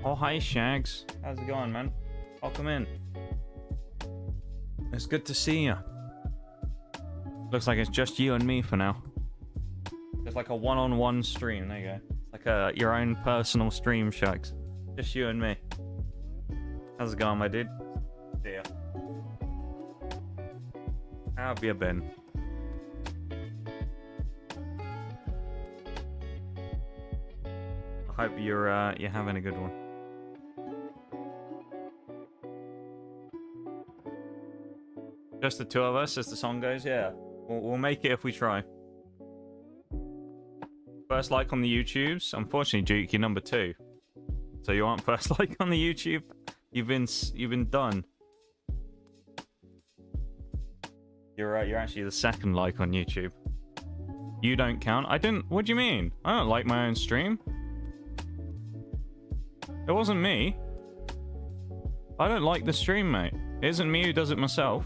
Oh, hi, Shags. How's it going, man? Welcome in. It's good to see you. Looks like it's just you and me for now. It's like a one-on-one stream. There you go. It's like your own personal stream, Shags. Just you and me. How's it going, my dude? See ya. How have you been? I hope you're having a good one. Just the two of us, as the song goes. Yeah, we'll make it if we try. First like on the YouTubes. Unfortunately, Duke, you're number 2, so you aren't first like on the YouTube. You've been done. You're actually the second like on YouTube. You don't count. I didn't. What do you mean? I don't like my own stream. It wasn't me. I don't like the stream, mate. It isn't me who does it myself.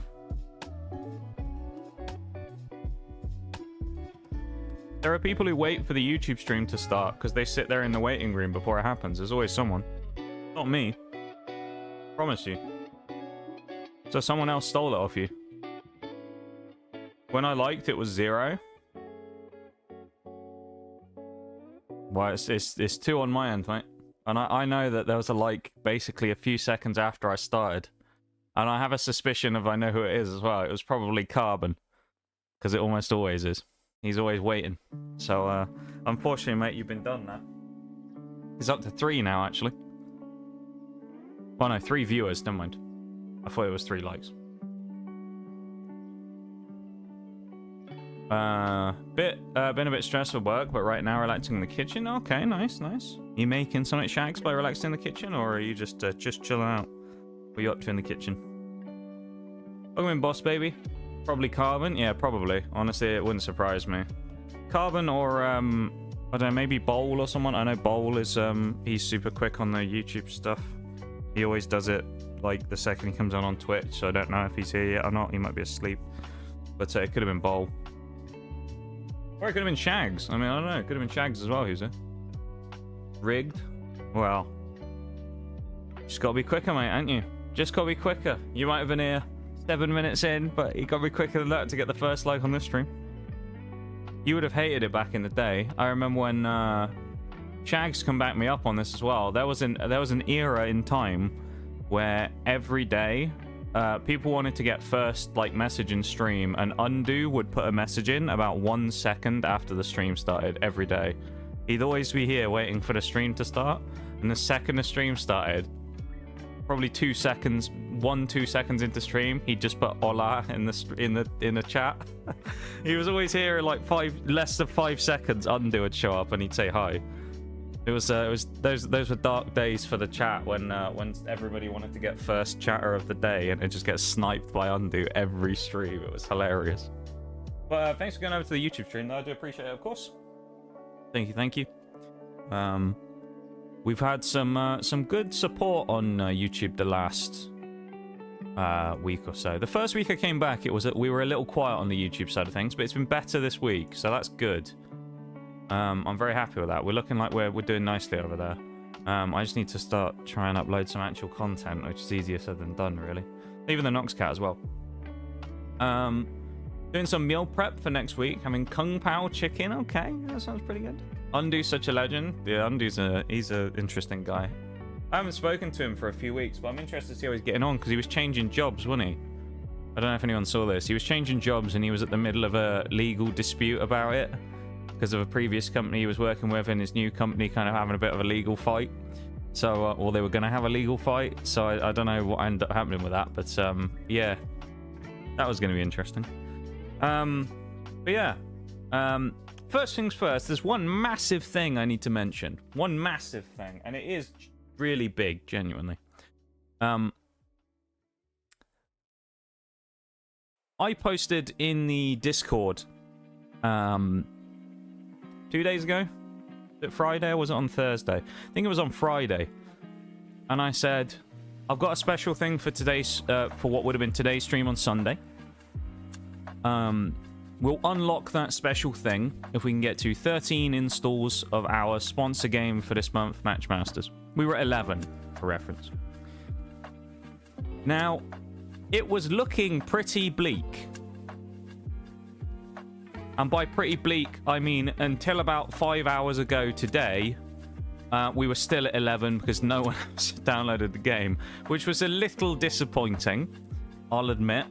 There are people who wait for the YouTube stream to start because they sit there in the waiting room before it happens. There's always someone. Not me. Promise you. So someone else stole it off you. When I liked, it was 0. Well, it's 2 on my end, mate. And I know that there was a like basically a few seconds after I started. And I have a suspicion of I know who it is as well. It was probably Carbon. Because it almost always is. He's always waiting. So, unfortunately, mate, you've been done now. He's up to 3 now, actually. Oh, no, 3 viewers. Never mind. I thought it was 3 likes. Been a bit stressed with work, but right now relaxing in the kitchen. Okay, nice, nice. You making something, Shags, by relaxing in the kitchen, or are you just chilling out? What are you up to in the kitchen? Welcome in, boss baby. Probably Carbon. Yeah, probably. Honestly, it wouldn't surprise me. Carbon or I don't know, maybe Bowl or someone. I know Bowl is he's super quick on the YouTube stuff. He always does it like the second he comes on Twitch. So I don't know if he's here yet or not. He might be asleep. But it could have been Bowl. Or it could have been Shags. I mean, I don't know. It could have been Shags as well, who's it? Rigged? Well. Just gotta be quicker, mate, ain't you? Just gotta be quicker. You might have been here 7 minutes in, but you gotta be quicker than that to get the first like on this stream. You would have hated it back in the day. I remember when Shags can back me up on this as well. There was an era in time where every day people wanted to get first like message in stream, and Undo would put a message in about 1 second after the stream started every day. He'd always be here waiting for the stream to start, and the second the stream started, probably 2 seconds, 2 seconds into stream, he'd just put hola in the chat. He was always here in like less than 5 seconds. Undo would show up and he'd say hi. It was those were dark days for the chat when everybody wanted to get first chatter of the day, and it just gets sniped by Undo every stream. It was hilarious. But thanks for going over to the YouTube stream. I do appreciate it, of course. Thank you. We've had some good support on YouTube the last week or so. The first week I came back, we were a little quiet on the YouTube side of things, but it's been better this week, so that's good. I'm very happy with that. We're looking like we're doing nicely over there. I just need to start trying to upload some actual content, which is easier said than done, really. Even the Nox Cat as well. Doing some meal prep for next week. Having Kung Pao chicken. Okay, that sounds pretty good. Undo's such a legend. Yeah, he's a interesting guy. I haven't spoken to him for a few weeks, but I'm interested to see how he's getting on, because he was changing jobs, wasn't he? I don't know if anyone saw this. He was changing jobs, and he was at the middle of a legal dispute about it because of a previous company he was working with, and his new company kind of having a bit of a legal fight. So, or they were going to have a legal fight. So I don't know what ended up happening with that, but yeah, that was going to be interesting. But yeah, first things first, there's one massive thing I need to mention. One massive thing, and it is really big, genuinely. I posted in the Discord 2 days ago. Was it Friday or was it on Thursday? I think it was on Friday. And I said, I've got a special thing for today's, for what would have been today's stream on Sunday. We'll unlock that special thing if we can get to 13 installs of our sponsor game for this month, Matchmasters. We were at 11, for reference. Now, it was looking pretty bleak. And by pretty bleak, I mean until about 5 hours ago today, we were still at 11 because no one else downloaded the game, which was a little disappointing, I'll admit.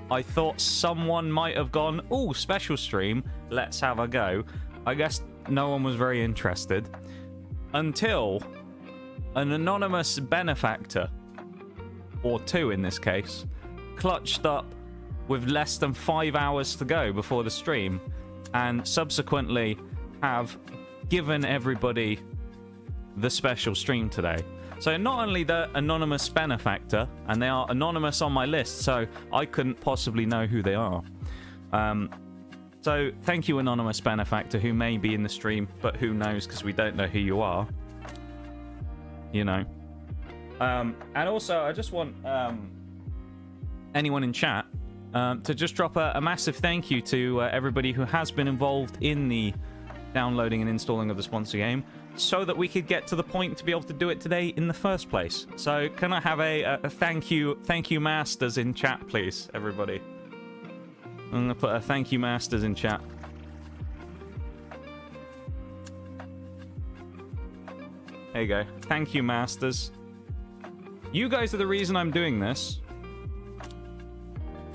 I thought someone might have gone, "Ooh, special stream, let's have a go." I guess no one was very interested until an anonymous benefactor, or two in this case, clutched up with less than 5 hours to go before the stream, and subsequently have given everybody the special stream today. So not only the anonymous benefactor, and they are anonymous on my list, so I couldn't possibly know who they are. So thank you, anonymous benefactor, who may be in the stream, but who knows, because we don't know who you are. You know. And also, I just want anyone in chat to just drop a massive thank you to everybody who has been involved in the downloading and installing of the sponsor game, so that we could get to the point to be able to do it today in the first place. So can I have a thank you masters in chat, please, everybody? I'm gonna put a thank you masters in chat. There you go. Thank you, masters. You guys are the reason I'm doing this.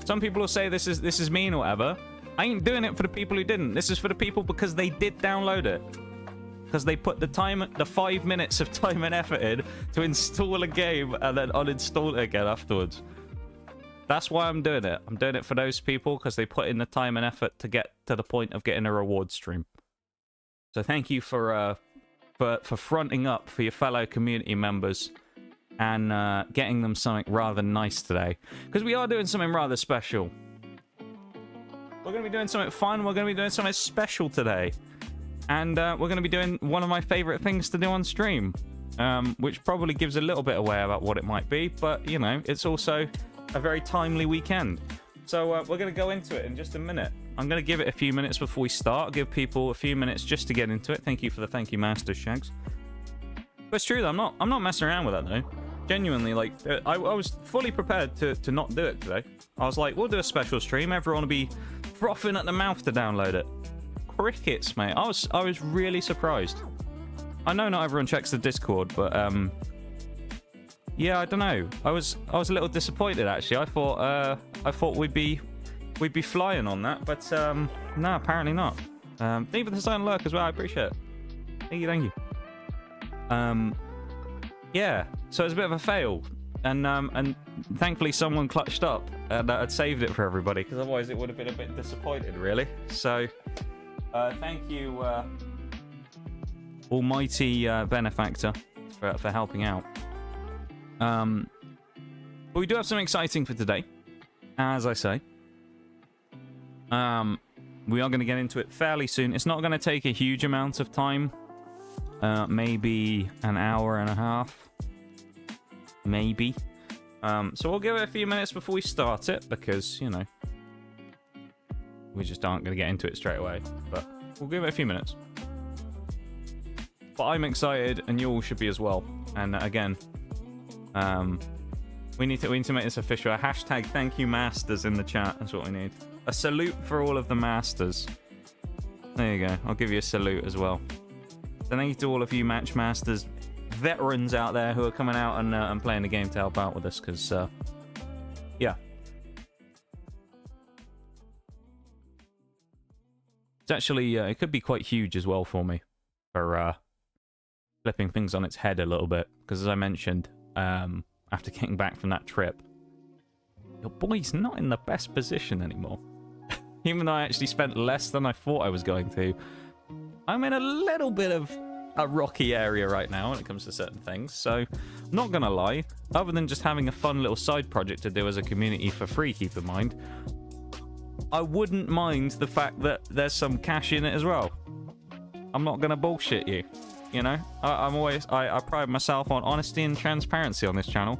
Some people will say this is mean or whatever. I ain't doing it for the people who didn't. This is for the people because they did download it. Because they put the 5 minutes of time and effort in to install a game and then uninstall it again afterwards. That's why I'm doing it. I'm doing it for those people because they put in the time and effort to get to the point of getting a reward stream. So thank you for fronting up for your fellow community members and getting them something rather nice today. Because we are doing something rather special. We're going to be doing something fun. We're going to be doing something special today. And we're going to be doing one of my favorite things to do on stream. Which probably gives a little bit away about what it might be. But, you know, it's also a very timely weekend. So we're going to go into it in just a minute. I'm going to give it a few minutes before we start. I'll give people a few minutes just to get into it. Thank you for the thank you, Master Shags. But it's true, though. I'm not messing around with that, though. Genuinely, like, I was fully prepared to not do it today. I was like, we'll do a special stream. Everyone will be frothing at the mouth to download it. Crickets, mate. I was really surprised. I know not everyone checks the Discord, but yeah, I don't know. I was a little disappointed actually. I thought we'd be flying on that, but no, apparently not. Thank you for the silent lurk as well. I appreciate it. Thank you. Yeah, so it was a bit of a fail, and thankfully someone clutched up and had saved it for everybody, because otherwise it would have been a bit disappointed, really. So thank you, almighty benefactor, for helping out. But we do have something exciting for today, as I say. We are going to get into it fairly soon. It's not going to take a huge amount of time. Maybe an hour and a half. Maybe. So we'll give it a few minutes before we start it, because, you know, we just aren't going to get into it straight away. But we'll give it a few minutes. But I'm excited, and you all should be as well. And again, we need to make this official. A hashtag thank you masters in the chat. That's what we need. A salute for all of the masters. There you go. I'll give you a salute as well. So thank you to all of you match masters, veterans out there who are coming out and playing the game to help out with us, because yeah, it's actually it could be quite huge as well for me, for flipping things on its head a little bit, because as I mentioned, after getting back from that trip, your boy's not in the best position anymore. Even though I actually spent less than I thought I was going to, I'm in a little bit of a rocky area right now when it comes to certain things. So, I'm not going to lie, other than just having a fun little side project to do as a community for free, keep in mind, I wouldn't mind the fact that there's some cash in it as well. I'm not going to bullshit you, you know? I pride myself on honesty and transparency on this channel.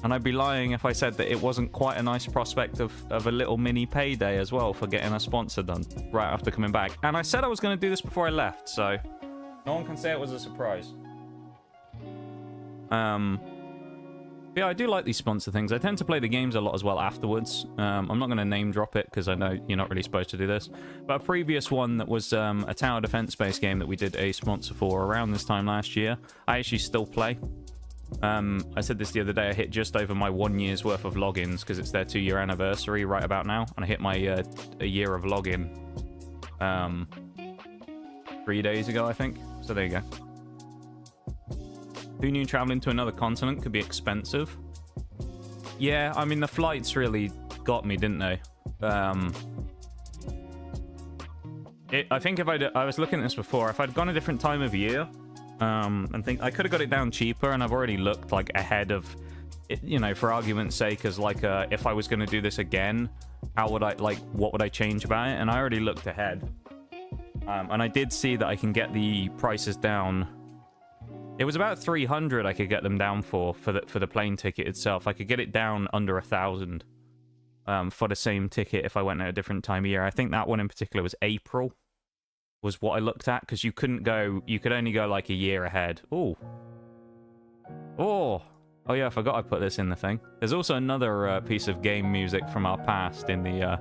And I'd be lying if I said that it wasn't quite a nice prospect of a little mini payday as well for getting a sponsor done right after coming back. And I said I was going to do this before I left, so no one can say it was a surprise. Yeah, I do like these sponsor things. I tend to play the games a lot as well afterwards. I'm not going to name drop it because I know you're not really supposed to do this. But a previous one that was a tower defense-based game that we did a sponsor for around this time last year, I actually still play. I said this the other day, I hit just over my 1 year's worth of logins because it's their 2-year anniversary right about now. And I hit my a year of login 3 days ago, I think. So there you go. Who knew traveling to another continent could be expensive? Yeah, I mean, the flights really got me, didn't they? I think if I was looking at this before, if I'd gone a different time of year, and think I could have got it down cheaper, and I've already looked like ahead of it, you know, for argument's sake, as like if I was going to do this again, how would I, like, what would I change about it? And I already looked ahead, and I did see that I can get the prices down. It was about 300 I could get them down for the plane ticket itself. I could get it down under 1,000 for the same ticket if I went at a different time of year. I think that one in particular was April, was what I looked at, because you could only go like a year ahead. Oh yeah, I forgot I put this in the thing. There's also another piece of game music from our past in the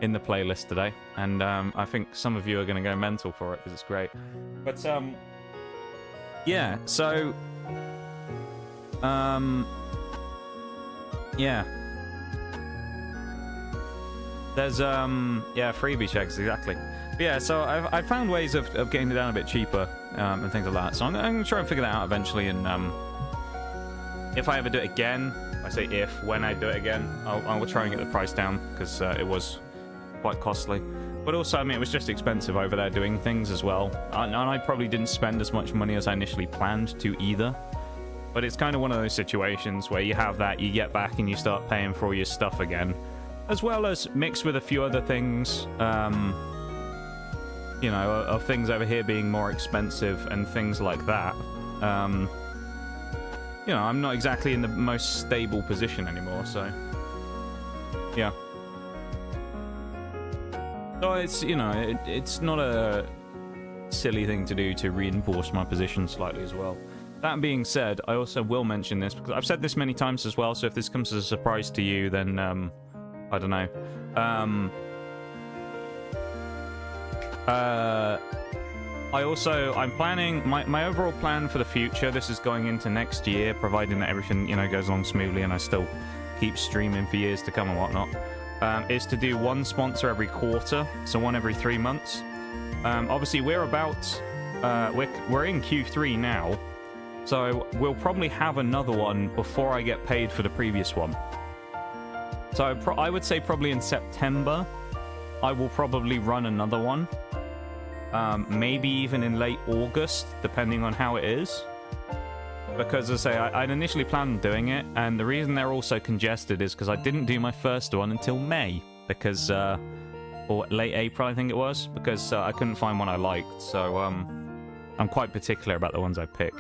playlist today, and I think some of you are going to go mental for it because it's great. But yeah, so yeah, there's yeah, freebie checks, exactly. But yeah, so I've found ways of getting it down a bit cheaper and things like that. So I'm gonna try and figure that out eventually, and if I ever do it again, I say when I do it again, I will try and get the price down, because it was quite costly. But also, I mean, it was just expensive over there doing things as well. And I probably didn't spend as much money as I initially planned to either. But it's kind of one of those situations where you have that, you get back and you start paying for all your stuff again. As well as mixed with a few other things, you know, of things over here being more expensive and things like that. You know, I'm not exactly in the most stable position anymore, so yeah. So it's, you know, it's not a silly thing to do to reinforce my position slightly as well. That being said, I also will mention this, because I've said this many times as well, so if this comes as a surprise to you, then, I don't know. I'm planning, my overall plan for the future, this is going into next year, providing that everything, you know, goes along smoothly and I still keep streaming for years to come and whatnot. Is to do one sponsor every quarter, so one every 3 months. Obviously, we're in Q3 now, so we'll probably have another one before I get paid for the previous one. So I would say probably in September, I will probably run another one. Maybe even in late August, depending on how it is. Because, as I say, I'd initially planned on doing it, and the reason they're all so congested is because I didn't do my first one until May, because, or late April, I think it was, because I couldn't find one I liked, so, I'm quite particular about the ones I pick.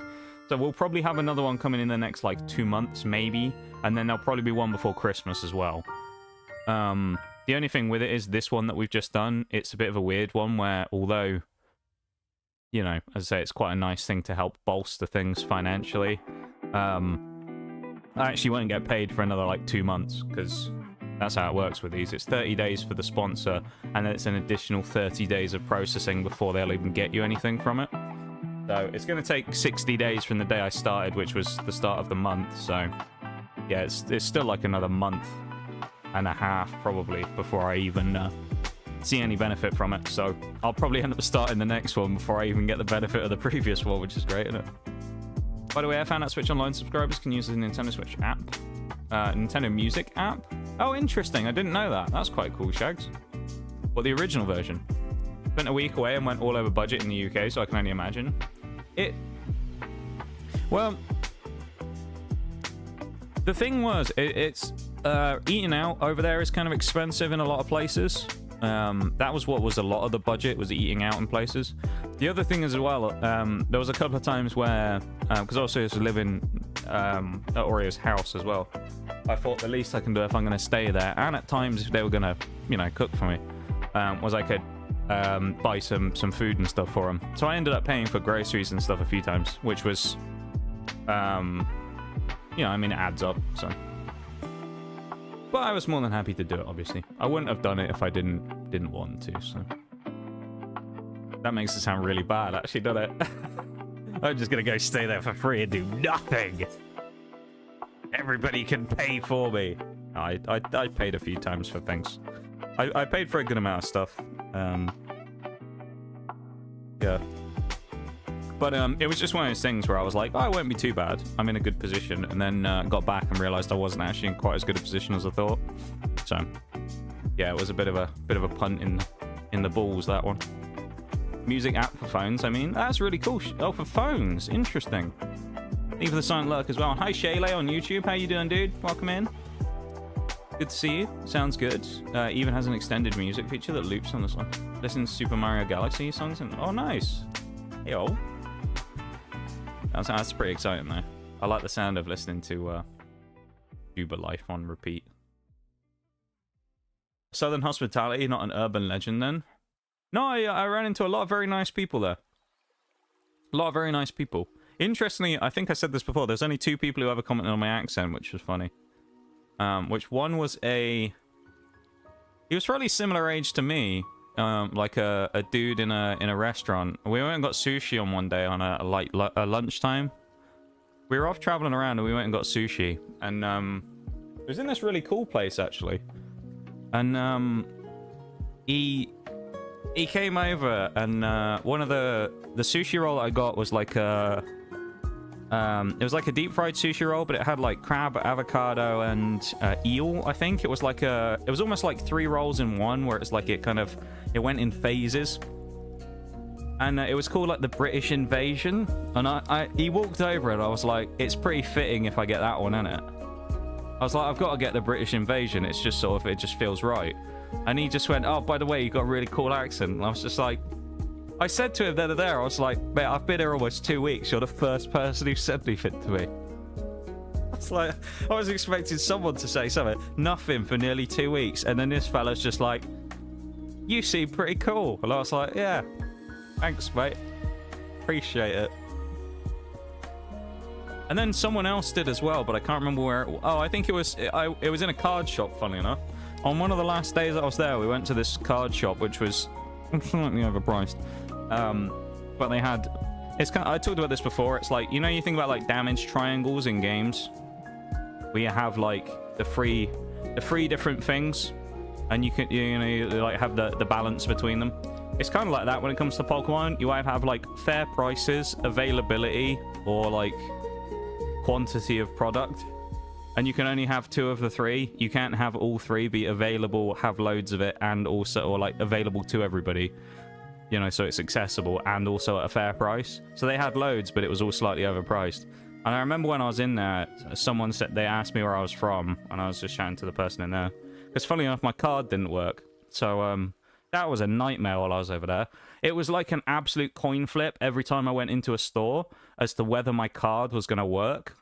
So we'll probably have another one coming in the next, like, 2 months, maybe, and then there'll probably be one before Christmas as well. The only thing with it is this one that we've just done, it's a bit of a weird one where, although, you know, as I say, it's quite a nice thing to help bolster things financially. I actually won't get paid for another, like, 2 months, because that's how it works with these. It's 30 days for the sponsor, and then it's an additional 30 days of processing before they'll even get you anything from it. So it's going to take 60 days from the day I started, which was the start of the month. So, yeah, it's still like another month and a half, probably, before I even see any benefit from it. So I'll probably end up starting the next one before I even get the benefit of the previous one, which is great, isn't it? By the way, I found out Switch Online subscribers can use the Nintendo Switch app. Nintendo Music app. Oh, interesting. I didn't know that. That's quite cool, Shags. What, the original version? Spent a week away and went all over budget in the UK, so I can only imagine. Well, the thing was, it's eating out over there is kind of expensive in a lot of places. That was what was a lot of the budget, was eating out in places. The other thing as well, there was a couple of times where, because also I was living at Oreo's house as well, I thought the least I can do if I'm going to stay there, and at times if they were going to, you know, cook for me, was I could buy some food and stuff for them. So I ended up paying for groceries and stuff a few times, which was you know, I mean, it adds up, so. But I was more than happy to do it, obviously. I wouldn't have done it if I didn't want to, so. That makes it sound really bad, actually, doesn't it? I'm just gonna go stay there for free and do nothing. Everybody can pay for me. I paid a few times for things. I paid for a good amount of stuff. Yeah. But it was just one of those things where I was like, oh, it won't be too bad. I'm in a good position. And then got back and realized I wasn't actually in quite as good a position as I thought. So, yeah, it was a bit of a punt in the balls, that one. Music app for phones, I mean. That's really cool. Oh, for phones. Interesting. Thank you for the silent lurk as well. Hi, Shaylay on YouTube. How you doing, dude? Welcome in. Good to see you. Sounds good. Even has an extended music feature that loops on this one. Listen to Super Mario Galaxy songs. And oh, nice. Yo. That's pretty exciting, though. I like the sound of listening to Uber Life on repeat. Southern hospitality, not an urban legend, then? No, I ran into a lot of very nice people there. A lot of very nice people. Interestingly, I think I said this before, there's only 2 people who ever commented on my accent, which was funny. Which one was he was fairly similar age to me, like a dude in a restaurant. We went and got sushi on one day on a lunchtime. We were off traveling around and we went and got sushi, and it was in this really cool place actually. And he came over, and one of the sushi roll I got was like a it was like a deep fried sushi roll, but it had like crab, avocado, and eel. I think it was like it was almost like 3 rolls in one, where it's like it went in phases. And it was called like the British Invasion. And he walked over and I was like, it's pretty fitting if I get that one, innit? I was like, I've got to get the British Invasion. It's just sort of, it just feels right. And he just went, oh, by the way, you got a really cool accent. And I was just like, I said to him then and there, I was like, mate, I've been here almost 2 weeks. You're the first person who said anything to me. It's like, I was expecting someone to say something. Nothing for nearly 2 weeks. And then this fella's just like, you seem pretty cool. And I was like, yeah, thanks, mate. Appreciate it. And then someone else did as well, but I can't remember where. Oh, I think it was in a card shop, funnily enough. On one of the last days I was there, we went to this card shop, which was slightly overpriced. But they had, it's kind of, I talked about this before. It's like, you know, you think about like damage triangles in games, where you have like the three different things, and you can, you know, you like have the balance between them. It's kind of like that when it comes to Pokemon. You either have like fair prices, availability, or like quantity of product, and you can only have 2 of the 3. You can't have all 3 be available, have loads of it, and also, or like available to everybody, you know, so it's accessible and also at a fair price. So they had loads, but it was all slightly overpriced. And I remember when I was in there, someone said, they asked me where I was from, and I was just chatting to the person in there, because funny enough, my card didn't work. So that was a nightmare while I was over there. It was like an absolute coin flip every time I went into a store as to whether my card was going to work.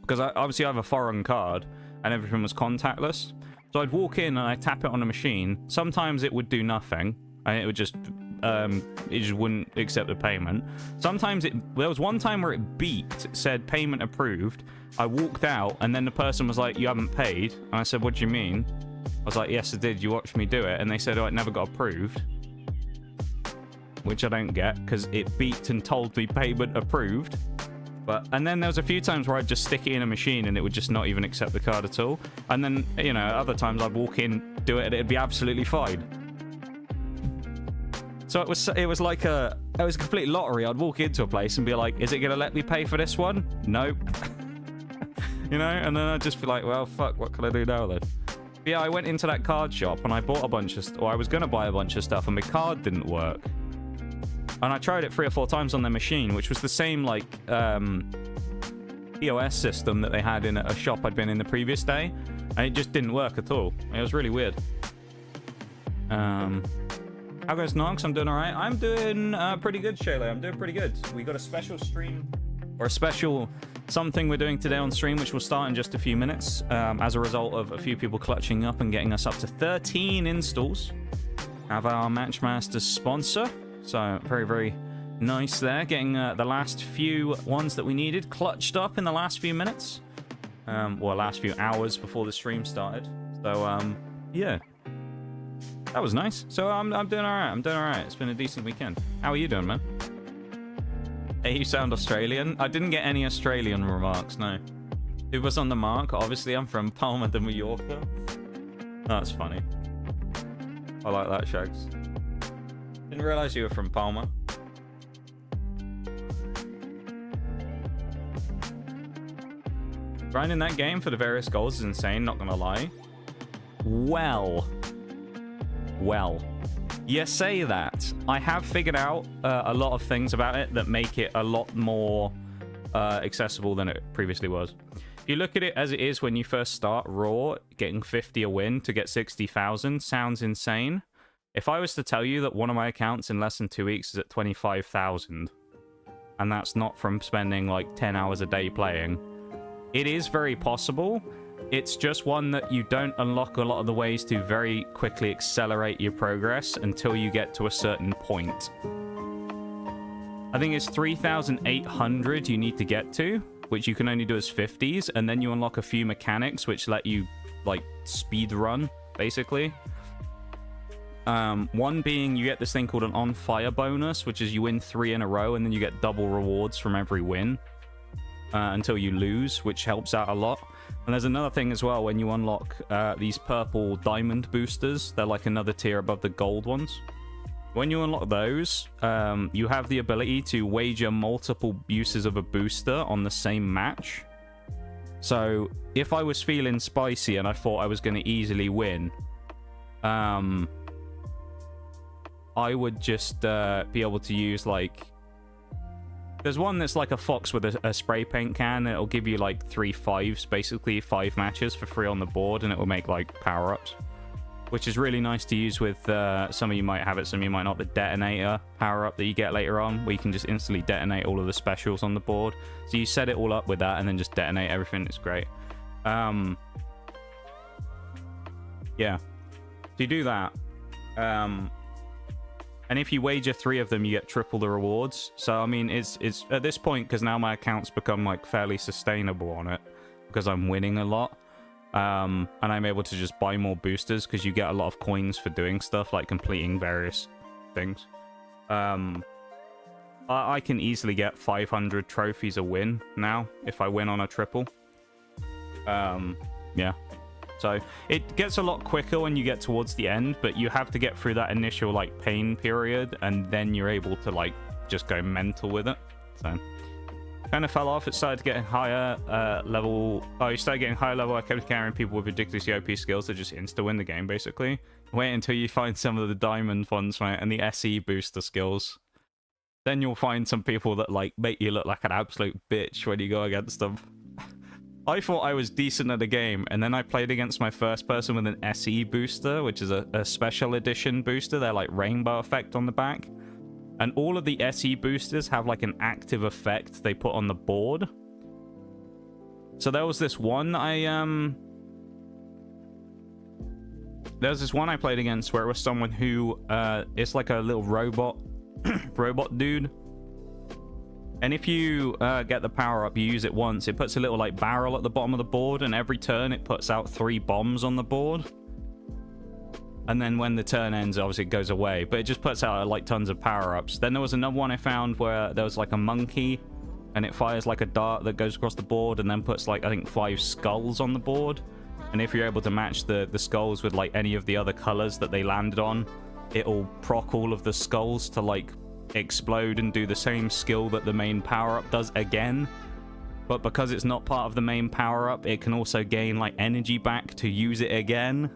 Because obviously I have a foreign card, and everything was contactless. So I'd walk in and I'd tap it on a machine. Sometimes it would do nothing, and it would just, it just wouldn't accept the payment. Sometimes there was one time where it beeped, said payment approved. I walked out, and then the person was like, you haven't paid. And I said, what do you mean? I was like, yes, I did. You watched me do it. And they said, oh, it never got approved. Which I don't get, because it beeped and told me payment approved. And then there was a few times where I'd just stick it in a machine and it would just not even accept the card at all. And then, you know, other times I'd walk in, do it, and it'd be absolutely fine. So it was like a complete lottery. I'd walk into a place and be like, is it going to let me pay for this one? Nope. You know, and then I'd just be like, well, fuck, what can I do now then? But yeah, I went into that card shop and I bought a bunch of, or I was going to buy a bunch of stuff, and my card didn't work. And I tried it 3 or 4 times on their machine, which was the same, like, POS system that they had in a shop I'd been in the previous day. And it just didn't work at all. It was really weird. How goes Nox? I'm doing alright. I'm doing pretty good, Shayla. I'm doing pretty good. We got a special stream, or a special something we're doing today on stream, which will start in just a few minutes, as a result of a few people clutching up and getting us up to 13 installs. Have our Matchmaster sponsor. So, very, very nice there. Getting the last few ones that we needed clutched up in the last few minutes. Well, last few hours before the stream started. So, yeah. That was nice. So I'm doing alright. I'm doing alright. It's been a decent weekend. How are you doing, man? Hey, you sound Australian. I didn't get any Australian remarks, no. Who was on the mark? Obviously, I'm from Palma de Mallorca. That's funny. I like that, Shags. Didn't realize you were from Palma. Grinding that game for the various goals is insane, not gonna lie. Well, you say that. I have figured out a lot of things about it that make it a lot more accessible than it previously was. If you look at it as it is when you first start Raw, getting 50 a win to get 60,000 sounds insane. If I was to tell you that one of my accounts in less than 2 weeks is at 25,000, and that's not from spending like 10 hours a day playing, it is very possible. It's just one that you don't unlock a lot of the ways to very quickly accelerate your progress until you get to a certain point. I think it's 3,800 you need to get to, which you can only do as 50s, and then you unlock a few mechanics which let you, like, speed run, basically. One being you get this thing called an on-fire bonus, which is you win 3 in a row, and then you get double rewards from every win until you lose, which helps out a lot. And there's another thing as well, when you unlock these purple diamond boosters, they're like another tier above the gold ones. When you unlock those, you have the ability to wager multiple uses of a booster on the same match. So if I was feeling spicy and I thought I was going to easily win, I would just be able to use, like... There's one that's like a fox with a spray paint can. It'll give you like 3 5s, basically 5 matches for free on the board, and it will make like power-ups, which is really nice to use with some of you might have it, some of you might not. The detonator power-up that you get later on, where you can just instantly detonate all of the specials on the board. So you set it all up with that and then just detonate everything. It's great. Yeah. So you do that. And if you wager 3 of them, you get triple the rewards. So, I mean, it's at this point, because now my account's become, like, fairly sustainable on it, because I'm winning a lot. And I'm able to just buy more boosters, because you get a lot of coins for doing stuff, like completing various things. I can easily get 500 trophies a win now, if I win on a triple. Yeah. So it gets a lot quicker when you get towards the end, but you have to get through that initial, like, pain period, and then you're able to, like, just go mental with it. So kind of fell off. It started getting higher level. Oh, you started getting higher level. I kept carrying people with ridiculously OP skills to just insta-win the game, basically. Wait until you find some of the diamond ones, right, and the SE booster skills. Then you'll find some people that, like, make you look like an absolute bitch when you go against them. I thought I was decent at the game, and then I played against my first person with an SE booster, which is a special edition booster. They're like rainbow effect on the back. And all of the SE boosters have like an active effect they put on the board. So there was this one There's this one I played against where it was someone who it's like a little robot dude. And if you get the power up, you use it once, it puts a little like barrel at the bottom of the board, and every turn it puts out 3 bombs on the board. And then when the turn ends, obviously it goes away, but it just puts out like tons of power-ups. Then there was another one I found where there was like a monkey, and it fires like a dart that goes across the board and then puts like, I think, 5 skulls on the board. And if you're able to match the skulls with like any of the other colors that they landed on, it'll proc all of the skulls to like explode and do the same skill that the main power-up does again. But because it's not part of the main power-up, it can also gain like energy back to use it again.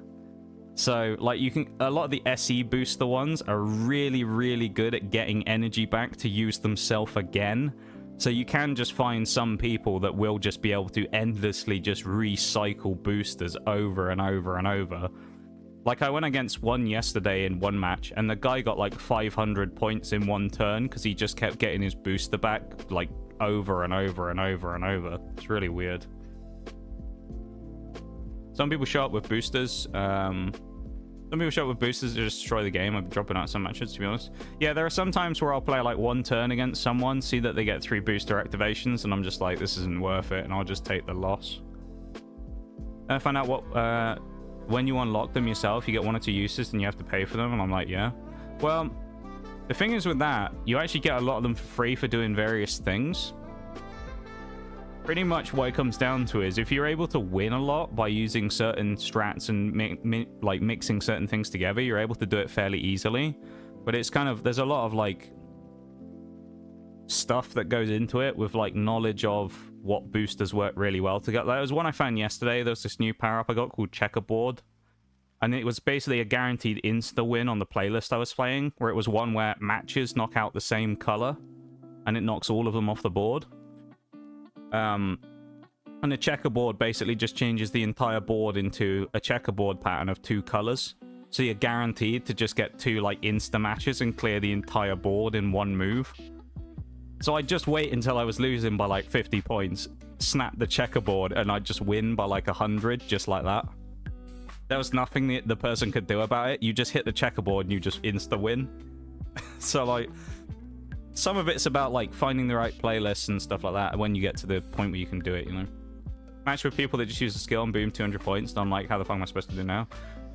So like you can, a lot of the SE booster ones are really, really good at getting energy back to use themselves again. So you can just find some people that will just be able to endlessly just recycle boosters over and over and over. Like, I went against one yesterday in one match, and the guy got, like, 500 points in one turn because he just kept getting his booster back, like, over and over and over and over. It's really weird. Some people show up with boosters. Some people show up with boosters to just destroy the game. I've been dropping out some matches, to be honest. Yeah, there are some times where I'll play, like, one turn against someone, see that they get 3 booster activations, and I'm just like, this isn't worth it, and I'll just take the loss. I found out what when you unlock them yourself, you get 1 or 2 uses and you have to pay for them. And I'm like, yeah. Well, the thing is with that, you actually get a lot of them for free for doing various things. Pretty much what it comes down to is if you're able to win a lot by using certain strats and like mixing certain things together, you're able to do it fairly easily. But it's kind of, there's a lot of like stuff that goes into it with like knowledge of what boosters work really well together. There was one I found yesterday. There was this new power up I got called Checkerboard, and it was basically a guaranteed insta win on the playlist I was playing, where it was one where matches knock out the same color and it knocks all of them off the board. And the checkerboard basically just changes the entire board into a checkerboard pattern of 2 colors. So you're guaranteed to just get 2 like insta matches and clear the entire board in 1 move. So I'd just wait until I was losing by like 50 points, snap the checkerboard, and I'd just win by like 100, just like that. There was nothing the person could do about it. You just hit the checkerboard and you just insta win. So like, some of it's about like finding the right playlists and stuff like that when you get to the point where you can do it, you know. Match with people that just use a skill and boom, 200 points. And I'm like, how the fuck am I supposed to do now?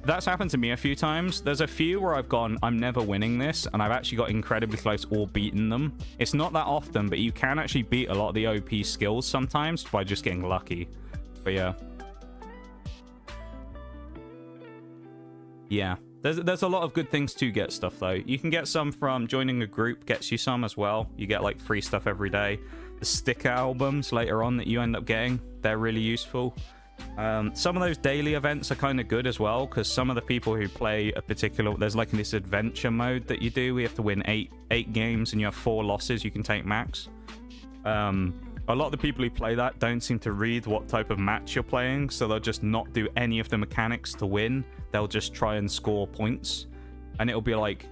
That's happened to me a few times. There's a few where I've gone, I'm never winning this, and I've actually got incredibly close or beaten them. It's not that often, but you can actually beat a lot of the OP skills sometimes by just getting lucky. But yeah. Yeah. There's a lot of good things to get stuff, though. You can get some from joining a group, gets you some as well. You get, like, free stuff every day. The sticker albums later on that you end up getting, they're really useful. Some of those daily events are kind of good as well, because some of the people who play a particular... There's, like, this adventure mode that you do. We have to win 8 games, and you have 4 losses you can take max. A lot of the people who play that don't seem to read what type of match you're playing, so they'll just not do any of the mechanics to win. They'll just try and score points, and it'll be like,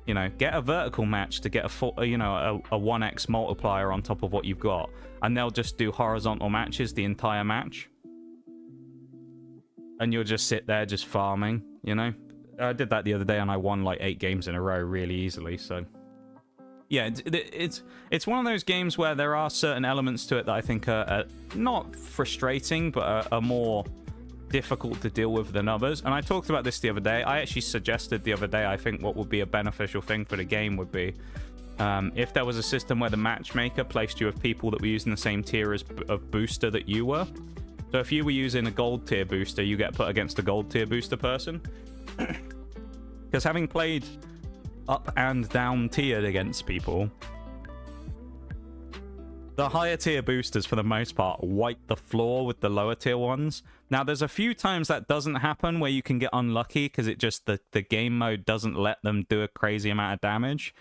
you know, get a vertical match to get a 1x multiplier on top of what you've got, and they'll just do horizontal matches the entire match, and you'll just sit there just farming, you know. I did that the other day and I won like 8 games in a row really easily. So yeah, it's one of those games where there are certain elements to it that I think are not frustrating, but are more difficult to deal with than others. And I talked about this the other day. I actually suggested the other day, I think what would be a beneficial thing for the game would be if there was a system where the matchmaker placed you with people that were using the same tier of booster that you were. So if you were using a gold tier booster, you get put against a gold tier booster person. Because having played up and down tiered against people, the higher tier boosters for the most part wipe the floor with the lower tier ones. Now there's a few times that doesn't happen where you can get unlucky because it just the game mode doesn't let them do a crazy amount of damage.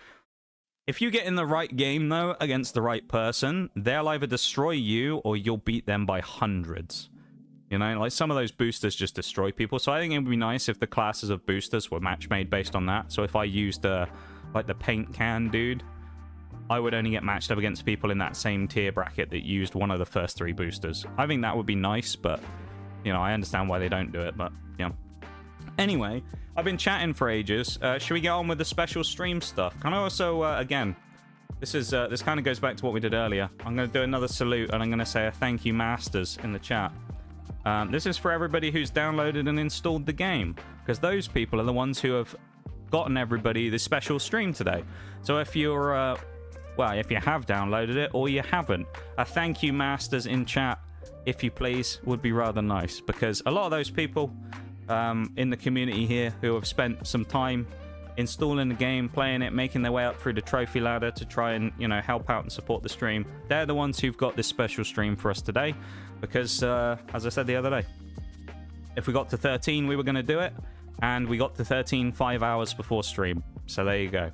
If you get in the right game though against the right person, they'll either destroy you or you'll beat them by hundreds. You know, like some of those boosters just destroy people. So I think it would be nice if the classes of boosters were match made based on that. So if I used like the paint can dude, I would only get matched up against people in that same tier bracket that used one of the first 3 boosters. I think that would be nice, but you know, I understand why they don't do it, but yeah. Anyway, I've been chatting for ages. Should we get on with the special stream stuff? Can I also, again, this kind of goes back to what we did earlier. I'm going to do another salute, and I'm going to say a thank you, Masters, in the chat. This is for everybody who's downloaded and installed the game, because those people are the ones who have gotten everybody this special stream today. So if you're, well, if you have downloaded it or you haven't, a thank you, Masters, in chat, if you please, would be rather nice, because a lot of those people in the community here who have spent some time installing the game, playing it, making their way up through the trophy ladder to try and, you know, help out and support the stream, they're the ones who've got this special stream for us today. Because, as I said the other day, if we got to 13, we were going to do it. And we got to 13 5 hours before stream. So there you go.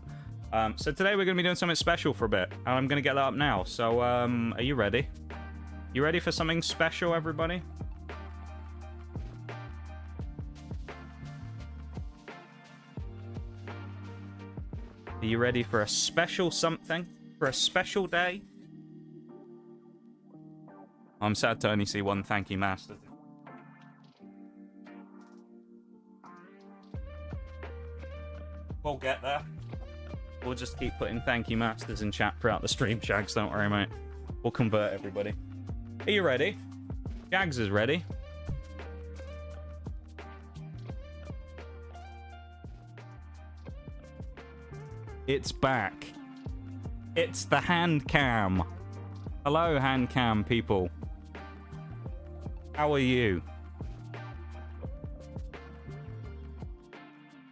So today we're going to be doing something special for a bit. And I'm going to get that up now. So, are you ready? You ready for something special, everybody? Are you ready for a special something? For a special day? I'm sad to only see one thank you, Master. We'll get there. We'll just keep putting thank you, Masters, in chat throughout the stream, Shags. Don't worry, mate. We'll convert everybody. Are you ready? Shags is ready. It's back. It's the hand cam. Hello, hand cam people. How are you?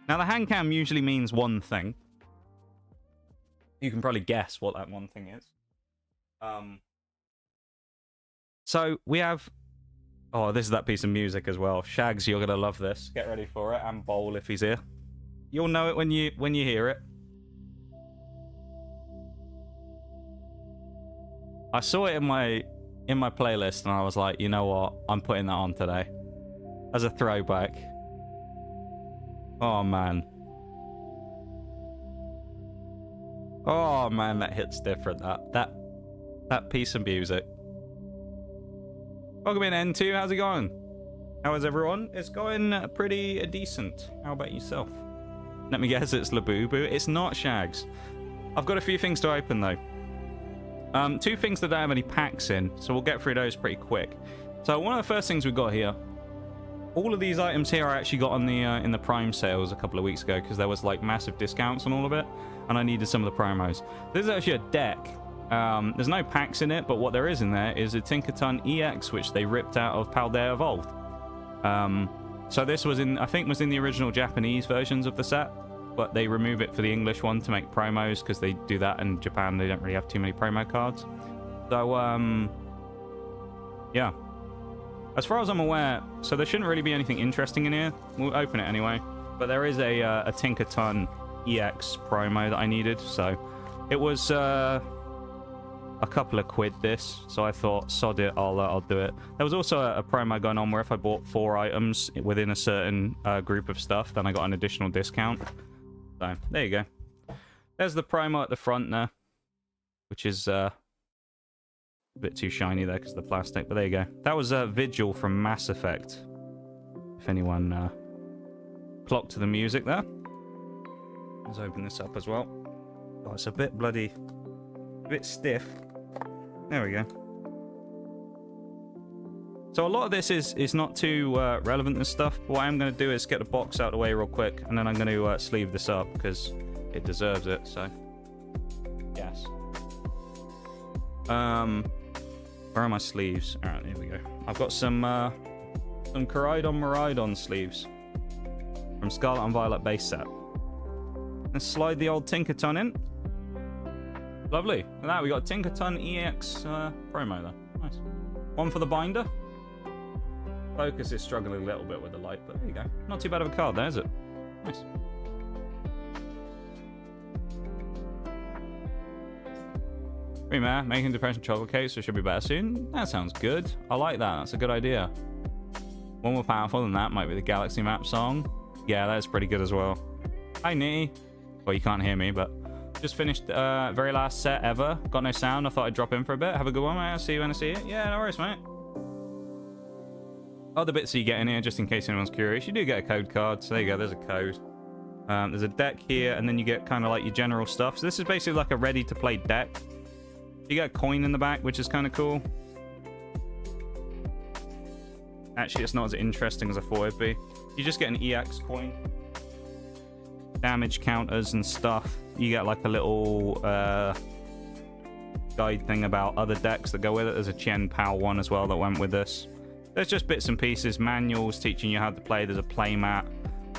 Now, the hand cam usually means one thing. You can probably guess what that one thing is. So we have... Oh, this is that piece of music as well. Shags, you're going to love this. Get ready for it. And Bowl, if he's here. You'll know it when you hear it. I saw it in my playlist and I was like, you know what? I'm putting that on today. As a throwback. Oh, man. Oh, man, that hits different. That piece of music. Welcome in, N2. How's it going? How is everyone? It's going pretty decent. How about yourself? Let me guess, it's Labubu. It's not, Shags. I've got a few things to open, though. Two things that don't have any packs in, so we'll get through those pretty quick. So one of the first things we've got here, all of these items here I actually got on the in the Prime sales a couple of weeks ago because there was like massive discounts on all of it, and I needed some of the promos. This is actually a deck. There's no packs in it, but what there is in there is a Tinkerton EX, which they ripped out of Paldea Evolved. So this was in, I think, was in the original Japanese versions of the set, but they remove it for the English one to make promos because they do that in Japan. They don't really have too many promo cards. So, yeah. As far as I'm aware, so there shouldn't really be anything interesting in here. We'll open it anyway. But there is a Tinkerton EX promo that I needed. So it was a couple of quid this. So I thought, sod it, I'll do it. There was also a promo going on where if I bought 4 items within a certain group of stuff, then I got an additional discount. So there you go. There's the promo at the front there, which is a bit too shiny there because of the plastic, but there you go. That was Vigil from Mass Effect. If anyone clocked to the music there. Let's open this up as well. Oh, it's a bit bloody, a bit stiff. There we go. So a lot of this is not too relevant and stuff. But what I'm going to do is get the box out of the way real quick, and then I'm going to sleeve this up because it deserves it. So, yes. Where are my sleeves? All right, here we go. I've got some Coridon Maridon sleeves from Scarlet and Violet base set. Let's slide the old Tinkerton in. Lovely. Look at that, we got Tinkerton EX promo there. Nice. One for the binder. Focus is struggling a little bit with the light, but there you go. Not too bad of a card there, is it? Nice. Rema, making depression chocolate cake, so it should be better soon. That sounds good. I like that. That's a good idea. One more powerful than that might be the Galaxy Map song. Yeah, that's pretty good as well. Hi, Nitty. Well, you can't hear me, but just finished very last set ever. Got no sound. I thought I'd drop in for a bit. Have a good one, mate. I'll see you when I see it. Yeah, no worries, mate. Other bits you get in here, just in case anyone's curious. You do get a code card. So there you go. There's a code. There's a deck here, and then you get kind of like your general stuff. So this is basically like a ready-to-play deck. You get a coin in the back, which is kind of cool. Actually, it's not as interesting as I thought it'd be. You just get an EX coin. Damage counters and stuff. You get like a little guide thing about other decks that go with it. There's a Chen Pao one as well that went with this. There's just bits and pieces. Manuals teaching you how to play. There's a play mat.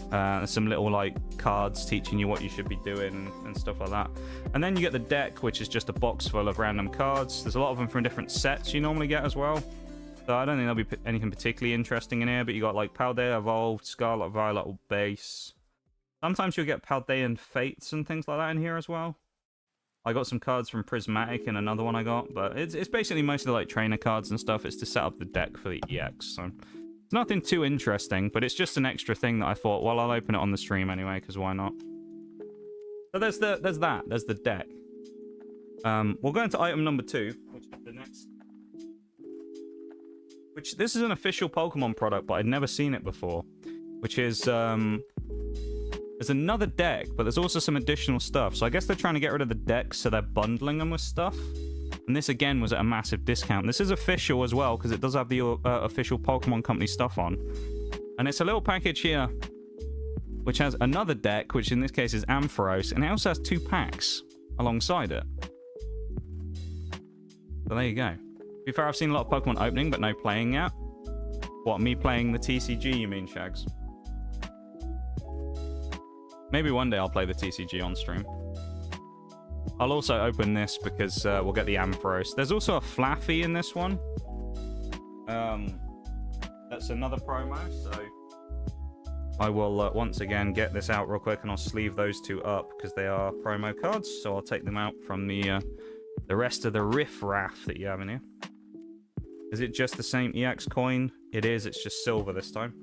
There's some little like cards teaching you what you should be doing and stuff like that. And then you get the deck, which is just a box full of random cards. There's a lot of them from different sets you normally get as well. So I don't think there'll be anything particularly interesting in here, but you got like Paldea Evolved, Scarlet Violet base. Sometimes you'll get Paldean Fates and things like that in here as well. I got some cards from Prismatic in another one I got, but it's basically mostly like trainer cards and stuff. It's to set up the deck for the EX, so it's nothing too interesting, but it's just an extra thing that I thought, well, I'll open it on the stream anyway, because why not? So there's the deck. We'll go into item number 2, which is the next. Which, this is an official Pokemon product, but I'd never seen it before. Which is, there's another deck, but there's also some additional stuff. So I guess they're trying to get rid of the decks, so they're bundling them with stuff. And this, again, was at a massive discount. This is official as well, because it does have the official Pokemon Company stuff on. And it's a little package here which has another deck, which in this case is Ampharos, and it also has 2 packs alongside it. So there you go. To be fair, I've seen a lot of Pokemon opening, but no playing yet. What, me playing the TCG, you mean, Shags? Maybe one day I'll play the TCG on stream. I'll also open this because we'll get the Ampharos. There's also a Flaffy in this one. That's another promo, so I will once again get this out real quick and I'll sleeve those 2 up because they are promo cards, so I'll take them out from the rest of the riff-raff that you have in here. Is it just the same EX coin? It is, it's just silver this time.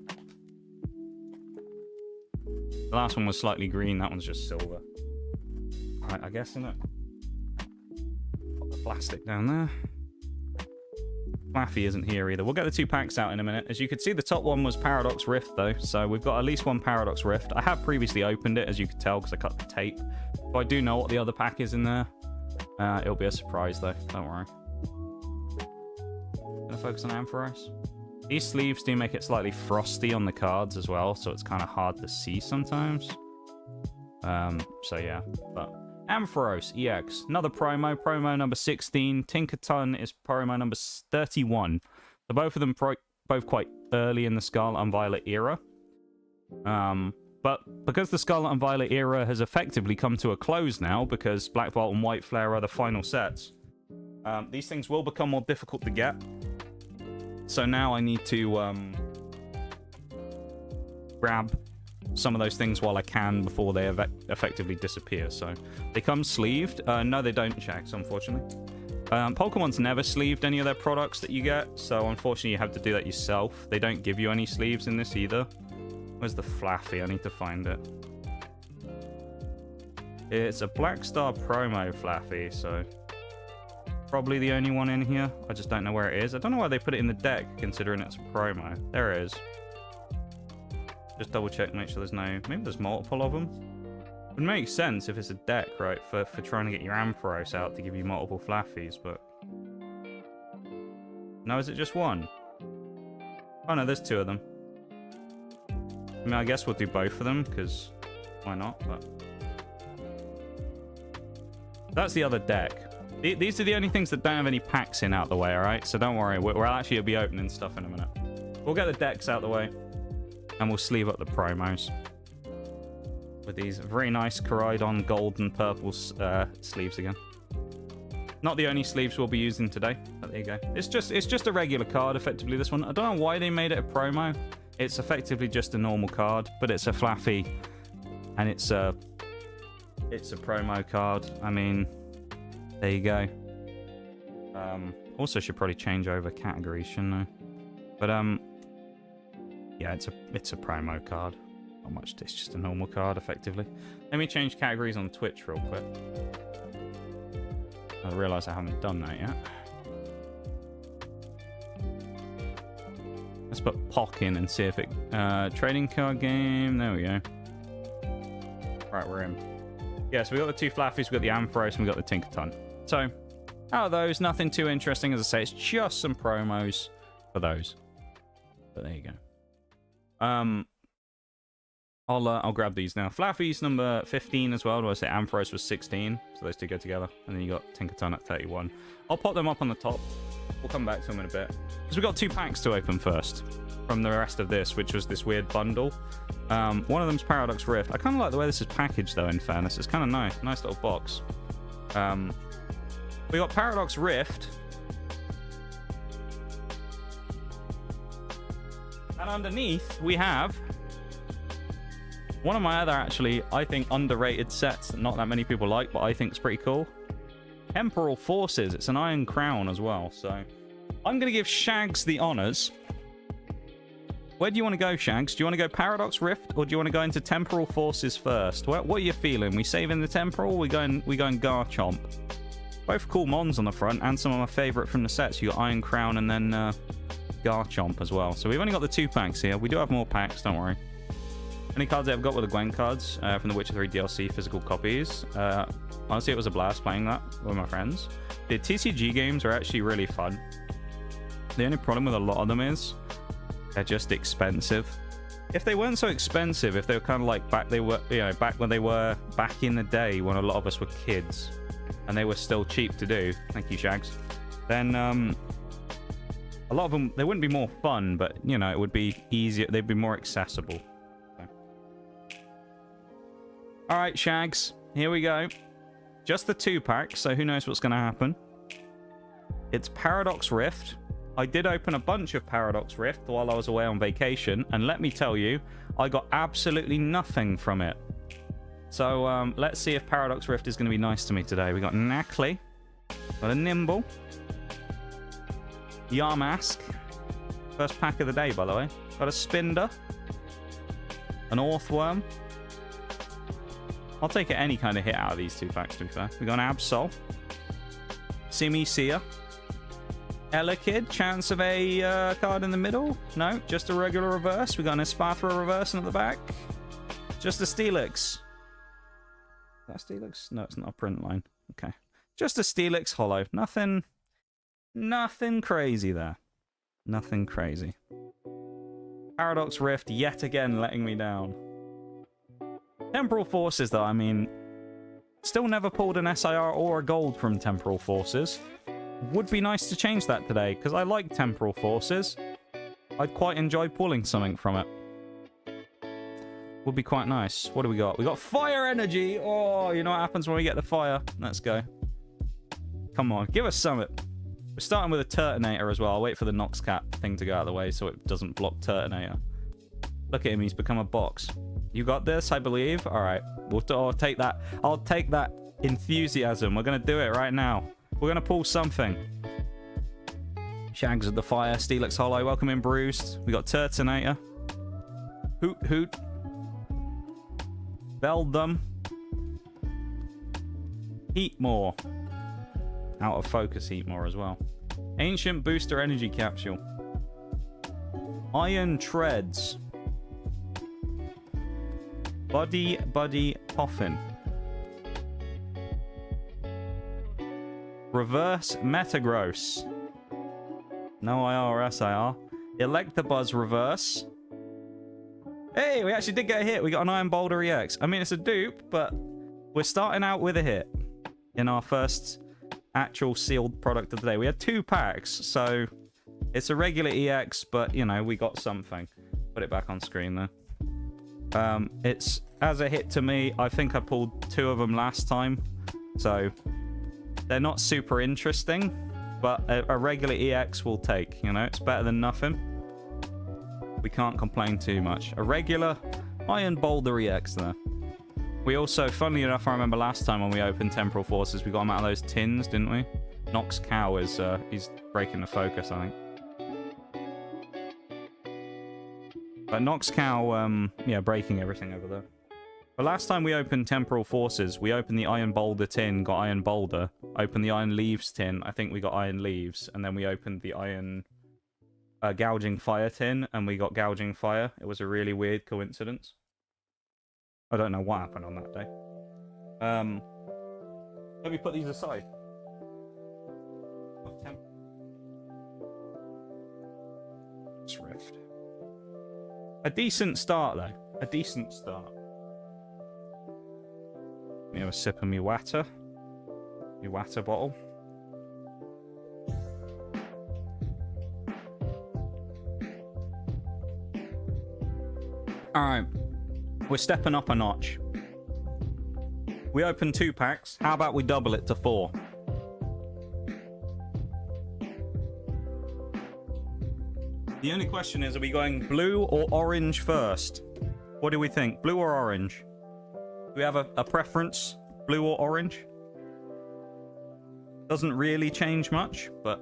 The last one was slightly green, that one's just silver. Right, I guess, isn't it? Put the plastic down there. Flaffy isn't here either. We'll get the 2 packs out in a minute. As you can see, the top one was Paradox Rift, though, so we've got at least 1 Paradox Rift. I have previously opened it, as you could tell, because I cut the tape. So I do know what the other pack is in there. It'll be a surprise, though. Don't worry. Gonna focus on Ampharos. These sleeves do make it slightly frosty on the cards as well, so it's kind of hard to see sometimes. So yeah, but Ampharos EX, another promo number 16. Tinkerton is promo number 31. So both of them both quite early in the Scarlet and Violet era. But because the Scarlet and Violet era has effectively come to a close now, because Black Bolt and White Flare are the final sets, these things will become more difficult to get. So now I need to grab some of those things while I can before they effectively disappear. So they come sleeved. No, they don't, Shags, unfortunately. Pokemon's never sleeved any of their products that you get, so unfortunately you have to do that yourself. They don't give you any sleeves in this either. Where's the Flaffy? I need to find it. It's a Black Star promo Flaffy, so probably the only one in here. I just don't know where it is. I don't know why they put it in the deck, considering it's a promo. There it is. Just double check, make sure there's no... Maybe there's multiple of them. It would make sense if it's a deck, right, for trying to get your Ampharos out to give you multiple Flaffies, but... No, is it just one? Oh no, there's 2 of them. I mean, I guess we'll do both of them, because why not, but... That's the other deck. These are the only things that don't have any packs in out the way, alright? So don't worry, we'll actually be opening stuff in a minute. We'll get the decks out the way, and we'll sleeve up the promos. With these very nice Koraidon gold and purple sleeves again. Not the only sleeves we'll be using today, but there you go. It's just a regular card, effectively, this one. I don't know why they made it a promo. It's effectively just a normal card, but it's a Flaffy, and it's a promo card. I mean, there you go. Also should probably change over categories, shouldn't I? But yeah, it's a promo card. Not much. It's just a normal card, effectively. Let me change categories on Twitch real quick. I realise I haven't done that yet. Let's put Pock in and see if it... trading card game. There we go. Right, we're in. Yeah, so we got the 2 Flaffies, we got the Ampharos, and we got the Tinkerton. So, out of those, nothing too interesting. As I say, it's just some promos for those. But there you go. I'll grab these now. Flaffy's number 15 as well. Do I say Ampharos was 16? So those 2 go together. And then you got Tinkerton at 31. I'll pop them up on the top. We'll come back to them in a bit. Because we've got 2 packs to open first from the rest of this, which was this weird bundle. One of them's Paradox Rift. I kind of like the way this is packaged, though, in fairness. It's kind of nice. Nice little box. We got Paradox Rift. And underneath, we have one of my other, actually, I think, underrated sets that not that many people like, but I think it's pretty cool. Temporal Forces. It's an Iron Crown as well, so I'm going to give Shags the honors. Where do you want to go, Shags? Do you want to go Paradox Rift, or do you want to go into Temporal Forces first? What are you feeling? We saving the Temporal? We going Garchomp? Both cool mons on the front, and some of my favourite from the sets. You got Iron Crown and then Garchomp as well. So we've only got the 2 packs here. We do have more packs, don't worry. Any cards I've got were the Gwen cards from the Witcher 3 DLC physical copies. Honestly, it was a blast playing that with my friends. The TCG games are actually really fun. The only problem with a lot of them is they're just expensive. If they weren't so expensive, if they were kind of like back when they were back in the day when a lot of us were kids and they were still cheap to do, thank you, Shags, then a lot of them, they wouldn't be more fun, but, you know, it would be easier. They'd be more accessible. So. All right, Shags, here we go. Just the 2-pack, so who knows what's going to happen. It's Paradox Rift. I did open a bunch of Paradox Rift while I was away on vacation, and let me tell you, I got absolutely nothing from it. So let's see if Paradox Rift is going to be nice to me today. We got Knackley, got a Nimble, Yarmask, first pack of the day, by the way. Got a Spinder, an Orthworm. I'll take any kind of hit out of these 2 packs, to be fair. We got an Absol, Simisear, Elekid, chance of a card in the middle. No, just a regular reverse. We got an Espathra reverse at the back. Just a Steelix. Is that Steelix? No, it's not a print line. Okay. Just a Steelix holo. Nothing crazy there. Nothing crazy. Paradox Rift yet again letting me down. Temporal Forces, though, I mean, still never pulled an SIR or a gold from Temporal Forces. Would be nice to change that today, because I like Temporal Forces. I'd quite enjoy pulling something from it. Would be quite nice. What do we got? We got Fire Energy! Oh, you know what happens when we get the fire. Let's go. Come on, give us something. We're starting with a Turtonator as well. I'll wait for the Nox Cap thing to go out of the way so it doesn't block Turtonator. Look at him, he's become a box. You got this, I believe? Alright, I'll take that. I'll take that enthusiasm. We're going to do it right now. We're going to pull something. Shags of the Fire, Steelix Holo, welcome in Bruised. We got Turtonator. Hoot Hoot. Beldum. Heatmore. Out of focus Heatmore as well. Ancient Booster Energy Capsule. Iron Treads. Buddy Poffin. Reverse Metagross. No IR or SIR. Electabuzz Reverse. Hey, we actually did get a hit. We got an Iron Boulder EX. I mean, it's a dupe, but we're starting out with a hit in our first actual sealed product of the day. We had 2 packs, so it's a regular EX, but, you know, we got something. Put it back on screen there. It's as a hit to me. I think I pulled 2 of them last time, so they're not super interesting, but a regular EX will take, you know, it's better than nothing. We can't complain too much. A regular Iron Boulder EX there. We also, funnily enough, I remember last time when we opened Temporal Forces, we got them out of those tins, didn't we? Nox Cow is, he's breaking the focus, I think. But Nox Cow, yeah, breaking everything over there. But last time we opened Temporal Forces, we opened the Iron Boulder tin, got Iron Boulder. Opened the Iron Leaves tin, I think we got Iron Leaves. And then we opened the Iron Gouging Fire tin, and we got Gouging Fire. It was a really weird coincidence. I don't know what happened on that day. Let me put these aside. Rift. A decent start, though. A decent start. Let me have a sip of my water. My water bottle. Alright. We're stepping up a notch. We opened 2 packs. How about we double it to 4? The only question is, are we going blue or orange first? What do we think? Blue or orange? Do we have a preference? Blue or orange? Doesn't really change much, but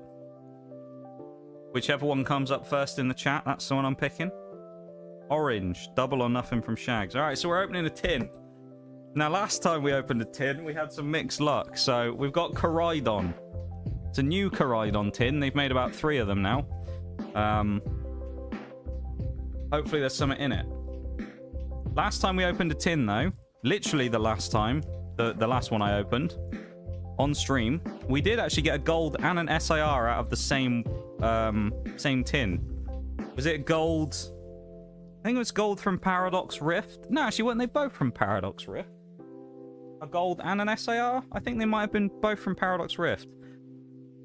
whichever one comes up first in the chat, that's the one I'm picking. Orange. Double or nothing from Shags. Alright, so we're opening a tin. Now, last time we opened a tin, we had some mixed luck. So, we've got Koraidon. It's a new Koraidon tin. They've made about 3 of them now. Hopefully there's something in it. Last time we opened a tin, though, literally the last time, the last one I opened, on stream, we did actually get a gold and an SIR out of the same tin. Was it gold think it was gold from Paradox Rift. No, actually, weren't they both from Paradox Rift? A gold and an SAR? I think they might have been both from Paradox Rift.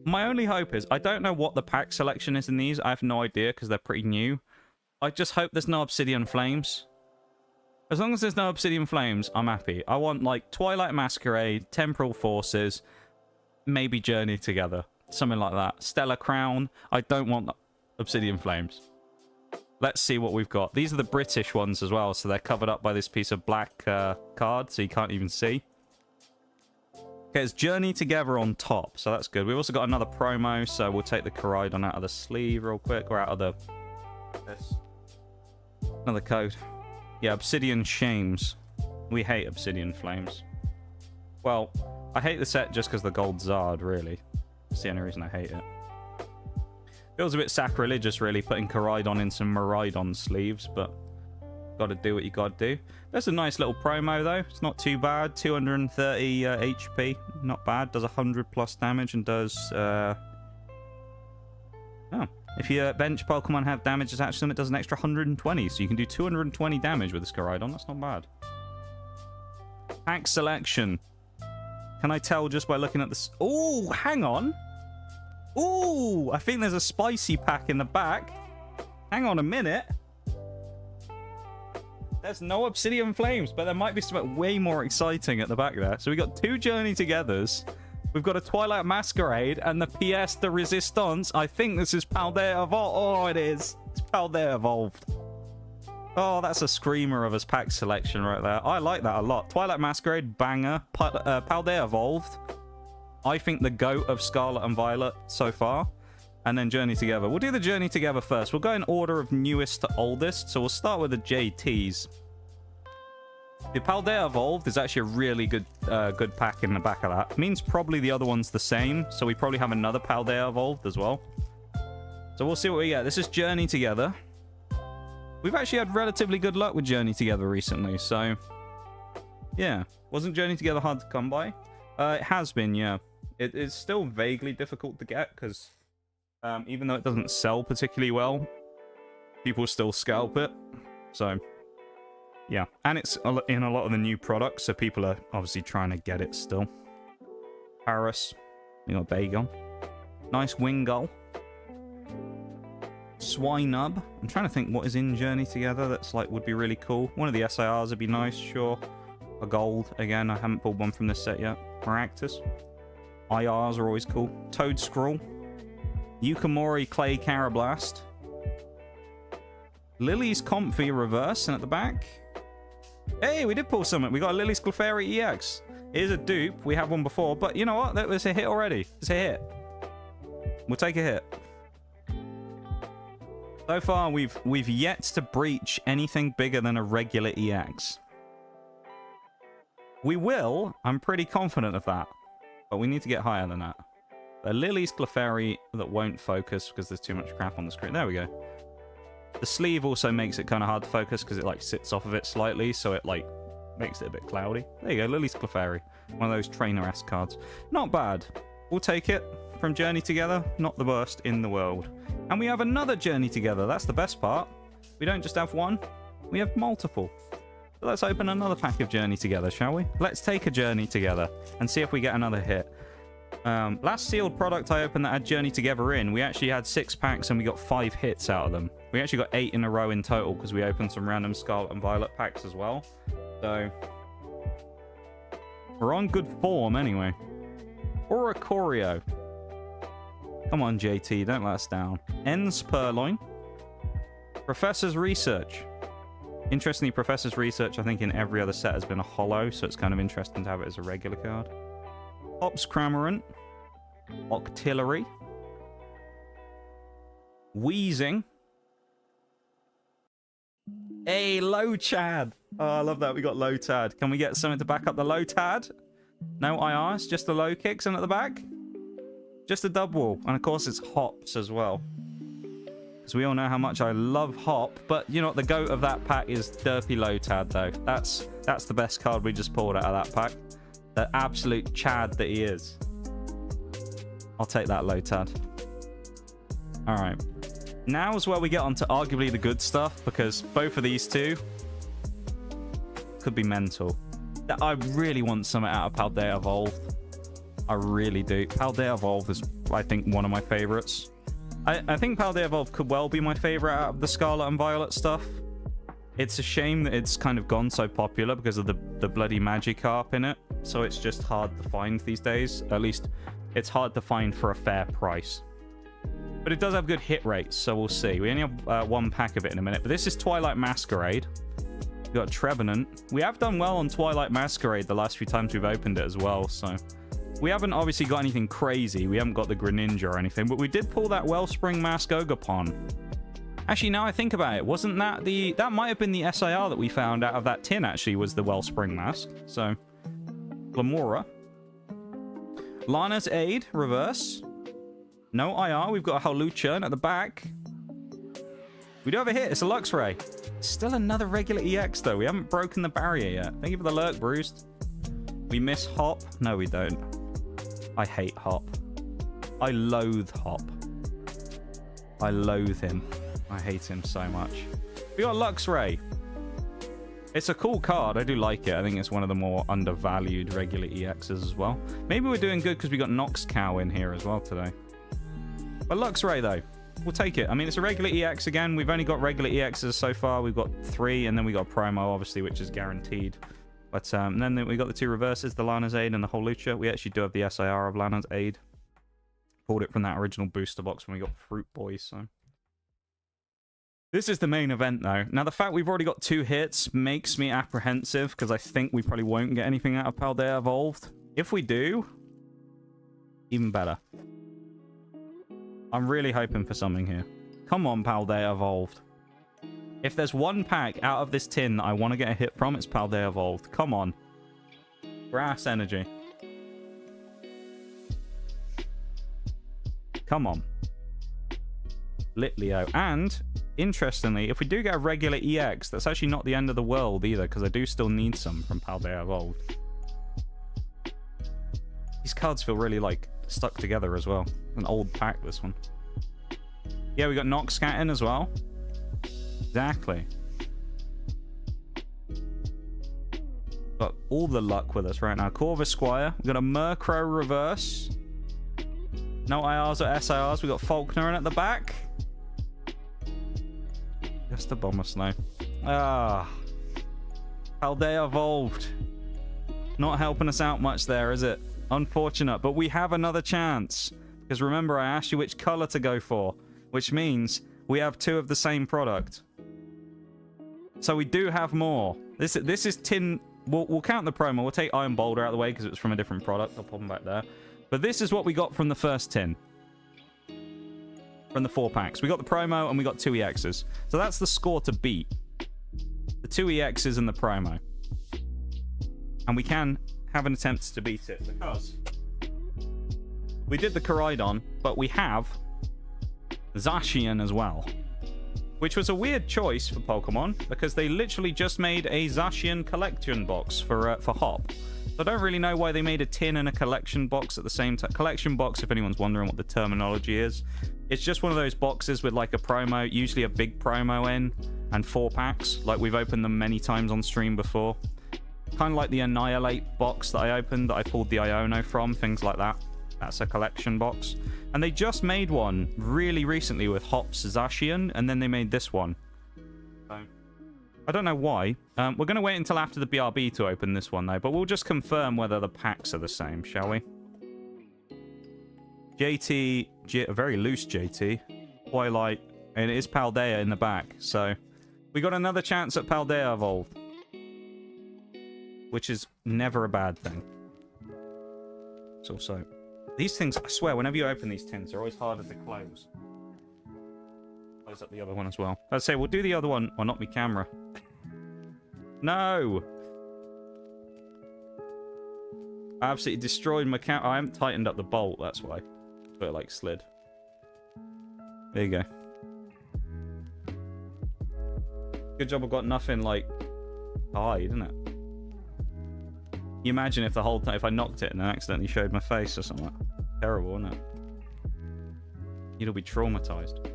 My only hope is, I don't know what the pack selection is in these. I have no idea because they're pretty new. I just hope there's no Obsidian Flames. As long as there's no Obsidian Flames, I'm happy. I want, like, Twilight Masquerade, Temporal Forces, maybe Journey Together. Something like that. Stellar Crown. I don't want Obsidian Flames. Let's see what we've got. These are the British ones as well, so they're covered up by this piece of black card, so you can't even see. Okay, it's Journey Together on top, so that's good. We've also got another promo, so we'll take the Coridon out of the sleeve real quick, or out of the... this. Another code. Yeah, Obsidian Shames. We hate Obsidian Flames. Well, I hate the set just because the gold Zard, really. That's the only reason I hate it. Feels a bit sacrilegious, really, putting Coridon in some Miraidon sleeves, but gotta do what you gotta do. There's a nice little promo, though. It's not too bad. 230 HP. Not bad. Does 100 plus damage and does... Oh. If your bench Pokemon have damage attached to them, it does an extra 120. So you can do 220 damage with this Coridon. That's not bad. Pack selection. Can I tell just by looking at this? Oh, hang on. Ooh, I think there's a spicy pack in the back. Hang on a minute. There's no Obsidian Flames, but there might be something way more exciting at the back there. So we got 2 Journey Togethers. We've got a Twilight Masquerade and the PS de Resistance. I think this is Paldea Evolved. Oh, it is. It's Paldea Evolved. Oh, that's a screamer of a pack selection right there. I like that a lot. Twilight Masquerade, banger. Paldea Evolved. I think the GOAT of Scarlet and Violet so far. And then Journey Together. We'll do the Journey Together first. We'll go in order of newest to oldest. So we'll start with the JTs. The Paldea Evolved is actually a really good good pack in the back of that. Means probably the other one's the same. So we probably have another Paldea Evolved as well. So we'll see what we get. This is Journey Together. We've actually had relatively good luck with Journey Together recently. So, yeah. Wasn't Journey Together hard to come by? It has been, yeah. It is still vaguely difficult to get because even though it doesn't sell particularly well, people still scalp it. So, yeah. And it's in a lot of the new products, so people are obviously trying to get it still. Paris. We got Bagon. Nice Wingull. Swinub. I'm trying to think what is in Journey Together that's like would be really cool. One of the SIRs would be nice, sure. A gold. Again, I haven't pulled one from this set yet. Maractus. IRs are always cool. Toad Scroll. Yukamori Clay Carablast. Lily's Comfy Reverse and at the back. Hey, we did pull something. We got a Lily's Clefairy EX. It is a dupe. We have one before, but you know what? That was a hit already. It's a hit. We'll take a hit. So far, we've yet to breach anything bigger than a regular EX. We will. I'm pretty confident of that. But we need to get higher than that. A Lily's Clefairy that won't focus because there's too much crap on the screen. There we go. The sleeve also makes it kind of hard to focus because it like sits off of it slightly, so it like makes it a bit cloudy. There you go, Lily's Clefairy. One of those trainer-esque cards. Not bad. We'll take it from Journey Together. Not the worst in the world. And we have another Journey Together. That's the best part. We don't just have one. We have multiple. So let's open another pack of Journey Together, shall we? Let's take a Journey Together and see if we get another hit. Last sealed product I opened that had Journey Together in, we actually had 6 packs and we got 5 hits out of them. We actually got 8 in a row in total because we opened some random Scarlet and Violet packs as well. So, we're on good form anyway. Oricorio. Come on, JT, don't let us down. Ens Purloin. Professor's Research. Interestingly, Professor's Research, I think in every other set has been a holo, so it's kind of interesting to have it as a regular card. Ops Cramorant. Octillery. Wheezing. Hey, Lotad. Oh, I love that. We got Lotad. Can we get something to back up the Lotad? No IRs, just the low kicks in at the back. Just a double. And of course, it's hops as well. Because we all know how much I love hop. But you know what? The goat of that pack is Derpy Lotad, though. That's the best card we just pulled out of that pack. The absolute Chad that he is. I'll take that Lotad. Alright. Now is where we get onto arguably the good stuff, because both of these two could be mental. I really want something out of Paldea Evolved. I really do. Paldea Evolved is, I think, one of my favorites. I think Paldea Evolved could well be my favorite out of the Scarlet and Violet stuff. It's a shame that it's kind of gone so popular because of the bloody Magikarp in it. So it's just hard to find these days. At least it's hard to find for a fair price. But it does have good hit rates, so we'll see. We only have one pack of it in a minute. But this is Twilight Masquerade. We've got Trevenant. We have done well on Twilight Masquerade the last few times we've opened it as well, so... We haven't obviously got anything crazy. We haven't got the Greninja or anything, but we did pull that Wellspring Mask Ogapon. Actually, now I think about it, wasn't that the... That might have been the SIR that we found out of that tin, actually, was the Wellspring Mask. So, Glamora. Lana's Aid, reverse. No IR, we've got a Hawlucha at the back. We do have a hit, it's a Luxray. Still another regular EX, though. We haven't broken the barrier yet. Thank you for the lurk, Bruised. We miss Hop. No, we don't. I hate Hop. I loathe Hop. I loathe him. I hate him so much. We got Luxray. It's a cool card. I do like it. I think it's one of the more undervalued regular EXs as well. Maybe we're doing good because we got Nox Cow in here as well today. But Luxray, though. We'll take it. I mean, it's a regular EX again. We've only got regular EXs so far. We've got 3, and then we got Promo, obviously, which is guaranteed. But then we got the 2 reverses, the Lana's Aid and the Hawlucha. We actually do have the SIR of Lana's Aid. Pulled it from that original booster box when we got Fruit Boys, so... This is the main event, though. Now, the fact we've already got 2 hits makes me apprehensive, because I think we probably won't get anything out of Paldea Evolved. If we do, even better. I'm really hoping for something here. Come on, Paldea Evolved. If there's one pack out of this tin that I want to get a hit from, it's Paldea Evolved. Come on. Grass Energy. Come on. Litleo. And, interestingly, if we do get a regular EX, that's actually not the end of the world either, because I do still need some from Paldea Evolved. These cards feel really, like, stuck together as well. An old pack, this one. Yeah, we got Noxcat in as well. Exactly. Got all the luck with us right now. Corvisquire. We've got a Murkrow reverse. No IRs or SIRs. We've got Faulkner in at the back. Just a Bomber Snow. Ah. Paldea Evolved. Not helping us out much there, is it? Unfortunate. But we have another chance. Because remember, I asked you which color to go for. Which means we have 2 of the same product. So we do have more. This is tin... We'll count the promo. We'll take Iron Boulder out of the way because it was from a different product. I'll pop them back there. But this is what we got from the first tin. From the 4 packs. We got the promo and we got 2 EXs. So that's the score to beat. The 2 EXs and the promo. And we can have an attempt to beat it because we did the Koraidon, but we have Zacian as well. Which was a weird choice for Pokemon, because they literally just made a Zacian collection box for Hop. So I don't really know why they made a tin and a collection box at the same time. Collection box, if anyone's wondering what the terminology is, it's just one of those boxes with like a promo, usually a big promo in, and 4 packs. Like we've opened them many times on stream before. Kind of like the Annihilate box that I opened, that I pulled the Iono from, things like that. That's a collection box. And they just made one really recently with Hop's Zacian, and then they made this one. So, I don't know why. We're going to wait until after the BRB to open this one, though, but we'll just confirm whether the packs are the same, shall we? JT, a very loose JT. Twilight, and it is Paldea in the back, so we got another chance at Paldea Evolved. Which is never a bad thing. It's also... These things, I swear, whenever you open these tins, they're always harder to close. Close up the other one as well. I'd say we'll do the other one. Or not my camera. No! I absolutely destroyed my camera. I haven't tightened up the bolt, that's why. So it, like, slid. There you go. Good job I've got nothing, like, to hide, isn't it? You imagine if the whole time, if I knocked it and then accidentally showed my face or something. Terrible, isn't it? You'd all be traumatized.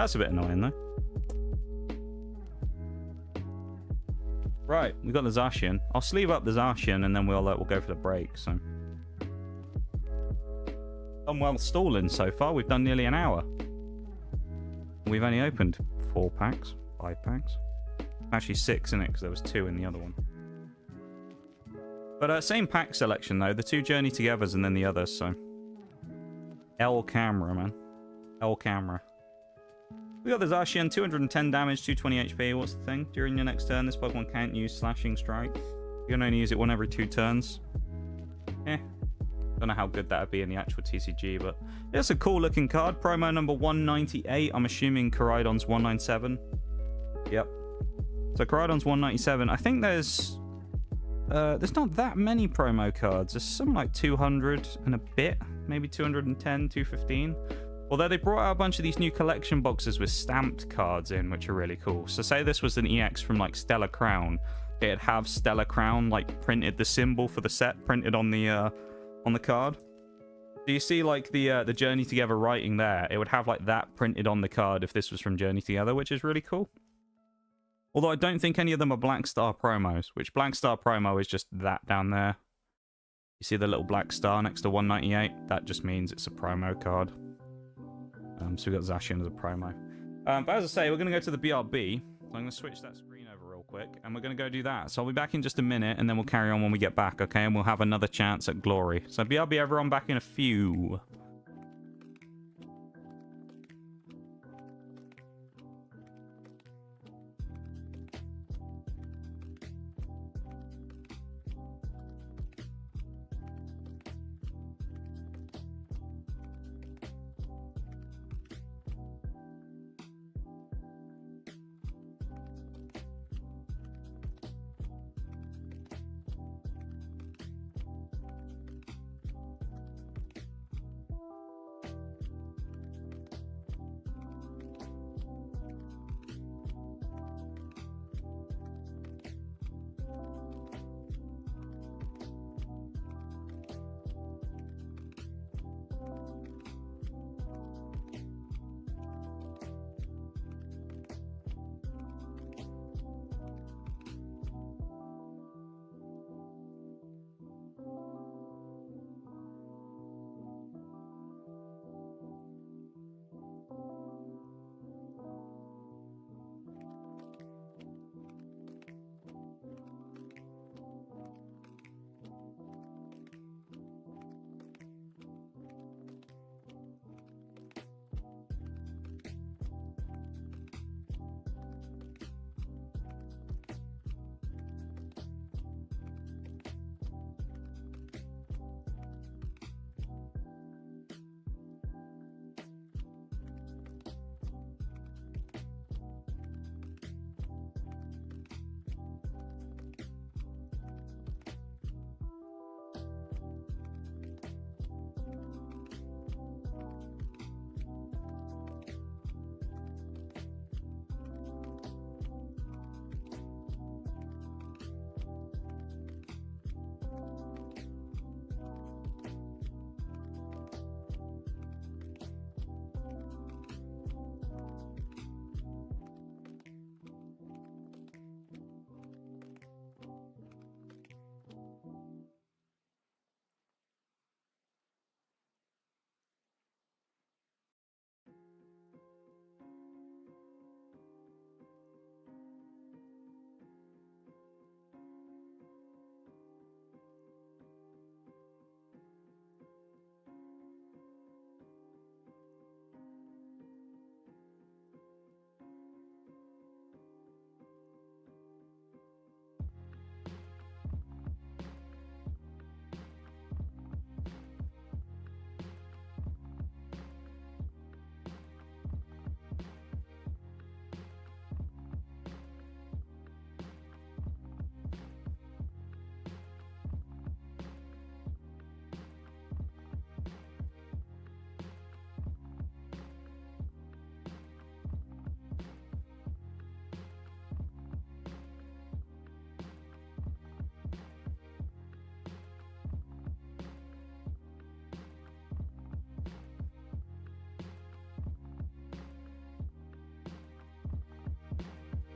That's a bit annoying, though. Right, we got the Zacian. I'll sleeve up the Zacian, and then we'll go for the break, so... Done well stalling so far. We've done nearly an hour. We've only opened 4 packs. 5 packs. Actually 6 in it, because there was 2 in the other one. But same pack selection, though. The 2 Journey Togethers and then the others, so... L camera, man. L camera. We got the Zacian, 210 damage, 220 HP. What's the thing? During your next turn, this Pokemon can't use Slashing Strike. You can only use it 1 every 2 turns. Don't know how good that would be in the actual TCG, but it's a cool looking card. Promo number 198. I'm assuming Koraidon's 197. Yep. So Koraidon's 197. I think there's not that many promo cards. There's something like 200 and a bit, maybe 210, 215. Although they brought out a bunch of these new collection boxes with stamped cards in, which are really cool. So say this was an EX from like Stellar Crown, it'd have Stellar Crown like printed, the symbol for the set printed on the card. Do you see like the Journey Together writing there? It would have like that printed on the card if this was from Journey Together, which is really cool. Although I don't think any of them are Black Star promos, which Black Star promo is just that down there. You see the little black star next to 198? That just means it's a promo card. So we got Zacian as a promo. But as I say, we're going to go to the BRB. So I'm going to switch that screen over real quick, and we're going to go do that. So I'll be back in just a minute, and then we'll carry on when we get back, okay? And we'll have another chance at glory. So BRB, everyone, back in a few.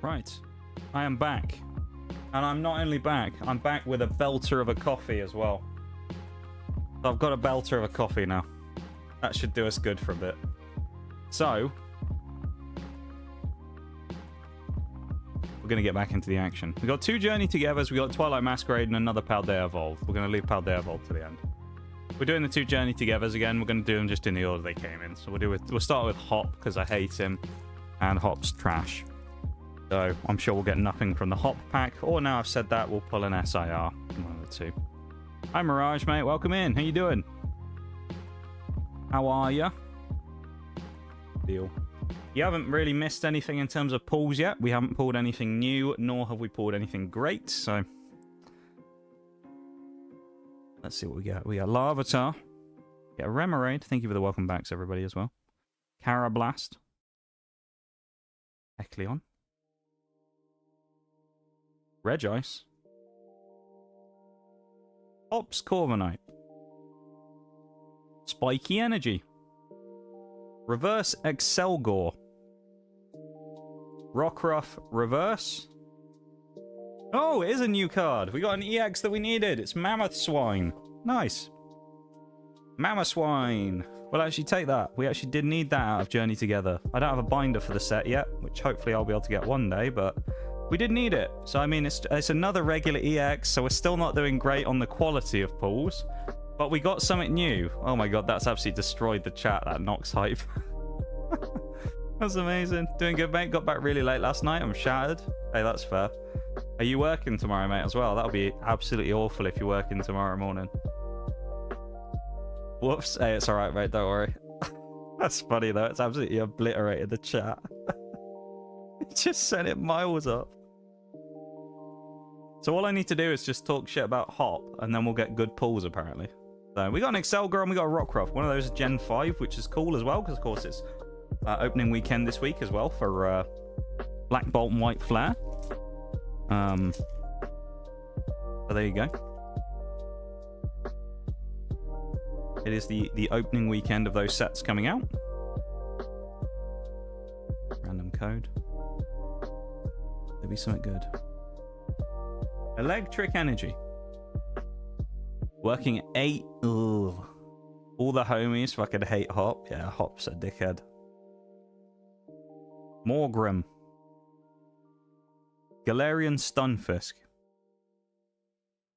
Right. I am back. And I'm not only back, I'm back with a belter of a coffee as well. So I've got a belter of a coffee now. That should do us good for a bit. So, we're going to get back into the action. We've got 2 Journey Togethers, we've got Twilight Masquerade, and another Paldea Evolve. We're going to leave Paldea Evolve to the end. We're doing the 2 Journey Togethers again. We're going to do them just in the order they came in. So we'll start with Hop, because I hate him. And Hop's trash. So I'm sure we'll get nothing from the Hop pack. Or now I've said that, we'll pull an SIR. One of the 2. Hi Mirage, mate. Welcome in. How you doing? How are ya? Deal. You haven't really missed anything in terms of pulls yet. We haven't pulled anything new, nor have we pulled anything great. So let's see what we get. We got Larvitar. We got a Remoraid. Thank you for the welcome backs, everybody, as well. Carablast. Ecleon. Regice. Ops Corviknight. Spiky Energy. Reverse Excelgor. Rockruff Reverse. Oh, it is a new card. We got an EX that we needed. It's Mammoth Swine. Nice. Mammoth Swine. We'll actually take that. We actually did need that out of Journey Together. I don't have a binder for the set yet, which hopefully I'll be able to get one day, but we did need it. So, I mean, it's another regular EX, so we're still not doing great on the quality of pulls. But we got something new. Oh my god, that's absolutely destroyed the chat, that Nox hype. That's amazing. Doing good, mate. Got back really late last night. I'm shattered. Hey, that's fair. Are you working tomorrow, mate, as well? That'll be absolutely awful if you're working tomorrow morning. Whoops. Hey, it's alright, mate. Don't worry. That's funny, though. It's absolutely obliterated the chat. It just sent it miles up. So all I need to do is just talk shit about Hop, and then we'll get good pulls, apparently. So we got an Excelgor and we got a Rockruff. One of those is Gen 5, which is cool as well, because, of course, it's opening weekend this week as well for Black Bolt and White Flare. So there you go. It is the opening weekend of those sets coming out. Random code. There'll be something good. Electric Energy. Working at 8. Ugh. All the homies fucking hate Hop. Yeah, Hop's a dickhead. Morgrim. Galarian Stunfisk.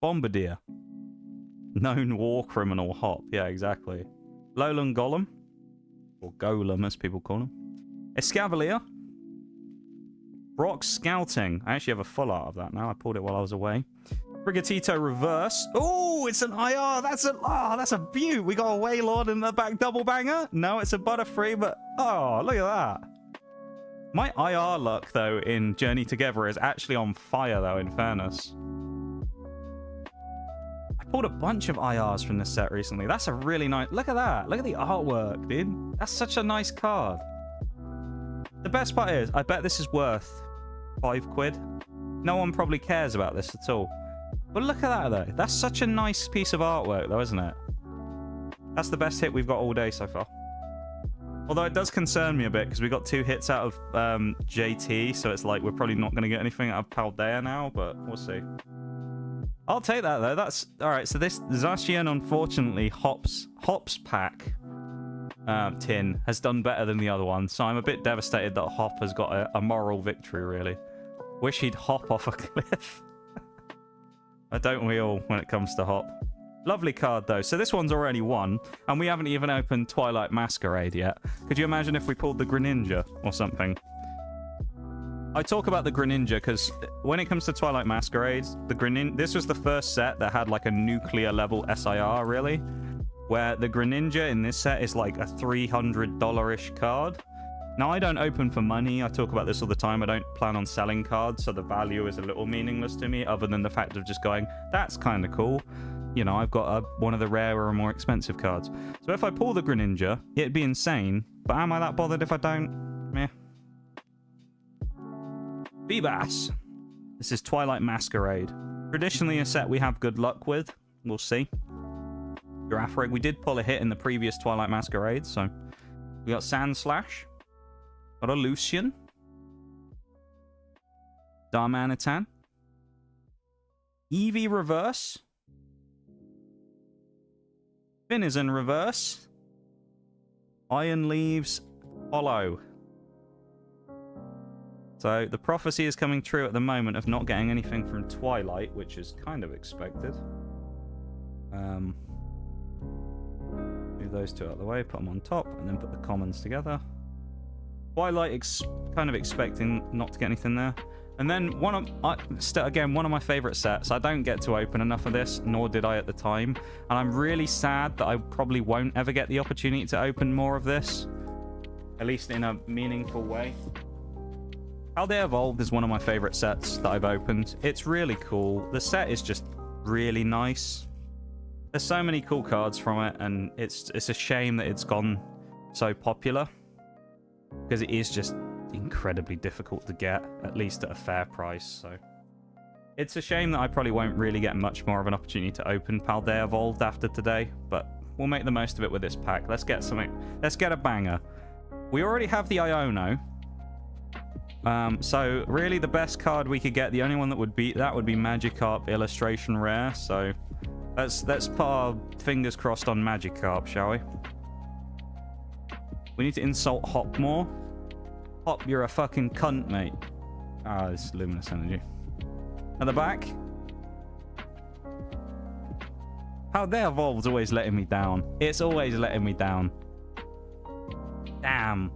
Bombardier. Known war criminal Hop. Yeah, exactly. Lowland Golem. Or Golem, as people call him. Escavalier. Brock Scouting. I actually have a full art of that now. I pulled it while I was away. Brigatito Reverse. Oh, it's an IR. That's a beaut. We got a Wailord in the back double banger. No, it's a Butterfree, but oh, look at that. My IR luck, though, in Journey Together is actually on fire, though, in fairness. I pulled a bunch of IRs from this set recently. That's a really nice... Look at that. Look at the artwork, dude. That's such a nice card. The best part is, I bet this is worth £5. No one probably cares about this at all. But look at that, though. That's such a nice piece of artwork, though, isn't it? That's the best hit we've got all day so far. Although it does concern me a bit, because we got 2 hits out of JT, so it's like we're probably not going to get anything out of Paldea now, but we'll see. I'll take that, though. That's... Alright, so this Zacian, unfortunately, Hops pack tin has done better than the other one, so I'm a bit devastated that Hop has got a moral victory, really. Wish he'd hop off a cliff. Don't we all when it comes to Hop? Lovely card, though. So this one's already won, and we haven't even opened Twilight Masquerade yet. Could you imagine if we pulled the Greninja or something? I talk about the Greninja because when it comes to Twilight Masquerade, this was the first set that had like a nuclear level SIR, really, where the Greninja in this set is like a $300-ish card. Now, I don't open for money. I talk about this all the time. I don't plan on selling cards, so the value is a little meaningless to me, other than the fact of just going, that's kind of cool. You know, I've got one of the rarer and more expensive cards. So if I pull the Greninja, it'd be insane. But am I that bothered if I don't? Meh. Feebas. This is Twilight Masquerade. Traditionally a set we have good luck with. We'll see. Girafarig. We did pull a hit in the previous Twilight Masquerade, so... We got Sandslash. Got a Lucian. Darmanitan. Eevee reverse. Finizen reverse. Iron Leaves hollow. So the prophecy is coming true at the moment of not getting anything from Twilight, which is kind of expected. Move those two out of the way, put them on top, and then put the commons together. Twilight, kind of expecting not to get anything there. And then again, one of my favorite sets. I don't get to open enough of this, nor did I at the time. And I'm really sad that I probably won't ever get the opportunity to open more of this. At least in a meaningful way. Paldea Evolved is one of my favorite sets that I've opened. It's really cool. The set is just really nice. There's so many cool cards from it, and it's a shame that it's gone so popular. Because it is just incredibly difficult to get, at least at a fair price. So it's a shame that I probably won't really get much more of an opportunity to open Paldea Evolved after today, but we'll make the most of it with this pack. Let's get something. Let's get a banger. We already have the Iono. So really the best card we could get, the only one that would beat that would be Magikarp Illustration Rare. So let's put our fingers crossed on Magikarp, shall we? We need to insult Hop more. Hop, you're a fucking cunt, mate. Ah, it's Luminous Energy. At the back. Paldea Evolved's always letting me down. It's always letting me down. Damn.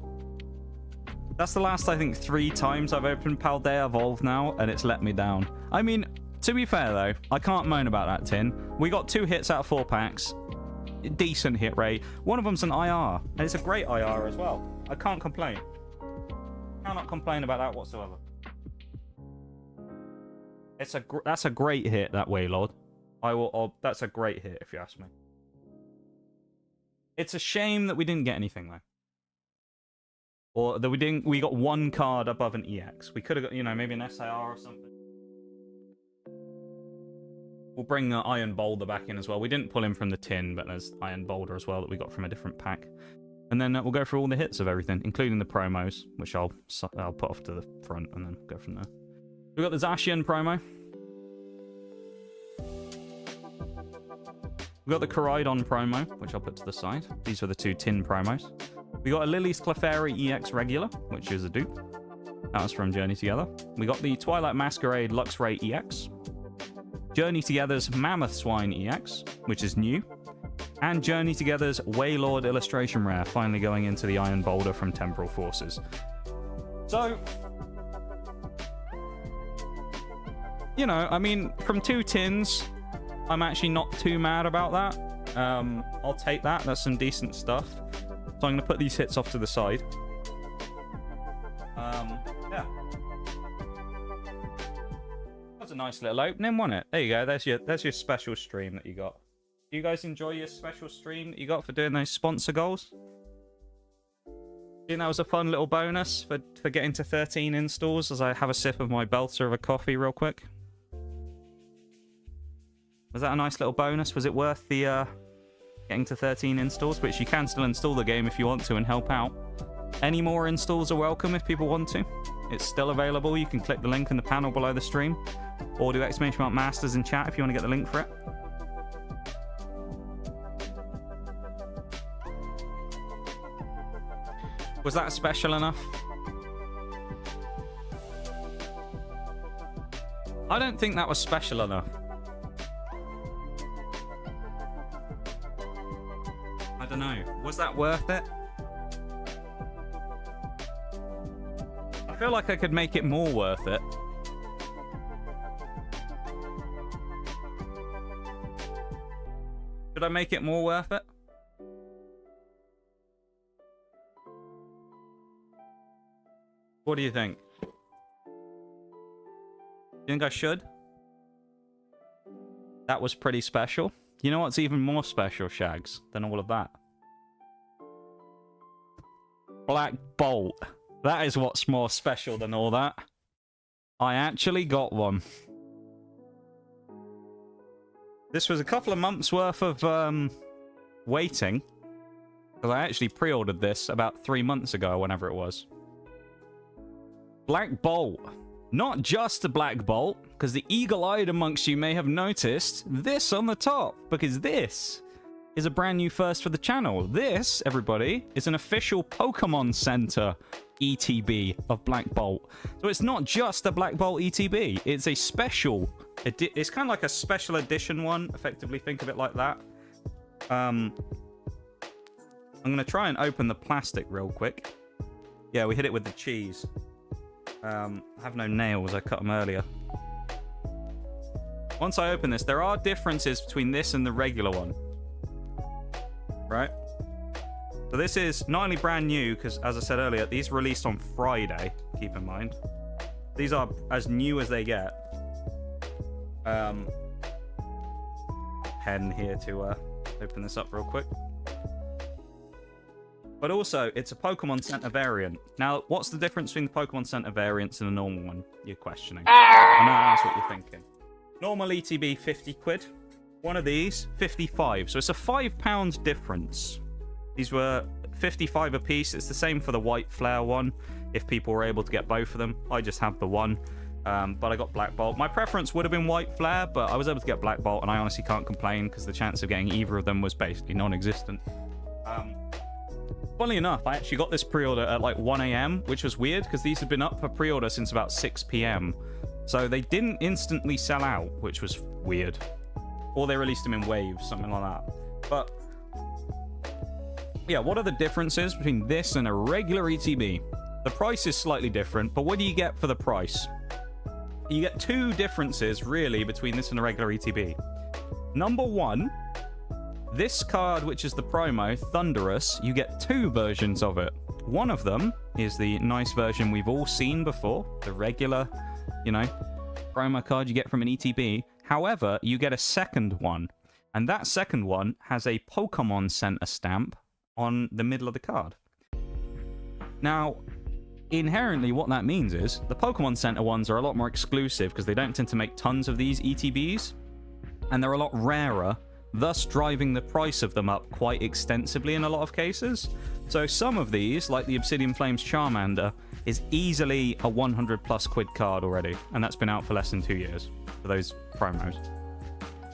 That's the last, I think, 3 times I've opened Paldea Evolved now, and it's let me down. I mean, to be fair, though, I can't moan about that tin. We got 2 hits out of 4 packs. Decent hit rate. One of them's an IR, and it's a great IR as well. I can't complain. Cannot complain about that whatsoever. That's a great hit, that Wailord. That's a great hit, if you ask me. It's a shame that we didn't get anything, though. Or that we got 1 card above an EX. We could have got, you know, maybe an SIR or something. We'll bring the Iron Boulder back in as well. We didn't pull him from the tin, but there's Iron Boulder as well that we got from a different pack. And then we'll go through all the hits of everything, including the promos, which I'll put off to the front and then go from there. We've got the Zacian promo. We've got the Koraidon promo, which I'll put to the side. These are the 2 tin promos. We got a Lily's Clefairy EX regular, which is a dupe. That was from Journey Together. We got the Twilight Masquerade Luxray EX. Journey Together's Mammoth Swine EX, which is new. And Journey Together's Wailord Illustration Rare, finally going into the Iron Boulder from Temporal Forces. So, you know, I mean, from 2 tins, I'm actually not too mad about that. I'll take that. That's some decent stuff. So I'm going to put these hits off to the side. Yeah. That's a nice little opening, wasn't it? There you go. There's your special stream that you got. Do you guys enjoy your special stream that you got for doing those sponsor goals? Do you think that was a fun little bonus for getting to 13 installs as I have a sip of my belter of a coffee real quick? Was that a nice little bonus? Was it worth the getting to 13 installs? Which you can still install the game if you want to and help out. Any more installs are welcome if people want to. It's still available. You can click the link in the panel below the stream. Or do !masters in chat if you want to get the link for it. Was that special enough? I don't think that was special enough. I don't know. Was that worth it? I feel like I could make it more worth it. Should I make it more worth it? What do you think? You think I should? That was pretty special. You know what's even more special, Shags, than all of that? Black Bolt. That is what's more special than all that. I actually got one. This was a couple of months worth of waiting. Because I actually pre-ordered this about 3 months ago, whenever it was. Black Bolt. Not just a Black Bolt, because the eagle-eyed amongst you may have noticed this on the top, because this is a brand new first for the channel. This, everybody, is an official Pokemon Center ETB of Black Bolt. So it's not just a Black Bolt ETB, it's a special, it's kind of like a special edition one, effectively, think of it like that. I'm going to try and open the plastic real quick. Yeah, we hit it with the cheese. I have no nails, I cut them earlier. Once I open this, there are differences between this and the regular one. Right? So this is not only brand new, because as I said earlier, these released on Friday, keep in mind. These are as new as they get. Pen here to open this up real quick. But also, it's a Pokemon Center variant. Now, what's the difference between the Pokemon Center variants and the normal one? You're questioning. I know that's what you're thinking. Normal ETB, 50 quid. One of these, 55. So it's a £5 difference. These were 55 a piece. It's the same for the White Flare one, if people were able to get both of them. I just have the one. But I got Black Bolt. My preference would have been White Flare, but I was able to get Black Bolt, and I honestly can't complain, because the chance of getting either of them was basically non-existent. Funnily enough, I actually got this pre-order at like 1 AM, which was weird, because these had been up for pre-order since about 6 PM. So they didn't instantly sell out, which was weird. Or they released them in waves, something like that. But yeah, what are the differences between this and a regular ETB? The price is slightly different, but what do you get for the price? You get two differences, really, between this and a regular ETB. Number one, this card, which is the promo, Thunderous, you get two versions of it. One of them is the nice version we've all seen before, the regular, you know, promo card you get from an ETB. However, you get a second one, and that second one has a Pokemon Center stamp on the middle of the card. Now, inherently what that means is the Pokemon Center ones are a lot more exclusive, because they don't tend to make tons of these ETBs, and they're a lot rarer, thus driving the price of them up quite extensively in a lot of cases. So some of these, like the Obsidian Flames Charmander, is easily a 100 plus quid card already, and that's been out for less than 2 years for those promos.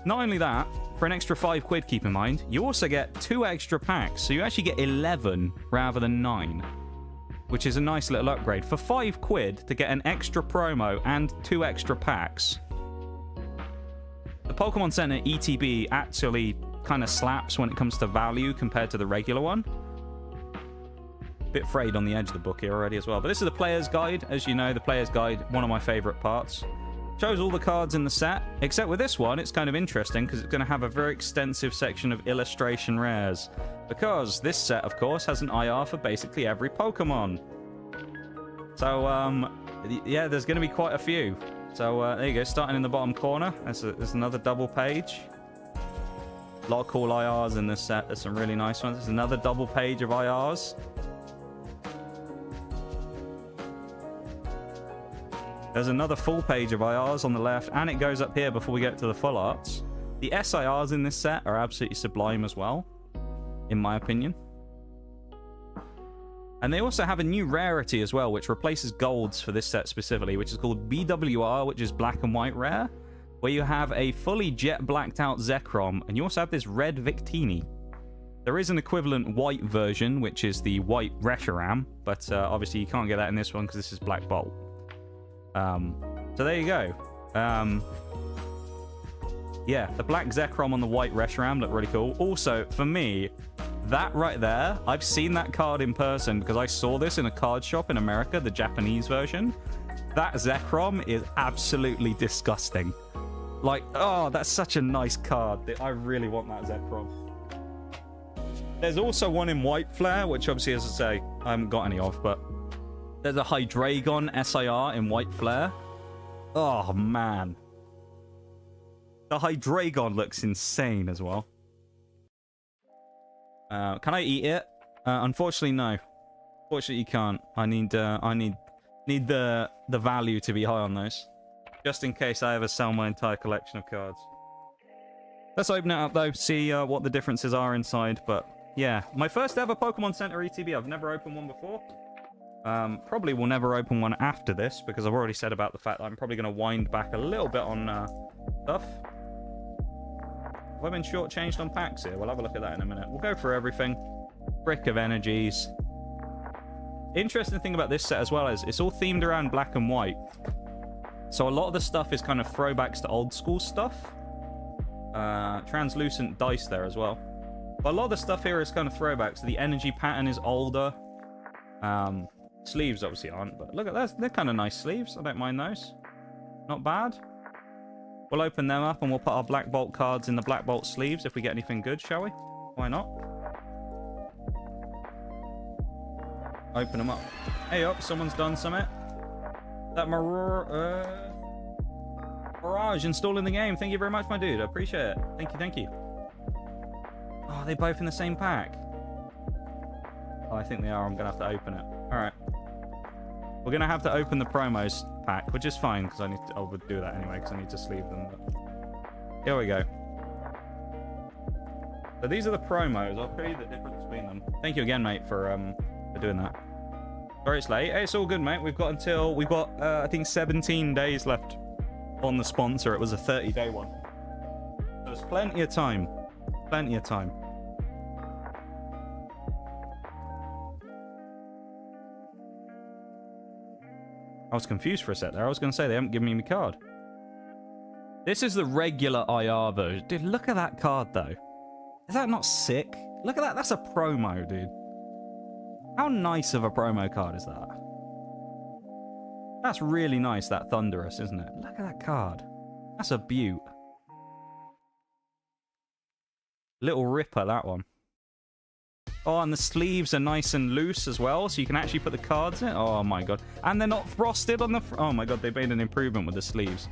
Not only that, for an extra 5 quid, keep in mind, you also get 2 extra packs, so you actually get 11 rather than 9, which is a nice little upgrade. For 5 quid to get an extra promo and 2 extra packs, the Pokemon Center ETB actually kind of slaps when it comes to value compared to the regular one. Bit frayed on the edge of the book here already as well. But this is the player's guide. As you know, the player's guide, one of my favorite parts. Shows all the cards in the set, except with this one, it's kind of interesting because it's going to have a very extensive section of illustration rares. Because this set, of course, has an IR for basically every Pokemon. So, yeah, there's going to be quite a few. So, there you go, starting in the bottom corner. There's another double page. A lot of cool IRs in this set. There's some really nice ones. There's another double page of IRs. There's another full page of IRs on the left, and it goes up here before we get to the full arts. The SIRs in this set are absolutely sublime as well, in my opinion. And they also have a new rarity as well, which replaces golds for this set specifically, which is called BWR, which is black and white rare, where you have a fully jet blacked out Zekrom, and you also have this red Victini. There is an equivalent white version, which is the white Reshiram, but obviously you can't get that in this one because this is Black Bolt. So there you go. Yeah, the black Zekrom on the white Reshiram look really cool. Also, for me, that right there, I've seen that card in person because I saw this in a card shop in America, the Japanese version. That Zekrom is absolutely disgusting. Like, oh, that's such a nice card. I really want that Zekrom. There's also one in White Flare, which obviously, as I say, I haven't got any of, but there's a Hydreigon SIR in White Flare. Oh, man. The Hydreigon looks insane as well. Can I eat it? Unfortunately, no. Unfortunately, you can't. I need the value to be high on those, just in case I ever sell my entire collection of cards. Let's open it up though, see what the differences are inside. But yeah, my first ever Pokemon Center ETB. I've never opened one before. Probably will never open one after this because I've already said about the fact that I'm probably going to wind back a little bit on stuff. Have I been shortchanged on packs here? We'll have a look at that in a minute. We'll go through everything. Brick of Energies. Interesting thing about this set as well is it's all themed around black and white. So a lot of the stuff is kind of throwbacks to old school stuff. Translucent dice there as well. But a lot of the stuff here is kind of throwbacks. The energy pattern is older. Sleeves obviously aren't, but look at that. They're kind of nice sleeves. I don't mind those. Not bad. We'll open them up and we'll put our Black Bolt cards in the Black Bolt sleeves if we get anything good, shall we? Why not? Open them up. Hey up, someone's done something. That Mirage installing the game. Thank you very much, my dude. I appreciate it. Thank you, thank you. Oh, are they both in the same pack? Oh, I think they are. I'm going to have to open it. All right. We're going to have to open the promos pack, which is fine because I would do that anyway because I need to sleeve them. But here we go. So these are the promos. I'll show you the difference between them. Thank you again, mate, for doing that. Sorry it's late. Hey, it's all good, mate. We've got I think 17 days left on the sponsor. It was a 30-day one. So there's plenty of time. Plenty of time. I was confused for a sec there. I was going to say they haven't given me my card. This is the regular IR version. Dude, look at that card, though. Is that not sick? Look at that. That's a promo, dude. How nice of a promo card is that? That's really nice, that Thunderous, isn't it? Look at that card. That's a beaut. Little ripper, that one. Oh, and the sleeves are nice and loose as well, so you can actually put the cards in. Oh, my God. And they're not frosted on the... Oh, my God, they made an improvement with the sleeves.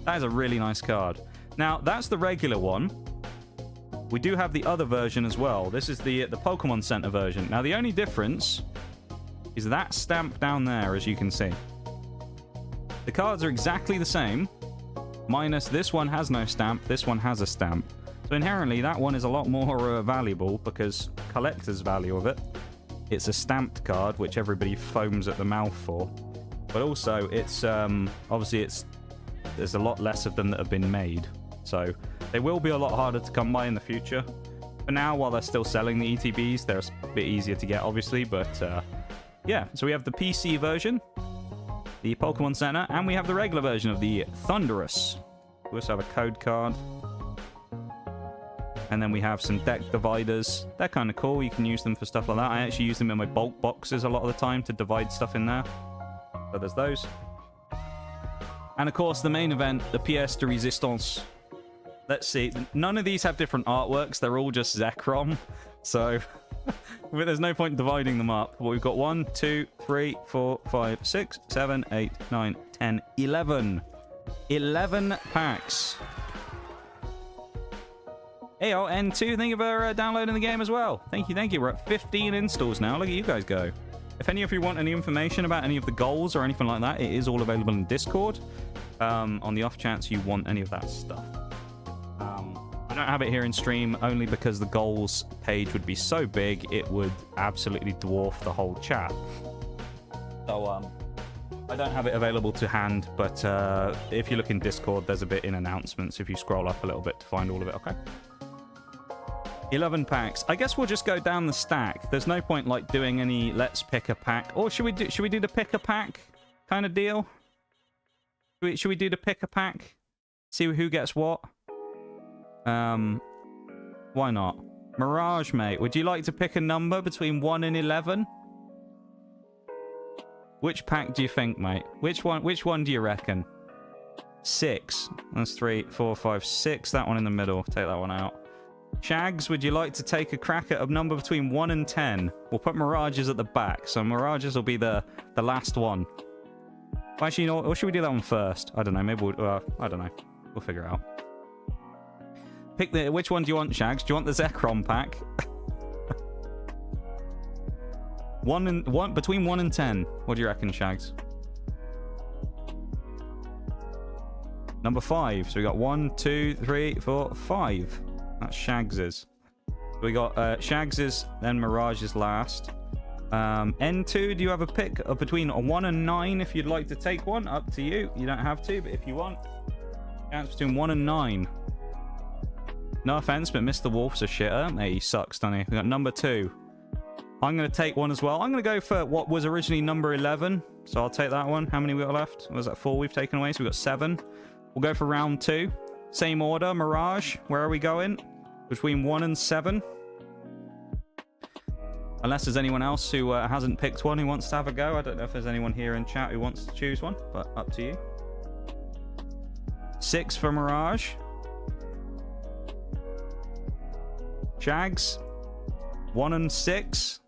That is a really nice card. Now, that's the regular one. We do have the other version as well. This is the Pokemon Center version. Now, the only difference is that stamp down there, as you can see. The cards are exactly the same, minus this one has no stamp, this one has a stamp. So inherently, that one is a lot more valuable because collector's value of it. It's a stamped card, which everybody foams at the mouth for. But also, it's obviously there's a lot less of them that have been made. So they will be a lot harder to come by in the future. For now, while they're still selling the ETBs, they're a bit easier to get, obviously. But yeah, so we have the PC version, the Pokemon Center, and we have the regular version of the Thunderous. We also have a code card. And then we have some deck dividers. They're kind of cool. You can use them for stuff like that. I actually use them in my bulk boxes a lot of the time to divide stuff in there. So there's those. And of course, the main event, the pièce de résistance. Let's see. None of these have different artworks. They're all just Zekrom. So there's no point dividing them up. But we've got 1, 2, 3, 4, 5, 6, 7, 8, 9, 10, 11. 11 packs. Hey, N2, thank you for downloading the game as well. Thank you, thank you. We're at 15 installs now. Look at you guys go. If any of you want any information about any of the goals or anything like that, it is all available in Discord. On the off chance you want any of that stuff. I don't have it here in stream only because the goals page would be so big, it would absolutely dwarf the whole chat. So, I don't have it available to hand, but if you look in Discord, there's a bit in announcements if you scroll up a little bit to find all of it, okay? 11 packs. I guess we'll just go down the stack. There's no point like doing any let's pick a pack. Or should we do the pick a pack kind of deal? Should we do the pick a pack? See who gets what? Why not? Mirage, mate. Would you like to pick a number between 1 and 11? Which pack do you think, mate? Which one do you reckon? 6. That's 3, 4, 5, 6. That one in the middle. Take that one out. Shags, would you like to take a crack at a number between 1 and 10? We'll put Mirages at the back, so Mirages will be the last one. Well, actually, you know what? Or should we do that one first? I don't know. Maybe we'll... I don't know. We'll figure it out. Pick the... Which one do you want, Shags? Do you want the Zekrom pack? Between 1 and 10. What do you reckon, Shags? Number 5. So we got 1, 2, 3, 4, 5. That's Shags's. We got Shags's, then Mirage's last. N2, do you have a pick of between a 1 and 9 if you'd like to take one? Up to you. You don't have to, but if you want. Chance between 1 and 9. No offense, but Mr. Wolf's a shitter. Hey, he sucks, doesn't he? We got number 2. I'm going to take one as well. I'm going to go for what was originally number 11. So I'll take that one. How many we got left? Was that 4 we've taken away? So we've got 7. We'll go for round 2. Same order. Mirage. Where are we going? Between 1 and 7. Unless there's anyone else who hasn't picked one who wants to have a go. I don't know if there's anyone here in chat who wants to choose one, but up to you. 6 for Mirage. Shags. 1 and 6.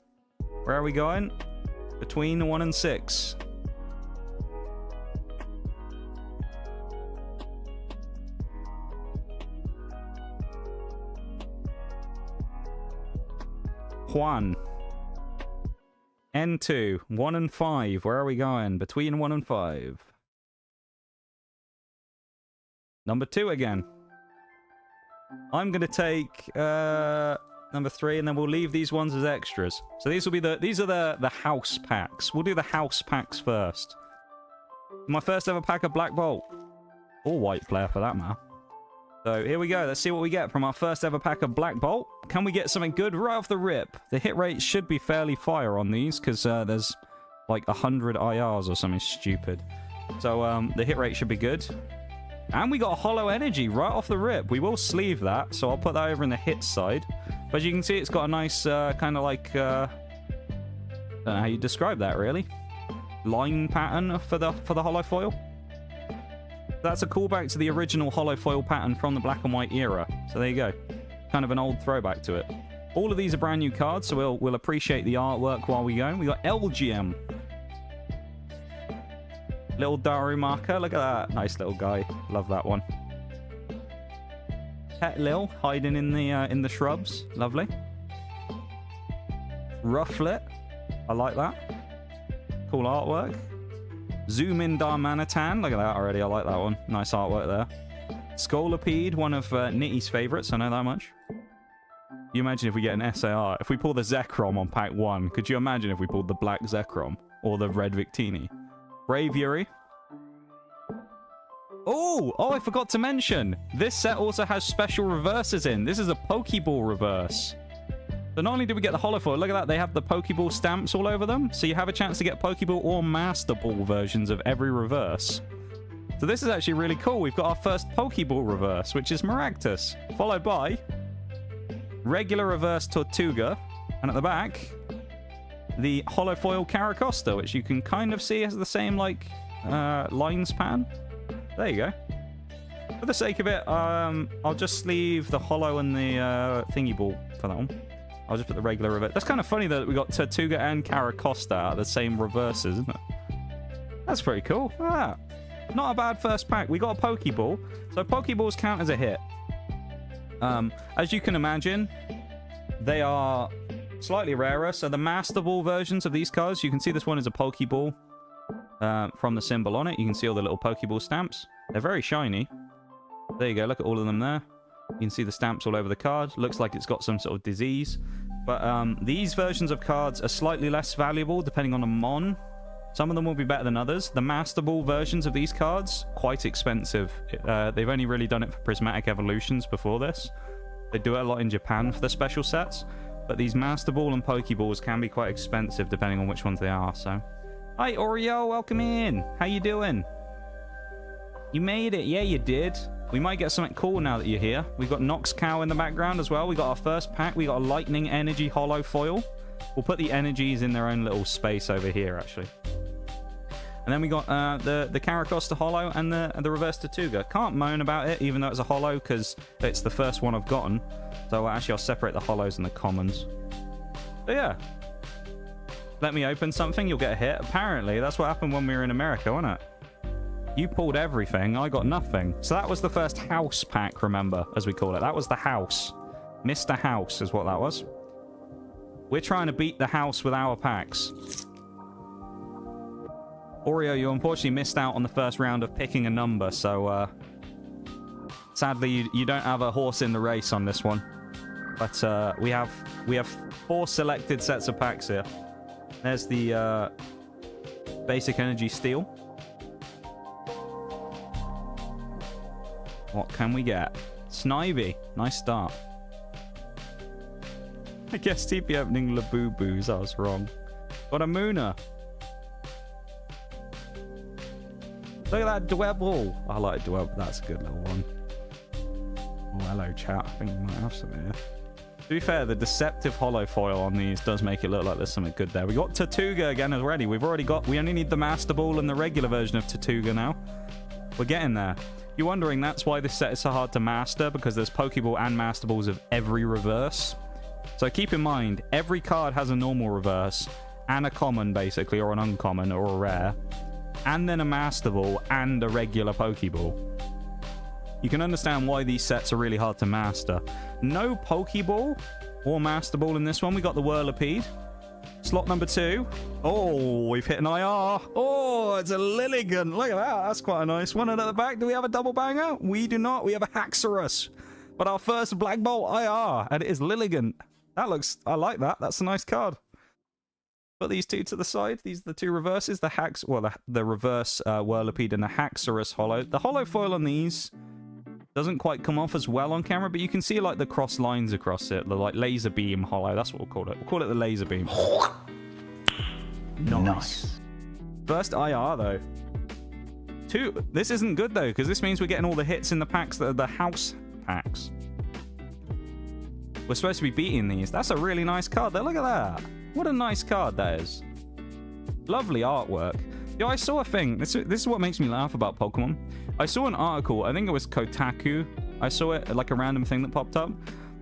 Where are we going? Between 1 and 6. Juan. N2. 1 and 5. Where are we going? Between 1 and 5. Number 2 again. I'm going to take number 3, and then we'll leave these ones as extras. So these will be these are the house packs. We'll do the house packs first. My first ever pack of Black Bolt. Or white player for that matter. So here we go. Let's see what we get from our first ever pack of Black Bolt. Can we get something good right off the rip? The hit rate should be fairly fire on these because there's like 100 IRs or something stupid. So the hit rate should be good. And we got a hollow energy right off the rip. We will sleeve that, so I'll put that over in the hit side. But as you can see, it's got a nice kind of like... I don't know how you describe that, really. Line pattern for the hollow foil. That's a callback to the original hollow foil pattern from the black and white era. So there you go. Kind of an old throwback to it. All of these are brand new cards, so we'll appreciate the artwork while we go. We got LGM. Little Daru marker. Look at that. Nice little guy. Love that one. Pet Lil hiding in the shrubs. Lovely. Rufflet. I like that. Cool artwork. Zoom in Darmanitan. Look at that already. I like that one. Nice artwork there. Scolipede, one of Nitty's favorites. I know that much. You imagine if we get an SAR. If we pull the Zekrom on pack 1, could you imagine if we pulled the black Zekrom or the red Victini? Brave Yuri. Oh, I forgot to mention. This set also has special reverses in. This is a Pokeball reverse. So not only do we get the hollow foil, look at that. They have the Pokeball stamps all over them. So you have a chance to get Pokeball or Master Ball versions of every reverse. So this is actually really cool. We've got our first Pokeball reverse, which is Maractus, followed by regular reverse Tortuga. And at the back, the hollow foil Caracosta, which you can kind of see has the same like lines pattern. There you go. For the sake of it, I'll just sleeve the hollow and the thingy ball for that one. I'll just put the regular reverse. That's kind of funny that we got Tortuga and Caracosta out the same reverses, isn't it? That's pretty cool. Look at that. Not a bad first pack. We got a Pokeball. So Pokeballs count as a hit. As you can imagine, they are slightly rarer. So the Master Ball versions of these cards, you can see this one is a Pokeball from the symbol on it. You can see all the little Pokeball stamps. They're very shiny. There you go. Look at all of them there. You can see the stamps all over the card. Looks like it's got some sort of disease. But these versions of cards are slightly less valuable depending on the mon. Some of them will be better than others. The Master Ball versions of these cards, quite expensive. They've only really done it for Prismatic Evolutions before this. They do it a lot in Japan for the special sets. But these Master Ball and Pokeballs can be quite expensive depending on which ones they are. So, hi Oreo, welcome in. How you doing? You made it. Yeah, you did. We might get something cool now that you're here. We've got Nox Cow in the background as well. We got our first pack. We got a Lightning Energy Hollow Foil. We'll put the energies in their own little space over here, actually. And then we got the Caracosta Hollow and the Reverse Tortuga. Can't moan about it, even though it's a Hollow, because it's the first one I've gotten. So actually, I'll separate the Hollows and the Commons. So yeah. Let me open something, you'll get a hit. Apparently, that's what happened when we were in America, wasn't it? You pulled everything, I got nothing. So that was the first house pack, remember, as we call it. That was the house. Mr. House is what that was. We're trying to beat the house with our packs. Oreo, you unfortunately missed out on the first round of picking a number, so sadly you don't have a horse in the race on this one. But we have 4 selected sets of packs here. There's the basic energy steel. What can we get? Snivy. Nice start. I guess TP opening Labubu's. I was wrong. Got a Moona. Look at that Dwebble. I like Dwebble. That's a good little one. Oh, hello, chat. I think we might have some here. To be fair, the deceptive hollow foil on these does make it look like there's something good there. We got Tortuga again already. We only need the Master Ball and the regular version of Tortuga now. We're getting there. You're wondering that's why this set is so hard to master, because there's Pokeball and Master Balls of every reverse. So keep in mind, every card has a normal reverse and a common, basically, or an uncommon or a rare, and then a Master Ball and a regular Pokeball. You can understand why these sets are really hard to master. No Pokeball or Master Ball in this one. We got the Whirlipede. Slot number 2. Oh, we've hit an IR. Oh, it's a Lilligant. Look at that. That's quite a nice one. And at the back, do we have a double banger? We do not. We have a Haxorus. But our first Black Bolt IR, and it is Lilligant. That looks... I like that. That's a nice card. Put these two to the side. These are the two reverses. The reverse Whirlipede and the Haxorus Hollow. The hollow foil on these doesn't quite come off as well on camera, but you can see like the cross lines across it. The like laser beam hollow. That's what we'll call it. We'll call it the laser beam. Nice. First IR though. 2. This isn't good though, because this means we're getting all the hits in the packs that are the house packs. We're supposed to be beating these. That's a really nice card there. Look at that. What a nice card that is. Lovely artwork. Yo, I saw a thing. This is what makes me laugh about Pokemon. I saw an article. I think it was Kotaku. I saw it like a random thing that popped up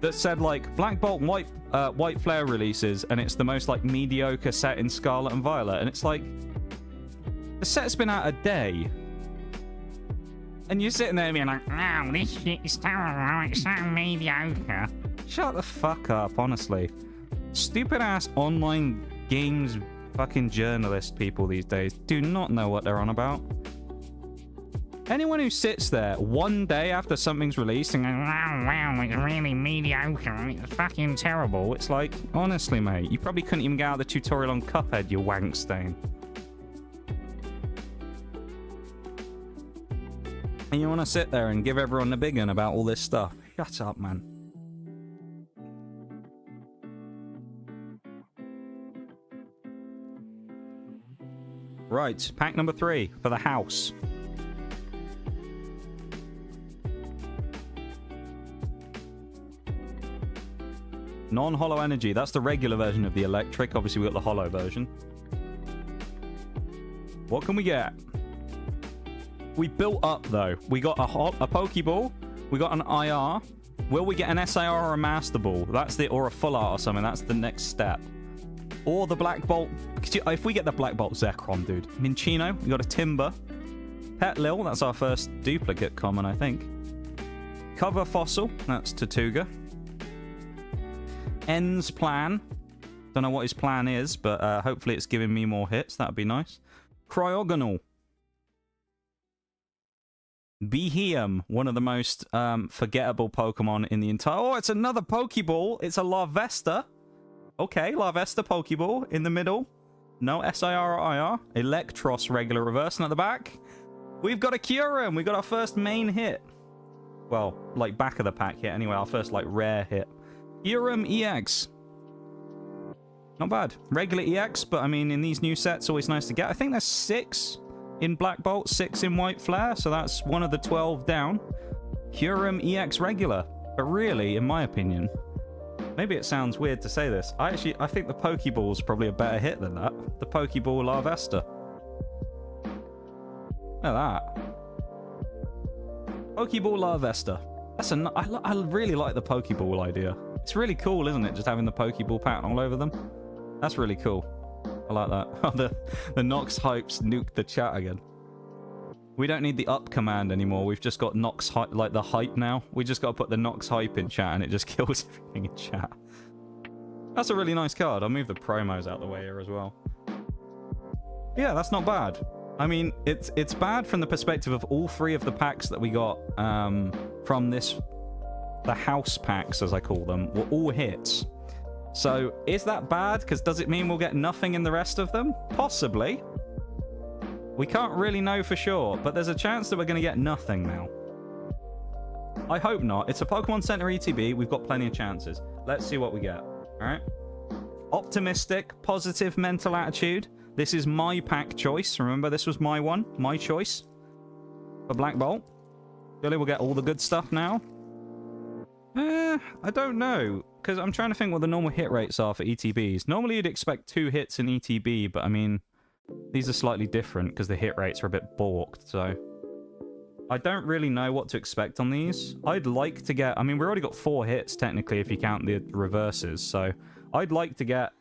that said like Black Bolt White Flare releases, and it's the most like mediocre set in Scarlet and Violet. And it's like the set's been out a day, and you're sitting there being like, "Oh, this shit is terrible. It's so mediocre." Shut the fuck up, honestly. Stupid ass online games fucking journalist people these days do not know what they're on about. Anyone who sits there one day after something's released and goes, "Oh, wow, it's really mediocre, it's fucking terrible." It's like, honestly, mate, you probably couldn't even get out the tutorial on Cuphead, you wank stain. And you want to sit there and give everyone the big one about all this stuff. Shut up, man. Right, pack number 3 for the house. Non-hollow energy. That's the regular version of the electric. Obviously, we got the hollow version. What can we get? We built up, though. We got a Pokeball. We got an IR. Will we get an SIR or a Master Ball? That's the... Or a Full Art or something. That's the next step. Or the Black Bolt. If we get the Black Bolt Zekrom, dude. Minchino. We got a Timber. Petlil. That's our first duplicate common, I think. Cover Fossil. That's Tortuga. N's plan. Don't know what his plan is, but hopefully it's giving me more hits. That'd be nice. Cryogonal. Beheum, one of the most forgettable Pokemon in the entire... Oh, it's another Pokeball. It's a Larvesta. Okay, Larvesta Pokeball in the middle. No SIR or IR. Electros regular reverse. And at the back, we've got a Kyurem. We got our first main hit. Well, like back of the pack hit. Anyway, our first like rare hit. Kyurem EX. Not bad. Regular EX, but I mean, in these new sets, always nice to get. I think there's 6 in Black Bolt, 6 in White Flare, so that's one of the 12 down. Kyurem EX regular. But really, in my opinion, maybe it sounds weird to say this, I think the Pokeball's probably a better hit than that. The Pokeball Larvesta. Look at that. Pokeball Larvesta. I really like the Pokeball idea. It's really cool, isn't it? Just having the Pokeball pattern all over them. That's really cool. I like that. Oh, the Nox hypes nuked the chat again. We don't need the up command anymore. We've just got Nox hype, like the hype now. We just got to put the Nox hype in chat and it just kills everything in chat. That's a really nice card. I'll move the promos out the way here as well. Yeah, that's not bad. I mean, it's bad from the perspective of all 3 of the packs that we got from this... The house packs, as I call them, were all hits. So, is that bad? Because does it mean we'll get nothing in the rest of them? Possibly. We can't really know for sure, but there's a chance that we're going to get nothing now. I hope not. It's a Pokemon Center ETB. We've got plenty of chances. Let's see what we get. All right. Optimistic, positive mental attitude. This is my pack choice. Remember, this was my one, my choice for Black Bolt. Surely we'll get all the good stuff now. I don't know, because I'm trying to think what the normal hit rates are for ETBs. Normally you'd expect 2 hits in ETB, but I mean, these are slightly different because the hit rates are a bit balked, so I don't really know what to expect on these. I'd like to get, I mean, we've already got 4 hits technically if you count the reverses, so I'd like to get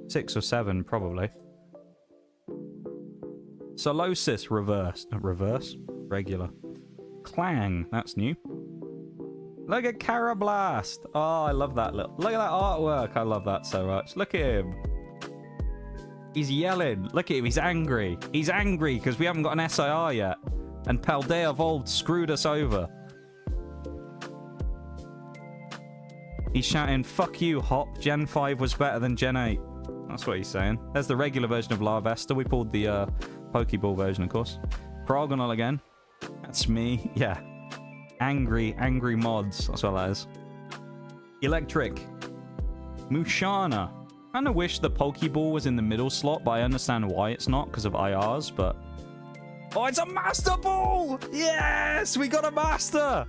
6 or 7 probably. Solosis reverse, regular. Clang, that's new. Look at Carablast. Oh, I love that look. Look at that artwork. I love that so much. Look at him. He's yelling. Look at him. He's angry. He's angry because we haven't got an SIR yet. And Paldea Evolved screwed us over. He's shouting, fuck you, Hop. Gen 5 was better than Gen 8. That's what he's saying. There's the regular version of Larvesta. We pulled the Pokeball version, of course. Progonal again. That's me. Yeah. Angry mods. That's what that is. Electric. Mushana. I kind of wish the Pokeball was in the middle slot, but I understand why it's not because of IRs, but... Oh, it's a Master Ball! Yes! We got a Master!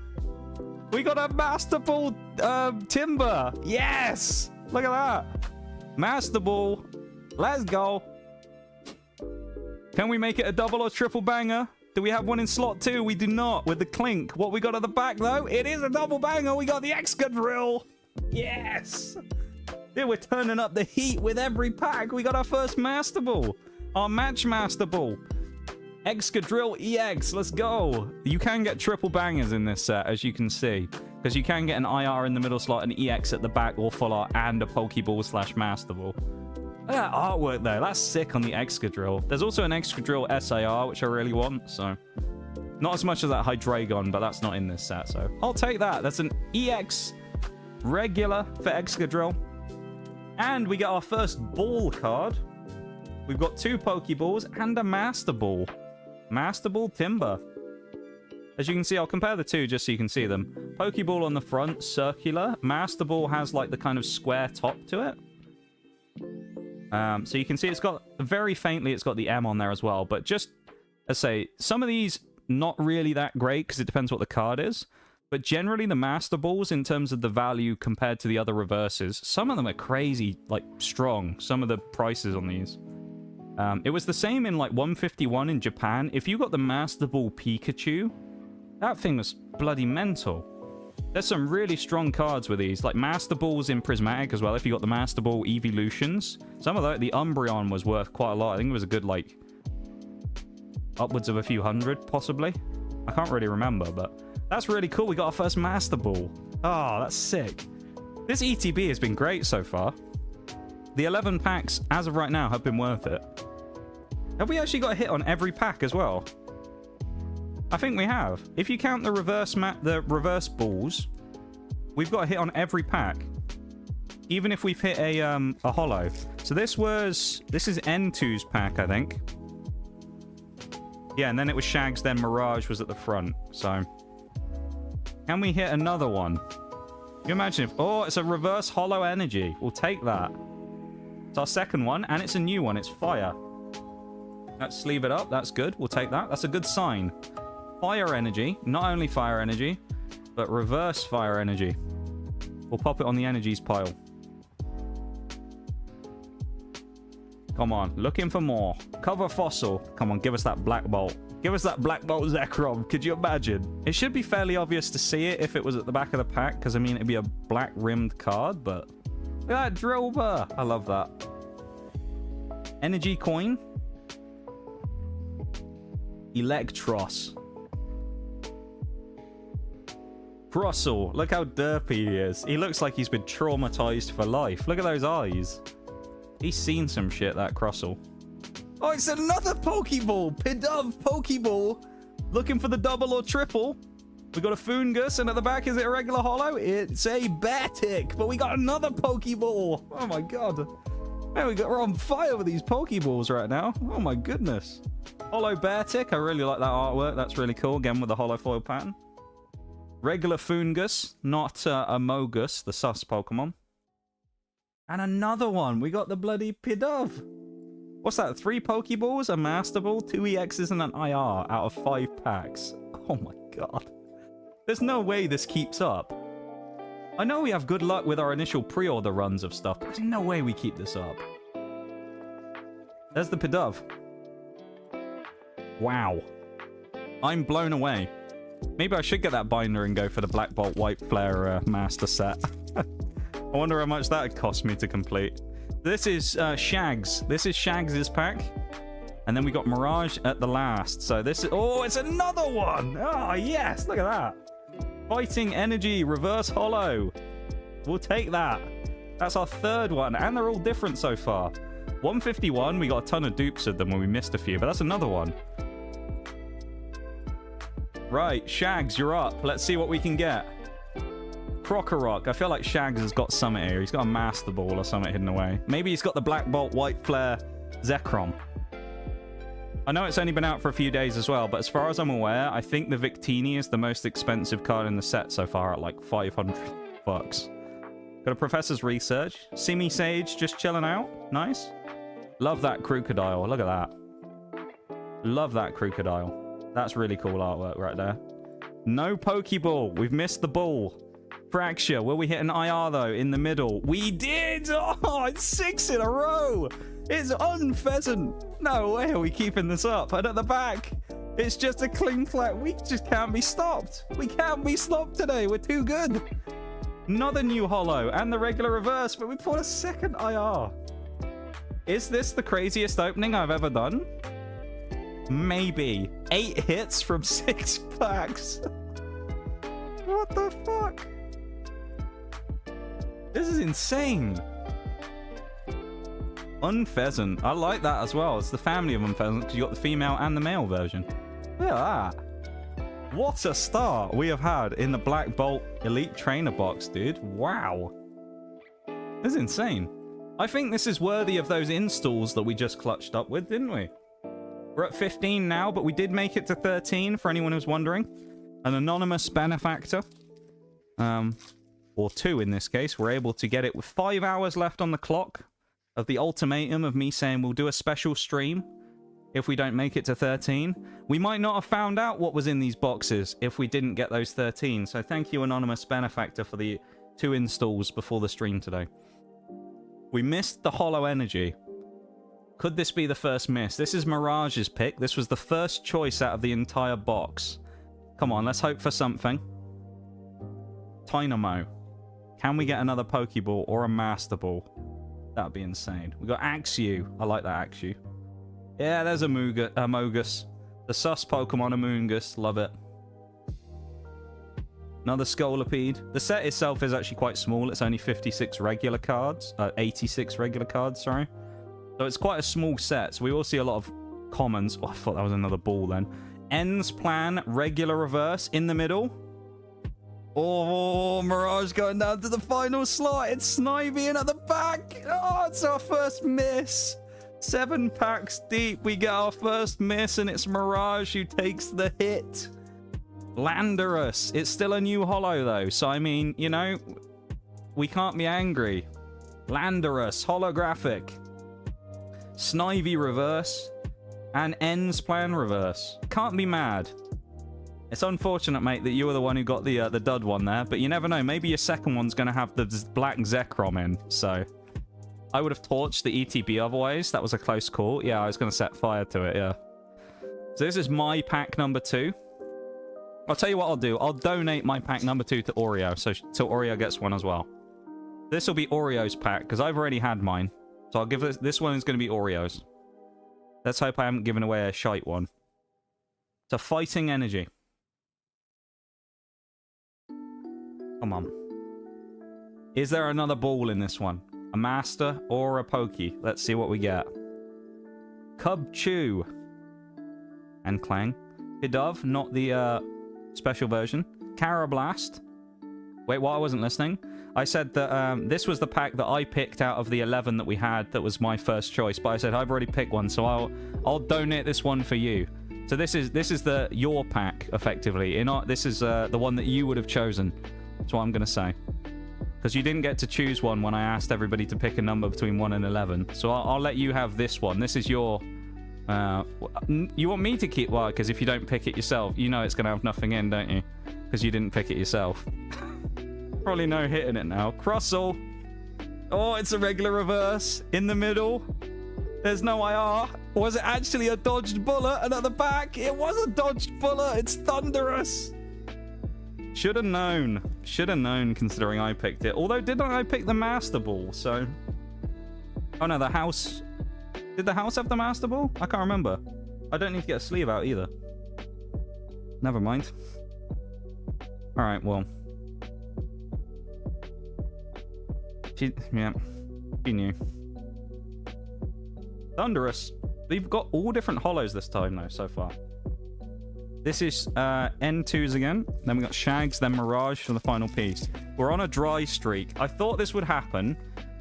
We got a Master Ball Timber! Yes! Look at that! Master Ball. Let's go. Can we make it a double or triple banger? Do we have one in slot 2? We do not, with the Clink. What we got at the back, though? It is a double banger. We got the Excadrill. Yes. Yeah, we're turning up the heat with every pack. We got our first Master Ball. Our match Master Ball. Excadrill EX. Let's go. You can get triple bangers in this set, as you can see. Because you can get an IR in the middle slot, an EX at the back, or full art, and a Pokeball / Master Ball. Look at that artwork there. That's sick on the Excadrill. There's also an Excadrill SAR, which I really want, so... Not as much as that Hydreigon, but that's not in this set, so... I'll take that. That's an EX regular for Excadrill. And we get our first Ball card. We've got 2 Pokeballs and a Master Ball. Master Ball Timber. As you can see, I'll compare the two just so you can see them. Pokeball on the front, circular. Master Ball has like the kind of square top to it. So you can see it's got, very faintly, it's got the M on there as well. But just, as I say, some of these, not really that great because it depends what the card is. But generally, the Master Balls, in terms of the value compared to the other reverses, some of them are crazy, like, strong. Some of the prices on these. It was the same in, like, 151 in Japan. If you got the Master Ball Pikachu, that thing was bloody mental. There's some really strong cards with these, like Master Balls in Prismatic as well, if you got the Master Ball Evolutions. Some of that, the Umbreon was worth quite a lot. I think it was a good, like, upwards of a few hundred, possibly. I can't really remember, but that's really cool. We got our first Master Ball. Oh, that's sick. This ETB has been great so far. The 11 packs, as of right now, have been worth it. Have we actually got a hit on every pack as well? I think we have. If you count the reverse balls, we've got a hit on every pack. Even if we've hit a holo. So this is N2's pack, I think. Yeah, and then it was Shag's, then Mirage was at the front. So, can we hit another one? Can you imagine if... Oh, it's a reverse holo energy. We'll take that. It's our second one, and it's a new one. It's fire. Let's sleeve it up. That's good. We'll take that. That's a good sign. Fire energy. Not only fire energy, but reverse fire energy. We'll pop it on the energies pile. Come on. Looking for more. Cover fossil. Come on. Give us that Black Bolt. Give us that Black Bolt Zekrom. Could you imagine? It should be fairly obvious to see it if it was at the back of the pack, because, I mean, it'd be a black rimmed card, but... Look at that Drillbur. I love that. Energy coin. Electros. Crossel. Look how derpy he is. He looks like he's been traumatized for life. Look at those eyes. He's seen some shit, that Crossel. Oh, it's another Pokeball. Pidove Pokeball. Looking for the double or triple. We got a Fungus, and at the back, is it a regular holo? It's a Beartic, but we got another Pokeball. Oh my god. Man, we're on fire with these Pokeballs right now. Oh my goodness. Holo Beartic, I really like that artwork. That's really cool, again with the holo foil pattern. Regular Fungus, not a Mogus, the sus Pokemon. And another one. We got the bloody Pidove. What's that? 3 Pokeballs, a Master Ball, 2 EXs, and an IR out of 5 packs. Oh my god. There's no way this keeps up. I know we have good luck with our initial pre-order runs of stuff, but there's no way we keep this up. There's the Pidove. Wow. I'm blown away. Maybe I should get that binder and go for the Black Bolt White Flare Master set. I wonder how much that would cost me to complete. This is Shags. This is Shags' pack. And then we got Mirage at the last. So this is... Oh, it's another one! Oh, yes! Look at that. Fighting Energy, Reverse Holo. We'll take that. That's our 3rd one. And they're all different so far. 151, we got a ton of dupes of them when we missed a few. But that's another one. Right, Shags, you're up. Let's see what we can get. Crocorock. I feel like Shags has got something here. He's got a Master Ball or something hidden away. Maybe he's got the Black Bolt White Flare Zekrom. I know it's only been out for a few days as well, but as far as I'm aware, I think the Victini is the most expensive card in the set so far at like 500 bucks. Got a Professor's Research. Simi Sage just chilling out. Nice. Love that Crocodile. Look at that. Love that Crocodile. That's really cool artwork right there. No Pokeball. We've missed the ball. Fracture. Will we hit an IR though in the middle? We did! Oh, it's 6 in a row! It's Unpheasant. No way are we keeping this up. And at the back, it's just a cling flat. We just can't be stopped. We can't be stopped today. We're too good. Another new holo and the regular reverse, but we put a 2nd IR. Is this the craziest opening I've ever done? Maybe. 8 hits from 6 packs. What the fuck? This is insane. Unpheasant. I like that as well. It's the family of Unpheasant because you got the female and the male version. Look at that. What a start we have had in the Black Bolt Elite Trainer box, dude. Wow. This is insane. I think this is worthy of those installs that we just clutched up with, didn't we? We're at 15 now, but we did make it to 13 for anyone who's wondering. An anonymous benefactor. Or 2 in this case. We're able to get it with 5 hours left on the clock of the ultimatum of me saying we'll do a special stream if we don't make it to 13. We might not have found out what was in these boxes if we didn't get those 13. So thank you, anonymous benefactor, for the 2 installs before the stream today. We missed the Holo Energy. Could this be the first miss? This is Mirage's pick. This was the first choice out of the entire box. Come on, let's hope for something. Dynamo. Can we get another Pokeball or a Master Ball? That'd be insane. We got Axew. I like that Axew. Yeah, there's a Mogus. The sus Pokemon Amoongus. Love it. Another Scolipede. The set itself is actually quite small. It's only 56 regular cards. 86 regular cards, sorry. So it's quite a small set. So we will see a lot of commons. Oh, I thought that was another ball then. Ends Plan, regular reverse in the middle. Oh, Mirage going down to the final slot. It's Snivy in at the back. Oh, it's our first miss. 7 packs deep. We get our first miss, and it's Mirage who takes the hit. Landorus. It's still a new holo, though. So, I mean, you know, we can't be angry. Landorus, holographic. Snivy reverse. And Ends Plan reverse. Can't be mad. It's unfortunate, mate, that you were the one who got the dud one there, but you never know. Maybe your second one's going to have the black Zekrom in, so... I would have torched the ETB otherwise. That was a close call. Yeah, I was going to set fire to it, yeah. So this is my pack number 2. I'll tell you what I'll do. I'll donate my pack number 2 to Oreo, so Oreo gets one as well. This will be Oreo's pack, because I've already had mine. So I'll give this one is going to be Oreo's. Let's hope I haven't given away a shite one. It's a Fighting Energy. Come on. Is there another ball in this one? A Master or a Pokey? Let's see what we get. Cubchoo. And Clang. Pidove, not the special version. Carablast. Wait, what? I wasn't listening. I said that this was the pack that I picked out of the 11 that we had that was my first choice. But I said I've already picked one, so I'll donate this one for you. So this is your pack, effectively. This is the one that you would have chosen. That's what I'm going to say. Because you didn't get to choose one when I asked everybody to pick a number between 1 and 11. So I'll let you have this one. This is your... you want me to keep... Well, because if you don't pick it yourself, you know it's going to have nothing in, don't you? Because you didn't pick it yourself. Probably no hit in it now. Crossall. Oh, it's a regular reverse. In the middle. There's no IR. Was it actually a dodged bullet? And at the back, it was a dodged bullet. It's thunderous. Should have known. Should have known, considering I picked it. Although, didn't I pick the Master Ball? So... Oh, no, the house... Did the house have the Master Ball? I can't remember. I don't need to get a sleeve out either. Never mind. Alright, well... She knew. Thunderous. We've got all different hollows this time, though, so far. This is N2s again. Then we got Shags, then Mirage for the final piece. We're on a dry streak. I thought this would happen,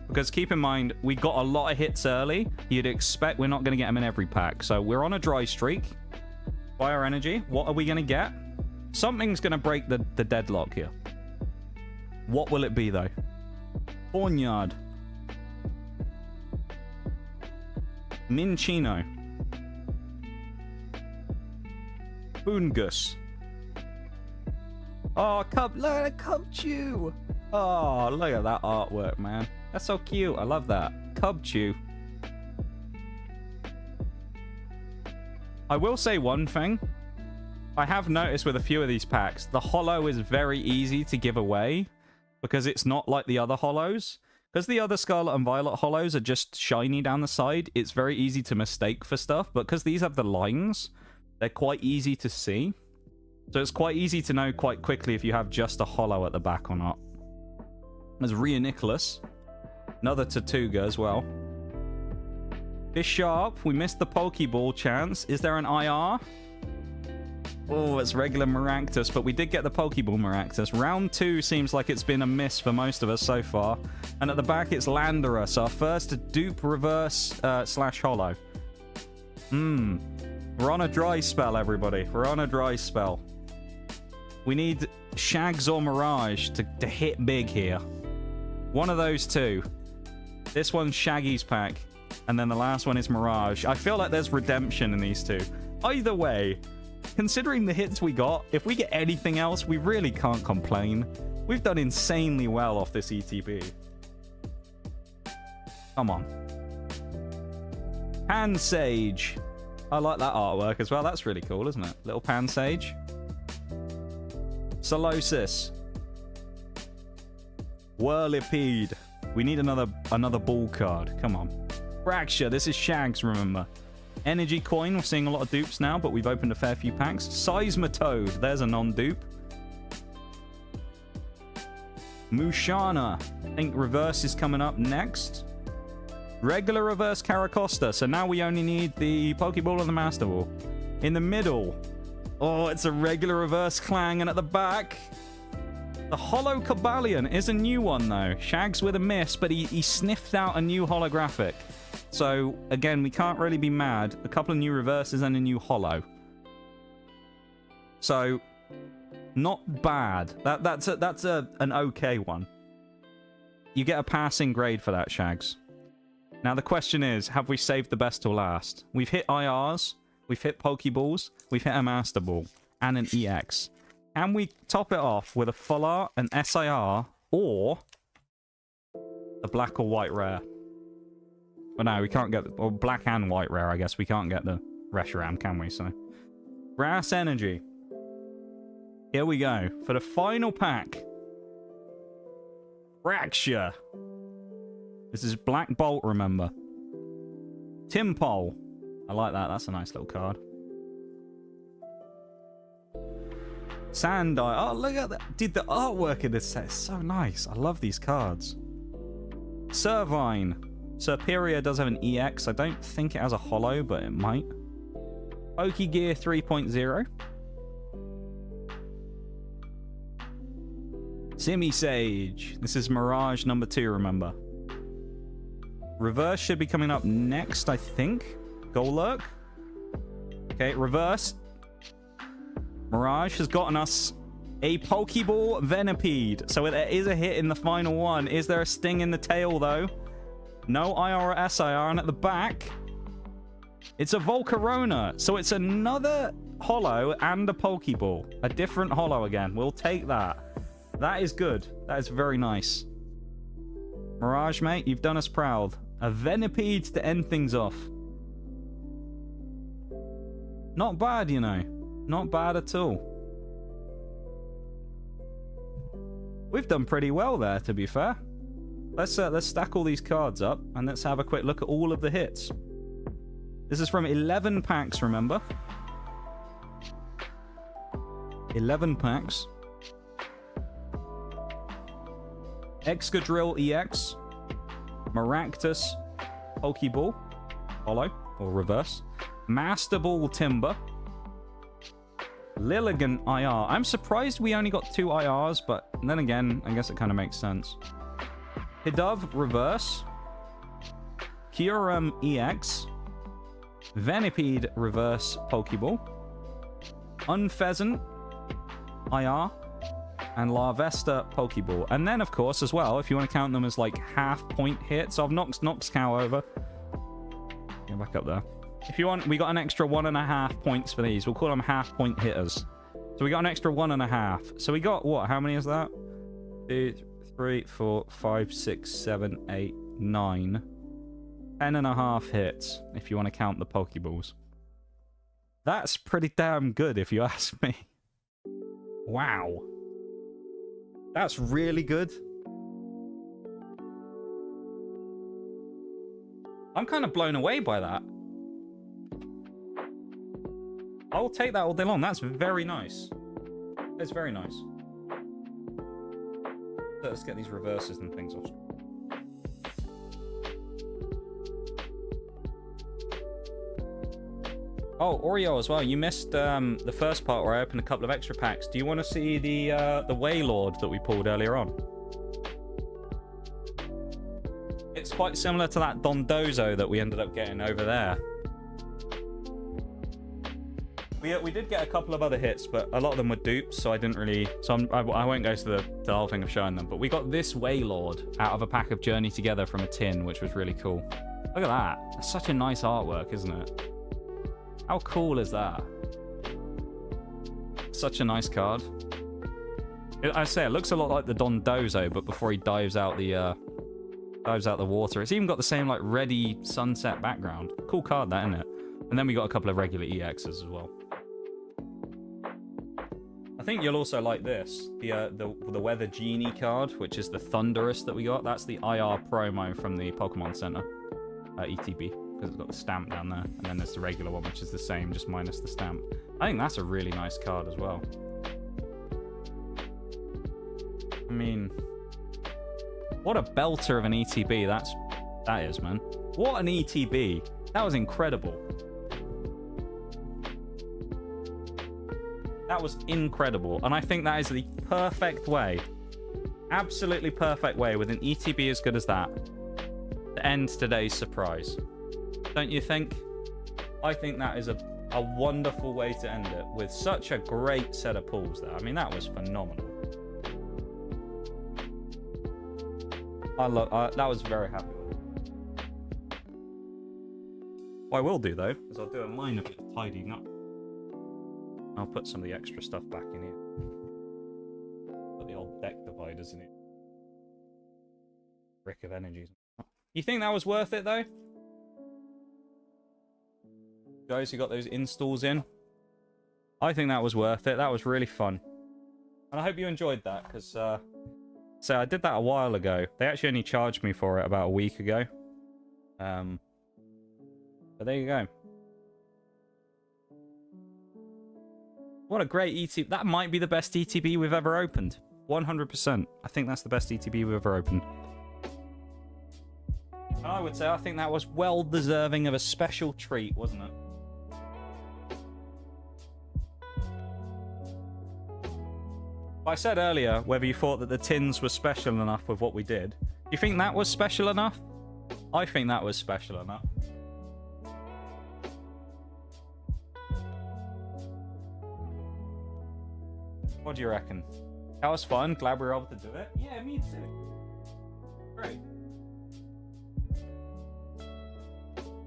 because keep in mind, we got a lot of hits early. You'd expect we're not going to get them in every pack. So we're on a dry streak. Fire Energy. What are we going to get? Something's going to break the deadlock here. What will it be, though? Barnyard. Minchino. Boongus. Oh, look at Cubchew. Oh, look at that artwork, man. That's so cute. I love that. Cubchew. I will say one thing. I have noticed with a few of these packs, the holo is very easy to give away. Because it's not like the other holos. Because the other Scarlet and Violet holos are just shiny down the side, it's very easy to mistake for stuff. But because these have the lines, they're quite easy to see. So it's quite easy to know quite quickly if you have just a holo at the back or not. There's Rhea Nicholas. Another Tortuga as well. Bisharp, we missed the Pokeball chance. Is there an IR? Oh, it's regular Maractus, but we did get the Pokeball Maractus. Round 2 seems like it's been a miss for most of us so far. And at the back, it's Landorus, our first dupe reverse slash holo. We're on a dry spell, everybody. We're on a dry spell. We need Shags or Mirage to hit big here. One of those two. This one's Shaggy's pack, and then the last one is Mirage. I feel like there's redemption in these two. Either way... Considering the hits we got, if we get anything else, we really can't complain. We've done insanely well off this ETB. Come on. Pansage. I like that artwork as well. That's really cool, isn't it? Little Pansage. Solosis. Whirlipede. We need another ball card. Come on. Fracture. This is Shags, remember. Energy Coin, we're seeing a lot of dupes now, but we've opened a fair few packs. Seismitoad, there's a non-dupe. Mushana, I think reverse is coming up next. Regular reverse Caracosta, so now we only need the Pokeball and the Master Ball. In the middle, oh, it's a regular reverse Clang, and at the back, the Holo Cobalion is a new one, though. Shags with a miss, but he sniffed out a new holographic. So, again, we can't really be mad. A couple of new reverses and a new holo. So, not bad. That's an okay one. You get a passing grade for that, Shags. Now, the question is, have we saved the best till last? We've hit IRs, we've hit Pokeballs, we've hit a Master Ball, and an EX. Can we top it off with a Full Art, an SIR, or a black or white rare? But no, we can't get... Or black and white rare, I guess. We can't get the Reshiram, can we? So, Grass Energy. Here we go. For the final pack. Fracture. This is Black Bolt, remember. Timpole. I like that. That's a nice little card. Sandile. Oh, look at that. Dude, the artwork in this set is so nice. I love these cards. Servine. Serperia does have an EX. I don't think it has a holo, but it might. Pokegear 3.0. Simi Sage. This is Mirage number 2, remember. Reverse should be coming up next, I think. Golurk. Okay, reverse. Mirage has gotten us a Pokeball Venipede. So there is a hit in the final one. Is there a sting in the tail, though? No IR or SIR. And at the back, it's a Volcarona. So it's another holo and a Pokeball. A different holo again. We'll take that. That is good. That is very nice. Mirage, mate, you've done us proud. A Venipede to end things off. Not bad, you know. Not bad at all. We've done pretty well there, to be fair. Let's stack all these cards up, and let's have a quick look at all of the hits. This is from 11 packs, remember? 11 packs. Excadrill EX. Maractus Pokeball. Holo, or reverse. Master Ball Timber. Lilligant IR. I'm surprised we only got 2 IRs, but then again, I guess it kind of makes sense. Hidove Reverse. Kyurem EX. Venipede Reverse Pokeball. Unpheasant IR. And Larvesta Pokeball. And then, of course, as well, if you want to count them as like half-point hits, I've knocked Cow over. Get back up there. If you want, we got an extra 1.5 points for these. We'll call them half-point hitters. So we got an extra 1.5. So we got, what? How many is that? 2, 3, 4, 5, 6, 7, 8, 9. 10.5 hits, if you want to count the Pokeballs. That's pretty damn good, if you ask me. Wow. That's really good. I'm kind of blown away by that. I'll take that all day long. That's very nice. It's very nice. Let's get these reverses and things off. Oh, Oreo as well. You missed the first part where I opened a couple of extra packs. Do you want to see the Wailord that we pulled earlier on? It's quite similar to that Dondozo that we ended up getting over there. We did get a couple of other hits, but a lot of them were dupes, so I didn't really... So I won't go to the whole thing of showing them. But we got this Wailord out of a pack of Journey Together from a tin, which was really cool. Look at that. That's such a nice artwork, isn't it? How cool is that? Such a nice card. I say it looks a lot like the Dondozo, but before he dives out the water. It's even got the same like reddy sunset background. Cool card, that, isn't it? And then we got a couple of regular EXs as well. I think you'll also like this, the Weather Genie card, which is the Thunderous that we got. That's the IR promo from the Pokemon Center, ETB, because it's got the stamp down there. And then there's the regular one, which is the same, just minus the stamp. I think that's a really nice card as well. I mean, what a belter of an ETB that is, man. What an ETB. That was incredible. That was incredible. And I think that is the perfect way, absolutely perfect way, with an ETB as good as that, to end today's surprise. Don't you think? I think that is a wonderful way to end it, with such a great set of pulls there. I mean, that was phenomenal. That was very happy with it. What I will do, though, is I'll do a minor bit of tidying up. I'll put some of the extra stuff back in here. Put the old deck dividers in it. Brick of energies. You think that was worth it, though? Guys who got those installs in? I think that was worth it. That was really fun. And I hope you enjoyed that, because... So I did that a while ago. They actually only charged me for it about a week ago. But there you go. What a great ETB. That might be the best ETB we've ever opened. 100%. I think that's the best ETB we've ever opened. And I would say I think that was well deserving of a special treat, wasn't it? I said earlier whether you thought that the tins were special enough with what we did. Do you think that was special enough? I think that was special enough. What do you reckon? That was fun. Glad we were able to do it. Yeah, me too. Great.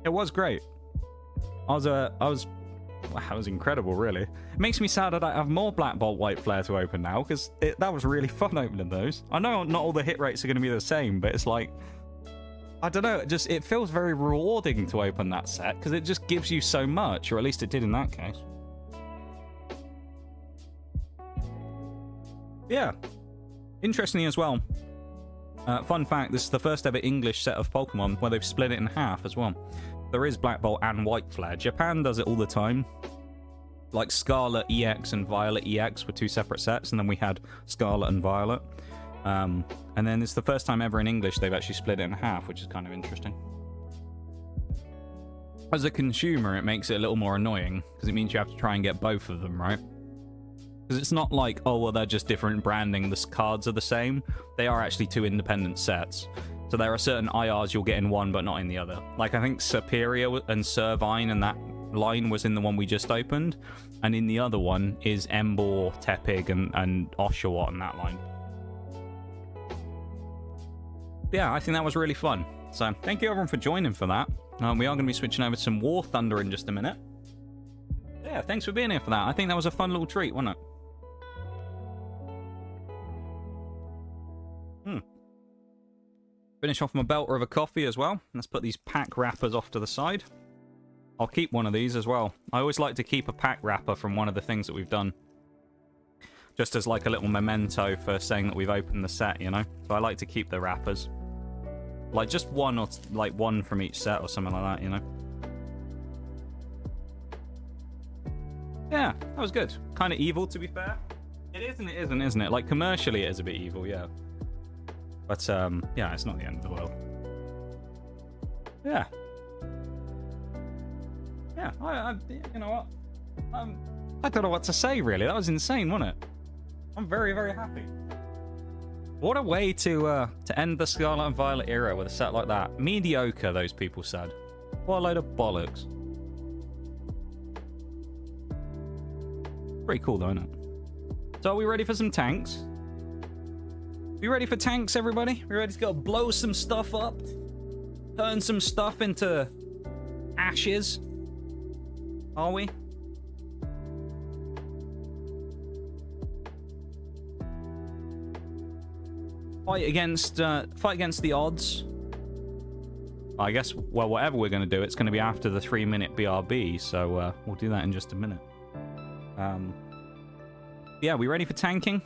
It was great. That was incredible, really. It makes me sad that I have more Black Bolt White Flare to open now, because that was really fun opening those. I know not all the hit rates are going to be the same, but it's like, I don't know, it feels very rewarding to open that set, because it just gives you so much, or at least it did in that case. Yeah. Interestingly as well, fun fact, this is the first ever English set of Pokemon where they've split it in half as well. There is Black Bolt and White Flare. Japan does it all the time. Like Scarlet EX and Violet EX were two separate sets, and then we had Scarlet and Violet. And then it's the first time ever in English they've actually split it in half, which is kind of interesting. As a consumer, it makes it a little more annoying, because it means you have to try and get both of them, right? Because it's not like, oh, well, they're just different branding, the cards are the same. They are actually two independent sets. So there are certain IRs you'll get in one, but not in the other. Like, I think Superior and Servine and that line was in the one we just opened. And in the other one is Emboar, Tepig, and Oshawott in that line. Yeah, I think that was really fun. So, thank you everyone for joining for that. We are going to be switching over to some War Thunder in just a minute. Yeah, thanks for being here for that. I think that was a fun little treat, wasn't it? Finish off my belter of a coffee as well. Let's put these pack wrappers off to the side. I'll keep one of these as well. I always like to keep a pack wrapper from one of the things that we've done. Just as like a little memento for saying that we've opened the set, you know? So I like to keep the wrappers. Like just one, or like one from each set or something like that, you know? Yeah, that was good. Kind of evil, to be fair. It is and it isn't, isn't it? Like commercially it is a bit evil, yeah. But, yeah, it's not the end of the world. Yeah. Yeah, you know what? I don't know what to say, really. That was insane, wasn't it? I'm very, very happy. What a way to end the Scarlet and Violet era with a set like that. Mediocre, those people said. What a load of bollocks. Pretty cool, though, isn't it? So, are we ready for some tanks? You ready for tanks, everybody? We ready to go blow some stuff up? Turn some stuff into ashes? Are we? Fight against the odds. I guess, well, whatever we're going to do, it's going to be after the 3-minute BRB, so we'll do that in just a minute. Yeah, we ready for tanking?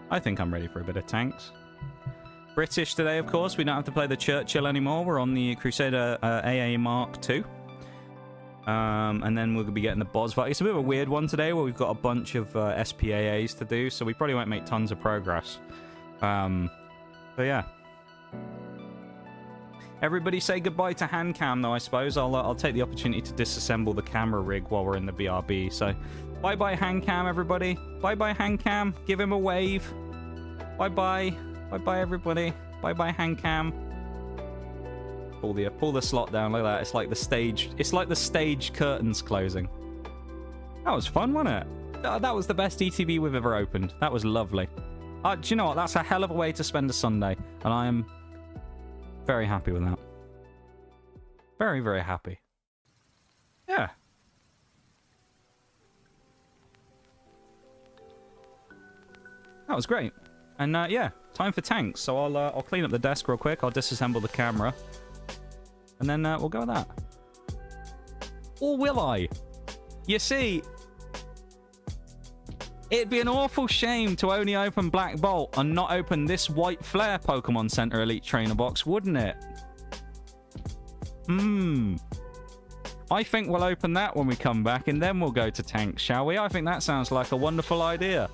I think I'm ready for a bit of tanks. British today, of course. We don't have to play the Churchill anymore. We're on the Crusader AA Mark II. And then we'll be getting the Bosvac. It's a bit of a weird one today where we've got a bunch of SPAAs to do, so we probably won't make tons of progress. So yeah. Everybody say goodbye to hand cam, though, I suppose. I'll take the opportunity to disassemble the camera rig while we're in the BRB, so... Bye-bye, hand cam, everybody. Bye-bye, hand cam. Give him a wave. Bye-bye. Bye-bye, everybody. Bye-bye, hand cam. Pull the slot down like that. It's like the stage curtains closing. That was fun, wasn't it? That was the best ETB we've ever opened. That was lovely. Do you know what? That's a hell of a way to spend a Sunday, and I am very happy with that. Very, very happy. Yeah. That was great. And yeah, time for tanks. So I'll clean up the desk real quick. I'll disassemble the camera. And then we'll go with that. Or will I? You see, it'd be an awful shame to only open Black Bolt and not open this White Flare Pokemon Center Elite Trainer box, wouldn't it? I think we'll open that when we come back, and then we'll go to tanks, shall we? I think that sounds like a wonderful idea.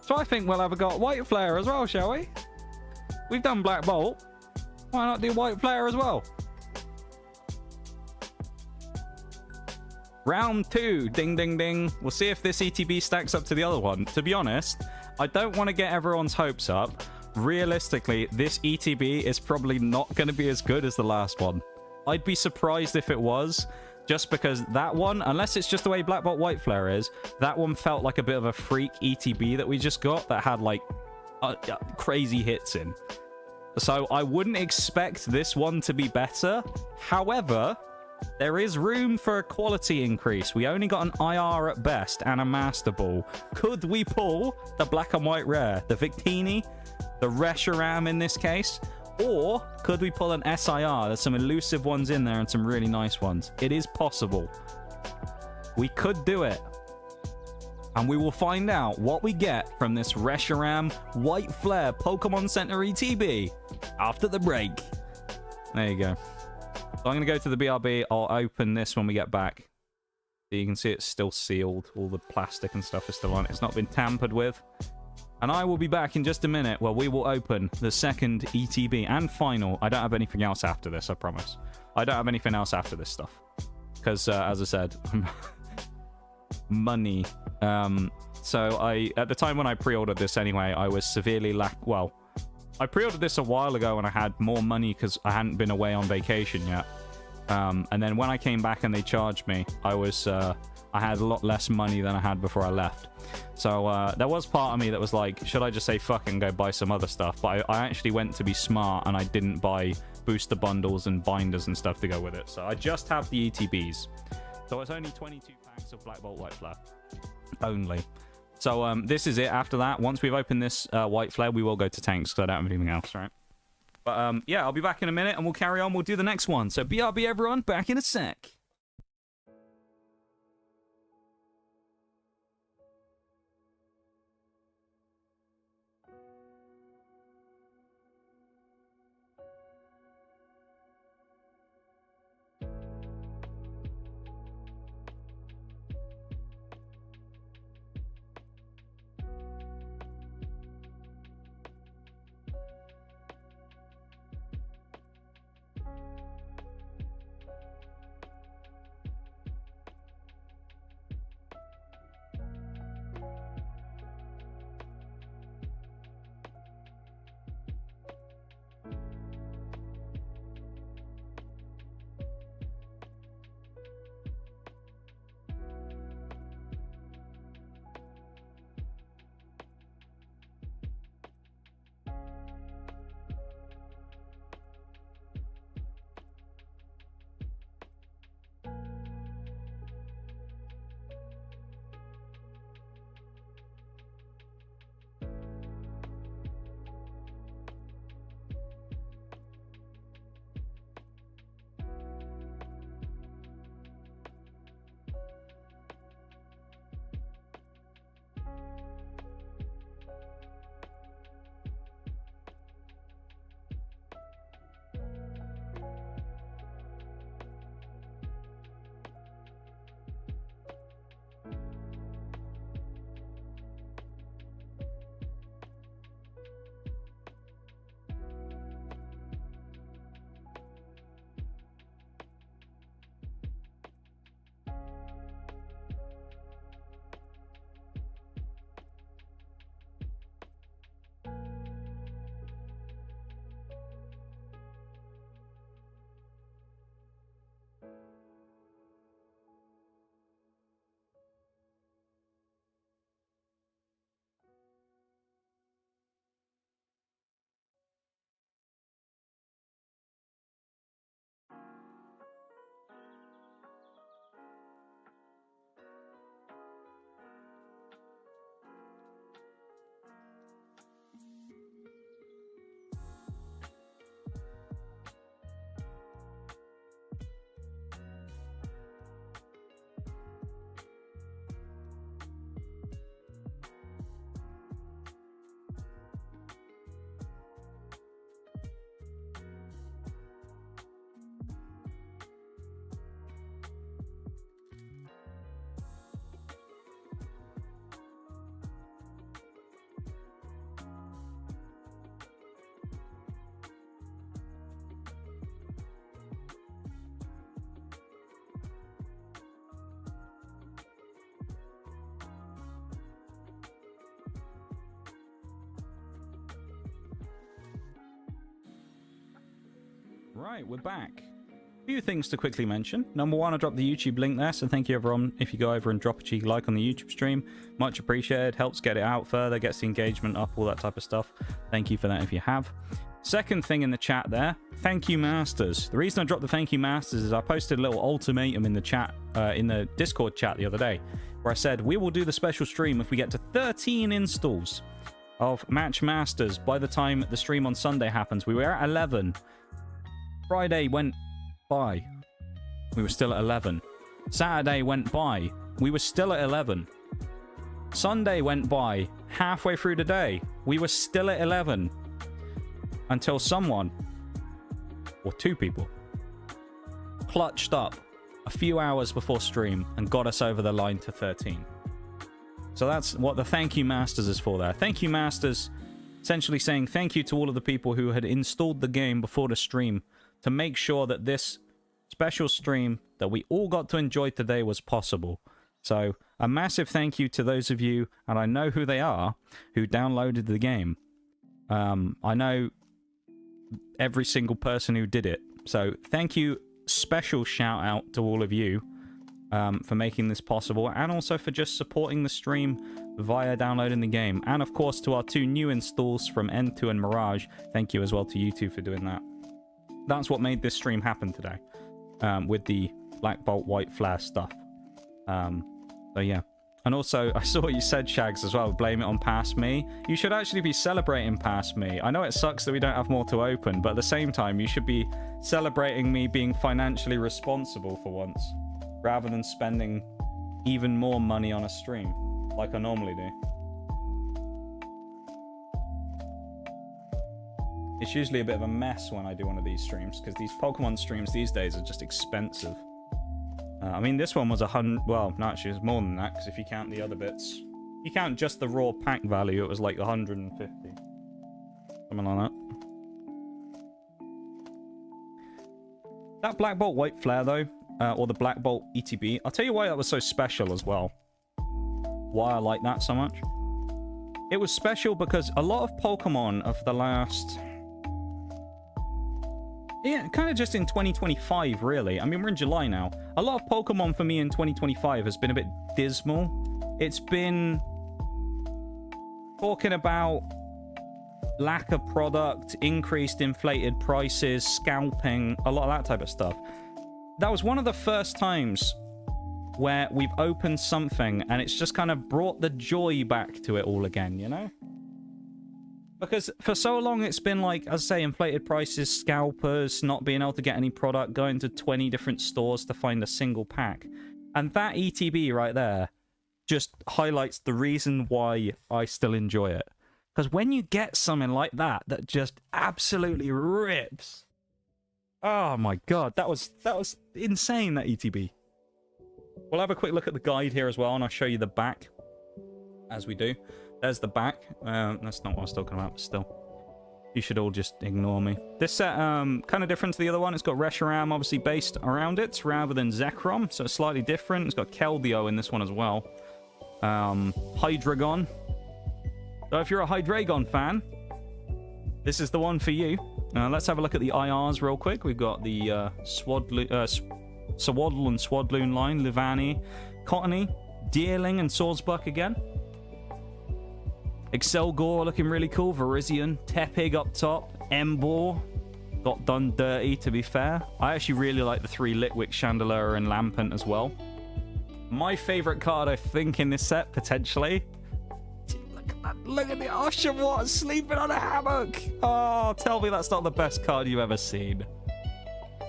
So I think we'll have a got White Flare as well, shall we? We've done Black Bolt. Why not do White Flare as well? Round 2. Ding, ding, ding. We'll see if this ETB stacks up to the other one. To be honest, I don't want to get everyone's hopes up. Realistically, this ETB is probably not going to be as good as the last one. I'd be surprised if it was, just because that one, unless it's just the way Black Bolt White Flare is, that one felt like a bit of a freak ETB that we just got that had, like, crazy hits in. So I wouldn't expect this one to be better. However, there is room for a quality increase. We only got an IR at best and a Master Ball. Could we pull the Black and White Rare, the Victini, the Reshiram in this case? Or could we pull an SIR? There's some elusive ones in there and some really nice ones. It is possible. We could do it. And we will find out what we get from this Reshiram White Flare Pokemon Center ETB after the break. There you go. So I'm going to go to the BRB. I'll open this when we get back. So you can see it's still sealed. All the plastic and stuff is still on. It's not been tampered with. And I will be back in just a minute where we will open the second ETB and final. I don't have anything else after this, I promise. I don't have anything else after this stuff. Because, as I said, money. So at the time when I pre-ordered this anyway, I was severely well, I pre-ordered this a while ago when I had more money because I hadn't been away on vacation yet. And then when I came back and they charged me, I had a lot less money than I had before I left. So there was part of me that was like, should I just say fuck and go buy some other stuff? But I actually went to be smart and I didn't buy booster bundles and binders and stuff to go with it. So I just have the ETBs. So it's only 22 packs of Black Bolt White Flare. Only. So this is it. After that, once we've opened this White Flare, we will go to tanks because I don't have anything else, right? But yeah, I'll be back in a minute and we'll carry on. We'll do the next one. So BRB everyone, back in a sec. Right, we're back. A few things to quickly mention. Number one, I dropped the YouTube link there, so thank you everyone if you go over and drop a cheeky like on the YouTube stream. Much appreciated. Helps get it out further, gets the engagement up, all that type of stuff. Thank you for that if you have. Second thing in the chat there, thank you masters. The reason I dropped the thank you masters is I posted a little ultimatum in the chat, in the Discord chat the other day, where I said we will do the special stream if we get to 13 installs of Match Masters by the time the stream on Sunday happens. We were at 11. Friday went by. We were still at 11. Saturday went by. We were still at 11. Sunday went by. Halfway through the day, we were still at 11. Until someone, or two people, clutched up a few hours before stream and got us over the line to 13. So that's what the thank you masters is for there. Thank you masters, essentially saying thank you to all of the people who had installed the game before the stream to make sure that this special stream that we all got to enjoy today was possible. So a massive thank you to those of you, and I know who they are, who downloaded the game. I know every single person who did it. So thank you, special shout out to all of you for making this possible, and also for just supporting the stream via downloading the game. And of course to our two new installs from N2 and Mirage, thank you as well to you two for doing that. That's what made this stream happen today, with the Black Bolt White Flare stuff. So yeah. And also, I saw what you said, Shags, as well. Blame it on Past Me. You should actually be celebrating Past Me. I know it sucks that we don't have more to open, but at the same time, you should be celebrating me being financially responsible for once, rather than spending even more money on a stream, like I normally do. It's usually a bit of a mess when I do one of these streams, because these Pokemon streams these days are just expensive. I mean, this one was 100... Well, no, actually, it was more than that, because if you count the other bits... If you count just the raw pack value, it was like 150. Something like that. That Black Bolt White Flare, though, or the Black Bolt ETB, I'll tell you why that was so special as well. Why I like that so much. It was special because a lot of Pokemon of the last... Yeah, kind of just in 2025, really. I mean, we're in July now. A lot of Pokemon for me in 2025 has been a bit dismal. It's been talking about lack of product, increased inflated prices, scalping, a lot of that type of stuff. That was one of the first times where we've opened something and it's just kind of brought the joy back to it all again, you know? Because for so long it's been like, as I say, inflated prices, scalpers, not being able to get any product, going to 20 different stores to find a single pack. And that ETB right there just highlights the reason why I still enjoy it. Because when you get something like that, that just absolutely rips. Oh my god, that was insane, that ETB. We'll have a quick look at the guide here as well, and I'll show you the back as we do. There's the back. That's not what I was talking about, but still. You should all just ignore me. This set, kind of different to the other one. It's got Reshiram, obviously, based around it, rather than Zekrom, so it's slightly different. It's got Keldeo in this one as well. Hydreigon. So if you're a Hydreigon fan, this is the one for you. Let's have a look at the IRs real quick. We've got the Swaddle and Swadloon line, Livani, Cottony, Deerling, and Swordsbuck again. Excelgor looking really cool. Virizion, Tepig up top. Emboar got done dirty, to be fair. I actually really like the three Litwick, Chandelure, and Lampent as well. My favorite card, I think, in this set, potentially. Look at that. Look at the Oshawott sleeping on a hammock. Oh, tell me that's not the best card you've ever seen.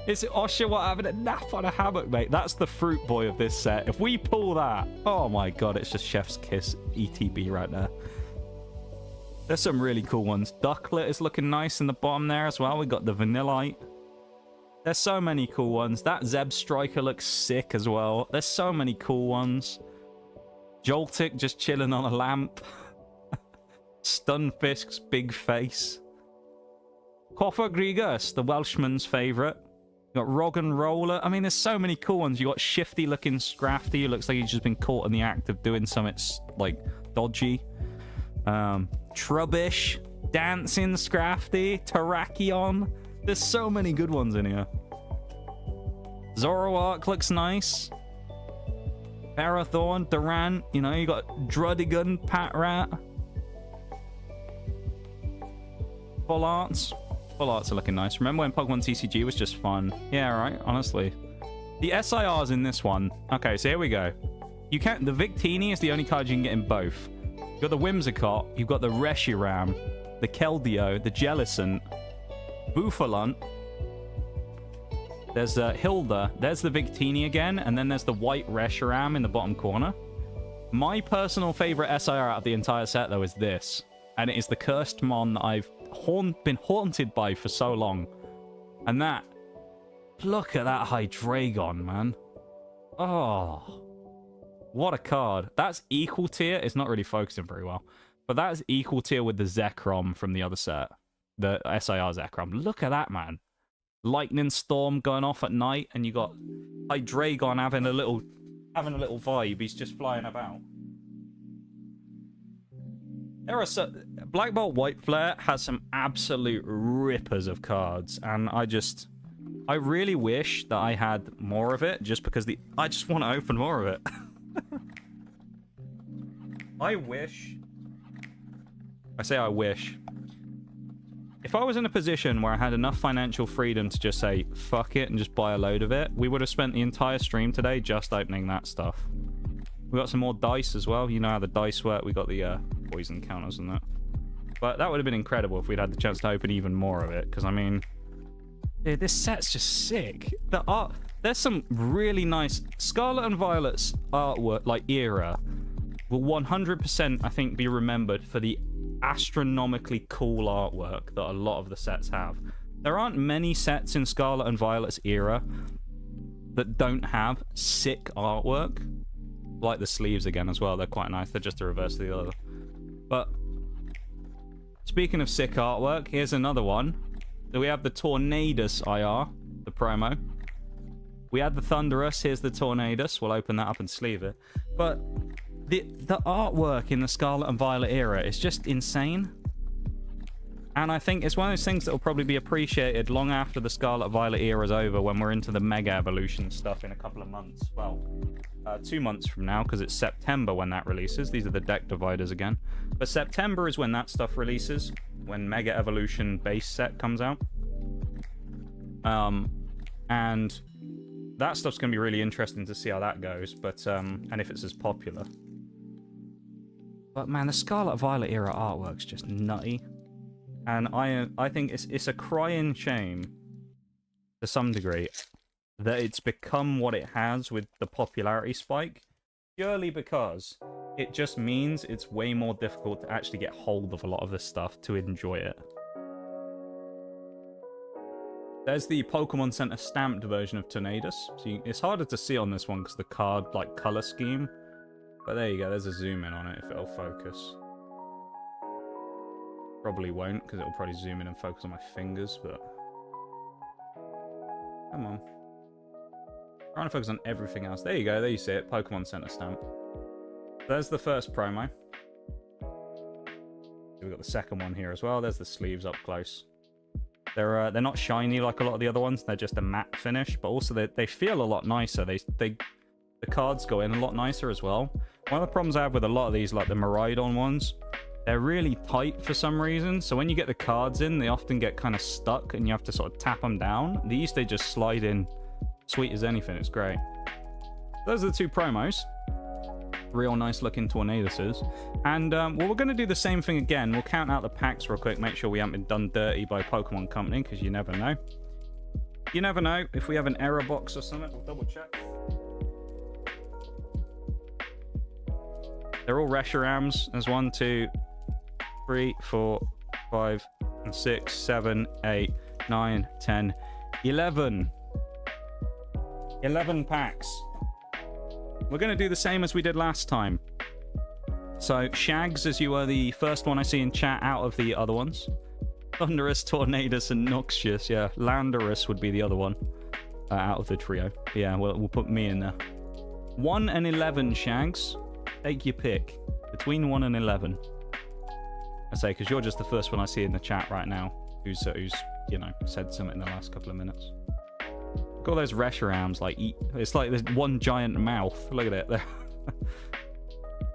It's Oshawott having a nap on a hammock, mate. That's the fruit boy of this set. If we pull that, oh my god, it's just Chef's Kiss ETB right there. There's some really cool ones. Ducklet is looking nice in the bottom there as well. We got the Vanillite. There's so many cool ones. That Zeb Striker looks sick as well. There's so many cool ones. Joltik just chilling on a lamp. Stunfisk's big face. Coffer Grigus, the Welshman's favourite. You got Roggen Roller. I mean, there's so many cool ones. You got Shifty looking Scrafty, who looks like he's just been caught in the act of doing something like dodgy. Trubbish, Dancing Scrafty, Terrakion, There's so many good ones in here. Zoroark looks nice. Parathorn, Durant, you know, you got Drudigan, Patrat. Full arts. Full arts are looking nice. Remember when Pokemon TCG was just fun? Yeah, right, honestly. The SIRs in this one. Okay, so here we go. You can't. The Victini is the only card you can get in both. You've got the Whimsicott, you've got the Reshiram, the Keldeo, the Jellicent, Buffalunt. There's Hilda. There's the Victini again, and then there's the white Reshiram in the bottom corner. My personal favorite SIR out of the entire set, though, is this. And it is the Cursed Mon that I've been haunted by for so long. And that... Look at that Hydreigon, man. Oh. What a card. That's equal tier. It's not really focusing very well. But that's equal tier with the Zekrom from the other set. The SIR Zekrom. Look at that, man. Lightning Storm going off at night, and you got Hydreigon having a little vibe. He's just flying about. There are Black Bolt White Flare has some absolute rippers of cards, and I really wish that I had more of it, just because I just want to open more of it. I wish. If I was in a position where I had enough financial freedom to just say, fuck it, and just buy a load of it, we would have spent the entire stream today just opening that stuff. We got some more dice as well. You know how the dice work. We got the poison counters and that. But that would have been incredible if we'd had the chance to open even more of it. Because, I mean, dude, this set's just sick. The art... There's some really nice... Scarlet and Violet's artwork, like, era, will 100%, I think, be remembered for the astronomically cool artwork that a lot of the sets have. There aren't many sets in Scarlet and Violet's era that don't have sick artwork. Like the sleeves again as well. They're quite nice. They're just the reverse of the other. But speaking of sick artwork, here's another one. So we have the Tornadus IR, the promo. We had the Thundurus. Here's the Tornadus. We'll open that up and sleeve it. But the artwork in the Scarlet and Violet era is just insane. And I think it's one of those things that will probably be appreciated long after the Scarlet Violet era is over, when we're into the Mega Evolution stuff in a couple of months. Well, 2 months from now, because it's September when that releases. These are the deck dividers again. But September is when that stuff releases, when Mega Evolution base set comes out. And that stuff's going to be really interesting to see how that goes, but and if it's as popular. But man, the Scarlet Violet era artwork's just nutty. And I think it's a crying shame, to some degree, that it's become what it has with the popularity spike, purely because it just means it's way more difficult to actually get hold of a lot of this stuff to enjoy it. There's the Pokemon Center stamped version of Tornadus. So it's harder to see on this one because the card, like, color scheme. But there you go, there's a zoom in on it if it'll focus. Probably won't, because it'll probably zoom in and focus on my fingers, but... Come on. Trying to focus on everything else. There you go, there you see it. Pokemon Center stamp. There's the first promo. We've got the second one here as well. There's the sleeves up close. They're not shiny like a lot of the other ones. They're just a matte finish, but also they feel a lot nicer. The cards go in a lot nicer as well. One of the problems I have with a lot of these, like the Miraidon ones, they're really tight for some reason. So when you get the cards in, they often get kind of stuck and you have to sort of tap them down. These, they just slide in sweet as anything. It's great. Those are the two promos. Real nice looking Tornaduses. And well, we're going to do the same thing again. We'll count out the packs real quick, make sure we haven't been done dirty by Pokemon Company, because you never know. You never know. If we have an error box or something, we'll double check. They're all Reshirams. There's 1, 2, 3, 4, 5, 6, 7, 8, 9, 10, 11. 11 packs. We're going to do the same as we did last time. So, Shags, as you were the first one I see in chat out of the other ones. Thundurus, Tornadus, and Noxious. Yeah, Landorus would be the other one out of the trio. Yeah, we'll put me in there. 1 and 11 Shags. Take your pick. Between 1 and 11. I say, because you're just the first one I see in the chat right now. who's you know, said something in the last couple of minutes. Look at all those Reshiram's, like, it's like there's one giant mouth. Look at it there.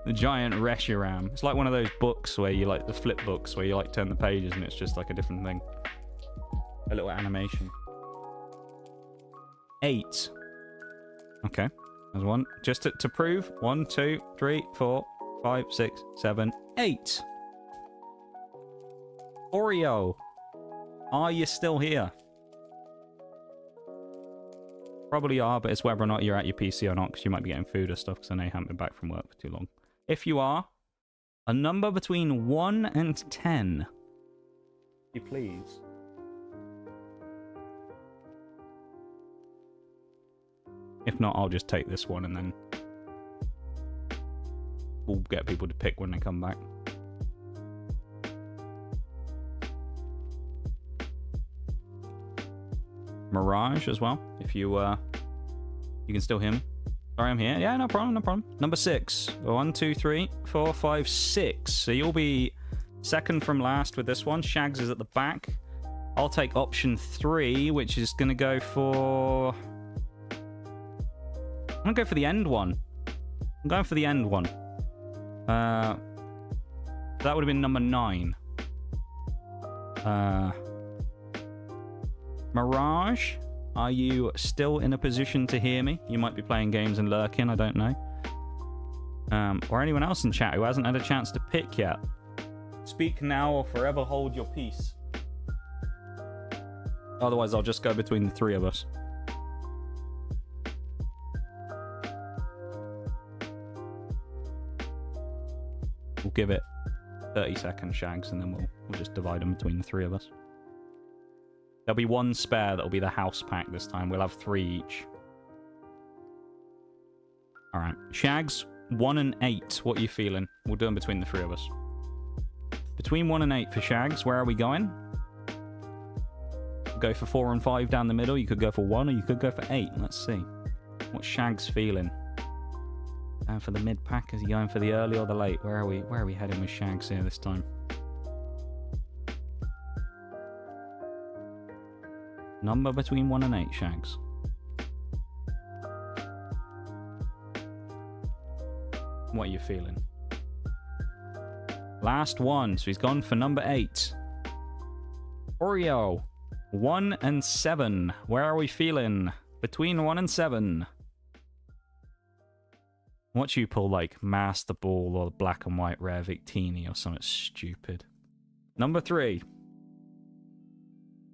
The giant Reshiram. It's like one of those books where you, like, the flip books where you, like, turn the pages and it's just, like, a different thing. A little animation. 8. Okay. There's one. Just to prove. 1, 2, 3, 4, 5, 6, 7, 8. Oreo. Are you still here? Probably are, but it's whether or not you're at your PC or not, because you might be getting food or stuff, because I know you haven't been back from work for too long. If you are, a number between 1 and 10. You please. If not, I'll just take this one and then we'll get people to pick when they come back. Mirage as well, if you you can still hear me. Sorry, I'm here. Yeah, no problem, no problem. Number 6. 1, 2, 3, 4, 5, 6. So you'll be second from last with this one. Shags is at the back. I'll take option 3, which is going to go for... I'm going to go for the end one. I'm going for the end one. That would have been number 9. Mirage, are you still in a position to hear me? You might be playing games and lurking, I don't know. Or anyone else in chat who hasn't had a chance to pick yet. Speak now or forever hold your peace. Otherwise, I'll just go between the 3 of us. We'll give it 30 seconds, Shags, and then we'll just divide them between the 3 of us. There'll be one spare that'll be the house pack this time. We'll have 3 each. Alright. Shags, 1 and 8. What are you feeling? We'll do them between the 3 of us. Between 1 and 8 for Shags. Where are we going? Go for 4 and 5 down the middle. You could go for 1 or you could go for 8. Let's see. What's Shags feeling? Going for the mid pack? Is he going for the early or the late? Where are we heading with Shags here this time? Number between 1 and 8, Shags. What are you feeling? Last one, so he's gone for number 8. Oreo, 1 and 7. Where are we feeling? Between 1 and 7. What you pull, like Master Ball or Black and White Rare Victini or something stupid. Number 3.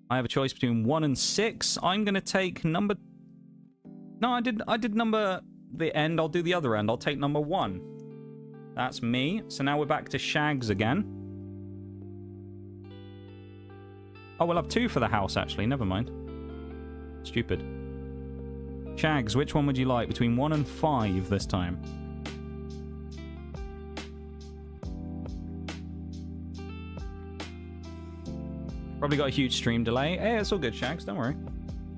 I have a choice between 1 and 6. I'm going to take number... No, I did number the end. I'll do the other end. I'll take number 1. That's me. So now we're back to Shags again. Oh, we'll have 2 for the house, actually. Never mind. Stupid. Shags, which one would you like? Between 1 and 5 this time. Probably got a huge stream delay. Hey, it's all good, Shags. Don't worry.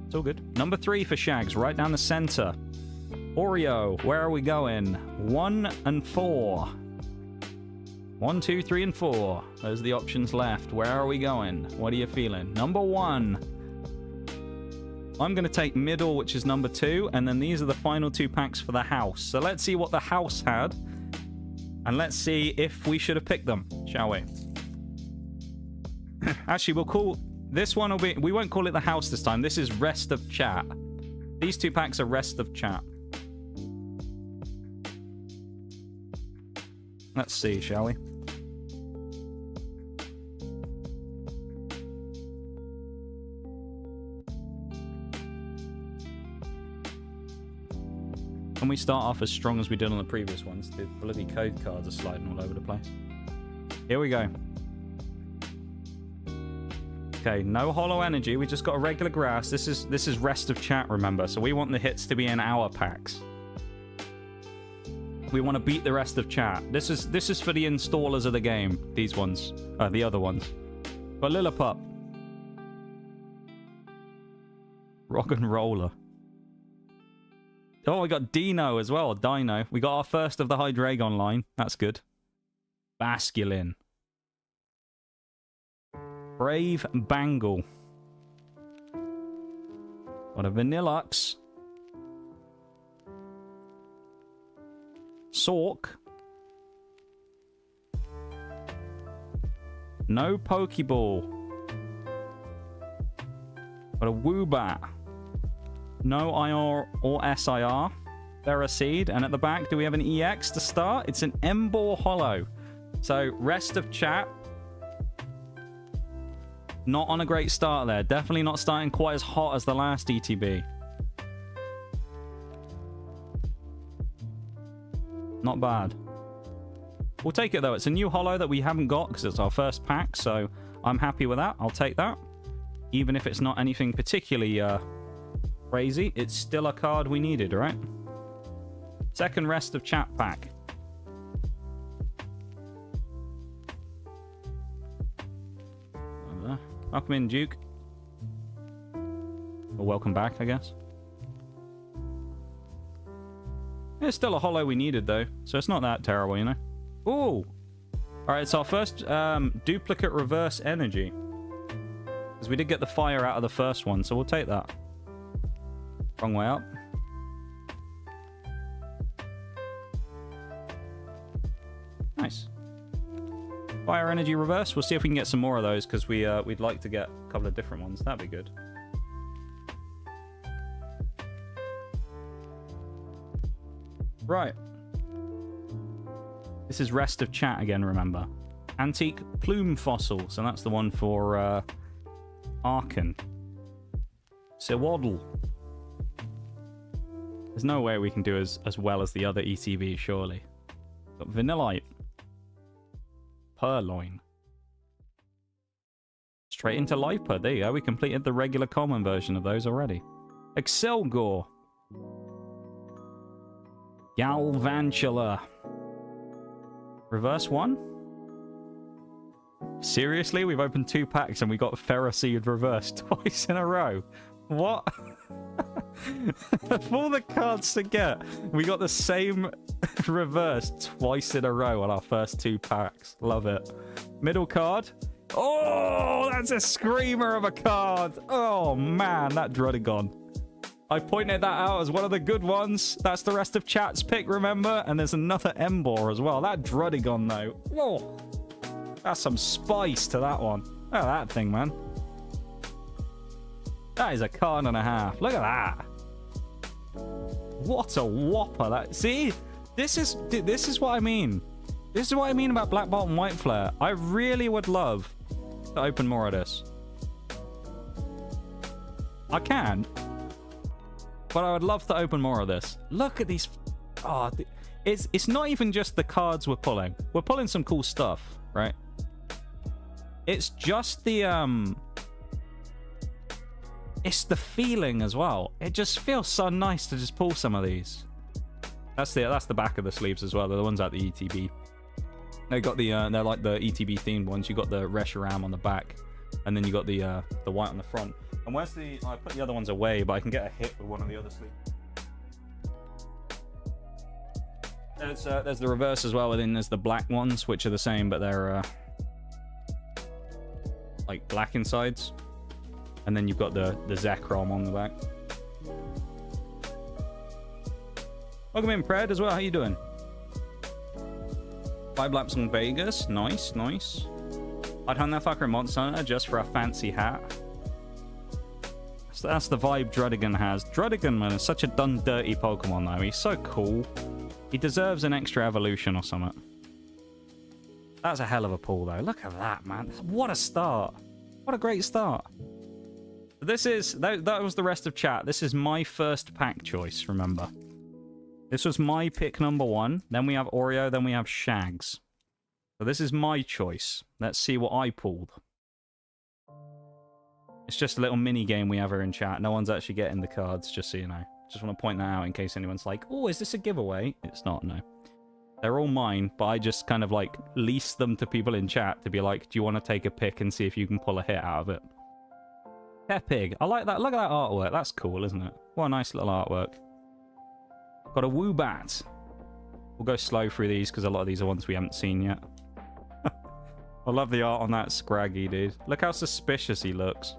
It's all good. Number 3 for Shags, right down the center. Oreo, where are we going? 1 and 4. 1, 2, 3, and 4. Those are the options left. Where are we going? What are you feeling? Number 1. I'm going to take middle, which is number 2. And then these are the final 2 packs for the house. So let's see what the house had. And let's see if we should have picked them, shall we? Actually, we'll call... This one will be... We won't call it the house this time. This is rest of chat. These 2 packs are rest of chat. Let's see, shall we? Can we start off as strong as we did on the previous ones? The bloody code cards are sliding all over the place. Here we go. Okay, no hollow energy. We just got a regular grass. This is rest of chat, remember. So we want the hits to be in our packs. We want to beat the rest of chat. This is for the installers of the game. These ones. The other ones. But Lilliput. Rock and Roller. Oh, we got Dino as well. Dino. We got our first of the Hydreigon line. That's good. Basculin. Brave Bangle. Got a Vanillux. Sork. No Pokeball. Got a Woobat. No IR or SIR. Ferroseed. And at the back, do we have an EX to start? It's an Emboar Hollow. So, rest of chat. Not on a great start there. Definitely not starting quite as hot as the last ETB. Not bad. We'll take it, though. It's a new holo that we haven't got because it's our first pack, so I'm happy with that. I'll take that. Even if it's not anything particularly crazy, it's still a card we needed, right? Second rest of chat pack. Welcome in, Duke. Or welcome back, I guess. It's still a holo we needed, though, so it's not that terrible, you know? Ooh! Alright, it's our first duplicate reverse energy. Because we did get the fire out of the first one, so we'll take that. Wrong way up. Nice. Fire energy reverse. We'll see if we can get some more of those, because we'd like to get a couple of different ones. That'd be good. Right. This is rest of chat again, remember. Antique plume fossil. So that's the one for Arkan. Sewaddle. There's no way we can do as well as the other ETB, surely. Got Vanillite. Purloin. Straight into Lipa. There you go. We completed the regular common version of those already. Excelgor. Galvantula. Reverse one? Seriously? We've opened 2 packs and we got Ferroseed reverse twice in a row. What? Of all the cards to get, we got the same reverse twice in a row on our first 2 packs. Love it. Middle card. Oh, that's a screamer of a card. Oh, man, that Drudigon. I pointed that out as one of the good ones. That's the rest of chat's pick, remember? And there's another Emboar as well. That Drudigon, though. Oh, that's some spice to that one. Look at that thing, man. That is a card and a half. Look at that. What a whopper. That. See? This is what I mean. This is what I mean about Black Bolt and White Flare. I really would love to open more of this. I can. But I would love to open more of this. Look at these. Oh, it's not even just the cards we're pulling. We're pulling some cool stuff, right? It's just the it's the feeling as well. It just feels so nice to just pull some of these. That's the back of the sleeves as well. They're the ones at the ETB. They got the they're like the ETB themed ones. You got the Reshiram on the back, and then you got the white on the front. And where's the... I put the other ones away, but I can get a hit with one of the other sleeves. There's the reverse as well, and then there's the black ones, which are the same, but they're like black insides. And then you've got the Zekrom on the back. Welcome in, Pred, as well. How you doing? 5 laps on Vegas. Nice, nice. I'd hunt that fucker in Monster Hunter just for a fancy hat. That's the vibe Drudigon has. Drudigon, man, is such a done dirty Pokemon, though. He's so cool. He deserves an extra evolution or something. That's a hell of a pull, though. Look at that, man. What a start. What a great start. This is... That was the rest of chat. This is my first pack choice, remember. This was my pick number 1. Then we have Oreo. Then we have Shags. So this is my choice. Let's see what I pulled. It's just a little mini game we have here in chat. No one's actually getting the cards, just so you know. Just want to point that out in case anyone's like, oh, is this a giveaway? It's not, no. They're all mine, but I just kind of like lease them to people in chat to be like, do you want to take a pick and see if you can pull a hit out of it? Pepig. I like that. Look at that artwork. That's cool, isn't it? What a nice little artwork. Got a Woobat. We'll go slow through these because a lot of these are ones we haven't seen yet. I love the art on that Scraggy, dude. Look how suspicious he looks.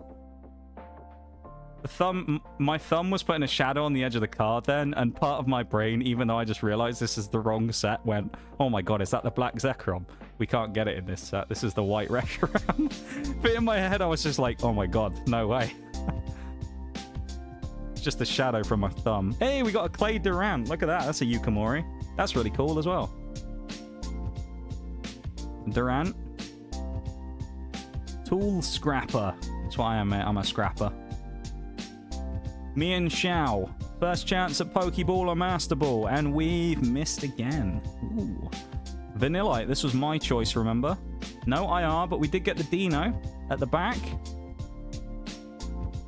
My thumb was putting a shadow on the edge of the card then, and part of my brain, even though I just realized this is the wrong set, went, oh my god, is that the black Zekrom? We can't get it in this set. This is the white Reshiram. But in my head, I was just like, oh my god, no way. It's just a shadow from my thumb. Hey, we got a Clay Durant. Look at that. That's a Yukimori. That's really cool as well. Durant. Tool Scrapper. That's what I am, mate. I'm a scrapper. Me and Xiao. First chance at Pokeball or Master Ball, and we've missed again. Ooh. Vanillite. This was my choice, remember? No IR, but we did get the Dino at the back.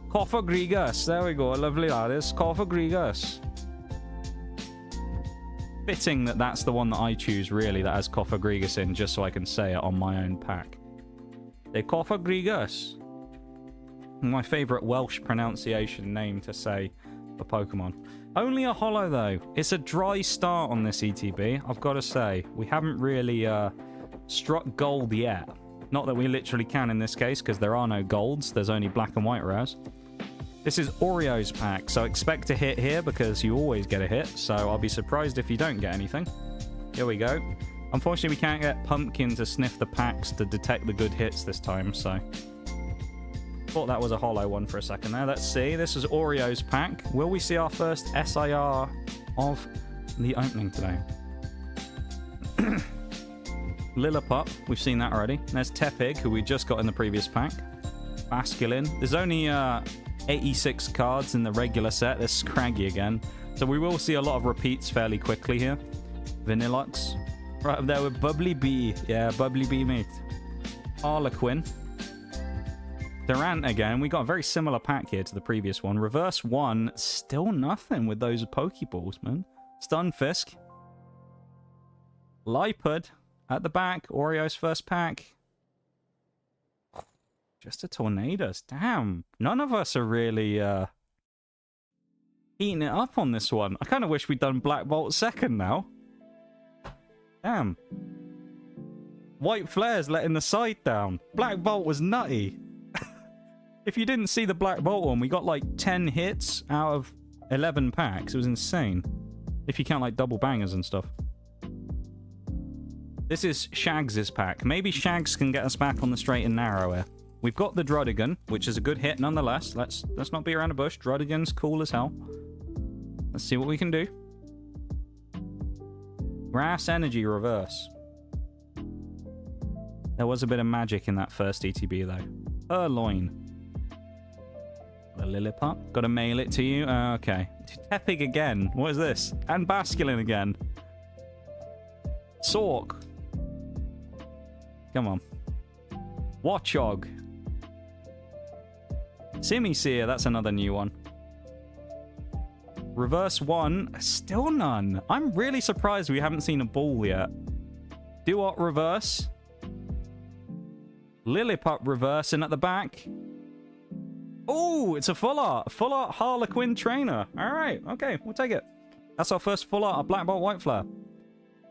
Cofagrigus. There we go. Lovely, that is. Cofagrigus. Fitting that that's the one that I choose, really, that has Cofagrigus in, just so I can say it on my own pack. The Cofagrigus. My favourite Welsh pronunciation name to say for Pokemon. Only a holo, though. It's a dry start on this ETB, I've got to say. We haven't really struck gold yet. Not that we literally can in this case, because there are no golds. There's only black and white rares. This is Oreo's pack, so expect a hit here, because you always get a hit. So I'll be surprised if you don't get anything. Here we go. Unfortunately, we can't get Pumpkin to sniff the packs to detect the good hits this time, so... Thought that was a holo one for a second there. Let's see. This is Oreo's pack. Will we see our first SIR of the opening today? Lillipup. We've seen that already. There's Tepig, who we just got in the previous pack. Basculin. There's only 86 cards in the regular set. There's Scraggy again. So we will see a lot of repeats fairly quickly here. Vanillux. Right up there with Bubbly Bee. Yeah, Bubbly Bee, mate. Harlequin. Durant again. We got a very similar pack here to the previous one. Reverse 1. Still nothing with those Pokeballs, man. Stunfisk. Lipud at the back. Oreo's first pack. Just a Tornadus. Damn. None of us are really eating it up on this one. I kind of wish we'd done Black Bolt second now. Damn. White Flare's letting the side down. Black Bolt was nutty. If you didn't see the Black Bolt one, we got like 10 hits out of 11 packs. It was insane. If you count like double bangers and stuff. This is Shags' pack. Maybe Shags can get us back on the straight and narrow here. We've got the Drudigan, which is a good hit nonetheless. Let's not be around the bush. Drudigan's cool as hell. Let's see what we can do. Grass Energy reverse. There was a bit of magic in that first ETB though. Purloin. The Lillipup. Gotta mail it to you. Okay. Tepig again. What is this? And Basculin again. Sork. Come on. Watchog. Simisear. That's another new one. Reverse 1. Still none. I'm really surprised we haven't seen a ball yet. Duot reverse. Lillipup reverse. And at the back... Oh, it's a full art. Full art Harlequin trainer. All right. Okay, we'll take it. That's our first full art of Black Bolt White Flare.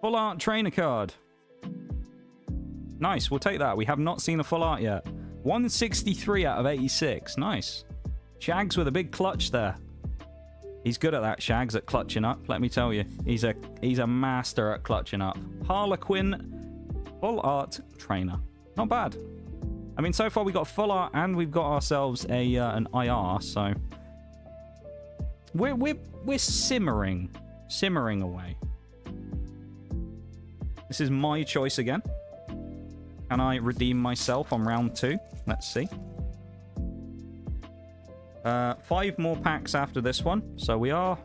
Full art trainer card. Nice. We'll take that. We have not seen a full art yet. 163 out of 86. Nice. Shags with a big clutch there. He's good at that, Shags, at clutching up. Let me tell you. He's a master at clutching up. Harlequin full art trainer. Not bad. I mean, so far we got full art and we've got ourselves an IR, so we're simmering away. This is my choice again. Can I redeem myself on round 2? Let's see. 5 more packs after this one, so we are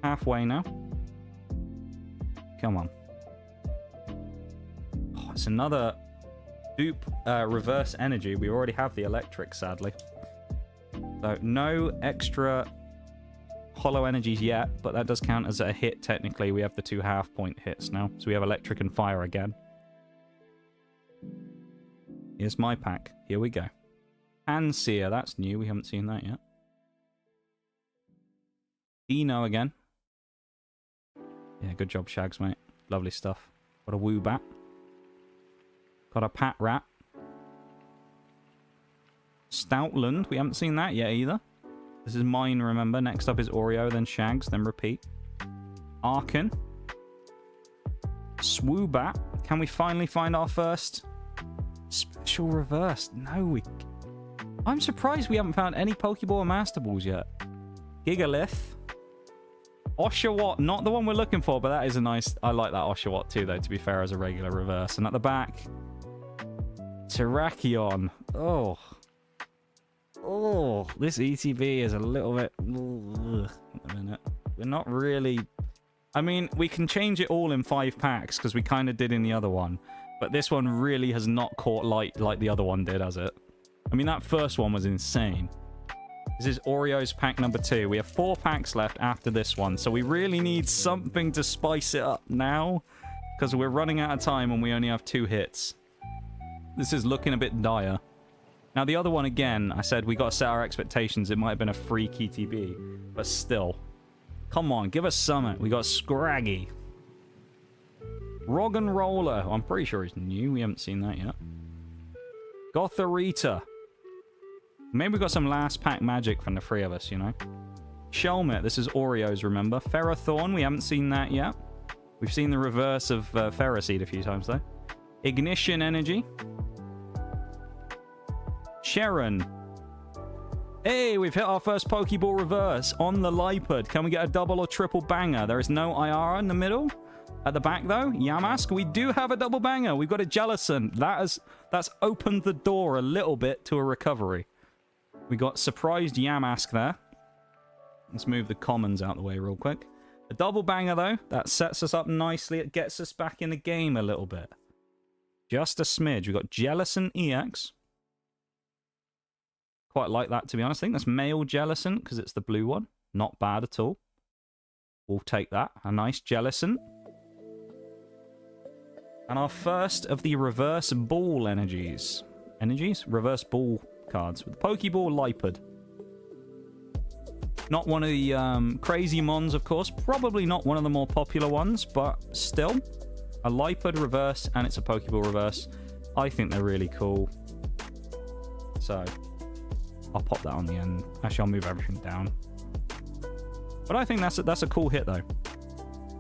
halfway now. Come on. Oh, it's another dupe reverse energy. We already have the electric, sadly. So no extra holo energies yet, but that does count as a hit technically. We have the 2 half-point hits now. So we have electric and fire again. Here's my pack. Here we go. Pansear, that's new. We haven't seen that yet. Dino again. Yeah, good job, Shags, mate. Lovely stuff. What a Woobat. Got a Pat Rat. Stoutland. We haven't seen that yet either. This is mine, remember. Next up is Oreo, then Shags, then repeat. Arkin. Swoobat. Can we finally find our first special reverse? No, I'm surprised we haven't found any Pokeball or Master Balls yet. Gigalith. Oshawott. Not the one we're looking for, but that is a nice... I like that Oshawott too, though, to be fair, as a regular reverse. And at the back... Terrakion. Oh. Oh. This ETB is a little bit... Ugh. A minute. We're not really... I mean, we can change it all in 5 packs, because we kind of did in the other one. But this one really has not caught light like the other one did, has it? I mean, that first one was insane. This is Oreo's pack number 2. We have 4 packs left after this one, so we really need something to spice it up now, because we're running out of time and we only have 2 hits. This is looking a bit dire. Now, the other one, again, I said we got to set our expectations. It might have been a free KTB, but still. Come on, give us something. We got Scraggy. Roggenrola. I'm pretty sure he's new. We haven't seen that yet. Gotharita. Maybe we got some last pack magic from the 3 of us, you know. Shelmet. This is Oreo's, remember. Ferrothorn. We haven't seen that yet. We've seen the reverse of Ferroseed a few times, though. Ignition Energy. Sharon. Hey, we've hit our first Pokeball reverse on the Lipard. Can we get a double or triple banger? There is no IR in the middle. At the back, though, Yamask. We do have a double banger. We've got a Jellicent. That's opened the door a little bit to a recovery. We got surprised Yamask there. Let's move the commons out the way real quick. A double banger, though. That sets us up nicely. It gets us back in the game a little bit. Just a smidge. We've got Jellicent EX. Quite like that, to be honest. I think that's male Jellicent because it's the blue one. Not bad at all. We'll take that. A nice Jellicent. And our first of the reverse ball energies. Reverse ball cards. With the Pokeball Lipard. Not one of the crazy mons, of course. Probably not one of the more popular ones, but still. A Lipard reverse, and it's a Pokeball reverse. I think they're really cool. So, I'll pop that on the end. Actually, I'll move everything down. But I think that's a cool hit, though.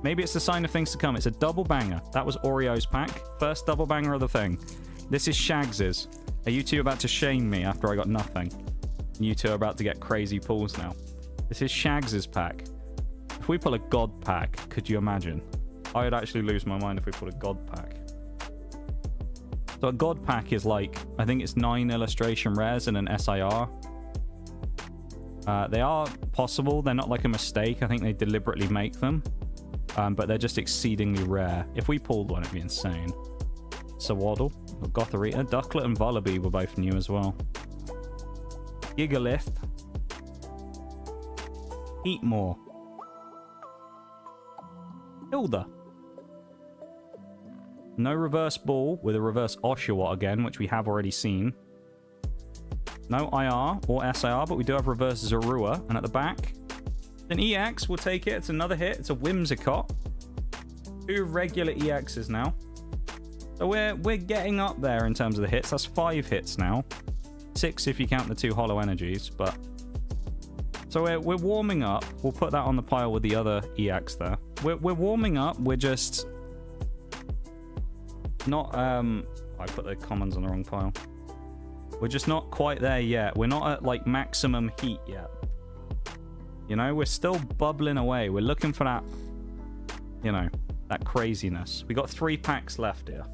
Maybe it's the sign of things to come. It's a double banger. That was Oreo's pack. First double banger of the thing. This is Shags's. Are you two about to shame me after I got nothing? You two are about to get crazy pulls now. This is Shags's pack. If we pull a God pack, could you imagine? I would actually lose my mind if we pulled a God pack. So a God pack is like, I think it's 9 illustration rares and an SIR. They are possible. They're not like a mistake. I think they deliberately make them. But they're just exceedingly rare. If we pulled one, it'd be insane. Sawaddle, Gotharita, Ducklet, and Vullaby were both new as well. Gigalith. Heatmore. Hilda. No reverse ball with a reverse Oshawott again, which we have already seen. No IR or SIR, but we do have reverse Zorua. And at the back, an EX, we'll take it. It's another hit. It's a Whimsicott. 2 regular EXs now. So we're getting up there in terms of the hits. That's 5 hits now. 6 if you count the 2 hollow energies, but... So we're warming up. We'll put that on the pile with the other EX there. We're warming up. We're just... Not... I put the commons on the wrong pile. We're just not quite there yet. We're not at, like, maximum heat yet. You know, we're still bubbling away. We're looking for that, you know, that craziness. We got 3 packs left here.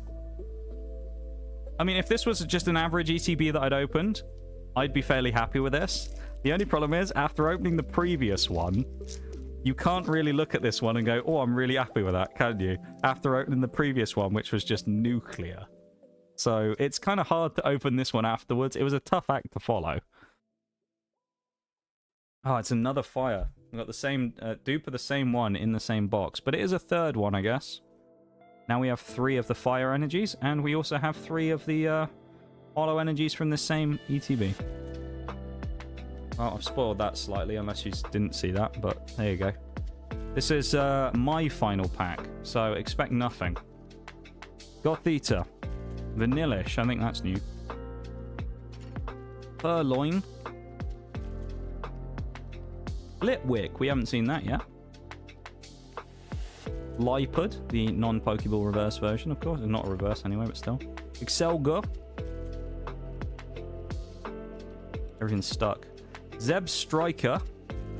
I mean, if this was just an average ETB that I'd opened, I'd be fairly happy with this. The only problem is, after opening the previous one, you can't really look at this one and go, oh, I'm really happy with that, can you? After opening the previous one, which was just nuclear. So it's kind of hard to open this one afterwards. It was a tough act to follow. Oh, it's another fire. We've got the same dupe of the same one in the same box. But it is a third one, I guess. Now we have 3 of the fire energies. And we also have 3 of the hollow energies from the same ETB. Oh, I've spoiled that slightly, unless you didn't see that. But there you go. This is my final pack. So expect nothing. Gothita. Vanillish. I think that's new. Purloin. Litwick. We haven't seen that yet. Lipud, the non-Pokeball reverse version, of course. It's not a reverse anyway, but still. Excelga. Everything's stuck. Zeb Striker.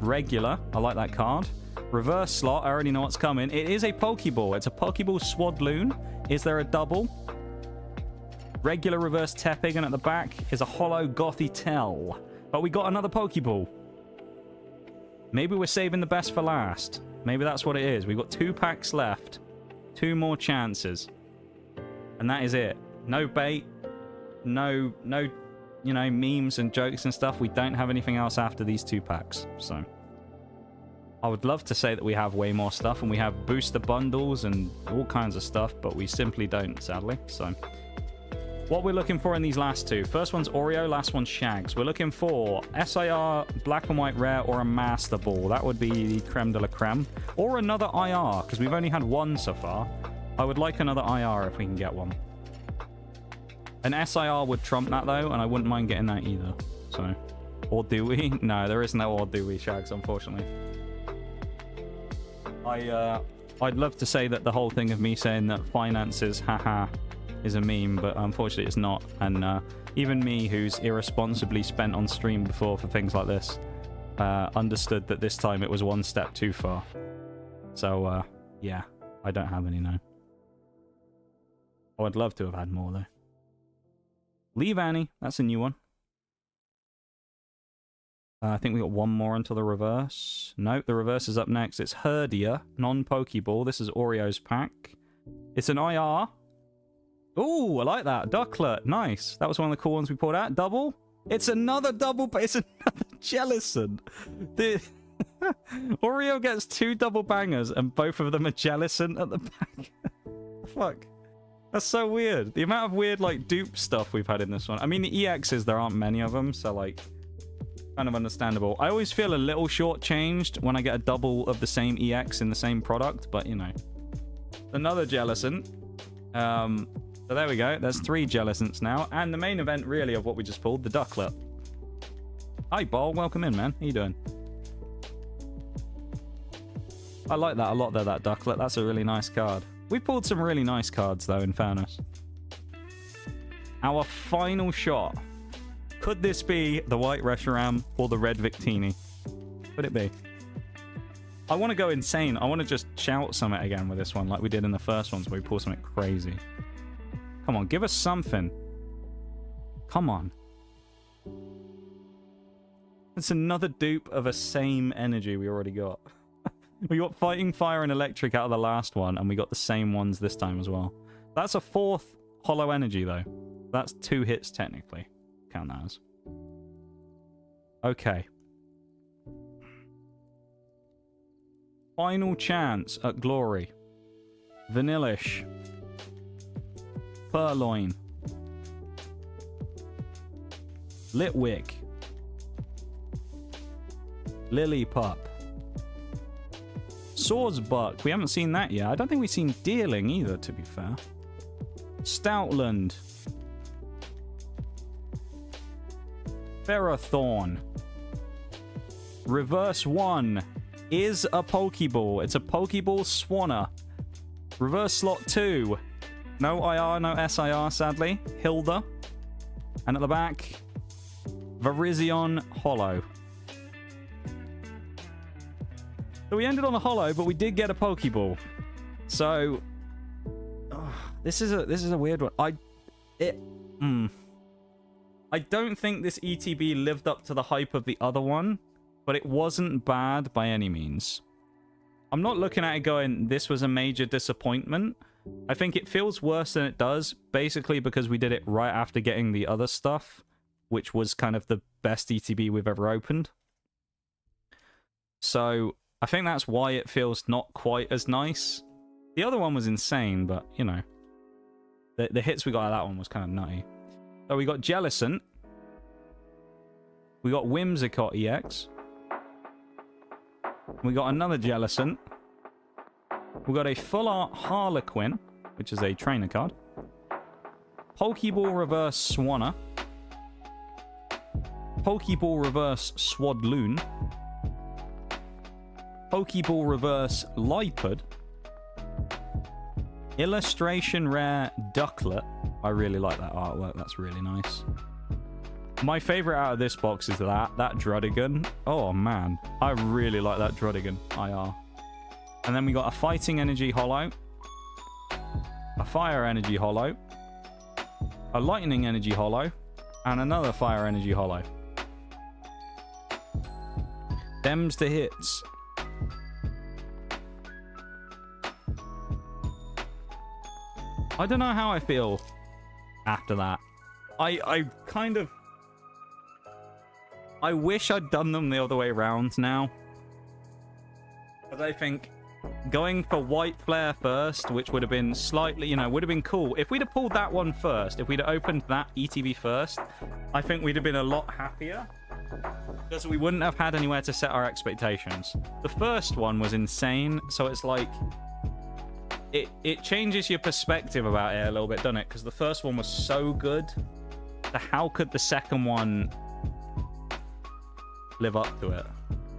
Regular. I like that card. Reverse slot. I already know what's coming. It is a Pokeball. It's a Pokeball Swadloon. Is there a double? Regular reverse Tepig, and at the back is a holo Gothitelle. But we got another Pokeball. Maybe we're saving the best for last. Maybe that's what it is. We've got 2 packs left. 2 more chances. And that is it. No bait. No, you know, memes and jokes and stuff. We don't have anything else after these 2 packs. So I would love to say that we have way more stuff and we have booster bundles and all kinds of stuff, but we simply don't, sadly. So what we're looking for in these last 2. First one's Oreo, last one's Shags. We're looking for SIR, Black and White Rare, or a Master Ball. That would be the creme de la creme. Or another IR, because we've only had 1 so far. I would like another IR if we can get one. An SIR would trump that, though, and I wouldn't mind getting that either. So, or do we? No, there is no or do we, Shags, unfortunately. I'd love to say that the whole thing of me saying that finances, haha, is a meme, but unfortunately it's not. And even me, who's irresponsibly spent on stream before for things like this, understood that this time it was 1 step too far. So, yeah, I don't have any now. I would love to have had more, though. Leave Annie, that's a new one. I think we got 1 more until the reverse. Nope, the reverse is up next. It's Herdia, non-Pokeball. This is Oreo's pack. It's an IR. Ooh, I like that. Ducklet, nice. That was one of the cool ones we pulled out. Double. It's another double, but it's another Jellison. Oreo gets 2 double bangers, and both of them are Jellison at the back. Fuck. That's so weird. The amount of weird, like, dupe stuff we've had in this one. I mean, the EXs, there aren't many of them, so, like, kind of understandable. I always feel a little shortchanged when I get a double of the same EX in the same product, but, you know. Another Jellison. So there we go. There's 3 Jellicents now. And the main event, really, of what we just pulled, the Ducklet. Hi, Ball. Welcome in, man. How you doing? I like that a lot, though, that Ducklet. That's a really nice card. We pulled some really nice cards, though, in fairness. Our final shot. Could this be the White Reshiram or the Red Victini? Could it be? I want to go insane. I want to just shout something again with this one, like we did in the first ones where we pulled something crazy. Come on, give us something. Come on. It's another dupe of a same energy we already got. We got Fighting Fire and Electric out of the last one, and we got the same ones this time as well. That's a 4th Holo Energy, though. That's 2 hits, technically. Count that as. Okay. Final chance at glory. Vanillish. Purloin. Litwick. Lillipup. Swordsbuck. We haven't seen that yet. I don't think we've seen Deerling either, to be fair. Stoutland. Ferrothorn. Reverse 1 is a Pokeball. It's a Pokeball Swanner. Reverse slot 2. No IR, no SIR, sadly. Hilda. And at the back, Virizion Holo. So we ended on a Holo, but we did get a Pokeball. So this is a weird one. I don't think this ETB lived up to the hype of the other one, but it wasn't bad by any means. I'm not looking at it going, this was a major disappointment. I think it feels worse than it does, basically because we did it right after getting the other stuff, which was kind of the best ETB we've ever opened. So I think that's why it feels not quite as nice. The other one was insane, but, you know, the hits we got out of that one was kind of nutty. So we got Jellicent. We got Whimsicott EX. We got another Jellicent. We got a Full Art Harlequin, which is a trainer card. Pokeball Reverse Swanna, Pokeball Reverse Swadloon, Pokeball Reverse Lipud, Illustration Rare Ducklet. I really like that artwork. That's really nice. My favorite out of this box is that Drudigan. Oh man, I really like that Drudigan IR. And then we got a Fighting Energy Holo, a Fire Energy Holo, a Lightning Energy Holo, and another Fire Energy Holo. Them's the hits. I don't know how I feel after that. I kind of... I wish I'd done them the other way around now. Because I think going for White Flare first, which would have been slightly, you know, would have been cool. If we'd have pulled that one first, if we'd have opened that ETB first, I think we'd have been a lot happier. Because we wouldn't have had anywhere to set our expectations. The first one was insane, so it's like... It changes your perspective about it a little bit, doesn't it? Because the first one was so good. So how could the second one live up to it?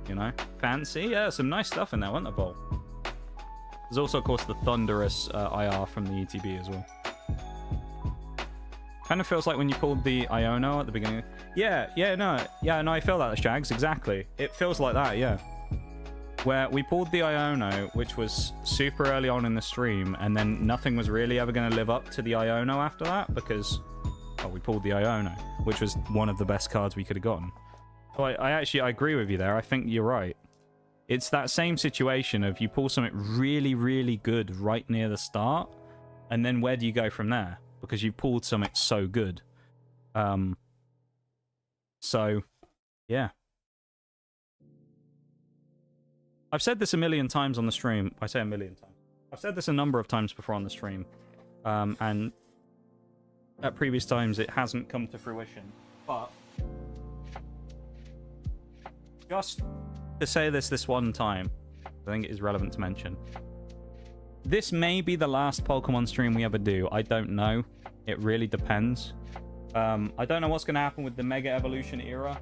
You know? Fancy? Yeah, some nice stuff in there, wasn't there, Bowl? There's also, of course, the Thunderous IR from the ETB as well. Kind of feels like when you pulled the Iono at the beginning. Yeah, no, I feel that, Shags, exactly. It feels like that, yeah. Where we pulled the Iono, which was super early on in the stream, and then nothing was really ever going to live up to the Iono after that, because, well, we pulled the Iono, which was one of the best cards we could have gotten. So I agree with you there. I think you're right. It's that same situation of you pull something really, really good right near the start, and then where do you go from there? Because you pulled something so good. So, yeah. I've said this a million times on the stream. I say a million times. I've said this a number of times before on the stream. And at previous times it hasn't come to fruition. But just to say this one time, I think it is relevant to mention. This may be the last Pokemon stream we ever do. I don't know. It really depends. I don't know what's going to happen with the Mega Evolution era.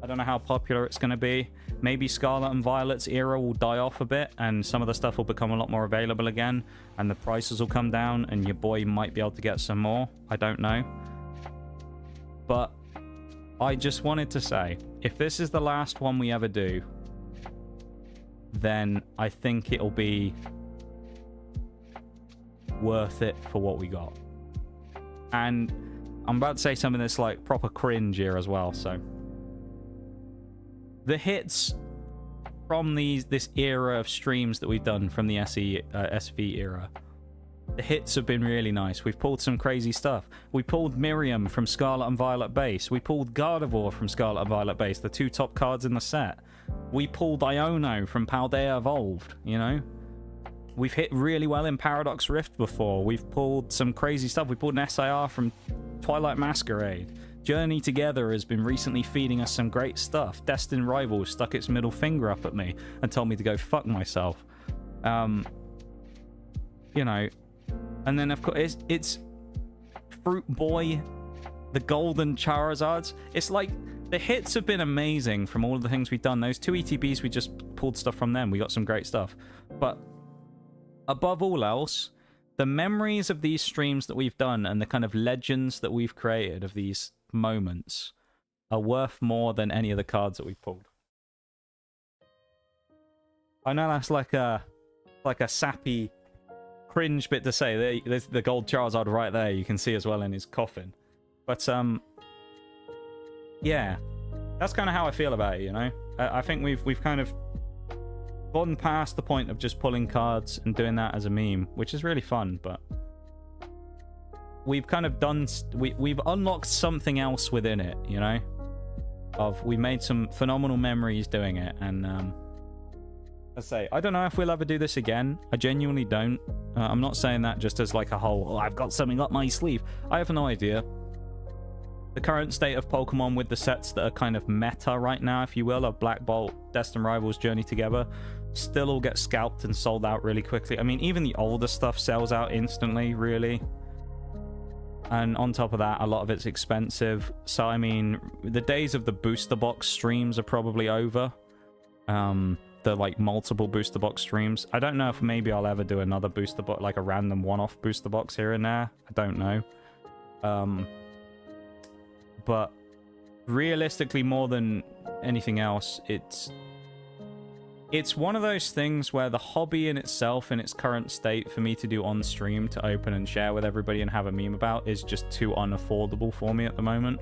I don't know how popular it's going to be. Maybe Scarlet and Violet's era will die off a bit and some of the stuff will become a lot more available again and the prices will come down and your boy might be able to get some more. I don't know. But I just wanted to say, if this is the last one we ever do, then I think it'll be worth it for what we got. And I'm about to say something that's like proper cringe here as well, so... The hits from this era of streams that we've done from the SV era, the hits have been really nice. We've pulled some crazy stuff. We pulled Miriam from Scarlet and Violet base. We pulled Gardevoir from Scarlet and Violet base, the two top cards in the set. We pulled Iono from Paldea Evolved, you know? We've hit really well in Paradox Rift before. We've pulled some crazy stuff. We pulled an SIR from Twilight Masquerade. Journey Together has been recently feeding us some great stuff. Destined Rivals stuck its middle finger up at me and told me to go fuck myself. You know, and then of course it's Fruit Boy, the Golden Charizards. It's like the hits have been amazing from all of the things we've done. Those two ETBs, we just pulled stuff from them. We got some great stuff. But above all else, the memories of these streams that we've done and the kind of legends that we've created of these moments are worth more than any of the cards that we've pulled. I know that's like a sappy cringe bit to say. There's the gold Charizard right there, you can see as well in his coffin. But yeah, that's kind of how I feel about it, you know. I think we've kind of gone past the point of just pulling cards and doing that as a meme, which is really fun, but we've kind of done... We've unlocked something else within it, you know? We made some phenomenal memories doing it, and let's say, I don't know if we'll ever do this again. I genuinely don't. I'm not saying that just as like a whole, oh, I've got something up my sleeve. I have no idea. The current state of Pokemon with the sets that are kind of meta right now, if you will, of Black Bolt, Destined Rivals, Journey Together, still all get scalped and sold out really quickly. I mean, even the older stuff sells out instantly, really. And on top of that, a lot of it's expensive. So, I mean, the days of the booster box streams are probably over. The, like, multiple booster box streams. I don't know if maybe I'll ever do another booster box, like a random one-off booster box here and there. I don't know. But realistically, more than anything else, it's one of those things where the hobby in itself, in its current state, for me to do on stream, to open and share with everybody and have a meme about, is just too unaffordable for me at the moment.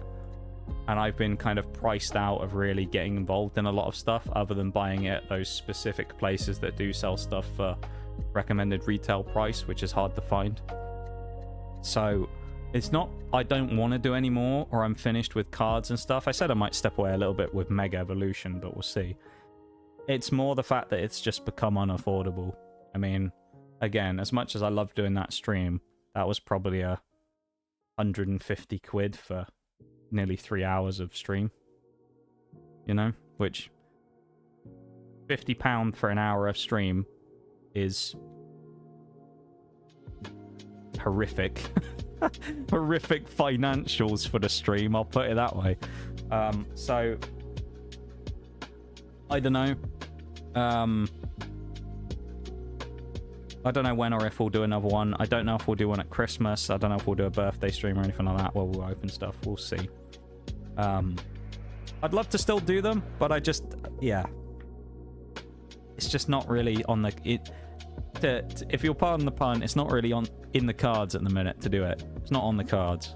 And I've been kind of priced out of really getting involved in a lot of stuff other than buying it at those specific places that do sell stuff for recommended retail price, which is hard to find. So it's not I don't want to do any more, or I'm finished with cards and stuff. I said I might step away a little bit with Mega Evolution, but we'll see. It's more the fact that it's just become unaffordable. I mean, again, as much as I love doing that stream, that was probably 150 quid for nearly 3 hours of stream. You know? Which, £50 for an hour of stream is horrific. Horrific financials for the stream, I'll put it that way. So I don't know. I don't know when or if we'll do another one. I don't know if we'll do one at Christmas. I don't know if we'll do a birthday stream or anything like that where we'll open stuff. We'll see. I'd love to still do them, but I just, yeah. It's just not really on the... if you'll pardon the pun, it's not really in the cards at the minute to do it. It's not on the cards.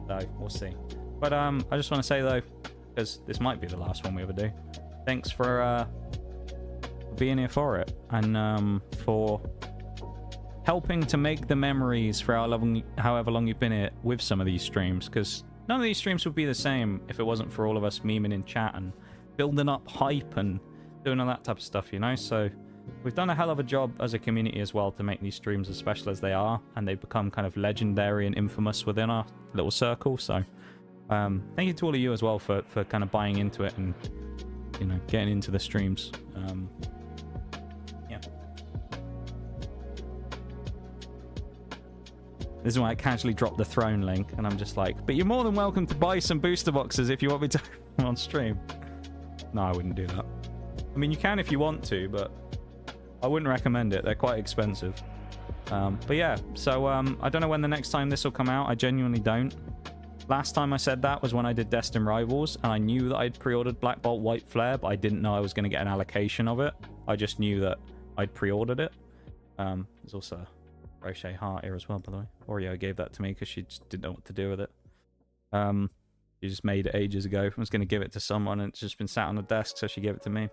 So, we'll see. But I just want to say, though, because this might be the last one we ever do, thanks for being here for it, and for helping to make the memories for however long you've been here with some of these streams, because none of these streams would be the same if it wasn't for all of us memeing in chat and building up hype and doing all that type of stuff, you know? So we've done a hell of a job as a community as well to make these streams as special as they are, and they've become kind of legendary and infamous within our little circle. So thank you to all of you as well for kind of buying into it and, you know, getting into the streams. Yeah. This is why I casually dropped the throne link, and I'm just like, but you're more than welcome to buy some booster boxes if you want me to on stream. No, I wouldn't do that. I mean, you can if you want to, but I wouldn't recommend it. They're quite expensive. But yeah, so I don't know when the next time this will come out. I genuinely don't. Last time I said that was when I did Destined Rivals, and I knew that I'd pre-ordered Black Bolt White Flare, but I didn't know I was going to get an allocation of it. I just knew that I'd pre-ordered it. There's also a crochet heart here as well, by the way. Oreo gave that to me because she just didn't know what to do with it. She just made it ages ago. I was going to give it to someone, and it's just been sat on the desk, so she gave it to me.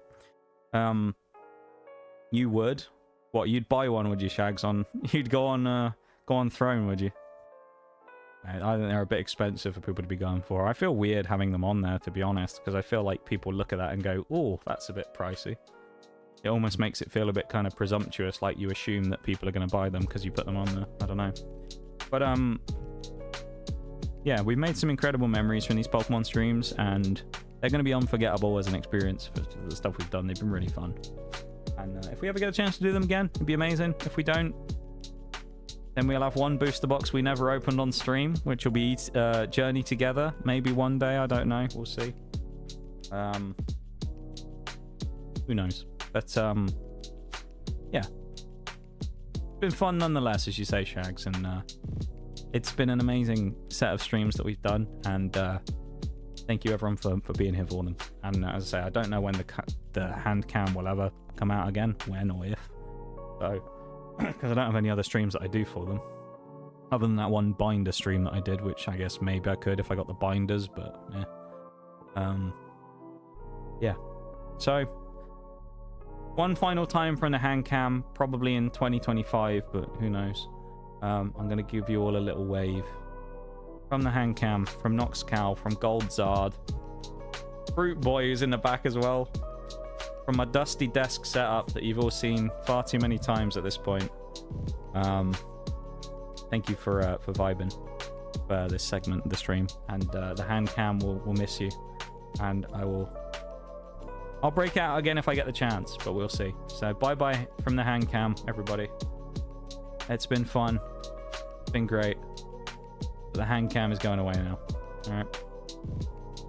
You would? What, you'd buy one, would you, Shags? You'd go on Throne, would you? I think they're a bit expensive for people to be going for. I feel weird having them on there, to be honest, because I feel like people look at that and go, oh, that's a bit pricey. It almost makes it feel a bit kind of presumptuous, like you assume that people are going to buy them because you put them on there. I don't know. But, yeah, we've made some incredible memories from these Pokemon streams, and they're going to be unforgettable as an experience for the stuff we've done. They've been really fun. And if we ever get a chance to do them again, it'd be amazing. If we don't, then we'll have one booster box we never opened on stream, which will be Journey Together. Maybe one day, I don't know. We'll see. Who knows? But, yeah. It's been fun nonetheless, as you say, Shags. And it's been an amazing set of streams that we've done. And thank you, everyone, for being here for them. And as I say, I don't know when the hand cam will ever come out again, when or if. So... because I don't have any other streams that I do for them other than that one binder stream that I did, which I guess maybe I could if I got the binders, but yeah. Yeah, so one final time from the hand cam, probably in 2025, but who knows. I'm gonna give you all a little wave from the hand cam, from Noxcal, from Goldzard, Fruit Boy who's in the back as well, from my dusty desk setup that you've all seen far too many times at this point. Thank you for vibing for this segment of the stream. And the hand cam will miss you. And I'll break out again if I get the chance, but we'll see. So bye-bye from the hand cam, everybody. It's been fun. It's been great. But the hand cam is going away now. Alright.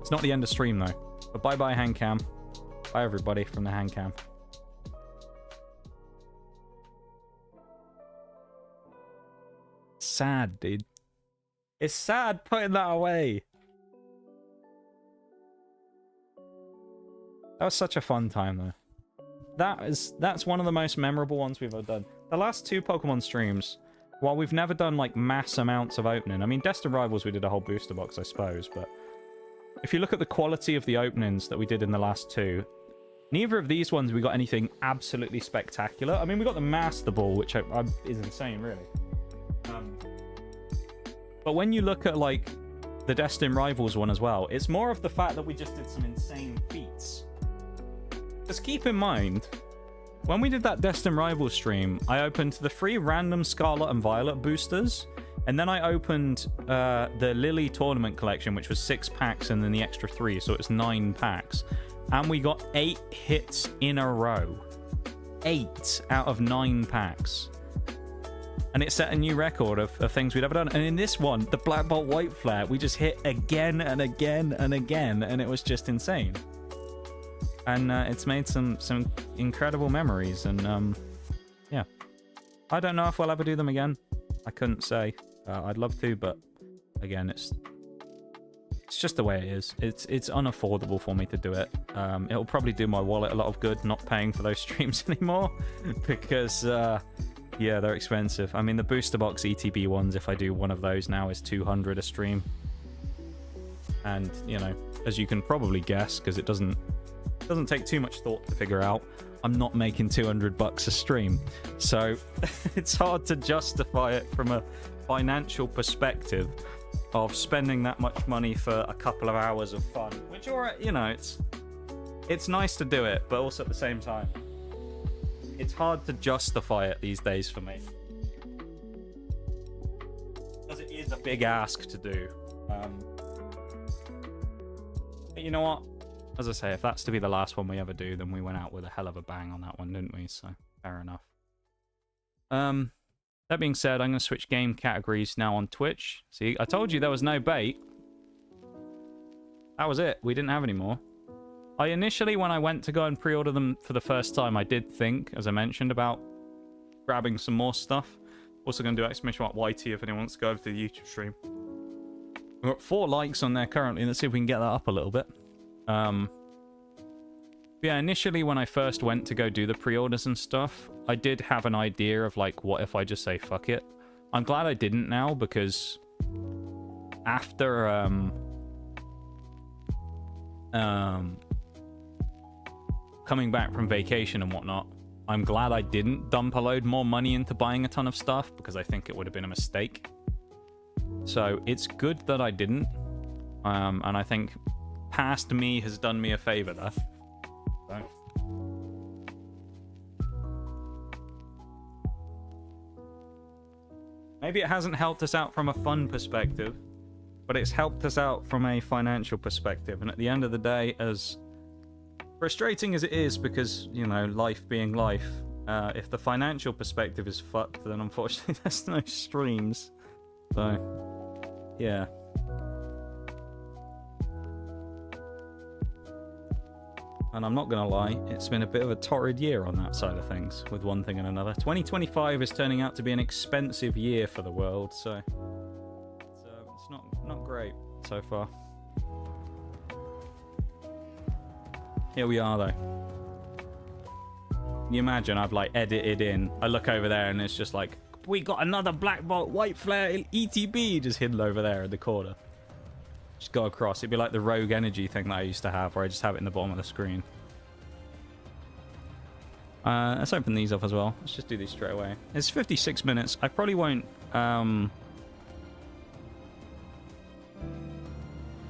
It's not the end of stream, though. But bye-bye, hand cam. Bye, everybody, from the hand cam. Sad, dude. It's sad putting that away. That was such a fun time, though. That's one of the most memorable ones we've ever done. The last 2 Pokemon streams, while we've never done like mass amounts of opening, I mean, Destined Rivals we did a whole booster box, I suppose, but if you look at the quality of the openings that we did in the last 2, neither of these ones we got anything absolutely spectacular. I mean, we got the Master Ball, which is insane, really. But when you look at like the Destined Rivals one as well, it's more of the fact that we just did some insane feats. Just keep in mind, when we did that Destined Rivals stream, I opened the 3 random Scarlet and Violet boosters, and then I opened the Lily Tournament Collection, which was 6 packs and then the extra 3, so it's 9 packs. And we got 8 hits in a row. 8 out of 9 packs. And it set a new record of things we'd ever done. And in this one, the Black Bolt White Flare, we just hit again and again and again, and it was just insane. And it's made some incredible memories, and yeah. I don't know if we'll ever do them again. I couldn't say. I'd love to, but again, it's just the way it is. It's unaffordable for me to do it. It'll probably do my wallet a lot of good not paying for those streams anymore, because yeah, they're expensive. I mean, the booster box ETB ones, if I do one of those now, is 200 a stream. And you know, as you can probably guess, because it doesn't take too much thought to figure out, I'm not making $200 a stream, so it's hard to justify it from a financial perspective of spending that much money for a couple of hours of fun, which, alright, you know, it's nice to do it, but also at the same time, it's hard to justify it these days for me, because it is a big ask to do. But you know what? As I say, if that's to be the last one we ever do, then we went out with a hell of a bang on that one, didn't we? So, fair enough. That being said, I'm going to switch game categories now on Twitch. See, I told you there was no bait. That was it. We didn't have any more. I initially, when I went to go and pre-order them for the first time, I did think, as I mentioned, about grabbing some more stuff. Also going to do exclamation mark YT if anyone wants to go over to the YouTube stream. We've got 4 likes on there currently. Let's see if we can get that up a little bit. Yeah, initially when I first went to go do the pre-orders and stuff, I did have an idea of like, what if I just say fuck it? I'm glad I didn't now, because after coming back from vacation and whatnot, I'm glad I didn't dump a load more money into buying a ton of stuff, because I think it would have been a mistake. So it's good that I didn't, and I think past me has done me a favor there. So. Maybe it hasn't helped us out from a fun perspective, but it's helped us out from a financial perspective. And at the end of the day, as frustrating as it is, because, you know, life being life, if the financial perspective is fucked, then unfortunately there's no streams. So, yeah. And I'm not going to lie, it's been a bit of a torrid year on that side of things, with one thing and another. 2025 is turning out to be an expensive year for the world, so it's not great so far. Here we are, though. Can you imagine, I've like edited in, I look over there and it's just like, we got another Black Bolt White Flare ETB just hidden over there in the corner. Just go across. It'd be like the Rogue Energy thing that I used to have, where I just have it in the bottom of the screen. Let's open these up as well. Let's just do these straight away. It's 56 minutes. I probably won't... I'm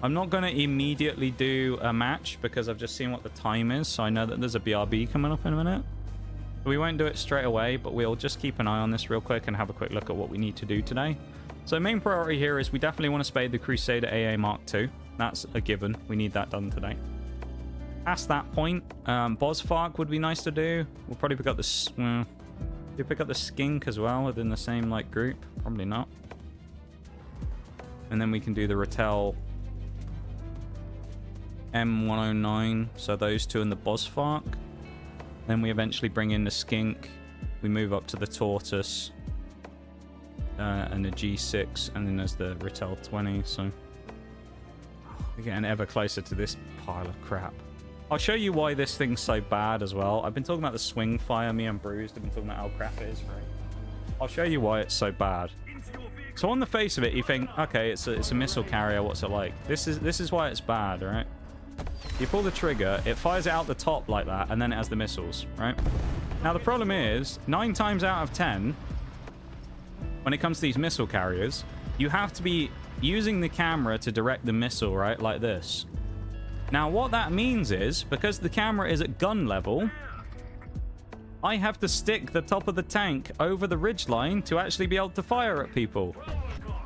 not going to immediately do a match, because I've just seen what the time is, so I know that there's a BRB coming up in a minute. We won't do it straight away, but we'll just keep an eye on this real quick and have a quick look at what we need to do today. So main priority here is we definitely want to spade the Crusader AA Mark II. That's a given. We need that done today. Past that point, Bosfark would be nice to do. We'll probably pick up the... do we pick up the Skink as well within the same like group? Probably not. And then we can do the Rattel M109. So those two in the Bosfark. Then we eventually bring in the Skink. We move up to the Tortoise. And the G6. And then there's the Rattel 20. So we're getting ever closer to this pile of crap. I'll show you why this thing's so bad as well. I've been talking about the swing fire. Me and Bruised have been talking about how crap it is, right? I'll show you why it's so bad. So on the face of it, you think, okay, it's a missile carrier. What's it like? This is why it's bad, right? You pull the trigger, it fires it out the top like that, and then it has the missiles, right? Now the problem is, 9 times out of 10, when it comes to these missile carriers, you have to be using the camera to direct the missile, right? Like this. Now, what that means is, because the camera is at gun level, I have to stick the top of the tank over the ridgeline to actually be able to fire at people.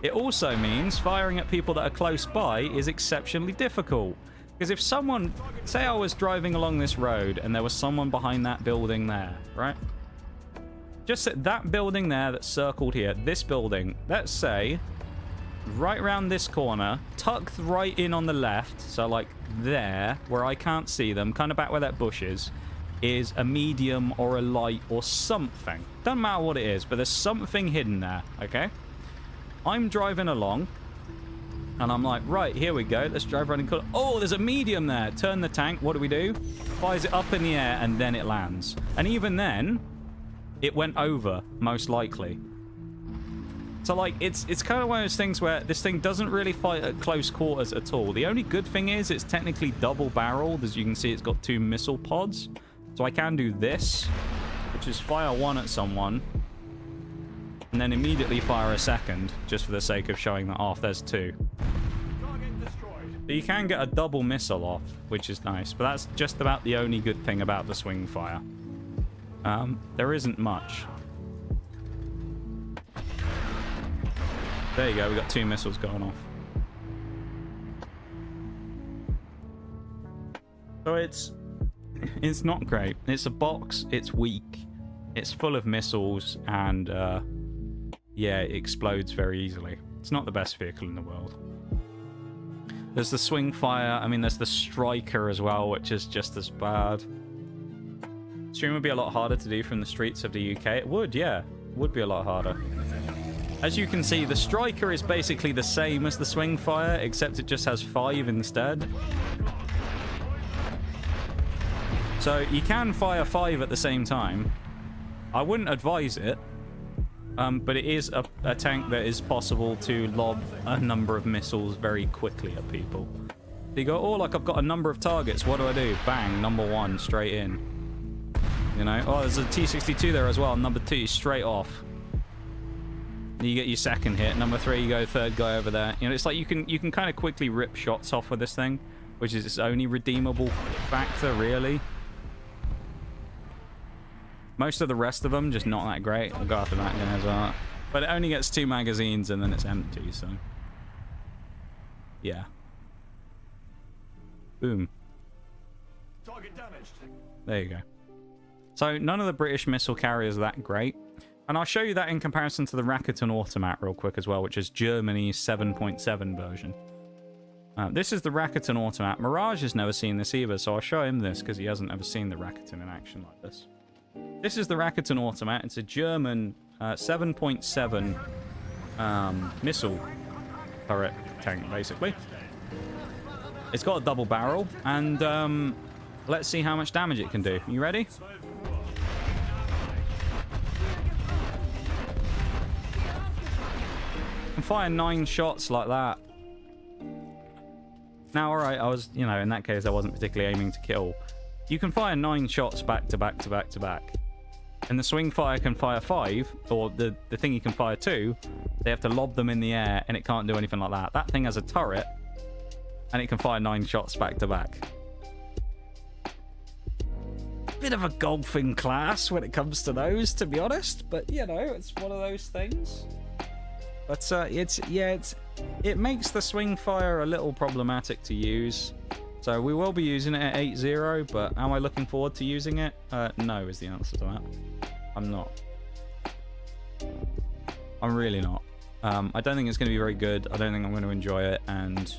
It also means firing at people that are close by is exceptionally difficult. Because if someone, say I was driving along this road and there was someone behind that building there, right? Just that building there that's circled here, this building, let's say, right around this corner, tucked right in on the left, so like there, where I can't see them, kind of back where that bush is a medium or a light or something. Doesn't matter what it is, but there's something hidden there, okay? I'm driving along, and I'm like, right, here we go. Let's drive around and call it. Oh, there's a medium there. Turn the tank. What do? Fires it up in the air, and then it lands. And even then, it went over, most likely. So, like, it's kind of one of those things where this thing doesn't really fight at close quarters at all. The only good thing is it's technically double-barreled. As you can see, it's got 2 missile pods. So I can do this, which is fire 1 at someone, and then immediately fire a second, just for the sake of showing that off. There's 2. So you can get a double missile off, which is nice. But that's just about the only good thing about the swing fire. There isn't much. There you go, we got 2 missiles going off. So it's not great. It's a box, it's weak, it's full of missiles, and yeah, it explodes very easily. It's not the best vehicle in the world. There's the swing fire, I mean there's the striker as well, which is just as bad. Stream would be a lot harder to do from the streets of the UK. It would, yeah. It would be a lot harder. As you can see, the striker is basically the same as the swing fire, except it just has 5 instead. So you can fire 5 at the same time. I wouldn't advise it, but it is a tank that is possible to lob a number of missiles very quickly at people. So you go, oh, like I've got a number of targets. What do? Bang, number 1, straight in. You know, oh, there's a T-62 there as well. Number 2, straight off. You get your second hit. Number 3, you go 3rd guy over there. You know, it's like you can kind of quickly rip shots off with this thing, which is its only redeemable factor, really. Most of the rest of them just not that great. I'll go after that guy as well. But it only gets 2 magazines and then it's empty, so yeah. Boom. Target damaged. There you go. So none of the British missile carriers are that great. And I'll show you that in comparison to the Rakuten Automat real quick as well, which is Germany's 7.7 version. This is the Rakuten Automat. Mirage has never seen this either, so I'll show him this because he hasn't ever seen the Rakuten in action like this. This is the Rakuten Automat. It's a German 7.7 missile turret tank, basically. It's got a double barrel, and let's see how much damage it can do. You ready? I'm firing 9 shots like that. Now, alright, I was, you know, in that case, I wasn't particularly aiming to kill. You can fire 9 shots back to back to back to back. And the swing fire can fire 5, or the thing you can fire 2, they have to lob them in the air, and it can't do anything like that. That thing has a turret, and it can fire 9 shots back to back. Bit of a golfing class when it comes to those, to be honest, but, you know, it's one of those things. But it makes the swing fire a little problematic to use. So we will be using it at 8.0, but am I looking forward to using it? No is the answer to that. I'm not. I'm really not. I don't think it's going to be very good. I don't think I'm going to enjoy it, and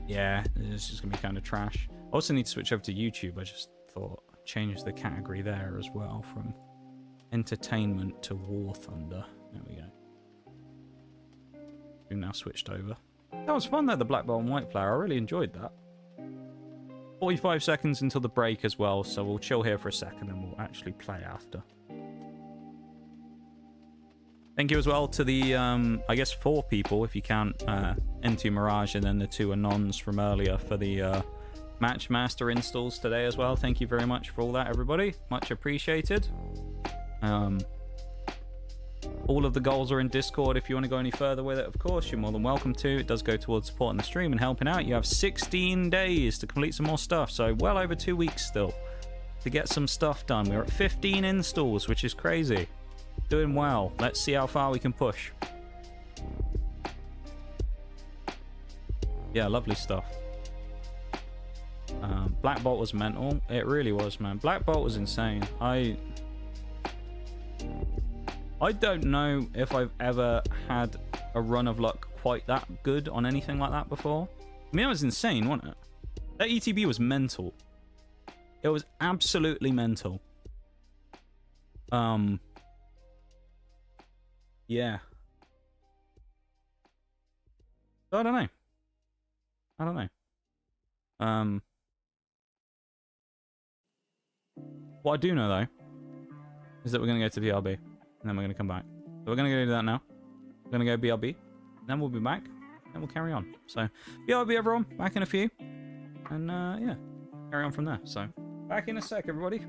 yeah, it's just going to be kind of trash. I also need to switch over to YouTube. I just thought I'd change the category there as well from entertainment to War Thunder. There we go. We've now switched over. That was fun though, the black belt and white player. I really enjoyed that. 45 seconds until the break as well, so we'll chill here for a second and we'll actually play after. Thank you as well to the, I guess 4 people, if you count N2 Mirage and then the 2 Anons from earlier for the Match Master installs today as well. Thank you very much for all that, everybody. Much appreciated. All of the goals are in Discord. If you want to go any further with it, of course, you're more than welcome to. It does go towards supporting the stream and helping out. You have 16 days to complete some more stuff, so well over 2 weeks still to get some stuff done. We're at 15 installs, which is crazy. Doing well. Let's see how far we can push. Yeah, lovely stuff. Black Bolt was mental. It really was, man. Black Bolt was insane. I don't know if I've ever had a run of luck quite that good on anything like that before. I mean, it was insane, wasn't it? That ETB was mental. It was absolutely mental. Yeah. So I don't know. What I do know, though, is that we're going to go to BRB. And then we're going to come back. So we're going to go do that now. We're going to go BRB. Then we'll be back. And we'll carry on. So, BRB, everyone. Back in a few. And, yeah. Carry on from there. So, back in a sec, everybody.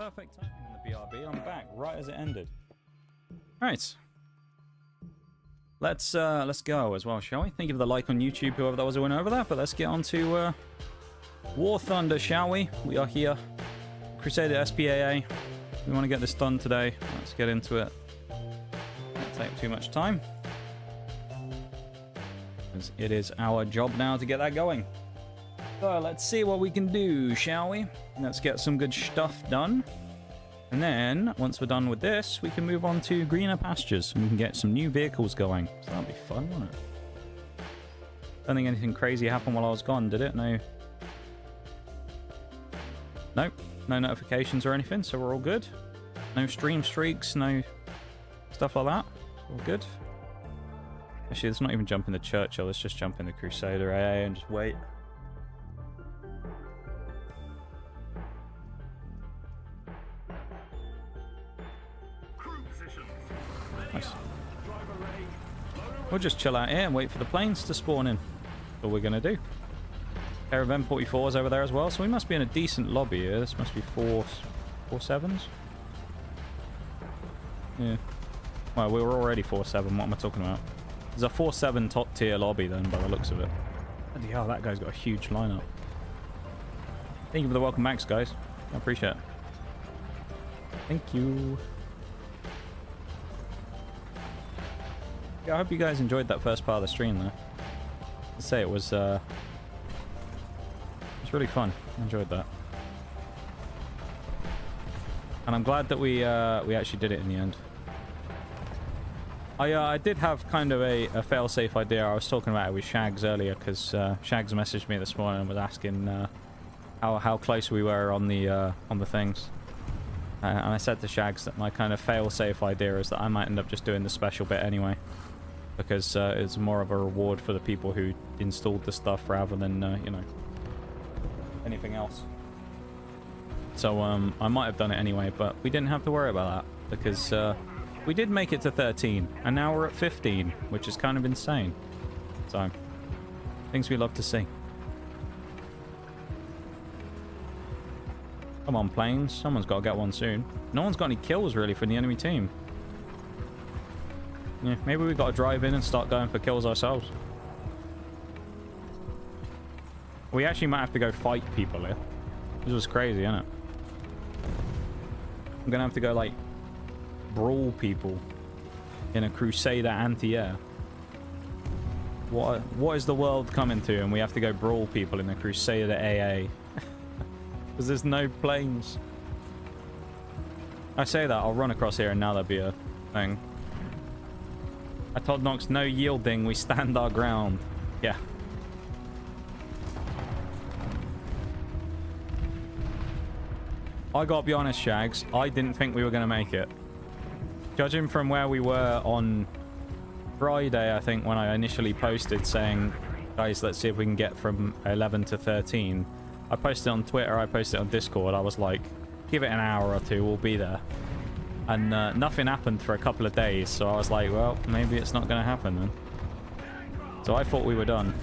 Perfect timing on the BRB. I'm back right as it ended. Right. Let's go as well, shall we? Thank you for the like on YouTube, whoever that was who went over that. But let's get on to War Thunder, shall we? We are here. Crusader SPAA. We want to get this done today. Let's get into it. Won't take too much time. Because it is our job now to get that going. So let's see what we can do, shall we? Let's get some good stuff done. And then, once we're done with this, we can move on to greener pastures. And we can get some new vehicles going. So that'll be fun, won't it? Don't think anything crazy happened while I was gone, did it? No. Nope. No notifications or anything, so we're all good. No stream streaks, no stuff like that. All good. Actually, let's not even jump in the Churchill. Let's just jump in the Crusader AA and just wait. Nice. We'll just chill out here and wait for the planes to spawn in. That's all we're going to do. Pair of M44s over there as well, so we must be in a decent lobby here. This must be 4-7s. Yeah. Well, we were already 4-7. What am I talking about? There's a 4-7 top tier lobby then, by the looks of it. Bloody hell, that guy's got a huge lineup. Thank you for the welcome backs, guys. I appreciate it. Thank you. Yeah, I hope you guys enjoyed that first part of the stream, though. I'd say it was really fun. I enjoyed that. And I'm glad that we actually did it in the end. I did have kind of a fail-safe idea. I was talking about it with Shags earlier, because Shags messaged me this morning and was asking how close we were on the things. And I said to Shags that my kind of fail-safe idea is that I might end up just doing the special bit anyway. Because it's more of a reward for the people who installed the stuff rather than, you know, anything else. So I might have done it anyway, but we didn't have to worry about that because we did make it to 13 and now we're at 15, which is kind of insane. So things we love to see. Come on, planes, someone's got to get one soon. No one's got any kills really for the enemy team. Yeah, maybe we've got to drive in and start going for kills ourselves. We actually might have to go fight people here. This was crazy, isn't it? I'm gonna have to go, like, brawl people in a Crusader anti-air. What is the world coming to? And we have to go brawl people in a Crusader AA. Because there's no planes. I say that, I'll run across here and now there'll be a thing. I told Nox, no yielding, we stand our ground. Yeah. I gotta be honest, Shags, I didn't think we were gonna make it. Judging from where we were on Friday, I think, when I initially posted saying, guys, let's see if we can get from 11 to 13. I posted it on Twitter, I posted it on Discord, I was like, give it an hour or two, we'll be there. And nothing happened for a couple of days, so I was like, well, maybe it's not going to happen then. So I thought we were done.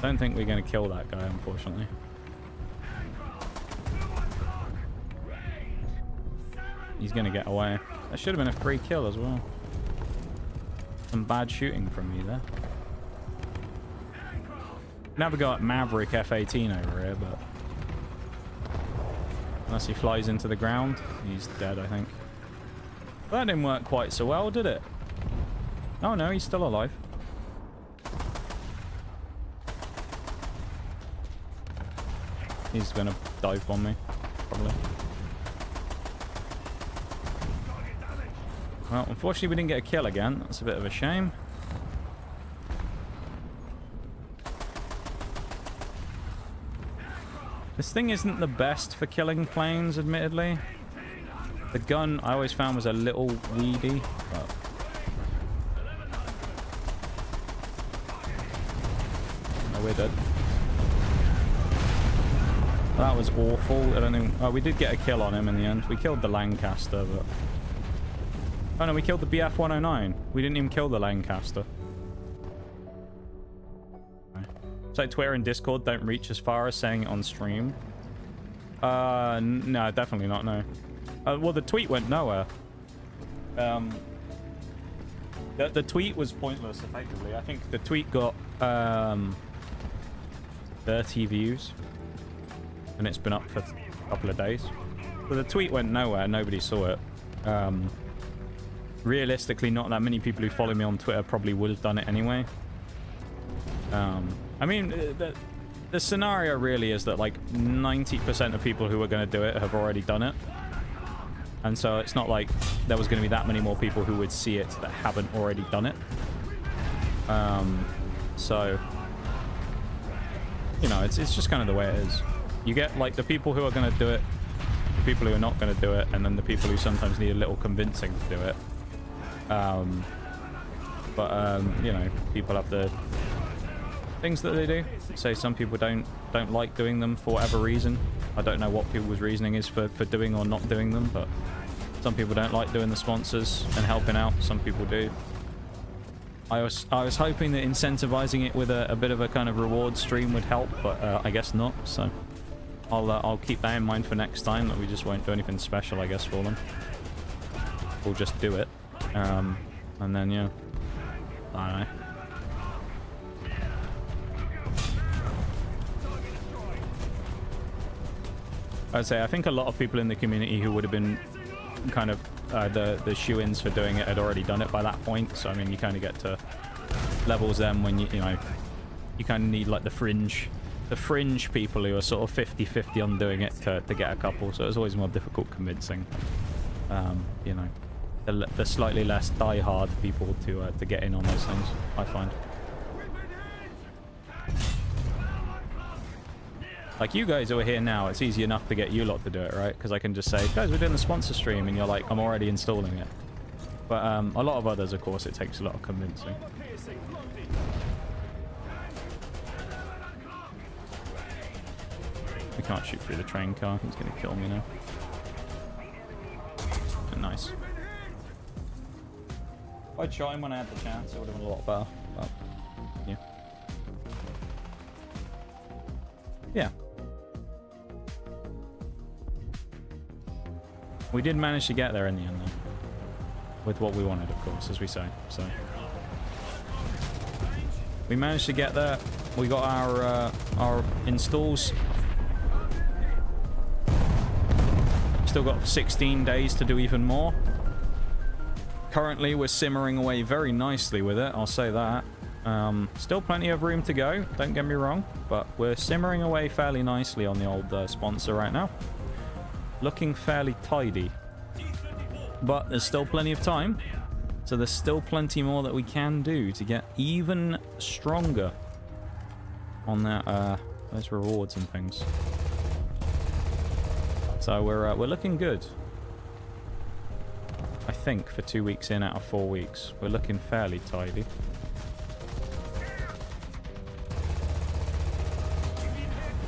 Don't think we're going to kill that guy, unfortunately. He's going to get away. That should have been a free kill as well. Some bad shooting from me there. Never got Maverick F-18 over here, but unless he flies into the ground, he's dead, I think. But that didn't work quite so well, did it? Oh no, he's still alive. He's gonna dive bomb me, probably. Well, unfortunately we didn't get a kill again. That's a bit of a shame. This thing isn't the best for killing planes, admittedly. The gun I always found was a little weedy, but... Oh, we're dead. That was awful. I don't think... Oh, we did get a kill on him in the end. We killed the Lancaster, but... Oh no, we killed the BF-109. We didn't even kill the Lancaster. So Twitter and Discord don't reach as far as saying it on stream. No, definitely not, no. Well, the tweet went nowhere. The tweet was pointless, effectively. I think the tweet got 30 views. And it's been up for a couple of days. So the tweet went nowhere. Nobody saw it. Realistically, not that many people who follow me on Twitter probably would have done it anyway. I mean, the scenario really is that like 90% of people who are going to do it have already done it. And so it's not like there was going to be that many more people who would see it that haven't already done it. So, you know, it's just kind of the way it is. You get like the people who are going to do it, the people who are not going to do it, and then the people who sometimes need a little convincing to do it. You know, people have the things that they do. Say some people don't like doing them for whatever reason. I don't know what people's reasoning is for doing or not doing them, but some people don't like doing the sponsors and helping out. Some people do. I was hoping that incentivizing it with a bit of a kind of reward stream would help, but I guess not. So I'll keep that in mind for next time, that we just won't do anything special, I guess, for them. We'll just do it. And then, yeah. I don't know. I'd say I think a lot of people in the community who would have been kind of the shoe-ins for doing it had already done it by that point. So I mean, you kind of get to levels then when you know, you kind of need like the fringe people who are sort of 50-50 on doing it to get a couple. So it's always more difficult convincing, you know, the slightly less die-hard people to get in on those things, I find. Like, you guys who are here now, it's easy enough to get you lot to do it, right? Because I can just say, guys, we're doing the sponsor stream, and you're like, I'm already installing it. But a lot of others, of course, it takes a lot of convincing. We can't shoot through the train car. He's going to kill me now. Nice. If I'd shot him when I had the chance, it would have been a lot better. But, yeah. Yeah. We did manage to get there in the end, though. With what we wanted, of course, as we say. So we managed to get there. We got our installs. Still got 16 days to do even more. Currently, we're simmering away very nicely with it, I'll say that. Still plenty of room to go, don't get me wrong, but we're simmering away fairly nicely on the old sponsor right now. Looking fairly tidy. But there's still plenty of time, so there's still plenty more that we can do to get even stronger on that those rewards and things. So we're looking good. I think for 2 weeks in out of 4 weeks, we're looking fairly tidy.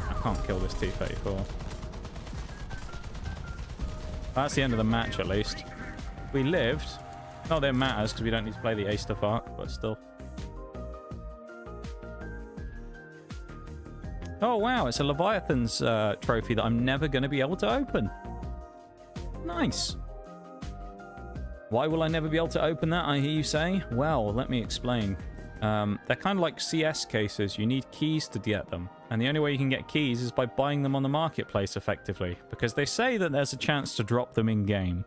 I can't kill this T-34. That's the end of the match, at least. We lived. Not that it matters, because we don't need to play the Ace of Arc, but still. Oh, wow. It's a Leviathan's trophy that I'm never going to be able to open. Nice. Why will I never be able to open that, I hear you say? Well, let me explain. They're kind of like CS cases. You need keys to get them. And the only way you can get keys is by buying them on the marketplace, effectively. Because they say that there's a chance to drop them in-game.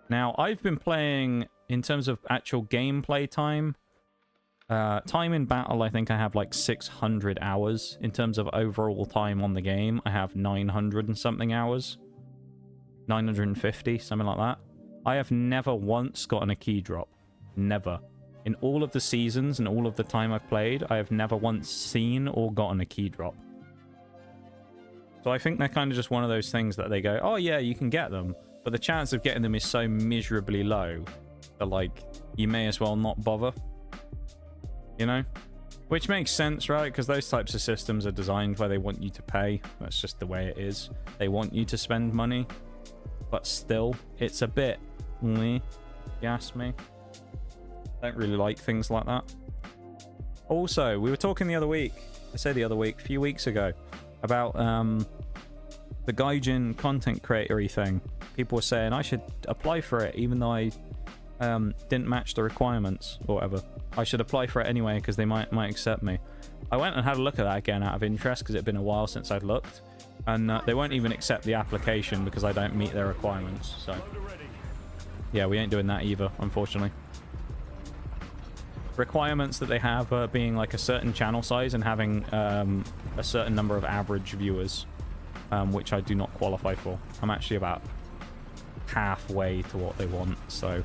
Now, I've been playing, in terms of actual gameplay time, time in battle, I think I have like 600 hours. In terms of overall time on the game, I have 900 and something hours. 950, something like that. I have never once gotten a key drop. Never. In all of the seasons and all of the time I've played, I have never once seen or gotten a key drop. So I think they're kind of just one of those things that they go, oh yeah, you can get them. But the chance of getting them is so miserably low that, like, you may as well not bother. You know? Which makes sense, right? Because those types of systems are designed where they want you to pay. That's just the way it is. They want you to spend money. But still, it's a bit... if you ask me. Don't really like things like that. Also, we were talking the other week, I say the other week, a few weeks ago, about the Gaijin content creatory thing. People were saying I should apply for it even though I didn't match the requirements or whatever. I should apply for it anyway because they might accept me. I went and had a look at that again out of interest because it had been a while since I'd looked, and they won't even accept the application because I don't meet their requirements. So yeah, we ain't doing that either, unfortunately. Requirements that they have being like a certain channel size and having a certain number of average viewers, which I do not qualify for. I'm actually about halfway to what they want, so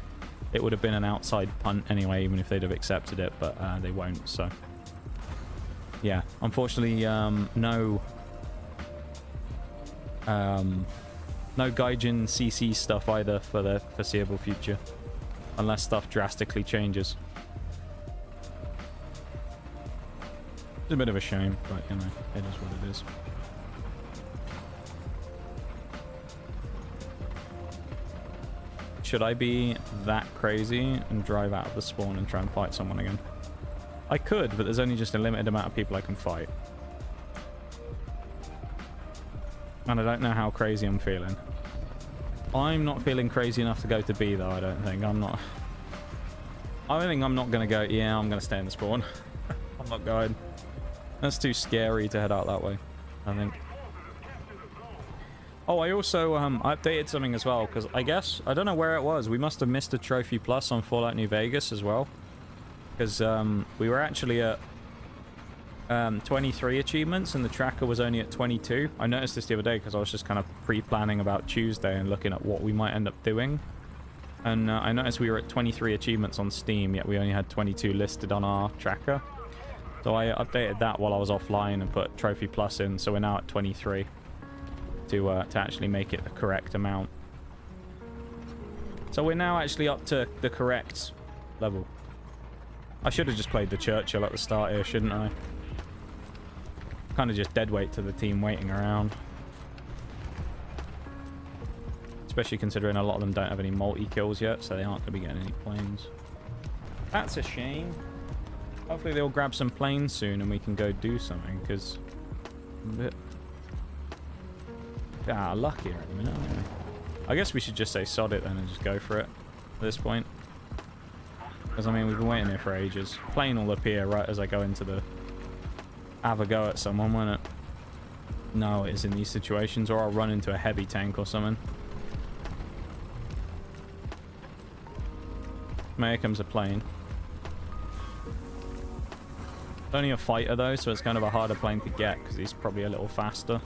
it would have been an outside punt anyway, even if they'd have accepted it, but they won't. So yeah, unfortunately, no Gaijin CC stuff either for the foreseeable future, unless stuff drastically changes. It's a bit of a shame, but you know, it is what it is. Should I be that crazy and drive out of the spawn and try and fight someone again? I could, but there's only just a limited amount of people I can fight. And I don't know how crazy I'm feeling. I'm not feeling crazy enough to go to B, though, I don't think. I think I'm not going to go, yeah, I'm going to stay in the spawn. I'm not going. That's too scary to head out that way, I think. Oh, I also updated something as well, because I guess, I don't know where it was. We must have missed a Trophy Plus on Fallout New Vegas as well. Because we were actually at 23 achievements and the tracker was only at 22. I noticed this the other day because I was just kind of pre-planning about Tuesday and looking at what we might end up doing. And I noticed we were at 23 achievements on Steam, yet we only had 22 listed on our tracker. So I updated that while I was offline and put Trophy Plus in, so we're now at 23 to actually make it the correct amount. So we're now actually up to the correct level. I should have just played the Churchill at the start here, shouldn't I? Kind of just dead weight to the team waiting around. Especially considering a lot of them don't have any multi-kills yet, so they aren't going to be getting any planes. That's a shame. Hopefully they'll grab some planes soon and we can go do something, because I'm a bit luckier at the minute, aren't we? I guess we should just say sod it then and just go for it at this point. Because, I mean, we've been waiting here for ages. Plane will appear right as I go into the... have a go at someone, won't it? No, it is in these situations, or I'll run into a heavy tank or something. Here comes a plane. It's only a fighter, though, so it's kind of a harder plane to get, because he's probably a little faster.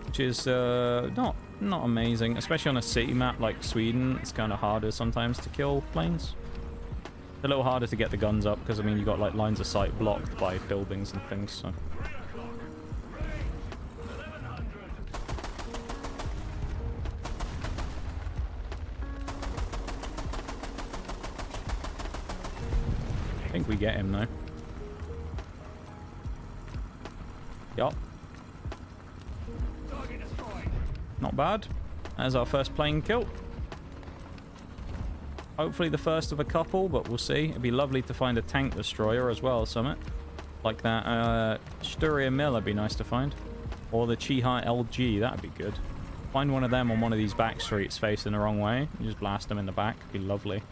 Which is not amazing, especially on a city map like Sweden. It's kind of harder sometimes to kill planes. It's a little harder to get the guns up because, I mean, you've got like lines of sight blocked by buildings and things, so. I think we get him though. Yup. Not bad. That's our first plane kill. Hopefully the first of a couple, but we'll see. It'd be lovely to find a tank destroyer as well, Summit. Like that Sturia Mill would be nice to find. Or the Chiha LG, that'd be good. Find one of them on one of these back streets facing the wrong way. You just blast them in the back. It'd be lovely.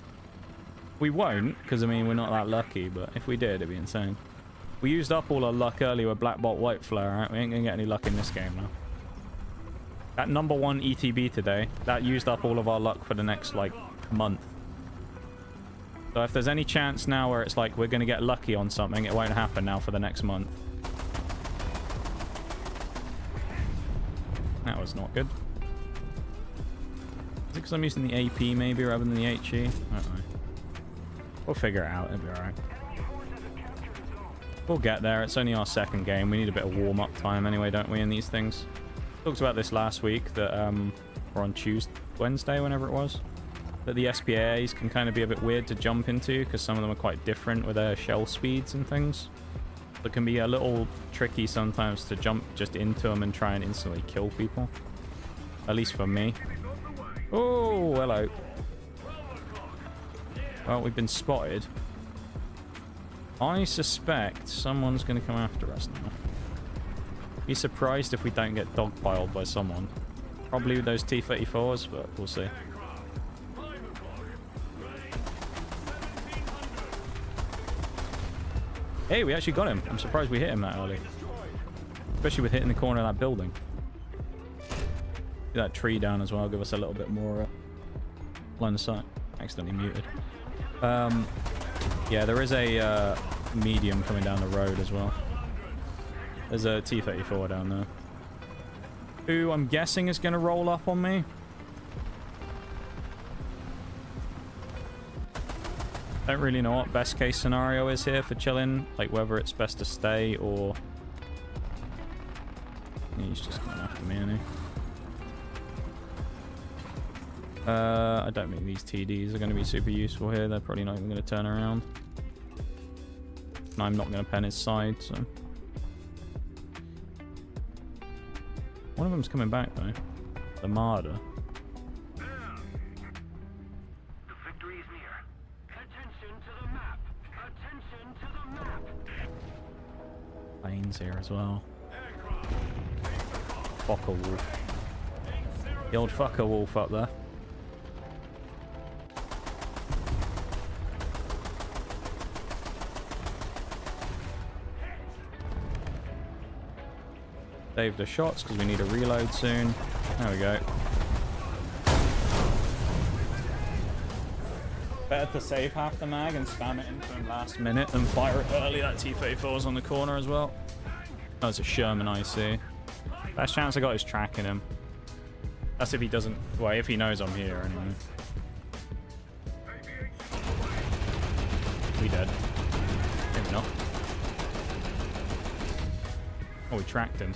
We won't, because, I mean, we're not that lucky, but if we did, it'd be insane. We used up all our luck earlier with Black Bolt White Flare, right? We ain't gonna get any luck in this game now. That #1 ETB today, that used up all of our luck for the next, like, month. So if there's any chance now where it's like we're going to get lucky on something, it won't happen now for the next month. That was not good. Is it because I'm using the AP maybe rather than the HE? I don't know. We'll figure it out. It'll be alright. We'll get there. It's only our second game. We need a bit of warm-up time anyway, don't we, in these things? Talked about this last week, that or on Wednesday, whenever it was, that the SPAs can kind of be a bit weird to jump into because some of them are quite different with their shell speeds and things. It can be a little tricky sometimes to jump just into them and try and instantly kill people. At least for me. Oh, hello. Well, we've been spotted. I suspect someone's going to come after us now. Be surprised if we don't get dogpiled by someone. Probably with those T-34s, but we'll see. Hey, we actually got him. I'm surprised we hit him that early. Especially with hitting the corner of that building. Get that tree down as well. Give us a little bit more line of sight. Accidentally muted. Yeah, there is a medium coming down the road as well. There's a T-34 down there. Who I'm guessing is going to roll up on me. Don't really know what best case scenario is here for chilling. Like whether it's best to stay or... He's just coming after me, isn't he? I don't think these TDs are going to be super useful here. They're probably not even going to turn around. And I'm not going to pen his side, so... One of them's coming back, though. The Marder. The victory is near. Attention to the map. Attention to the map. Planes here as well. Fokker Wolf. The old Fokker Wolf up there. Save the shots because we need a reload soon. There we go. Better to save half the mag and spam it into him last minute than fire it early. That T-34's on the corner as well. Oh, it's a Sherman IC. Best chance I got is tracking him. That's if he doesn't... Well, if he knows I'm here anyway. We dead. Maybe not. Oh, we tracked him.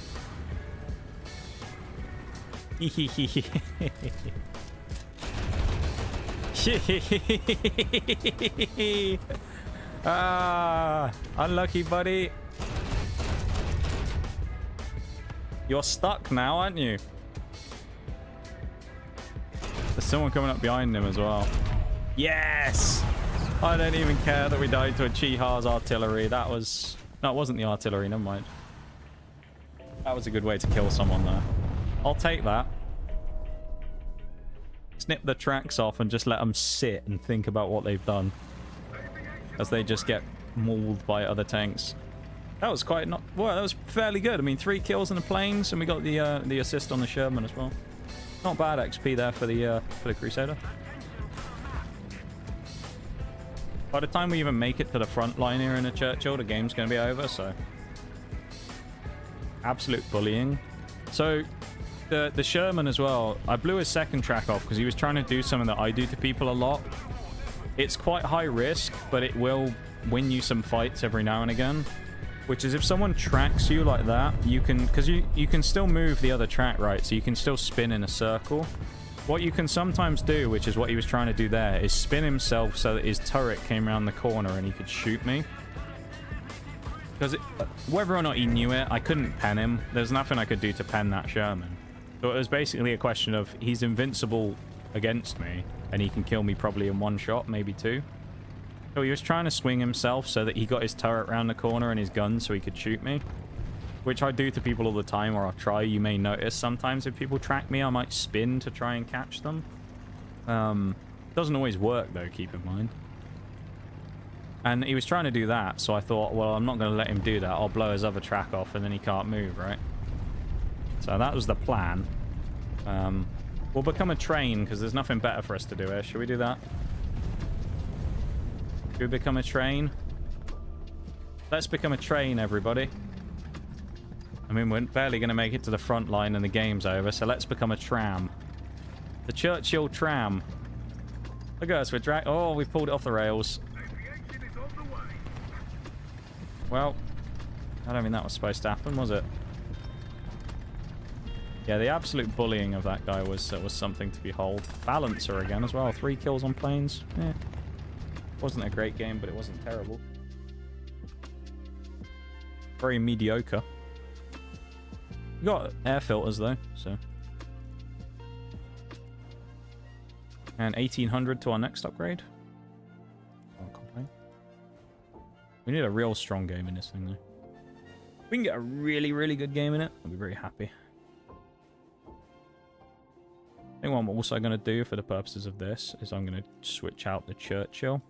Ah, unlucky, buddy. You're stuck now, aren't you? There's someone coming up behind him as well. Yes! I don't even care that we died to a Chiha's artillery. That was... No, it wasn't the artillery. Never mind. That was a good way to kill someone there. I'll take that. Snip the tracks off and just let them sit and think about what they've done. As they just get mauled by other tanks. That was quite not... Well, that was fairly good. I mean, 3 kills in the planes, and we got the assist on the Sherman as well. Not bad XP there for the Crusader. By the time we even make it to the front line here in the Churchill, the game's going to be over, so... Absolute bullying. So, the Sherman as well, I blew his second track off because he was trying to do something that I do to people a lot. It's quite high risk, but it will win you some fights every now and again. Which is if someone tracks you like that, you can... Because you can still move the other track, right? So you can still spin in a circle. What you can sometimes do, which is what he was trying to do there, is spin himself so that his turret came around the corner and he could shoot me. Because whether or not he knew it, I couldn't pen him. There's nothing I could do to pen that Sherman. So it was basically a question of he's invincible against me and he can kill me probably in 1 shot, maybe 2. So he was trying to swing himself so that he got his turret around the corner and his gun so he could shoot me. Which I do to people all the time, or I'll try. You may notice sometimes if people track me, I might spin to try and catch them. Doesn't always work though, keep in mind. And he was trying to do that, so I thought, well, I'm not going to let him do that. I'll blow his other track off and then he can't move, right? So that was the plan. We'll become a train because there's nothing better for us to do here. Should we do that? Should we become a train? Let's become a train, everybody. I mean, we're barely going to make it to the front line and the game's over, so let's become a tram. The Churchill tram. Look at us, we're drag... Oh, we pulled it off the rails. Well, I don't think that was supposed to happen, was it? Yeah, the absolute bullying of that guy was something to behold. Balancer again as well. 3 kills on planes. Yeah. Wasn't a great game, but it wasn't terrible. Very mediocre. We got air filters though, so. And 1800 to our next upgrade. We need a real strong game in this thing, though. If we can get a really, really good game in it, I'll be very happy. I think what I'm also going to do for the purposes of this is I'm going to switch out the Churchill.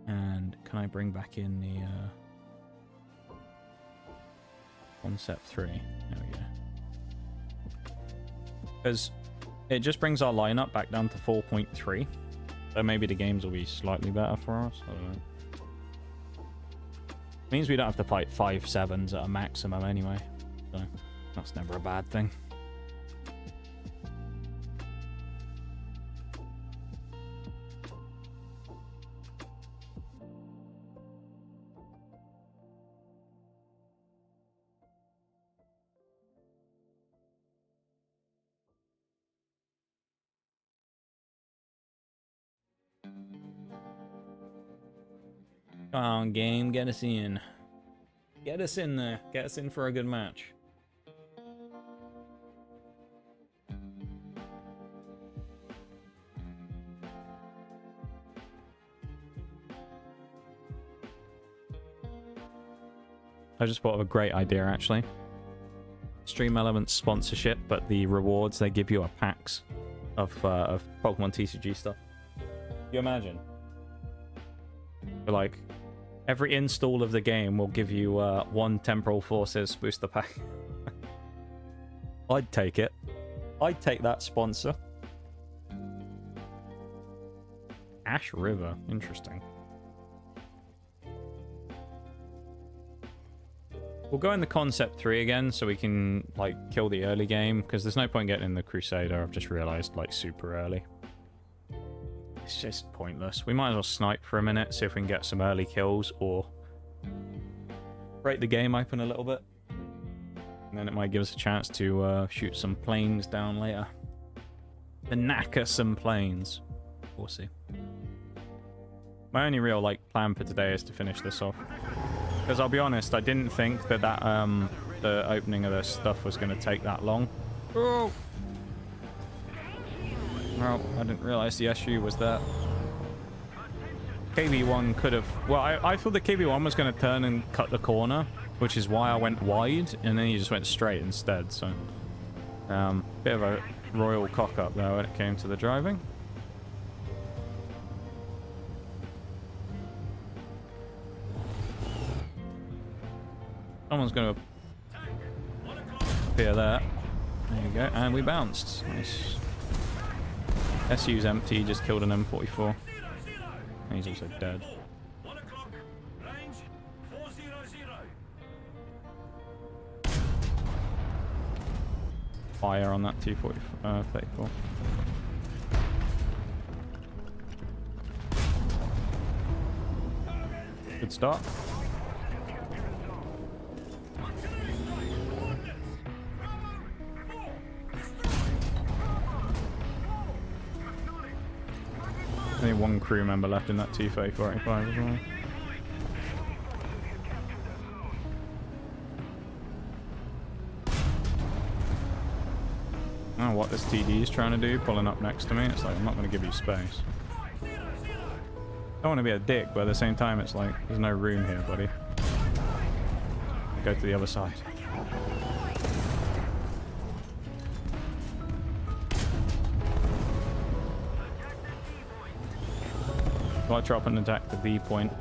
And can I bring back in the Concept 3? There we go. Because it just brings our lineup back down to 4.3. So maybe the games will be slightly better for us. I don't know. Means we don't have to fight 5/7s at a maximum anyway. So that's never a bad thing. Come on, game, get us in. Get us in there. Get us in for a good match. I just thought of a great idea, actually. Stream Elements sponsorship, but the rewards they give you are packs of Pokemon TCG stuff. You imagine? Like, every install of the game will give you one Temporal Forces booster pack. I'd take it. I'd take that sponsor. Ash River. Interesting. We'll go in the Concept 3 again so we can, like, kill the early game, because there's no point getting in the Crusader, I've just realized, like, super early. It's just pointless. We might as well snipe for a minute, see if we can get some early kills, or break the game open a little bit. And then it might give us a chance to shoot some planes down later. The knacker some planes. We'll see. My only real, like, plan for today is to finish this off. Because I'll be honest, I didn't think that the opening of this stuff was going to take that long. Oh! Well, I didn't realize the SU was there. KB1 could have... Well, I thought the KB1 was going to turn and cut the corner, which is why I went wide, and then he just went straight instead, so... bit of a royal cock-up there when it came to the driving. Someone's going to appear there. There you go, and we bounced. Nice. SU's empty, just killed an M44. And he's also dead. Fire on that T34. Good start. Only one crew member left in that T-45 as well. I don't know what this TD is trying to do, pulling up next to me. It's like, I'm not going to give you space. I don't want to be a dick, but at the same time, it's like, there's no room here, buddy. Go to the other side. I drop and attack the D point.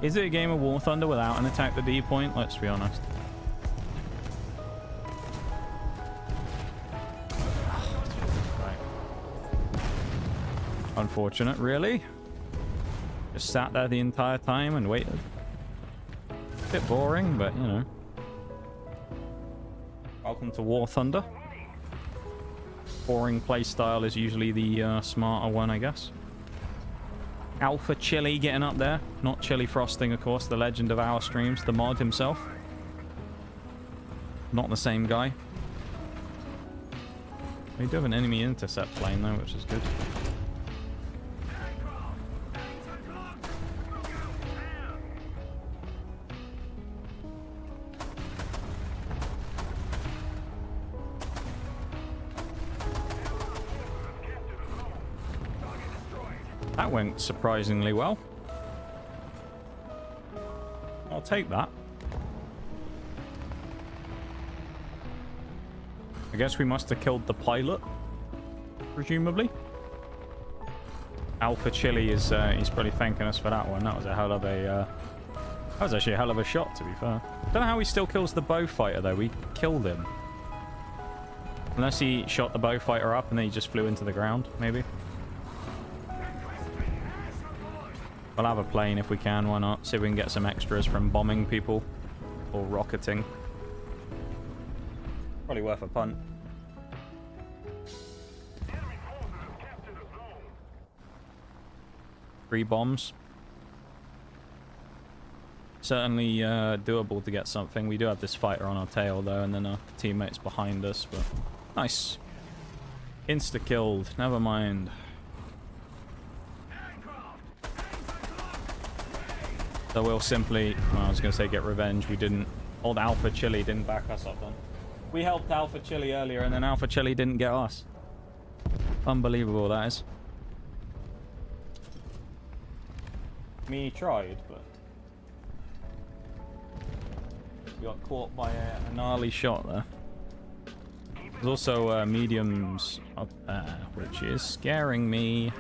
Is it a game of War Thunder without an attack the D point? Let's be honest. Right. Unfortunate, really. Just sat there the entire time and waited. Bit boring, but you know. Welcome to War Thunder. Boring playstyle is usually the smarter one, I guess. Alpha Chili getting up there. Not Chili Frosting, of course. The legend of our streams. The mod himself. Not the same guy. We do have an enemy intercept plane, though, which is good. That went surprisingly well. take that. I guess we must have killed the pilot, presumably. Alpha Chili is he's probably thanking us for that one. That was a hell of a that was actually a hell of a shot, to be fair. Don't know how he still kills the bow fighter though. We killed him. Unless he shot the bow fighter up and then he just flew into the ground, maybe. We'll have a plane if we can, why not? See if we can get some extras from bombing people or rocketing. Probably worth a punt. Three bombs. Certainly doable to get something. We do have this fighter on our tail though, and then our teammates behind us, but nice. Insta-killed, never mind. So we'll simply, well, I was going to say get revenge. We didn't. Old Alpha Chili didn't back us up then. We helped Alpha Chili earlier and then Alpha Chili didn't get us. Unbelievable, that is. Me tried, but we got caught by a gnarly shot there. There's also mediums up there, which is scaring me.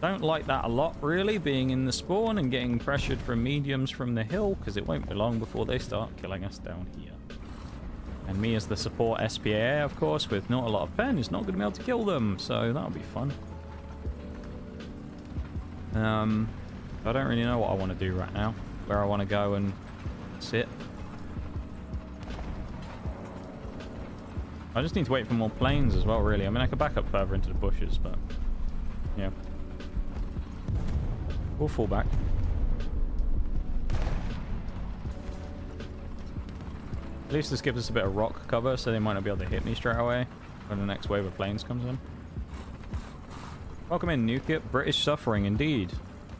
Don't like that a lot, really, being in the spawn and getting pressured from mediums from the hill, because it won't be long before they start killing us down here. And me as the support SPA, of course, with not a lot of pen, is not going to be able to kill them, so that'll be fun. I don't really know what I want to do right now, where I want to go and sit. I just need to wait for more planes as well, really. I mean, I could back up further into the bushes, but yeah. We'll fall back. At least this gives us a bit of rock cover, so they might not be able to hit me straight away when the next wave of planes comes in. Welcome in, Nuke It. British suffering, indeed.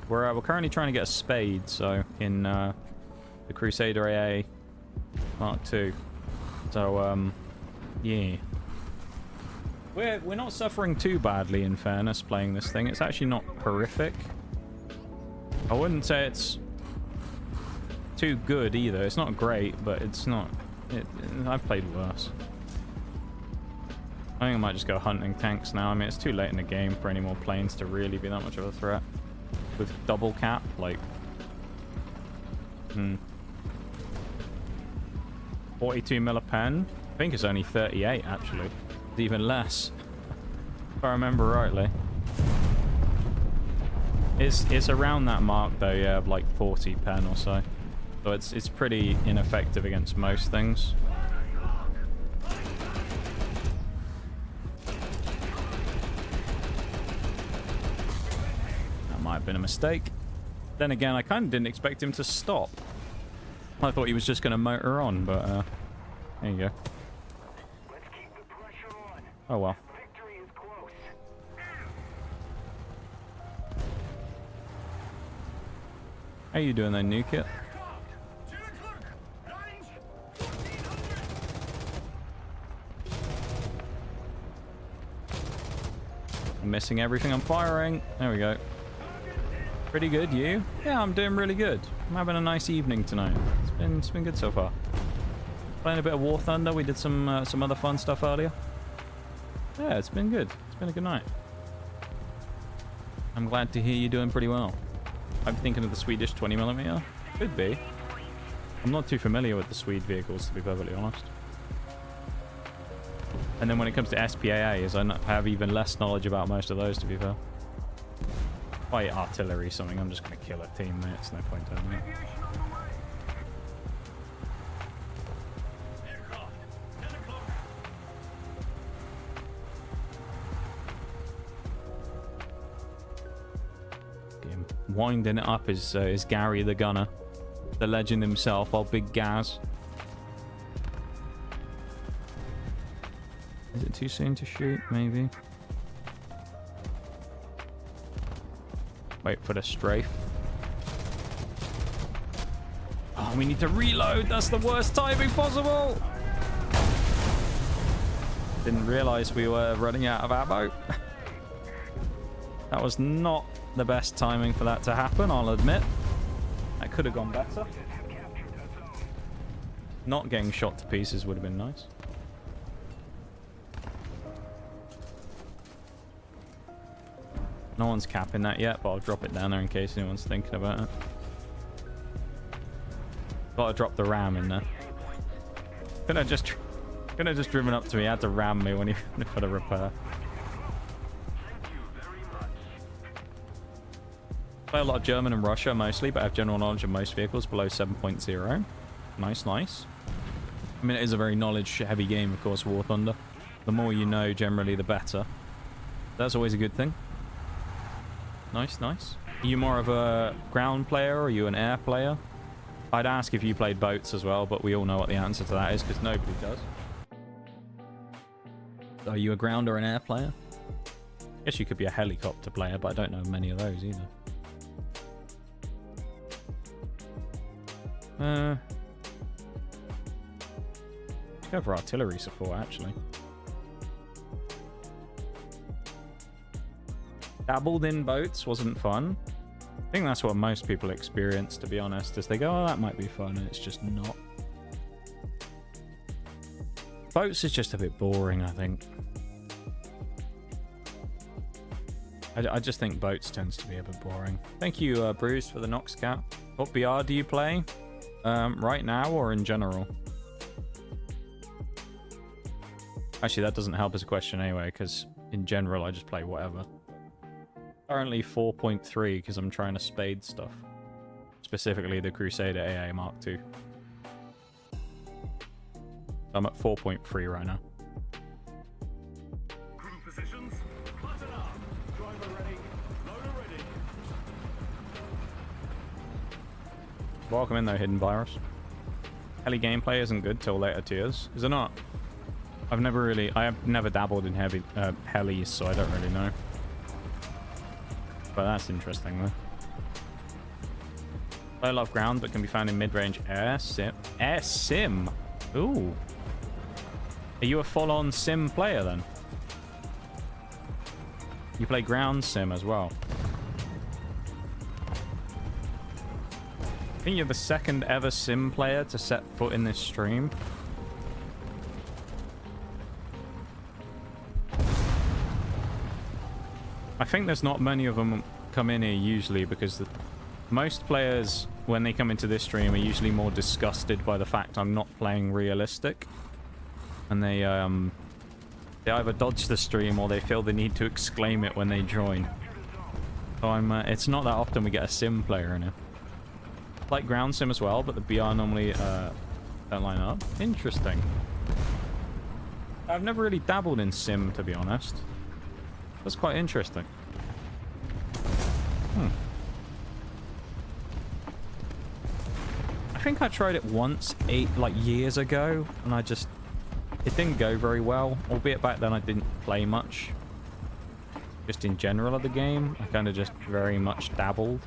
We're currently trying to get a spade, so in the Crusader AA Mark II. So, yeah. We're not suffering too badly, in fairness, playing this thing. It's actually not horrific. I wouldn't say it's too good either. It's not great, but it's not... I've played worse. I think I might just go hunting tanks now. I mean, it's too late in the game for any more planes to really be that much of a threat. With double cap, like... 42 millipen. I think it's only 38, actually. It's even less. If I remember rightly. It's around that mark though, yeah, of like 40 pen or so. So it's pretty ineffective against most things. That might have been a mistake. Then again, I kind of didn't expect him to stop. I thought he was just going to motor on, but there you go. Oh well. How you doing there, Nuke It? I'm missing everything I'm firing. There we go. Pretty good, you? Yeah, I'm doing really good. I'm having a nice evening tonight. It's been good so far. Playing a bit of War Thunder. We did some other fun stuff earlier. Yeah, it's been good. It's been a good night. I'm glad to hear you're doing pretty well. I'm thinking of the Swedish 20mm. Could be. I'm not too familiar with the Swede vehicles, to be perfectly honest. And then when it comes to SPAAs, I have even less knowledge about most of those, to be fair. By artillery something, I'm just going to kill a teammate. It's no point doing that. Winding it up is Gary the Gunner, the legend himself, old Big Gaz. Is it too soon to shoot? Maybe. Wait for the strafe. Oh, we need to reload. That's the worst timing possible. Didn't realize we were running out of ammo. That was not the best timing for that to happen, I'll admit. That could have gone better. Not getting shot to pieces would have been nice. No one's capping that yet, but I'll drop it down there in case anyone's thinking about it. Gotta drop the ram in there. Couldn't have just driven up to me. He had to ram me when he for the repair. Play a lot of German and Russia mostly, but have general knowledge of most vehicles below 7.0. Nice, nice. I mean, it is a very knowledge-heavy game, of course, War Thunder. The more you know, generally, the better. That's always a good thing. Nice, nice. Are you more of a ground player, or are you an air player? I'd ask if you played boats as well, but we all know what the answer to that is, because nobody does. Are you a ground or an air player? Guess you could be a helicopter player, but I don't know many of those either. Let's go for artillery support, actually. Dabbled in boats, wasn't fun. I think that's what most people experience, to be honest, is they go, oh, that might be fun, and it's just not. Boats is just a bit boring, I think. I just think boats tends to be a bit boring. Thank you, Bruce, for the Nox cap. What BR do you play? Right now or in general? Actually, that doesn't help as a question anyway, because in general, I just play whatever. Currently 4.3 because I'm trying to spade stuff. Specifically the Crusader AA Mark II. I'm at 4.3 right now. Crew positions. Button up. Driver ready. Loader ready. Welcome in though, Hidden Virus. Heli gameplay isn't good till later tiers. Is it not? I have never dabbled in helis, so I don't really know. But that's interesting though. I love ground, but can be found in mid-range air sim. Air sim? Ooh. Are you a full-on sim player then? You play ground sim as well. I think you're the second ever sim player to set foot in this stream. I think there's not many of them come in here usually because most players, when they come into this stream, are usually more disgusted by the fact I'm not playing realistic. And they either dodge the stream or they feel the need to exclaim it when they join. So it's not that often we get a sim player in here. Like ground sim as well, but the BR normally don't line up. Interesting. I've never really dabbled in sim, to be honest. That's quite interesting. I think I tried it once, years ago, and it didn't go very well. Albeit back then I didn't play much. Just in general of the game, I kind of just very much dabbled.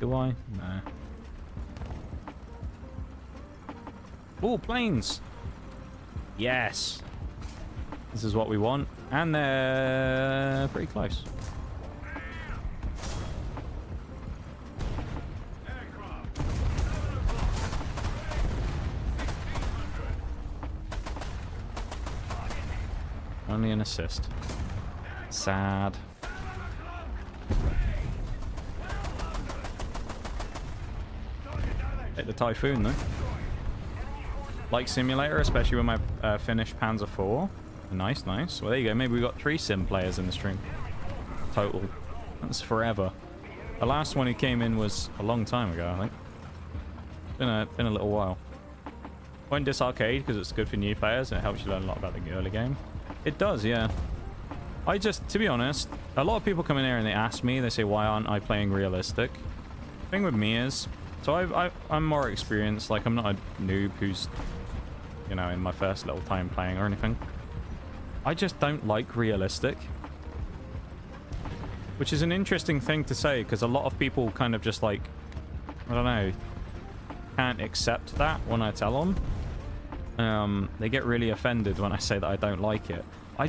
Do I? No. Oh, planes! Yes! This is what we want. And they're pretty close. Only an assist. Sad. Hit the Typhoon though. Like Simulator, especially when my finished Panzer IV. Nice, nice. Well, there you go. Maybe we got 3 sim players in the stream. Total. That's forever. The last one who came in was a long time ago, I think. Been a little while. Point this arcade because it's good for new players and it helps you learn a lot about the early game. It does, yeah. To be honest, a lot of people come in here and they ask me, they say, why aren't I playing realistic? The thing with me is, so I'm more experienced, like I'm not a noob who's, you know, in my first little time playing or anything. I just don't like realistic. Which is an interesting thing to say, because a lot of people kind of just like, I don't know, can't accept that when I tell them. They get really offended when I say that I don't like it. I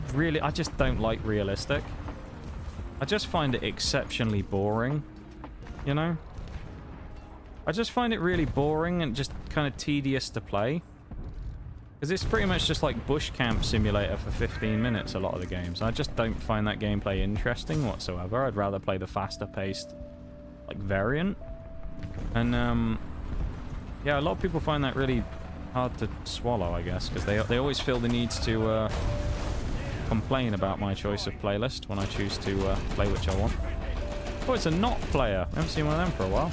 just don't like realistic. I just find it exceptionally boring, you know? I just find it really boring and just kind of tedious to play. Because it's pretty much just like Bush Camp Simulator for 15 minutes, a lot of the games. I just don't find that gameplay interesting whatsoever. I'd rather play the faster paced, like, variant. And, yeah, a lot of people find that really hard to swallow, I guess, because they always feel the need to complain about my choice of playlist when I choose to play which I want. Oh, it's a not player. I haven't seen one of them for a while.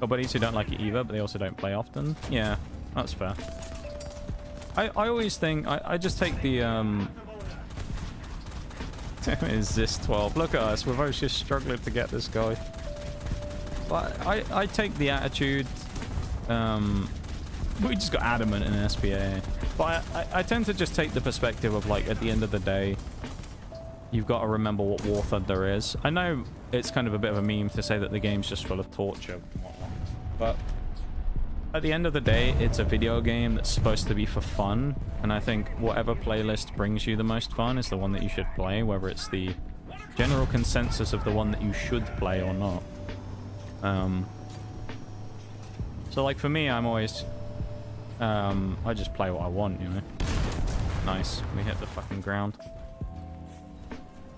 Got buddies who don't like it either, but they also don't play often. Yeah, that's fair. I always think... I just take the... Is this 12? Look at us. We're both just struggling to get this guy. But I take the attitude... we just got adamant in SPA. But I tend to just take the perspective of, like, at the end of the day, you've got to remember what War Thunder is. I know it's kind of a bit of a meme to say that the game's just full of torture and whatnot, but at the end of the day, it's a video game that's supposed to be for fun, and I think whatever playlist brings you the most fun is the one that you should play, whether it's the general consensus of the one that you should play or not. So, like, for me, I'm always... I just play what I want, you know? Nice. We hit the fucking ground.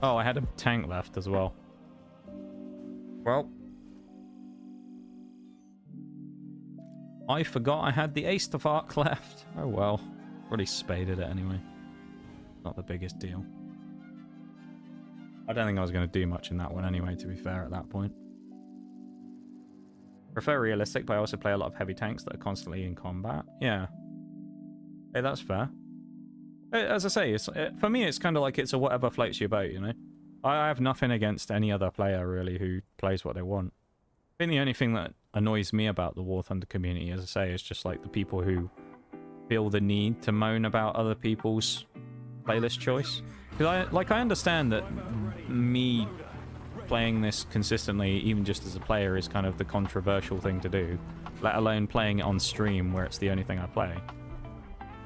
Oh, I had a tank left as well. Well. I forgot I had the Ace of Arc left. Oh well. Already spaded it anyway. Not the biggest deal. I don't think I was going to do much in that one anyway, to be fair, at that point. Prefer realistic, but I also play a lot of heavy tanks that are constantly in combat. Yeah. Hey, that's fair. As I say, for me, it's kind of like it's a whatever floats your boat, you know? I have nothing against any other player, really, who plays what they want. I think the only thing that annoys me about the War Thunder community, as I say, is just like the people who feel the need to moan about other people's playlist choice. Because I understand that me playing this consistently, even just as a player, is kind of the controversial thing to do, let alone playing it on stream where it's the only thing I play.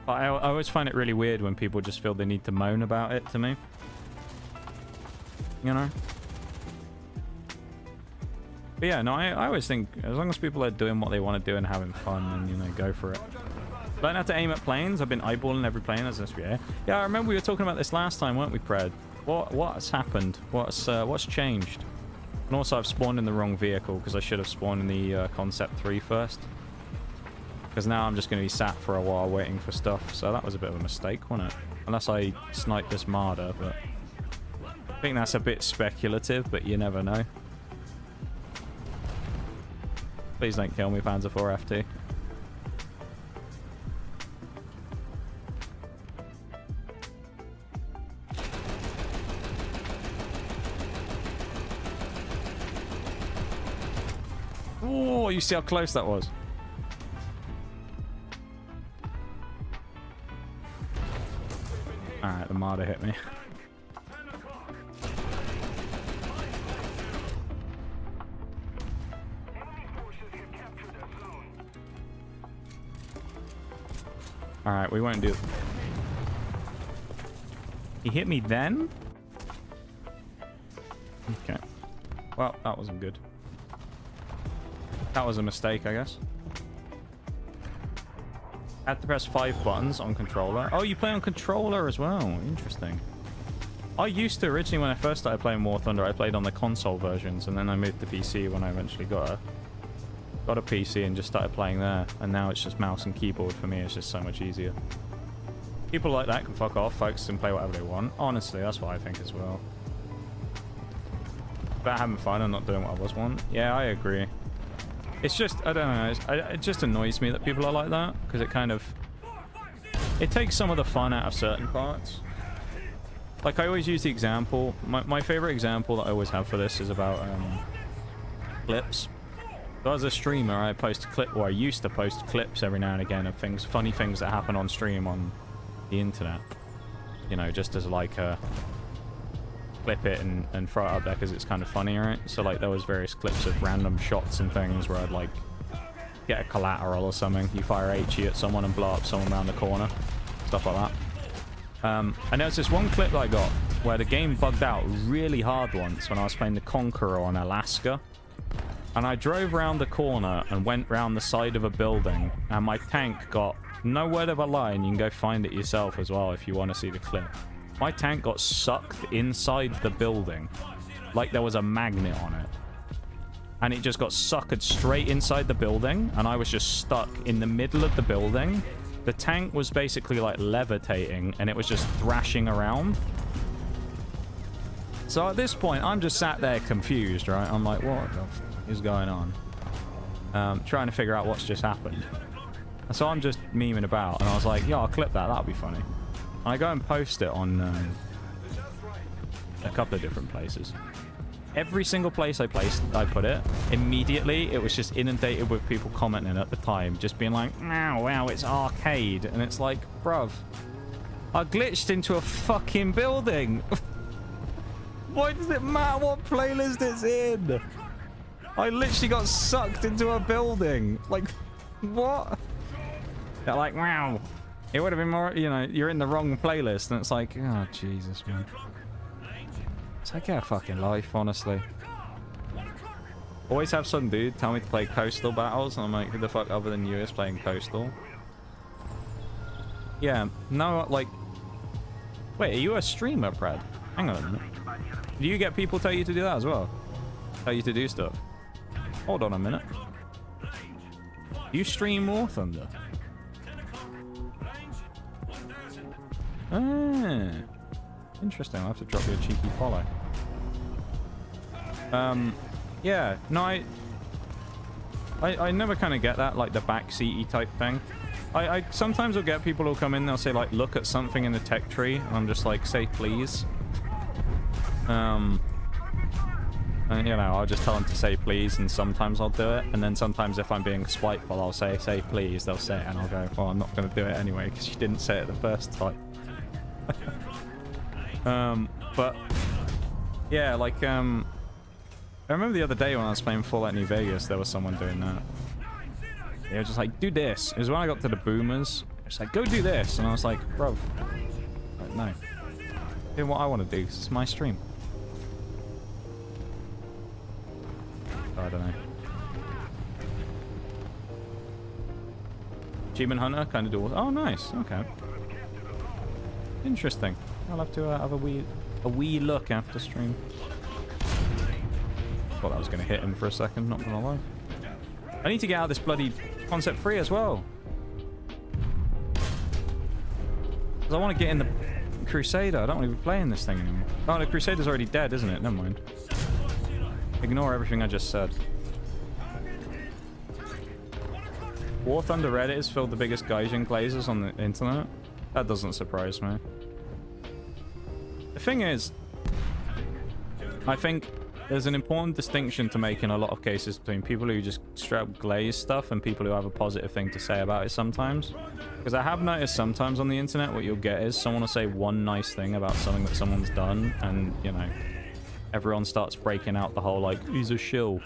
But I always find it really weird when people just feel the need to moan about it to me. You know? But yeah, no, I always think as long as people are doing what they want to do and having fun, then, you know, go for it. Learn how to aim at planes. I've been eyeballing every plane as this year. Yeah, I remember we were talking about this last time, weren't we, Pred? What's happened? What's changed? And also, I've spawned in the wrong vehicle because I should have spawned in the Concept 3 first. Because now I'm just going to be sat for a while waiting for stuff. So that was a bit of a mistake, wasn't it? Unless I sniped this Marder, but... I think that's a bit speculative, but you never know. Please don't kill me, Panzer 4 FT. Oh, you see how close that was? Alright, the Marder hit me. Alright, we won't do it. He hit me then? Okay. Well, that wasn't good. That was a mistake, I guess. Had to press 5 buttons on controller. Oh, you play on controller as well. Interesting. I used to, originally when I first started playing War Thunder, I played on the console versions, and then I moved to PC when I eventually got a PC and just started playing there. And now it's just mouse and keyboard for me. It's just so much easier. People like that can fuck off. Folks can play whatever they want. Honestly, that's what I think as well. About having fun and not doing what I was want. Yeah, I agree. It's just, I don't know, it just annoys me that people are like that, because it kind of, it takes some of the fun out of certain parts. Like, I always use the example, my favorite example that I always have for this is about clips. So as a streamer, I post or I used to post clips every now and again of things, funny things that happen on stream on the internet. You know, just as like a... clip it and throw it up there because it's kind of funny, right? So like there was various clips of random shots and things where I'd like get a collateral or something. You fire HE at someone and blow up someone around the corner. Stuff like that. And there was this one clip that I got where the game bugged out really hard once when I was playing the Conqueror on Alaska. And I drove around the corner and went round the side of a building, and my tank got, no word of a lie, and you can go find it yourself as well if you want to see the clip. My tank got sucked inside the building like there was a magnet on it. And it just got suckered straight inside the building, and I was just stuck in the middle of the building. The tank was basically like levitating, and it was just thrashing around. So at this point, I'm just sat there confused, right? I'm like, what the f is going on? Trying to figure out what's just happened. And so I'm just memeing about, and I was like, yeah, I'll clip that. That'll be funny. And I go and post it on a couple of different places. Every single place I put it, immediately it was just inundated with people commenting at the time, just being like, wow, it's arcade. And it's like, bruv, I glitched into a fucking building. Why does it matter what playlist it's in? I literally got sucked into a building. Like, what? They're like, wow. It would have been more, you know, you're in the wrong playlist. And it's like, oh, Jesus, man. It's like, yeah, fucking life, honestly. Always have some dude tell me to play Coastal Battles, and I'm like, who the fuck other than you is playing Coastal? Yeah, no, like... Wait, are you a streamer, Brad? Hang on a minute. Do you get people tell you to do that as well? Tell you to do stuff? Hold on a minute. You stream War Thunder? Ah... Interesting, I'll have to drop you a cheeky follow. Yeah, no, I never kind of get that, like the backseaty type thing. I sometimes will get people who'll come in, they'll say like, look at something in the tech tree, and I'm just like, say please. And you know, I'll just tell them to say please, and sometimes I'll do it, and then sometimes if I'm being spiteful, I'll say please, they'll say it, and I'll go, well, I'm not going to do it anyway, because you didn't say it the first time. But yeah, like I remember the other day when I was playing Fallout New Vegas, there was someone doing that. They were just like, do this. It was when I got to the boomers. It's like, go do this, and I was like, bro, like, no, do what I want to do, because it's my stream. I don't know. Achievement Hunter kind of do. Oh, nice. Okay. Interesting. I'll have to have a wee look after stream. Thought I was going to hit him for a second, not going to lie. I need to get out of this bloody concept 3 as well. Because I want to get in the Crusader. I don't want to be playing this thing anymore. Oh, the Crusader's already dead, isn't it? Never mind. Ignore everything I just said. War Thunder Reddit has filled the biggest Gaijin glazes on the internet. That doesn't surprise me. The thing is, I think there's an important distinction to make in a lot of cases between people who just straight up glaze stuff and people who have a positive thing to say about it sometimes. Because I have noticed sometimes on the internet what you'll get is someone will say one nice thing about something that someone's done, and, you know, everyone starts breaking out the whole, like, he's a shill.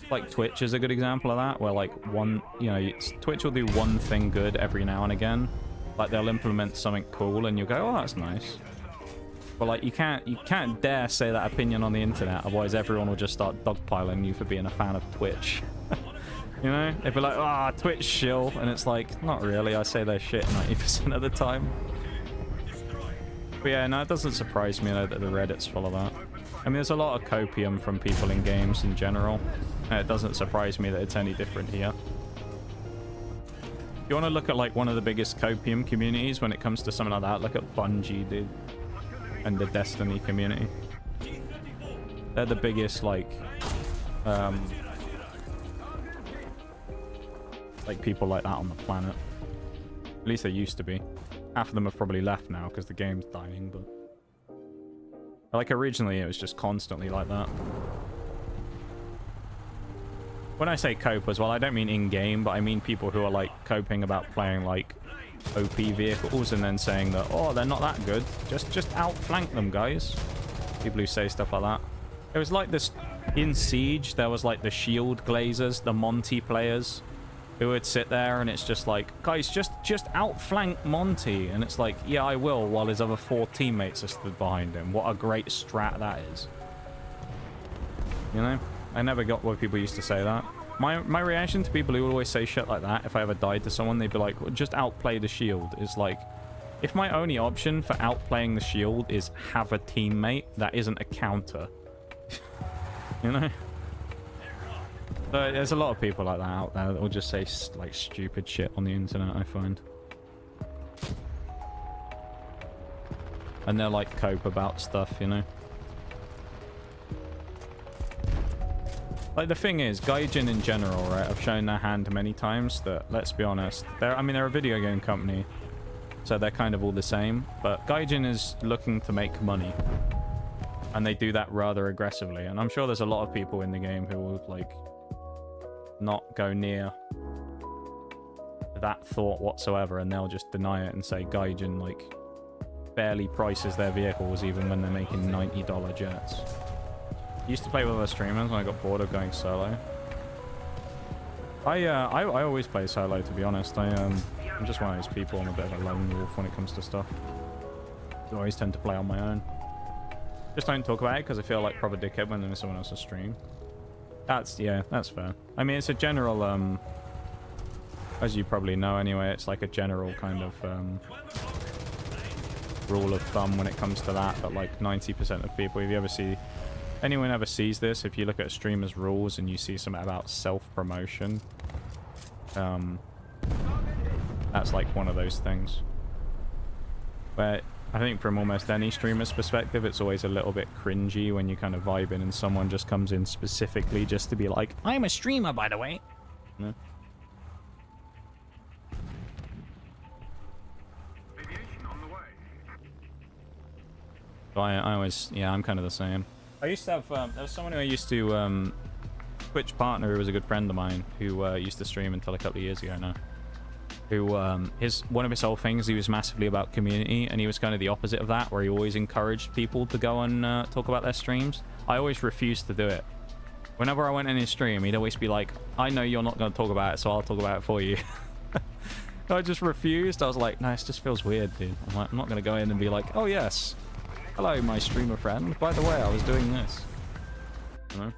Like, Twitch is a good example of that, where, like, one, you know, Twitch will do one thing good every now and again. Like, they'll implement something cool, and you'll go, oh, that's nice. But, like, you can't dare say that opinion on the internet, otherwise everyone will just start dogpiling you for being a fan of Twitch. You know? They'd be like, ah, oh, Twitch shill, and it's like, not really, I say their shit 90% of the time. But yeah, no, it doesn't surprise me, though, that the Reddit's full of that. I mean, there's a lot of copium from people in games in general, and it doesn't surprise me that it's any different here. If you want to look at, like, one of the biggest copium communities when it comes to something like that, look at Bungie, dude. And the Destiny community. They're the biggest, like people like that on the planet. At least they used to be. Half of them have probably left now because the game's dying, but... Like, originally it was just constantly like that. When I say cope as well, I don't mean in-game, but I mean people who are, like, coping about playing, like, OP vehicles and then saying that, oh, they're not that good. Just outflank them, guys. People who say stuff like that. It was like this in Siege. There was like the shield glazers, the Monty players, who would sit there, and it's just like, guys, just outflank Monty, and it's like, yeah, I will, while his other 4 teammates are stood behind him. What a great strat that is. You know, I never got why people used to say that. My reaction to people who would always say shit like that, if I ever died to someone, they'd be like, well, just outplay the shield. It's like, if my only option for outplaying the shield is have a teammate that isn't a counter, you know? So there's a lot of people like that out there that will just say like stupid shit on the internet, I find. And they'll like cope about stuff, you know? Like, the thing is, Gaijin in general, right, I've shown their hand many times that, let's be honest, they're a video game company, so they're kind of all the same, but Gaijin is looking to make money, and they do that rather aggressively, and I'm sure there's a lot of people in the game who will, like, not go near that thought whatsoever, and they'll just deny it and say Gaijin, like, barely prices their vehicles even when they're making $90 jets. Used to play with other streamers when I got bored of going solo. I always play solo, to be honest. I'm just one of those people. I'm a bit of a lone wolf when it comes to stuff. I always tend to play on my own. Just don't talk about it because I feel like proper dickhead when I'm in someone else's stream. Yeah, that's fair. I mean, it's a general, as you probably know anyway, it's like a general kind of rule of thumb when it comes to that, but like 90% of people, if you ever see... Anyone ever sees this, if you look at streamers' rules and you see something about self-promotion, that's like one of those things. But I think from almost any streamer's perspective, it's always a little bit cringy when you kind of vibe in and someone just comes in specifically just to be like, I'm a streamer, by the way. You know? So I always, yeah, I'm kind of the same. I used to have, there was someone who I used to, Twitch partner who was a good friend of mine who used to stream until a couple of years ago now. Who, one of his whole things, he was massively about community, and he was kind of the opposite of that, where he always encouraged people to go and talk about their streams. I always refused to do it. Whenever I went in his stream, he'd always be like, I know you're not going to talk about it, so I'll talk about it for you. I just refused. I was like, no, it just feels weird, dude. I'm not going to go in and be like, oh yes. Hello, my streamer friend. By the way, I was doing this. You know?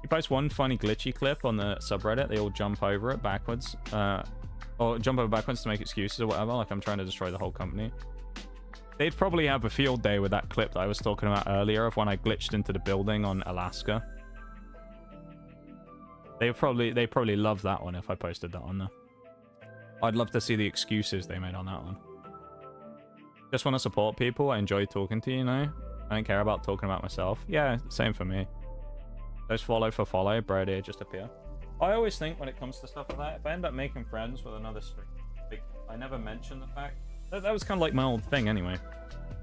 You post one funny glitchy clip on the subreddit, they all jump over it backwards. Or jump over backwards to make excuses or whatever, like I'm trying to destroy the whole company. They'd probably have a field day with that clip that I was talking about earlier of when I glitched into the building on Alaska. They probably love that one if I posted that on there. I'd love to see the excuses they made on that one. Just want to support people. I enjoy talking to you, you know? I don't care about talking about myself. Yeah, same for me. Those follow for follow, bro, they just appear. I always think when it comes to stuff like that, if I end up making friends with another streamer, like, I never mention the fact... That was kind of like my old thing anyway.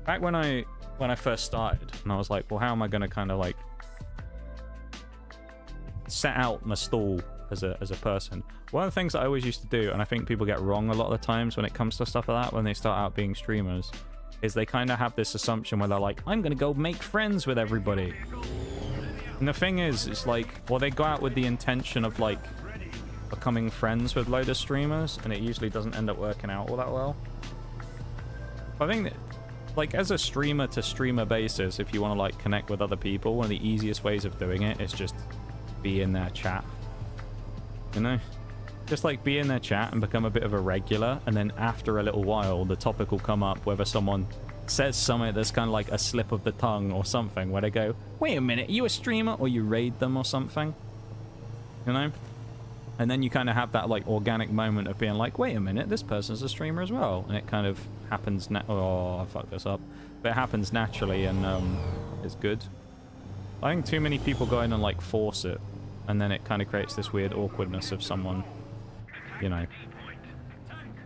Back when I first started, and I was like, well, how am I going to kind of like... set out my stall as a person. One of the things that I always used to do, and I think people get wrong a lot of the times when it comes to stuff like that, when they start out being streamers, is they kind of have this assumption where they're like, I'm gonna go make friends with everybody. And the thing is, it's like, well, they go out with the intention of like becoming friends with loads of streamers, and it usually doesn't end up working out all that well. I think that, like, as a streamer to streamer basis, if you want to like connect with other people, one of the easiest ways of doing it is just be in their chat. You know? Just like be in their chat and become a bit of a regular, and then after a little while the topic will come up whether someone says something that's kind of like a slip of the tongue or something, where they go, wait a minute, are you a streamer? Or you raid them or something, you know? And then you kind of have that like organic moment of being like, wait a minute, this person's a streamer as well, and it kind of happens oh, I fucked this up, but it happens naturally, and it's good. I think too many people go in and like force it, and then it kind of creates this weird awkwardness of someone, you know,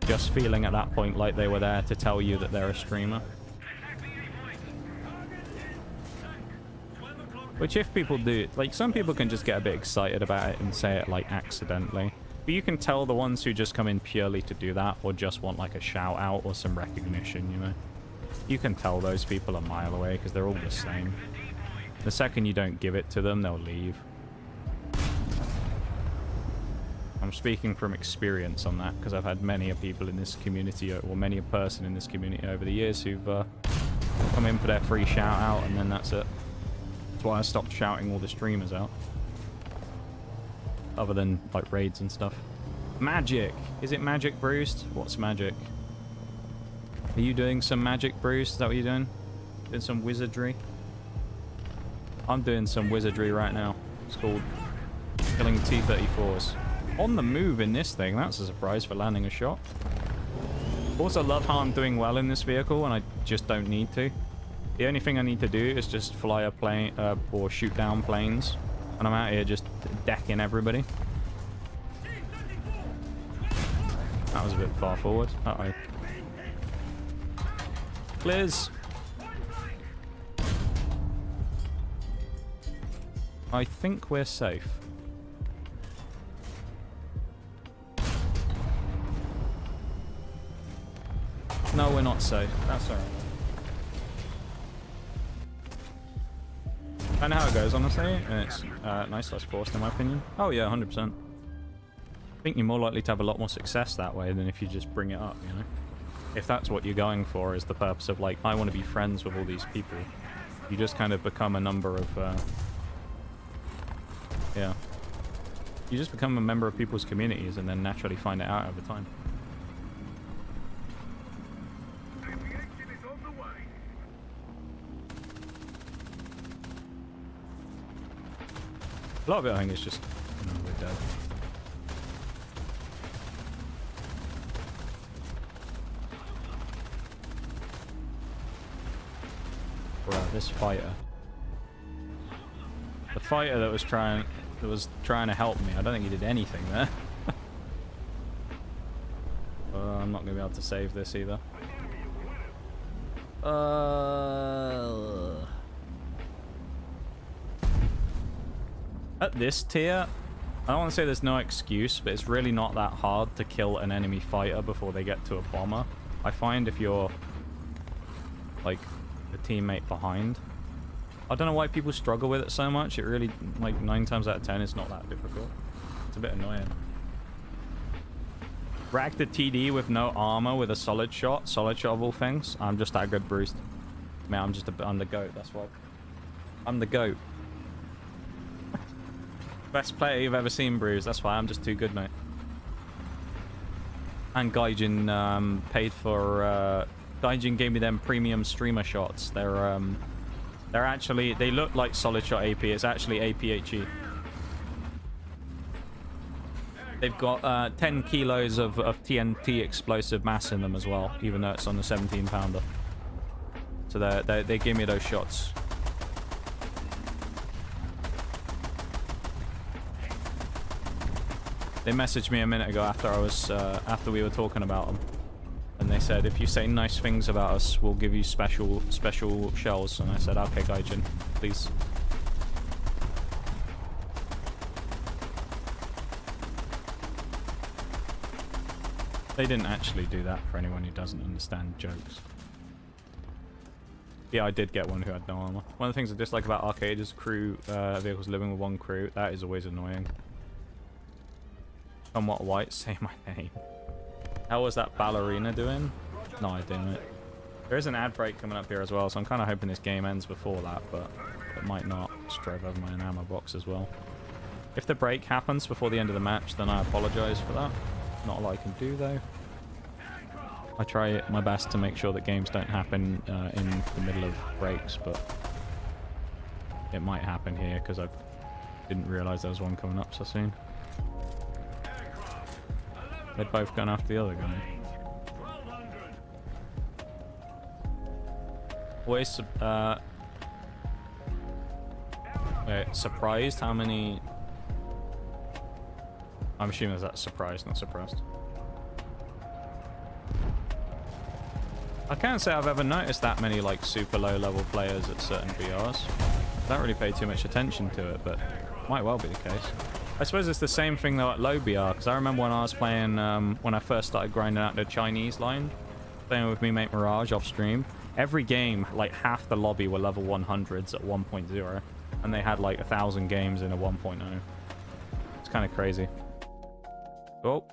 just feeling at that point like they were there to tell you that they're a streamer. Which if people do, like, some people can just get a bit excited about it and say it like accidentally, but you can tell the ones who just come in purely to do that or just want like a shout out or some recognition, you know. You can tell those people a mile away because they're all the same. The second you don't give it to them, they'll leave. I'm speaking from experience on that because I've had many people in this community, or many a person in this community over the years who've come in for their free shout out, and then that's it. That's why I stopped shouting all the streamers out. Other than like raids and stuff. Magic! Is it magic, Bruce? What's magic? Are you doing some magic, Bruce? Is that what you're doing? Doing some wizardry? I'm doing some wizardry right now. It's called killing T-34s. On the move in this thing. That's a surprise for landing a shot. Also love how I'm doing well in this vehicle and I just don't need to. The only thing I need to do is just fly a plane or shoot down planes. And I'm out here just decking everybody. That was a bit far forward. Uh-oh. Clears. I think we're safe. No, we're not safe. That's alright. I know how it goes, honestly, and it's nice less forced in my opinion. Oh yeah, 100%. I think you're more likely to have a lot more success that way than if you just bring it up, you know? If that's what you're going for, is the purpose of like, I want to be friends with all these people. You just kind of become a number of, yeah. You just become a member of people's communities and then naturally find it out over time. A lot of it, I think, is just, you know, we're dead. Bro, this fighter. The fighter that was trying to help me. I don't think he did anything there. I'm not gonna be able to save this either. At this tier, I don't want to say there's no excuse, but it's really not that hard to kill an enemy fighter before they get to a bomber. I find if you're like a teammate behind, I don't know why people struggle with it so much. It really, like 9 times out of 10, it's not that difficult. It's a bit annoying. Rack the TD with no armor with a solid shot of all things. I'm just that good, Bruce. Man, I'm the GOAT, that's why. I'm the GOAT. Best player you've ever seen, Bruce. That's why I'm just too good, mate. And Gaijin paid for... Gaijin gave me them premium streamer shots. They're actually... They look like solid shot AP. It's actually APHE. They've got 10 kilos of TNT explosive mass in them as well, even though it's on the 17-pounder. So they gave me those shots. They messaged me a minute ago after after we were talking about them, and they said, if you say nice things about us, we'll give you special shells. And I said, okay, Gaijin, please. They didn't actually do that, for anyone who doesn't understand jokes. Yeah, I did get one who had no armor. One of the things I dislike about arcade is crew vehicles living with one crew. That is always annoying. Somewhat white, say my name. How was that ballerina doing? No idea, mate. There is an ad break coming up here as well, so I'm kind of hoping this game ends before that, but it might not. Just drove over my ammo box as well. If the break happens before the end of the match, then I apologize for that. Not a lot I can do, though. I try my best to make sure that games don't happen in the middle of breaks, but it might happen here because I didn't realize there was one coming up so soon. They're both going after the other guy. Always surprised how many... I'm assuming that's surprised, not surprised. I can't say I've ever noticed that many like super low level players at certain VRs. I don't really pay too much attention to it, but might well be the case. I suppose it's the same thing though at low BR, because I remember when I was playing, when I first started grinding out the Chinese line, Playing with me, mate Mirage, off stream. Every game, like half the lobby were level 100s at 1.0, and they had like 1,000 games in a 1.0. It's kind of crazy. Oh.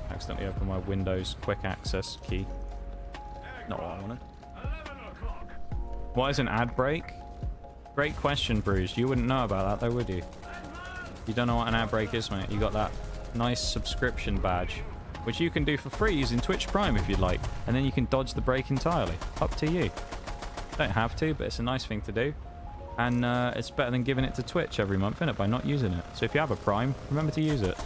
Accidentally opened my Windows quick access key. Not what I wanted. What is an ad break? Great question, Bruce. You wouldn't know about that though, would you? You don't know what an ad break is, mate. You got that nice subscription badge, which you can do for free using Twitch Prime if you'd like, and then you can dodge the break entirely. Up to you. Don't have to, but it's a nice thing to do. And it's better than giving it to Twitch every month, isn't it, by not using it. So if you have a Prime, remember to use it.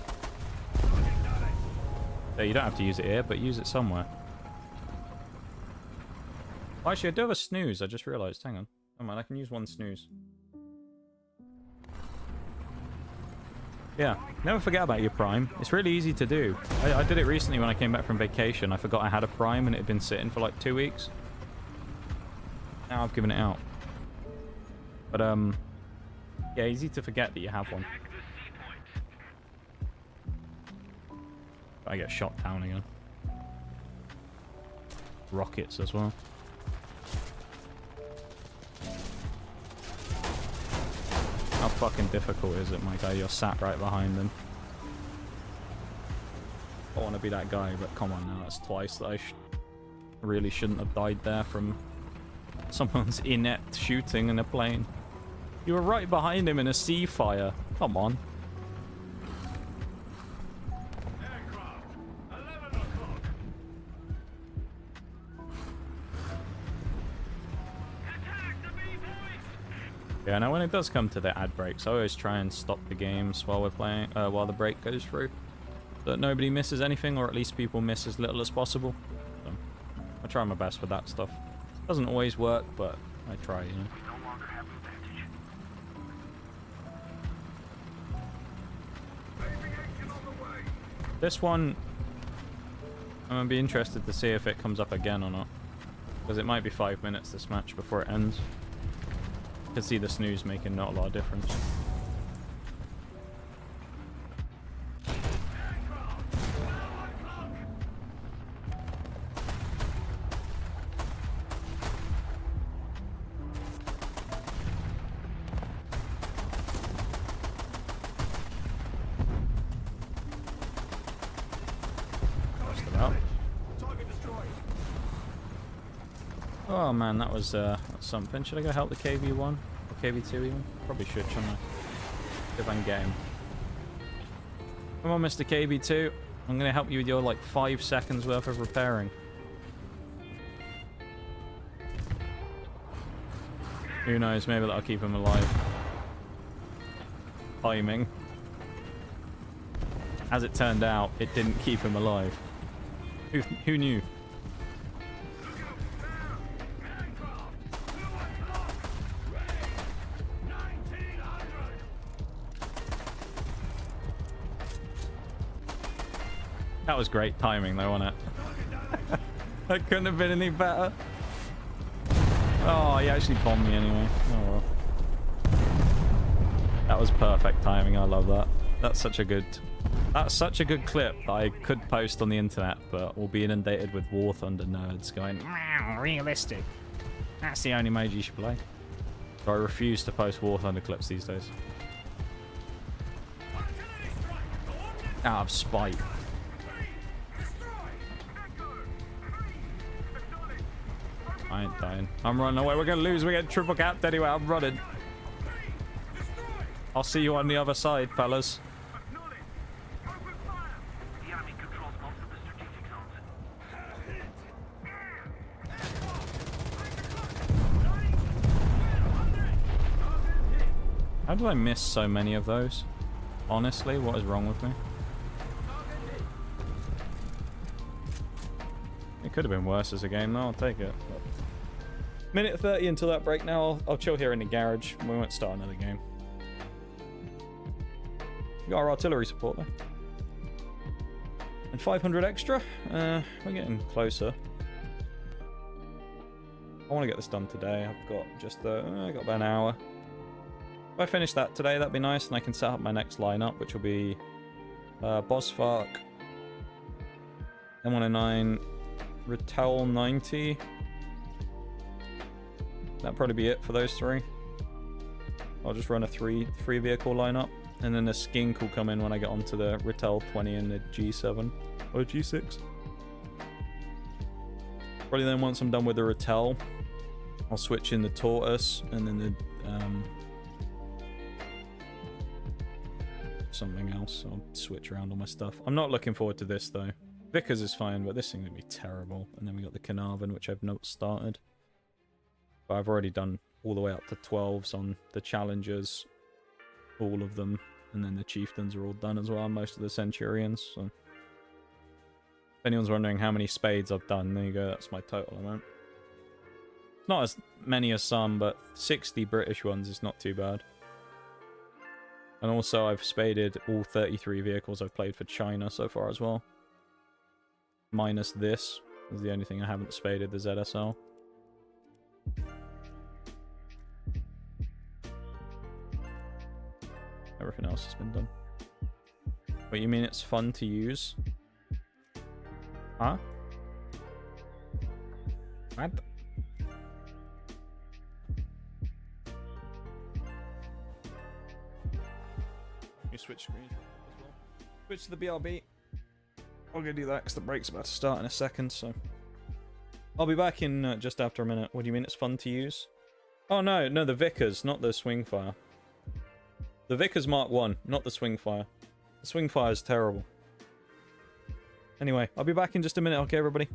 So you don't have to use it here, but use it somewhere. Actually, I do have a snooze, I just realised. Hang on. Oh man, I can use one snooze. Yeah, never forget about your Prime. It's really easy to do. I did it recently when I came back from vacation. I forgot I had a Prime and it had been sitting for like 2 weeks. Now I've given it out. But, yeah, easy to forget that you have one. I get shot down again. Rockets as well. How fucking difficult is it, my guy? You're sat right behind them. I want to be that guy, but come on now. That's twice that I really shouldn't have died there from someone's inept shooting in a plane. You were right behind him in a sea fire. Come on. Yeah, now when it does come to the ad breaks, I always try and stop the games while we're playing, while the break goes through, so that nobody misses anything, or at least people miss as little as possible. So I try my best with that stuff. Doesn't always work, but I try, you know. This one, I'm gonna be interested to see if it comes up again or not, because it might be 5 minutes this match before it ends. I can see the snooze making not a lot of difference. Just about. Oh man, that was something. Should I go help the KV1? Or KV2 even? Probably should, shouldn't I? See if I can get him. Come on, Mr. KV2. I'm going to help you with your, like, 5 seconds worth of repairing. Who knows, maybe that'll keep him alive. Timing. As it turned out, it didn't keep him alive. Who knew? That was great timing though, wasn't it? That couldn't have been any better. Oh, he actually bombed me anyway. Oh well. That was perfect timing. I love that. That's such a good clip that I could post on the internet, but will be inundated with War Thunder nerds going, "Meow, realistic. That's the only mode you should play." So I refuse to post War Thunder clips these days. Out of spite. I ain't dying. I'm running away. We're gonna lose. We get triple capped anyway. I'm running. I'll see you on the other side, fellas. How did I miss so many of those? Honestly, what is wrong with me? It could have been worse as a game, though. I'll take it. But... Minute 30 until that break now. I'll chill here in the garage. We won't start another game. We got our artillery support, though. And 500 extra. We're getting closer. I want to get this done today. I've got just I got about an hour. If I finish that today, that'd be nice, and I can set up my next lineup, which will be Bosfark, M109, Ratel 90. That'll probably be it for those three. I'll just run a three vehicle lineup, and then the skink will come in when I get onto the Ratel 20 and the G7 or G6. Probably then once I'm done with the Ratel, I'll switch in the tortoise and then the something else. I'll switch around all my stuff. I'm not looking forward to this though. Vickers is fine, but this thing's gonna be terrible. And then we got the Carnarvon, which I've not started. But I've already done all the way up to 12s on the Challengers, all of them, and then the Chieftains are all done as well, most of the Centurions. So if anyone's wondering how many spades I've done, there you go, that's my total amount. It's not as many as some, but 60 British ones is not too bad. And also I've spaded all 33 vehicles I've played for China so far as well. Minus this is the only thing I haven't spaded, the ZSL. Everything else has been done. Wait, you mean it's fun to use? Huh? What? You switch screen as well. Switch to the BRB. I'm gonna do that because the break's about to start in a second, so... I'll be back in just after a minute. What do you mean it's fun to use? Oh no, the Vickers, not the Swingfire. The Vickers Mark 1, not the Swingfire. The Swingfire is terrible. Anyway, I'll be back in just a minute, okay, everybody?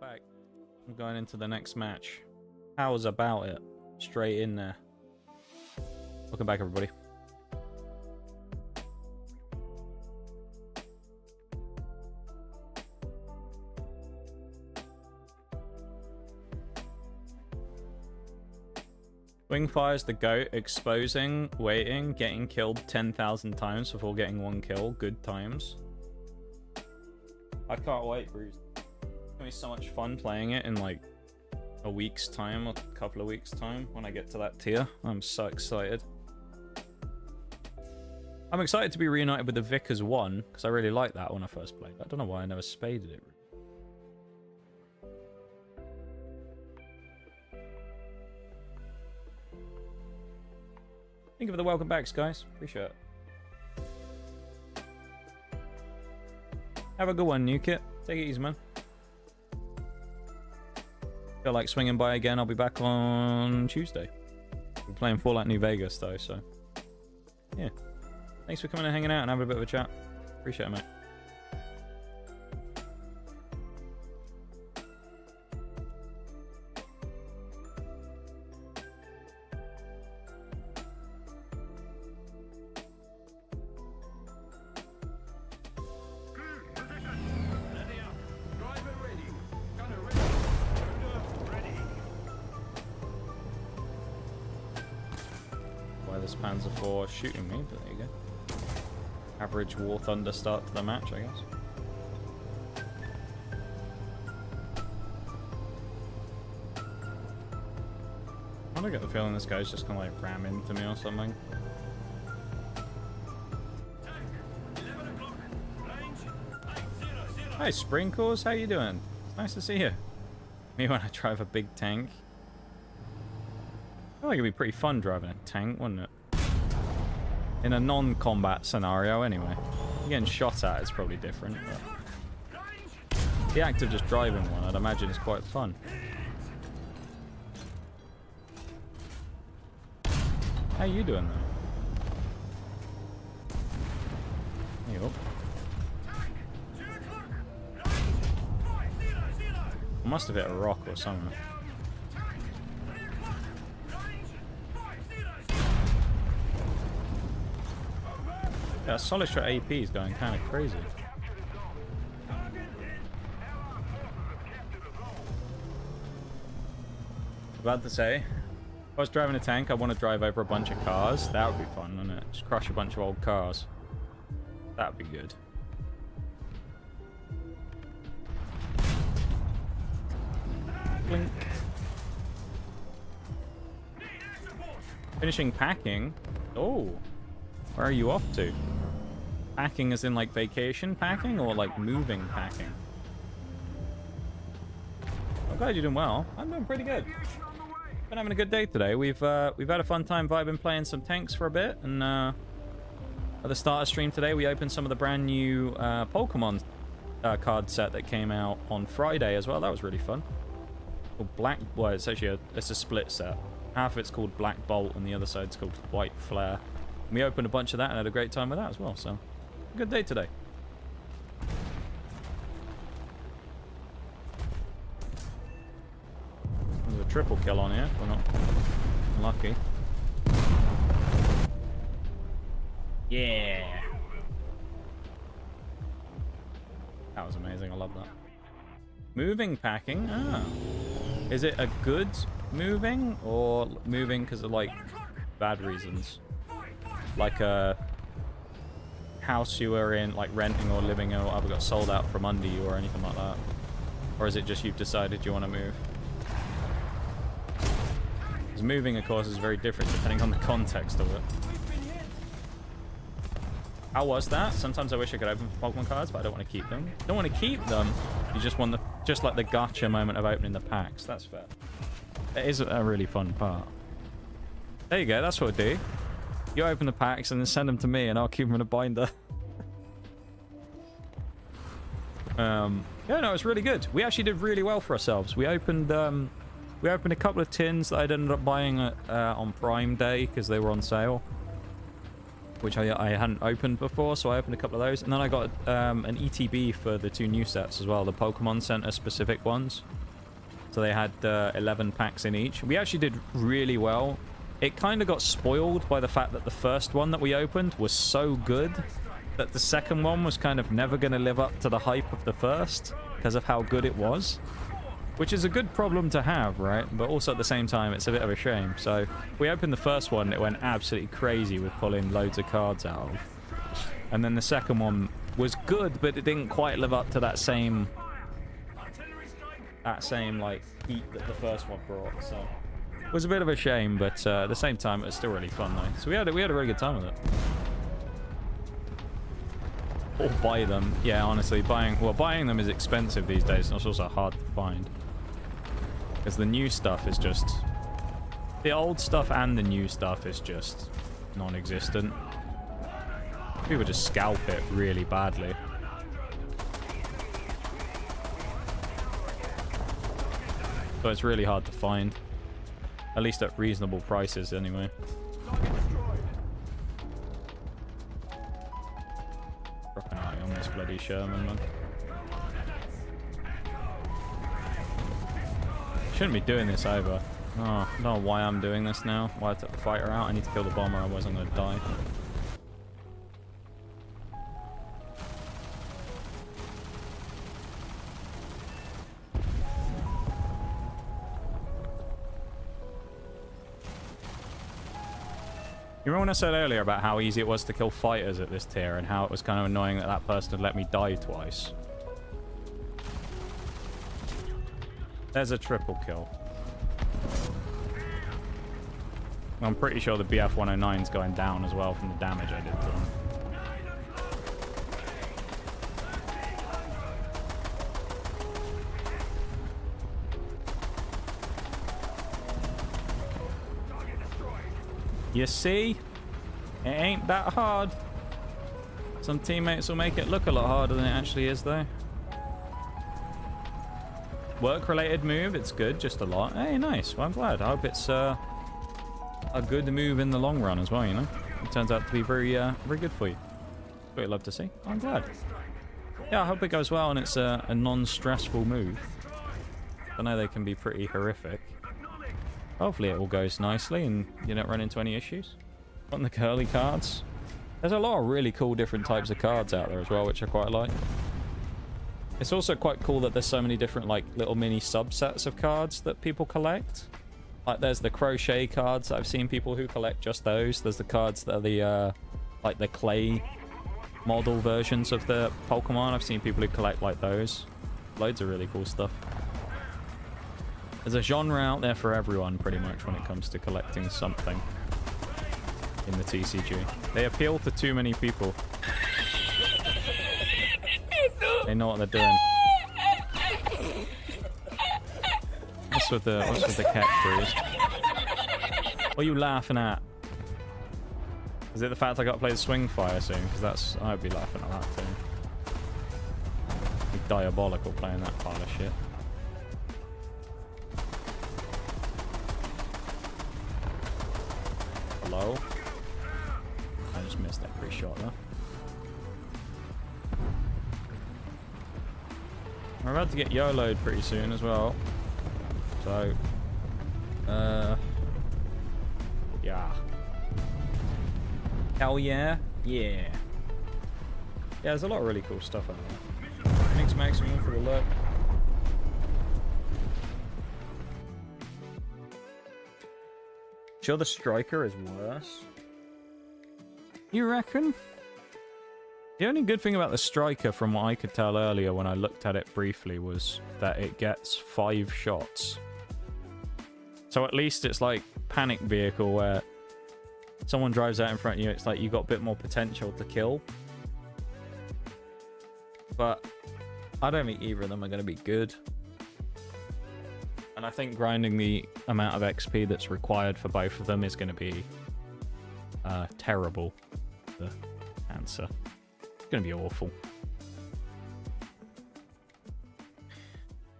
back. I'm going into the next match. How's about it? Straight in there. Welcome back, everybody. Wingfire's the GOAT, exposing, waiting, getting killed 10,000 times before getting one kill. Good times. I can't wait, Bruce. It's gonna be so much fun playing it in like a week's time or a couple of weeks' time when I get to that tier. I'm so excited. I'm excited to be reunited with the Vickers 1 because I really liked that when I first played. I don't know why I never spaded it. Thank you for the welcome backs, guys. Appreciate it. Have a good one, New Kit. Take it easy, man. Feel like swinging by again. I'll be back on Tuesday. We're playing Fallout New Vegas, though, so... yeah. Thanks for coming and hanging out and having a bit of a chat. Appreciate it, mate. Panzer IV shooting me, but there you go. Average War Thunder start to the match, I guess. I don't get the feeling this guy's just gonna like ram into me or something. Hi Sprinkles, how you doing? It's nice to see you. Me when I drive a big tank. I think it'd be pretty fun driving a tank, wouldn't it? In a non-combat scenario, anyway. Getting shot at is probably different, but... the act of just driving one, I'd imagine, is quite fun. How you doing, though? There you go. I must have hit a rock or something. Yeah, Solistra AP is going kind of crazy. About to say, if I was driving a tank, I want to drive over a bunch of cars. That would be fun, wouldn't it? Just crush a bunch of old cars. That would be good. Blink. Finishing packing. Oh. Where are you off to? Packing as in like vacation packing or like moving packing? I'm glad you're doing well. I'm doing pretty good. Been having a good day today. We've had a fun time vibing playing some tanks for a bit, and at the starter stream today we opened some of the brand new Pokemon card set that came out on Friday as well. That was really fun. Called Black. Well, it's actually it's a split set. Half of it's called Black Bolt and the other side's called White Flare. We opened a bunch of that and had a great time with that as well, so good day today. There's a triple kill on here, we're not lucky. Yeah! That was amazing, I love that. Moving packing, ah. Is it a good moving or moving because of like bad reasons? Like a house you were in, like renting or living or whatever, got sold out from under you or anything like that? Or is it just you've decided you want to move? Because moving, of course, is very different depending on the context of it. How was that? Sometimes I wish I could open Pokemon cards, but I don't want to keep them. Don't want to keep them. You just want the, just like the gotcha moment of opening the packs. That's fair. It is a really fun part. There you go. That's what I do. You open the packs and then send them to me, and I'll keep them in a binder. Yeah, no, it's really good. We actually did really well for ourselves. We opened a couple of tins that I'd ended up buying on Prime Day because they were on sale. which I hadn't opened before, so I opened a couple of those. And then I got an ETB for the 2 new sets as well, the Pokemon Center specific ones. So they had 11 packs in each. We actually did really well. It kind of got spoiled by the fact that the first one that we opened was so good that the second one was kind of never going to live up to the hype of the first because of how good it was. Which is a good problem to have, right? But also at the same time, it's a bit of a shame. So we opened the first one, it went absolutely crazy with pulling loads of cards out of. And then the second one was good, but it didn't quite live up to that same like heat that the first one brought. So it was a bit of a shame, but at the same time, it was still really fun though. So we had a really good time with it. Or buy them. Yeah, honestly, buying them is expensive these days, and it's also hard to find. Because the new stuff is just... The old stuff and the new stuff is just non-existent. People just scalp it really badly. So it's really hard to find. At least at reasonable prices, anyway. Drop an eye on this bloody Sherman, man. Shouldn't be doing this over. Oh, I don't know why I'm doing this now. Why I took the fighter out. I need to kill the bomber, otherwise I'm going to die. You remember when I said earlier about how easy it was to kill fighters at this tier and how it was kind of annoying that that person had let me die twice? There's a triple kill. I'm pretty sure the BF-109 is going down as well from the damage I did to him. You see? It ain't that hard. Some teammates will make it look a lot harder than it actually is, though. Work-related move, it's good, just a lot. Hey, nice. Well, I'm glad. I hope it's a good move in the long run as well, you know? It turns out to be very good for you. What you'd love to see. I'm glad. Yeah, I hope it goes well and it's a non-stressful move. I know they can be pretty horrific. Hopefully it all goes nicely and you don't run into any issues. On the curly cards. There's a lot of really cool different types of cards out there as well, which I quite like. It's also quite cool that there's so many different like little mini subsets of cards that people collect. Like there's the crochet cards. I've seen people who collect just those. There's the cards that are the like the clay model versions of the Pokemon. I've seen people who collect like those. Loads of really cool stuff. There's a genre out there for everyone pretty much when it comes to collecting something in the TCG. They appeal to too many people. They know what they're doing. What's with the cat freeze? What are you laughing at? Is it the fact I got to play the swing fire soon? Because I'd be laughing at that too. Be diabolical playing that pile of shit. Hello? I just missed that free shot though. We're about to get YOLO'd pretty soon as well. So, yeah. Hell yeah. Yeah. Yeah, there's a lot of really cool stuff out there. Thanks, Maximum, for the look. Sure, the striker is worse. You reckon? The only good thing about the striker, from what I could tell earlier when I looked at it briefly, was that it gets 5 shots. So at least it's like Panic Vehicle, where someone drives out in front of you, it's like you got a bit more potential to kill. But I don't think either of them are going to be good. And I think grinding the amount of XP that's required for both of them is going to be terrible. The answer. It's going to be awful.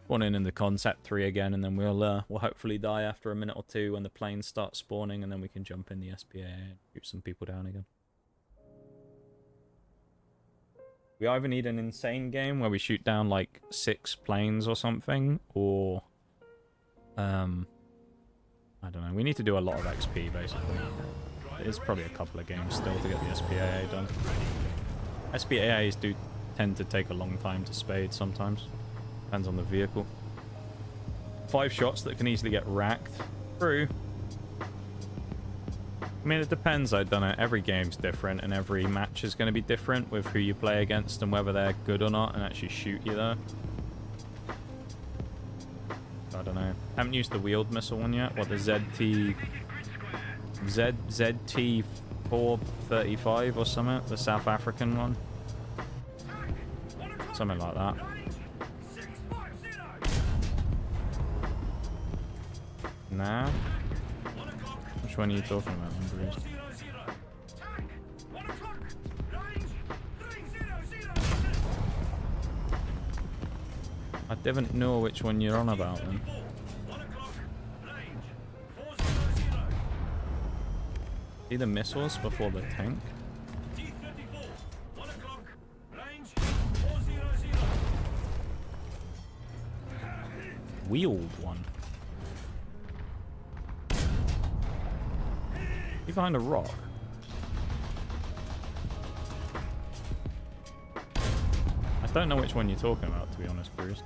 Spawn in the concept 3 again, and then we'll hopefully die after a minute or two when the planes start spawning, and then we can jump in the SPA and shoot some people down again. We either need an insane game where we shoot down like 6 planes or something, or I don't know. We need to do a lot of XP basically. There's probably a couple of games still to get the SPAA done. SPAAs do tend to take a long time to spade sometimes. Depends on the vehicle. 5 shots that can easily get racked. True. I mean, it depends. I don't know. Every game's different, and every match is going to be different with who you play against and whether they're good or not and actually shoot you there. I don't know. Haven't used the wheeled missile one yet. What, the ZT 435 or something? The South African one? Something like that. Nah. Which one are you talking about, Bruce? I didn't know which one you're on about then. See the missiles before the tank? Wheeled one. You behind a rock? I don't know which one you're talking about, to be honest, Bruce.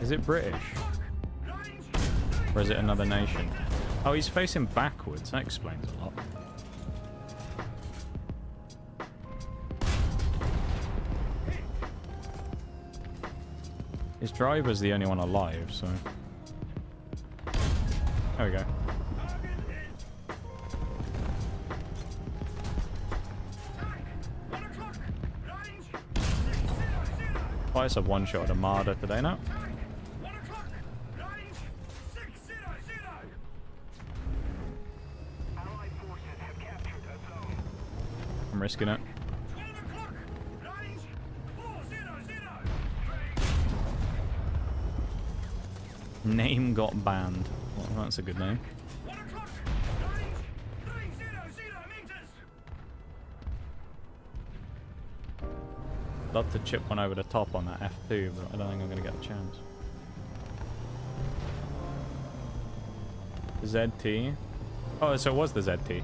Is it British? Or is it another nation? Oh, he's facing backwards. That explains a lot. His driver's the only one alive, so... There we go. I just have one shot at a Marder today now. I'm risking it. Name got banned. Well, that's a good name. Love to chip one over the top on that F2, but I don't think I'm going to get a chance. ZT. Oh, so it was the ZT.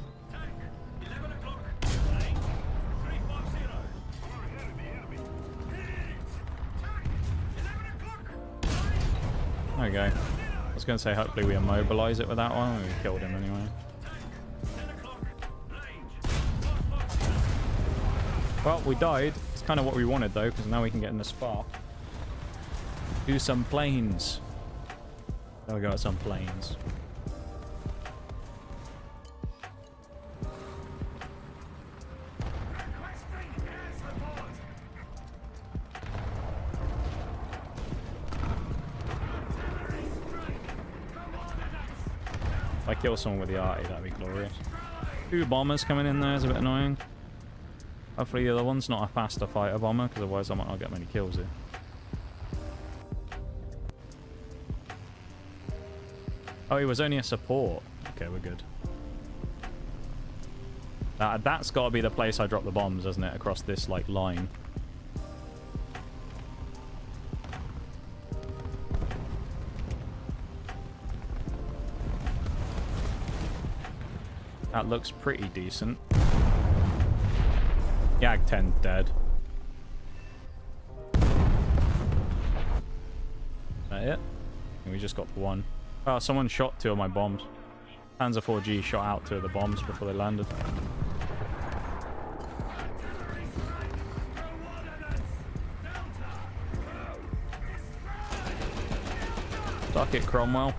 There we go. I was going to say hopefully we immobilize it with that one. We killed him anyway. Well, we died. It's kind of what we wanted though, because now we can get in the spark. Do some planes. There we go, some planes. If I kill someone with the arty, that'd be glorious. 2 bombers coming in there is a bit annoying. Hopefully the other one's not a faster fighter bomber, because otherwise I might not get many kills here. Oh, he was only a support. Okay, we're good. That's got to be the place I drop the bombs, isn't it? Across this, like, line. That looks pretty decent. Yag 10 dead. Is that it? And we just got 1. Oh, someone shot 2 of my bombs. Panzer 4G shot out 2 of the bombs before they landed. Duck it, Cromwell.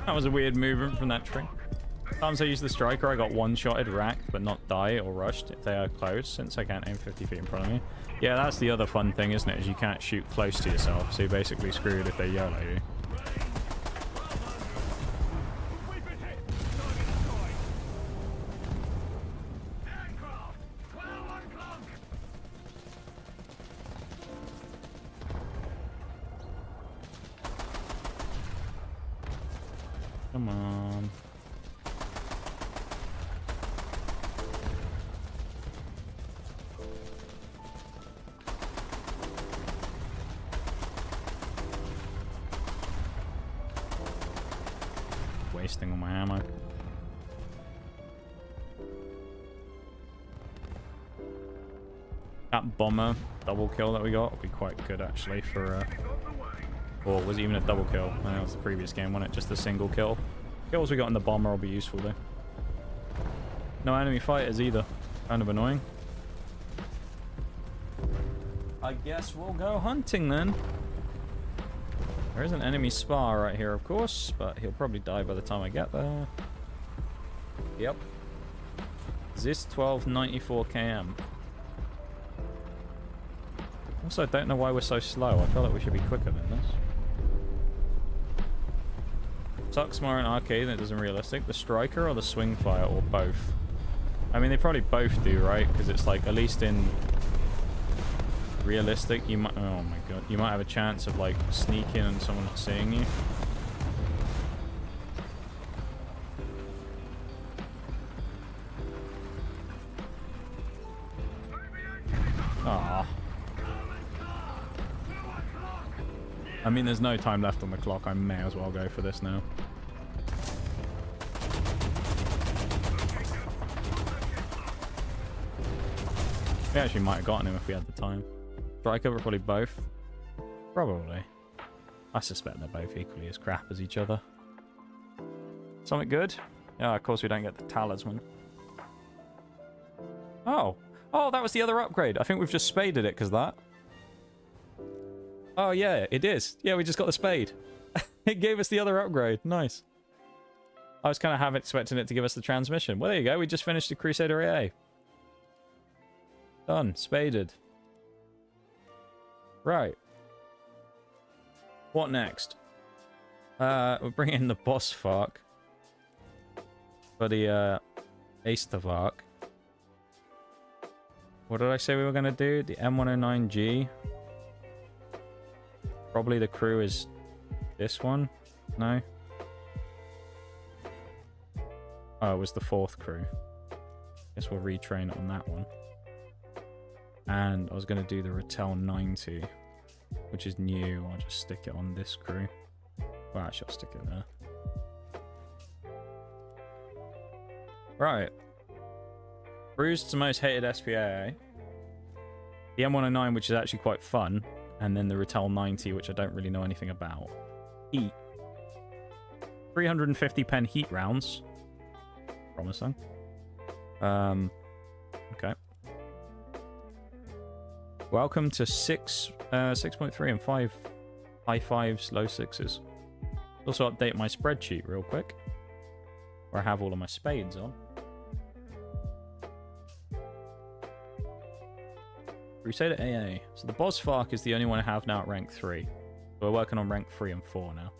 That was a weird movement from that tree. Sometimes I use the striker, I got one-shotted, racked, but not die or rushed if they are close, since I can't aim 50 feet in front of me. Yeah, that's the other fun thing, isn't it? Is you can't shoot close to yourself, so you're basically screwed if they yell at you. Come on. Wasting all my ammo. That bomber double kill that we got would be quite good actually for or was it even a double kill? I know it was the previous game, wasn't it? Just a single kill. Kills we got in the bomber will be useful though. No enemy fighters either. Kind of annoying. I guess we'll go hunting then. There is an enemy spy right here, of course, but he'll probably die by the time I get there. Yep. This 1294 km. Also, I don't know why we're so slow. I feel like we should be quicker than this. Sucks more in arcade than it does in realistic. The striker or the swing fire or both? I mean, they probably both do, right? Because it's like, at least in realistic, you might... Oh my god. You might have a chance of like sneaking and someone not seeing you. Ah. I mean, there's no time left on the clock. I may as well go for this now. We actually might have gotten him if we had the time. Striker, but probably both. Probably. I suspect they're both equally as crap as each other. Something good? Yeah, of course we don't get the talisman. Oh. Oh, that was the other upgrade. I think we've just spaded it because that. Oh, yeah, it is. Yeah, we just got the spade. It gave us the other upgrade. Nice. I was kind of half expecting it to give us the transmission. Well, there you go. We just finished the Crusader AA. Done. Spaded. Right. What next? We're bringing the boss Fark. For the, Astavark. What did I say we were going to do? The M109G. Probably the crew is this one. No? Oh, it was the fourth crew. Guess we'll retrain on that one. And I was going to do the Ratel 90, which is new. I'll just stick it on this crew. Well, actually, I'll stick it there. Right. Bruised to most hated SPAA. The M109, which is actually quite fun. And then the Ratel 90, which I don't really know anything about. Heat. 350 pen heat rounds. Promising. Okay. Welcome to 6.3 and 5 high fives, low sixes. Also update my spreadsheet real quick. Where I have all of my spades on. Crusader AA. So the boss Fark is the only one I have now at rank 3. So we're working on rank 3 and 4 now.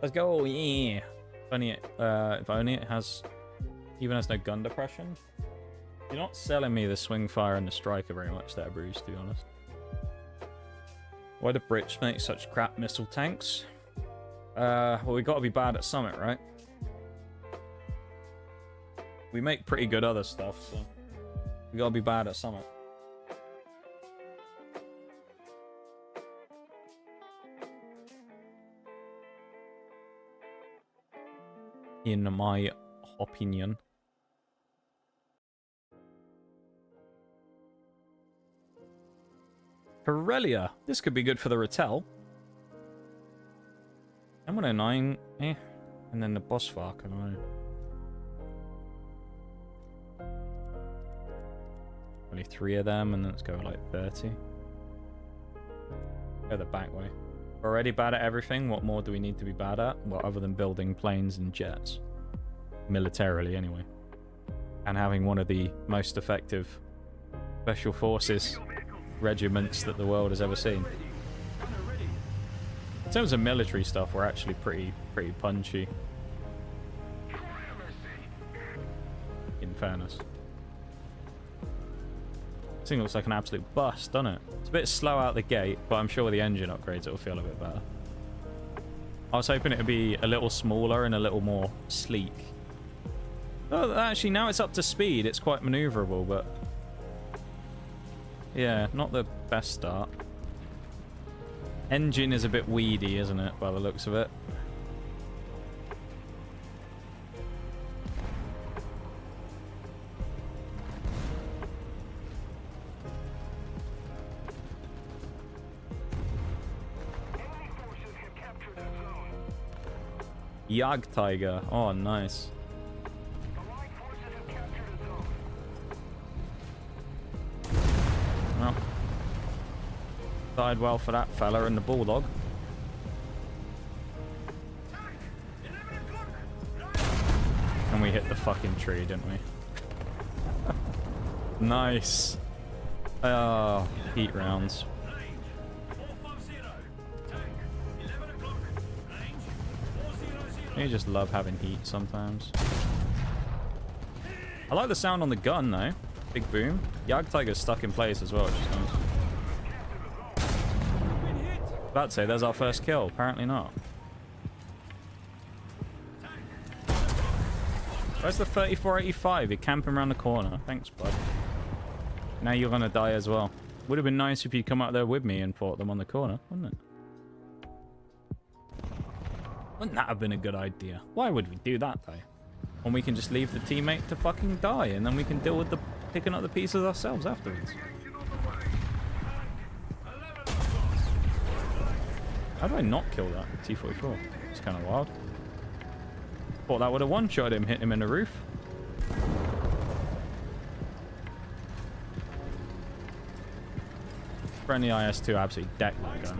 Let's go, yeah. If only it has... Even has no gun depression. You're not selling me the swing fire and the striker very much there, Bruce, to be honest. Why do Brits make such crap missile tanks? Well, we got to be bad at Summit, right? We make pretty good other stuff, so we got to be bad at Summit. In my opinion. Corellia. This could be good for the Ratel. M109, eh. And then the boss Fark, I don't know. Only 3 of them, and let's go like 30. Go the back way. We're already bad at everything. What more do we need to be bad at? Well, other than building planes and jets. Militarily, anyway. And having one of the most effective special forces regiments that the world has ever seen. In terms of military stuff, we're actually pretty punchy. In fairness. This thing looks like an absolute bust, doesn't it? It's a bit slow out the gate, but I'm sure with the engine upgrades it'll feel a bit better. I was hoping it would be a little smaller and a little more sleek. Oh, actually, now it's up to speed. It's quite maneuverable, but... yeah, not the best start. Engine is a bit weedy, isn't it, by the looks of it? Jagdtiger. Oh, nice. Well, died well for that fella and the bulldog. And we hit the fucking tree, didn't we? Nice. Oh, heat rounds. You just love having heat sometimes. I like the sound on the gun though. Big boom. Jagdtiger's stuck in place as well, which is nice. About to say, there's our first kill. Apparently not. Where's the 3485? You're camping around the corner. Thanks, bud. Now you're gonna die as well. Would have been nice if you'd come out there with me and fought them on the corner, wouldn't it? Wouldn't that have been a good idea? Why would we do that, though? When we can just leave the teammate to fucking die, and then we can deal with the picking up the pieces ourselves afterwards. How do I not kill that T-44? It's kind of wild. Thought that would have one-shot him, hit him in the roof. Friendly IS-2 absolutely decked that guy.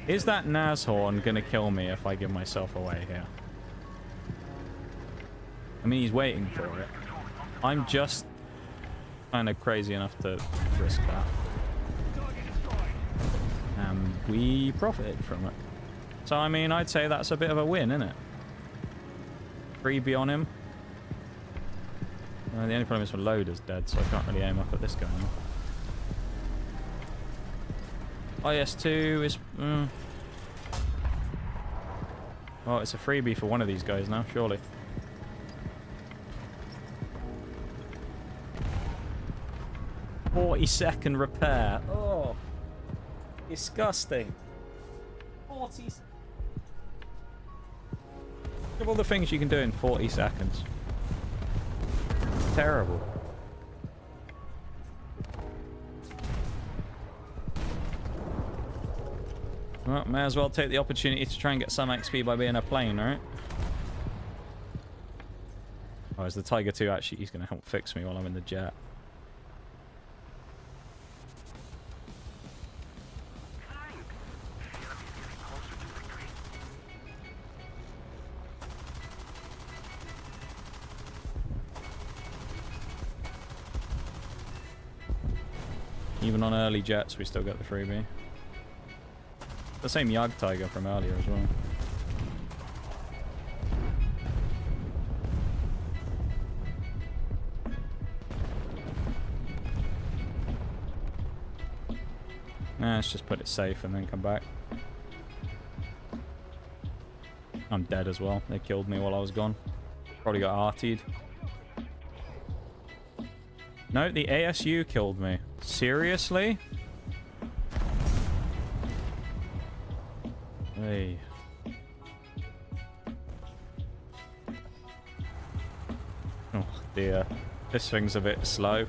Is that Nashorn gonna kill me if I give myself away here? I mean, he's waiting for it. I'm just kind of crazy enough to risk that. And we profited from it. So, I mean, I'd say that's a bit of a win, isn't it? Freebie on him. The only problem is my loader's dead, so I can't really aim up at this guy now. IS-2 is... well, it's a freebie for one of these guys now, surely. "40-second repair." Oh, disgusting. 40. Look at all the things you can do in 40 seconds. Terrible. Well, may as well take the opportunity to try and get some XP by being a plane, right? Oh, is the Tiger 2 actually... he's going to help fix me while I'm in the jet. Even on early jets, we still get the freebie. The same Jagdtiger from earlier as well. Nah, let's just put it safe and then come back. I'm dead as well. They killed me while I was gone. Probably got RT'd. No, the ASU killed me. Seriously? Hey. Oh dear. This thing's a bit slow.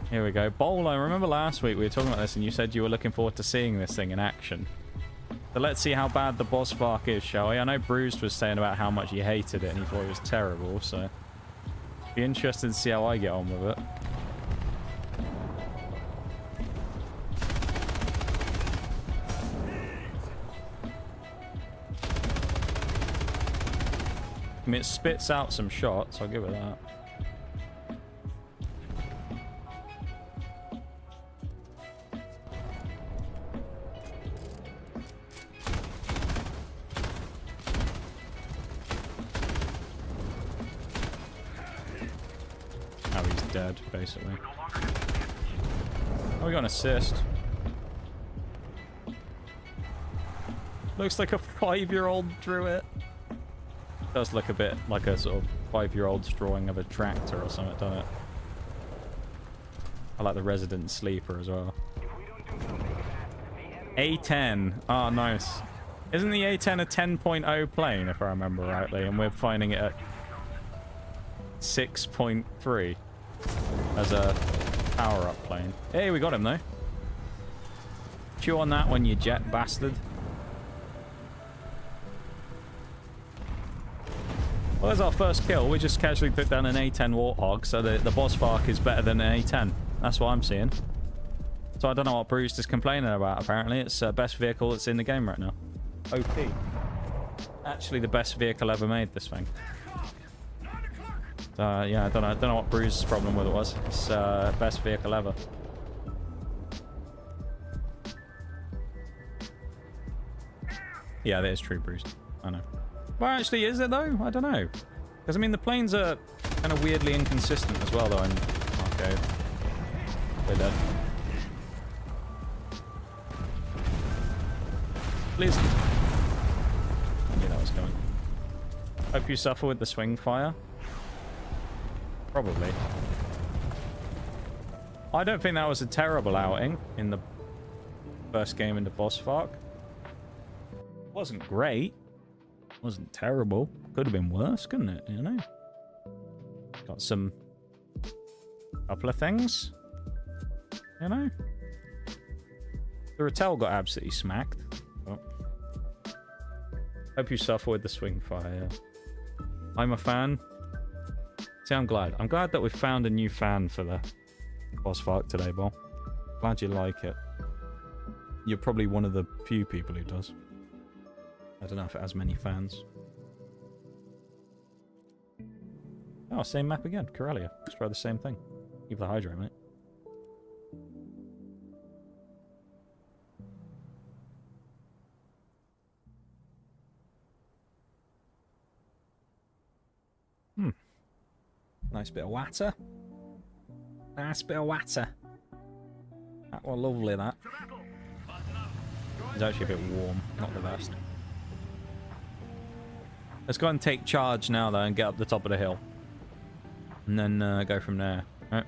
Here we go. Bowl, I remember last week we were talking about this and you said you were looking forward to seeing this thing in action. So let's see how bad the boss spark is, shall we? I know Bruised was saying about how much he hated it and he thought it was terrible, so... be interested to see how I get on with it. I mean, it spits out some shots, I'll give it that. Oh, he's dead, basically. Oh, we got an assist. Looks like a 5-year-old drew it. Does look a bit like a sort of 5-year-old's drawing of a tractor or something, doesn't it? I like the resident sleeper as well. A10. Oh, nice. Isn't the A10 a 10.0 plane, if I remember rightly? And we're finding it at 6.3 as a power-up plane. Hey, we got him, though. Chew on that one, you jet bastard. Well, there's our first kill. We just casually took down an A10 Warthog, so the boss Fark is better than an A10. That's what I'm seeing. So I don't know what Bruised is complaining about, apparently. It's the best vehicle that's in the game right now. OP. Actually, the best vehicle ever made, this thing. Yeah, I don't know what Bruised's problem with it was. It's best vehicle ever. Yeah, that is true, Bruised. I know. Well, actually, is it, though? I don't know. Because, I mean, the planes are kind of weirdly inconsistent as well, though. And okay. They're dead. Please. I knew that was coming. Hope you suffer with the swing fire. Probably. I don't think that was a terrible outing in the first game in the boss Fark. Wasn't great. Wasn't terrible. Could have been worse, couldn't it? You know? Got some... couple of things. You know? The Rattel got absolutely smacked. Oh. Hope you suffer with the swing fire. I'm a fan. See, I'm glad. I'm glad that we've found a new fan for the boss Fark today, Bob. Glad you like it. You're probably one of the few people who does. I don't know if it has many fans. Oh, same map again. Corellia. Let's try the same thing. Keep the Hydro, mate. Nice bit of water. Nice bit of water. That was lovely, that. It's actually a bit warm. Not the best. Let's go and take charge now, though, and get up the top of the hill. And then go from there. Right.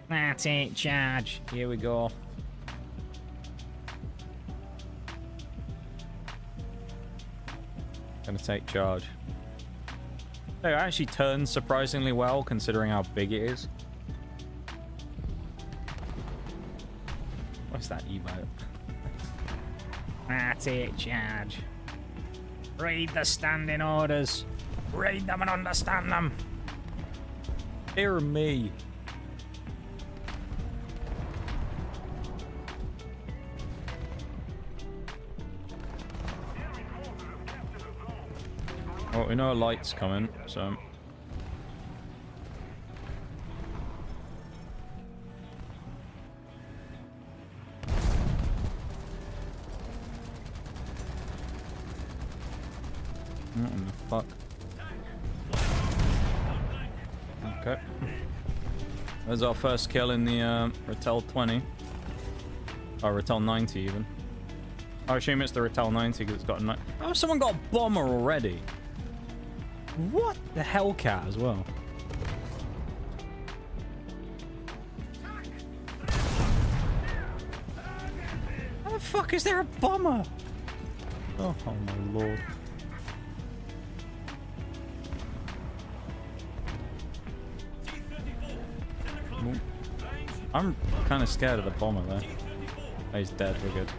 Now take charge. Here we go. Gonna take charge. It actually turns surprisingly well, considering how big it is. What's that emote? Now take charge. Read the standing orders. Read them and understand them. Hear me. Well, we know a light's coming, so... What in the fuck? Okay. There's our first kill in the Rattel 20. Or Rattel 90 even. I assume it's the Rattel 90 because it's got a... Oh, someone got a bomber already. What? The Hellcat as well. How the fuck is there a bomber? Oh my lord. I'm kind of scared of the bomber there. Oh, he's dead, we're good.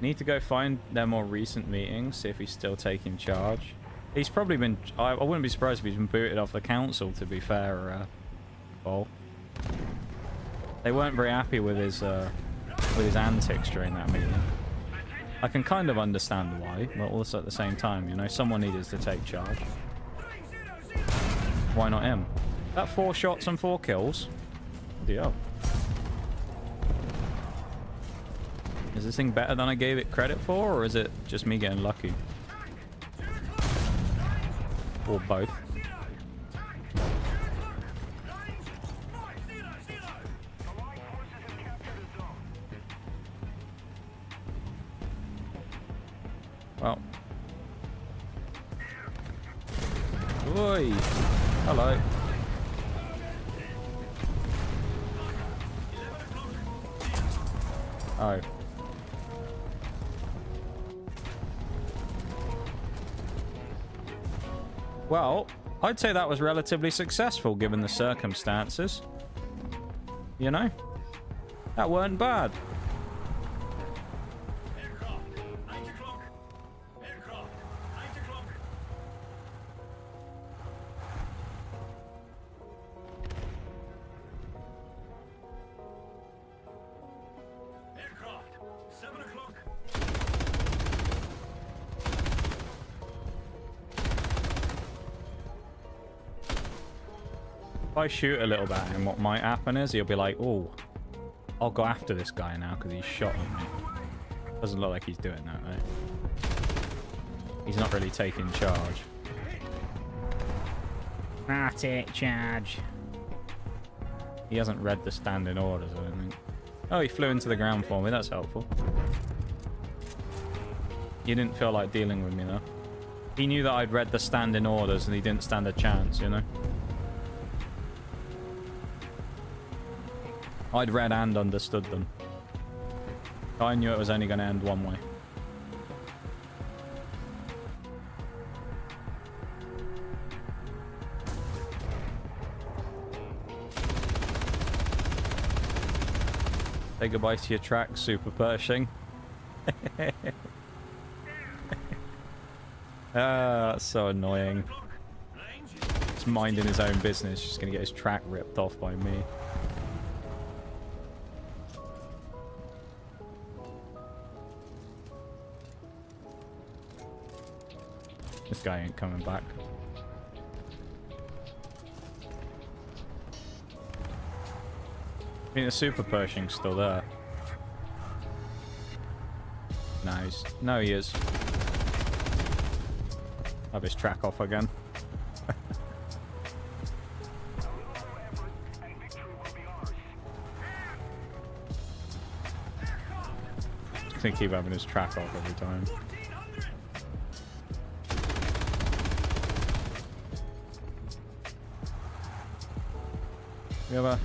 Need to go find their more recent meetings, see if he's still taking charge. He's probably been... I wouldn't be surprised if he's been booted off the council, to be fair. Well, they weren't very happy with his antics during that meeting. I can kind of understand why, but also at the same time, you know, someone needed to take charge. Why not him? That 4 shots and 4 kills. Yeah. Is this thing better than I gave it credit for, or is it just me getting lucky? Or both. Well. Oi! Hello. Oh. Well, I'd say that was relatively successful given the circumstances. You know? That weren't bad. If I shoot a little bit at him, what might happen is he'll be like, oh, I'll go after this guy now because he's shot at me. Doesn't look like he's doing that, right? He's not really taking charge. Ah, take charge. He hasn't read the standing orders, I don't think. Oh, he flew into the ground for me. That's helpful. You didn't feel like dealing with me, though. He knew that I'd read the standing orders and he didn't stand a chance, you know? I'd read and understood them. I knew it was only going to end one way. Say goodbye to your track, Super Pershing. Ah, that's so annoying. He's minding his own business, just going to get his track ripped off by me. This guy ain't coming back. I think the Super Pershing's still there. No, he is. Have his track off again. Just gonna keep having his track off every time. We have a...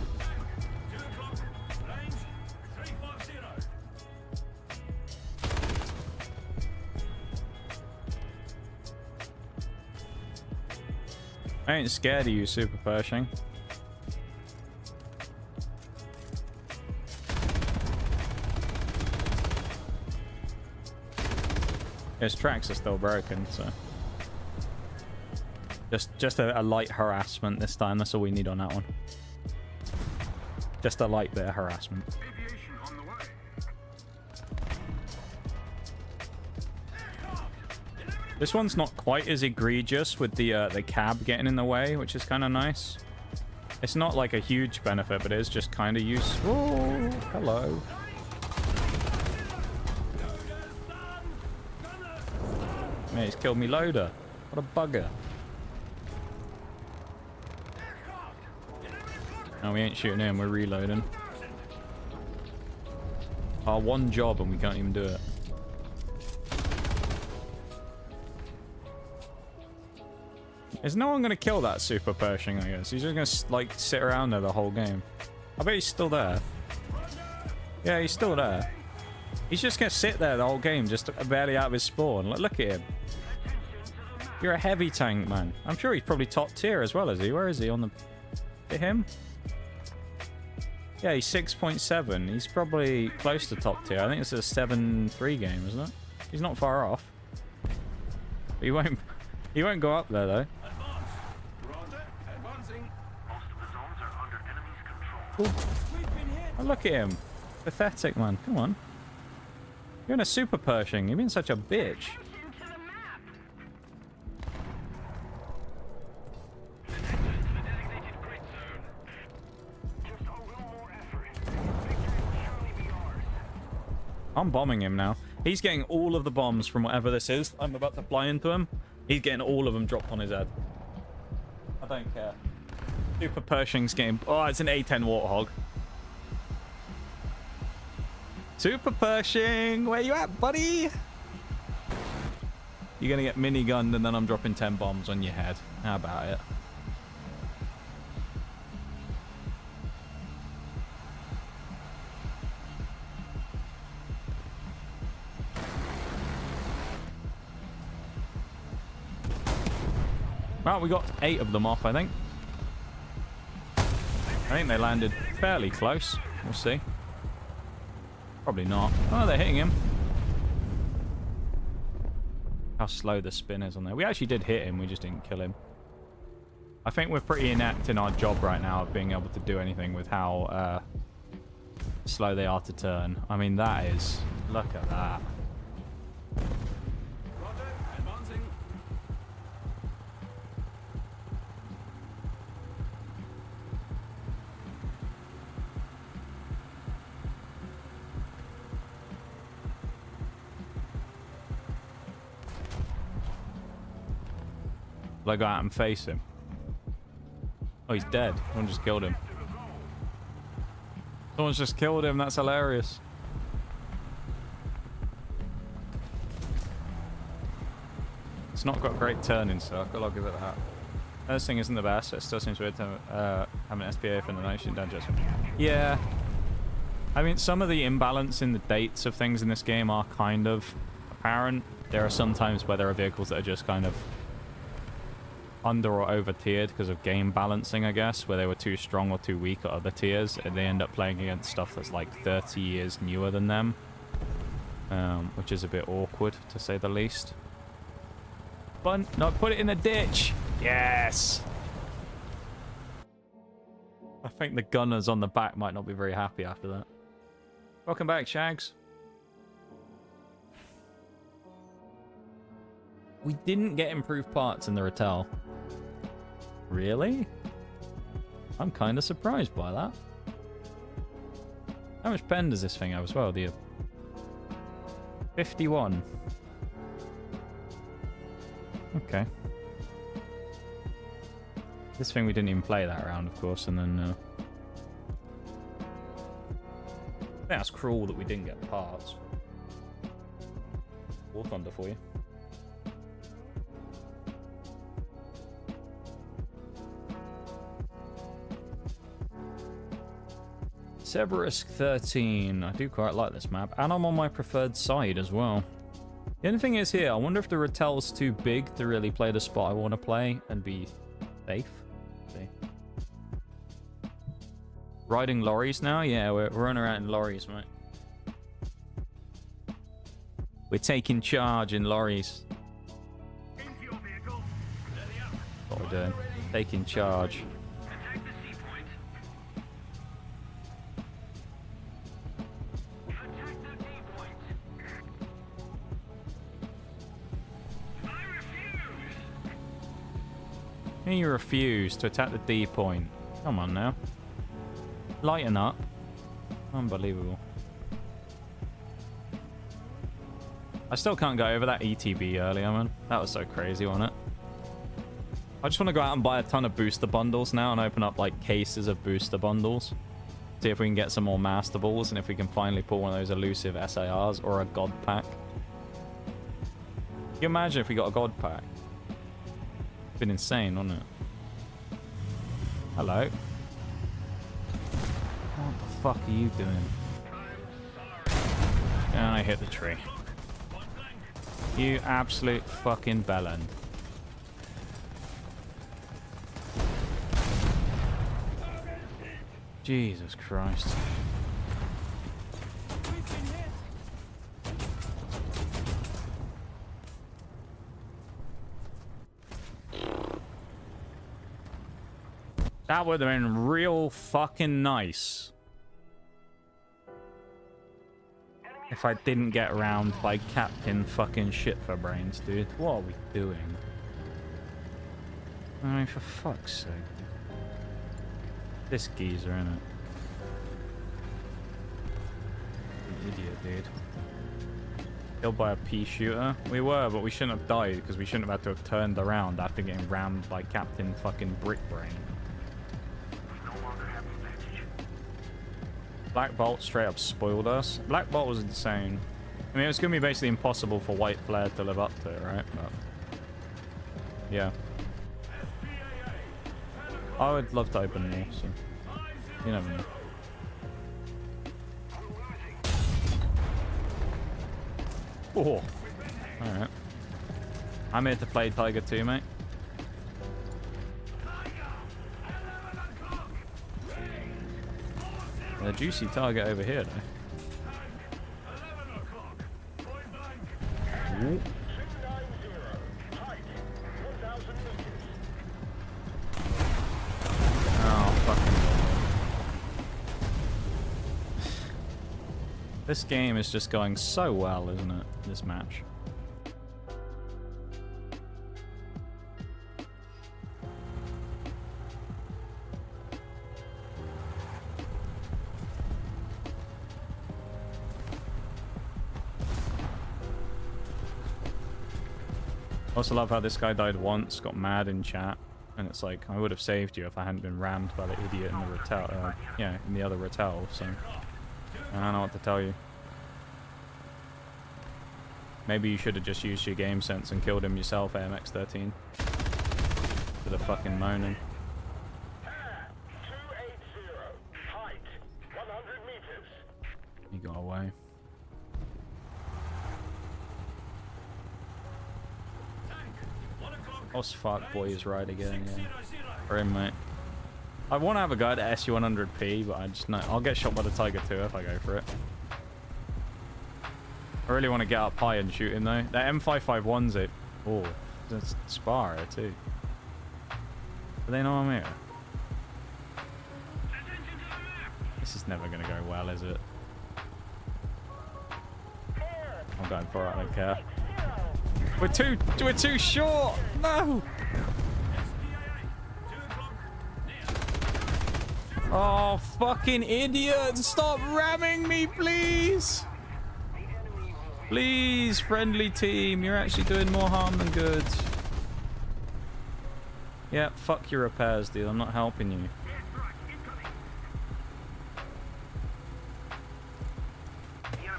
I ain't scared of you, Super Pershing. His tracks are still broken, so... Just a light harassment this time. That's all we need on that one. Just a light bit of harassment. This one's not quite as egregious with the cab getting in the way, which is kind of nice. It's not like a huge benefit, but it is just kind of useful. Oh, hello. Man, he's killed me loader. What a bugger. No, we ain't shooting him. We're reloading. Our one job and we can't even do it. Is no one going to kill that Super Pershing, I guess? He's just going to, like, sit around there the whole game. I bet he's still there. Yeah, he's still there. He's just going to sit there the whole game, just barely out of his spawn. Look at him. You're a heavy tank, man. I'm sure he's probably top tier as well, is he? Where is he? On the... Is it him? Yeah, he's 6.7. He's probably close to top tier. I think it's a 7-3 game, isn't it? He's not far off. But he won't go up there, though. Ooh. Oh, look at him. Pathetic, man. Come on. You're in a Super Pershing. You're being such a bitch. I'm bombing him now. He's getting all of the bombs from whatever this is. I'm about to fly into him. He's getting all of them dropped on his head. don't care. Super Pershing's game. Oh, it's an A10 Warthog. Super Pershing, where you at, buddy? You're gonna get minigunned and then I'm dropping 10 bombs on your head. How about it? Well, we got 8 of them off, I think. I think they landed fairly close. We'll see. Probably not. Oh, they're hitting him. How slow the spin is on there. We actually did hit him. We just didn't kill him. I think we're pretty inept in our job right now of being able to do anything with how slow they are to turn. I mean, that is... Look at that. I go out and face him. Oh, he's dead. Someone just killed him. Someone's just killed him. That's hilarious. It's not got great turning circle, I'll give it that. This thing isn't the best. It still seems weird to have an SPA for the nation digest. Yeah. I mean, some of the imbalance in the dates of things in this game are kind of apparent. There are some times where there are vehicles that are just kind of under or over tiered because of game balancing, I guess, where they were too strong or too weak at other tiers, and they end up playing against stuff that's like 30 years newer than them, which is a bit awkward to say the least. But no, put it in the ditch. Yes. I think the gunners on the back might not be very happy after that. Welcome back, Shags. We didn't get improved parts in the Rattel. Really? I'm kind of surprised by that. How much pen does this thing have as well, do you? 51. Okay. This thing we didn't even play that round, of course, and then... That's cruel that we didn't get parts. War Thunder for you. Severisk 13. I do quite like this map, and I'm on my preferred side as well. The only thing is here, I wonder if the Rattel's too big to really play the spot I want to play and be safe. See. Riding lorries now? Yeah, we're running around in lorries, mate. We're taking charge in lorries. What we're doing. Taking charge. You refuse to attack the D point. Come on now. Lighten up. Unbelievable. I still can't go over that ETB earlier, man. That was so crazy, wasn't it? I just want to go out and buy a ton of booster bundles now and open up like cases of booster bundles. See if we can get some more master balls and if we can finally pull one of those elusive SARs or a god pack. Can you imagine if we got a god pack? Been insane, wouldn't it? Hello. What the fuck are you doing? And I hit the tree. You absolute fucking bellend. Jesus Christ. That would have been real fucking nice. If I didn't get around by Captain fucking shit for brains, dude. What are we doing? I mean, for fuck's sake. This geezer, innit? An idiot, dude. Killed by a pea shooter. We were, but we shouldn't have died because we shouldn't have had to have turned around after getting rammed by Captain fucking Brickbrain. Black Bolt straight up spoiled us. Black Bolt was insane. I mean, it was going to be basically impossible for White Flare to live up to it, right? But yeah. I would love to open more, so you never know. Oh, alright. I'm here to play Tiger 2, mate. A juicy target over here, though. Ooh. Oh, fucking God. This game is just going so well, isn't it? This match. Also love how this guy died once, got mad in chat, and it's like, I would have saved you if I hadn't been rammed by the idiot in the Rattel, yeah, in the other Rattel, so I don't know what to tell you. Maybe you should have just used your game sense and killed him yourself, AMX13. For the fucking moaning. He got away. Us fuck boys right again, yeah. For him, mate. I want to have a go at SU100P, but I just know I'll get shot by the Tiger 2 if I go for it. I really want to get up high and shoot him though. That M551's it. Oh, that's Spara too. Do they know I'm here? This is never gonna go well, is it? I'm going for it, I don't care. We're too short! No! Oh, fucking idiot! Stop ramming me, please! Please, friendly team, you're actually doing more harm than good. Yeah, fuck your repairs, dude. I'm not helping you.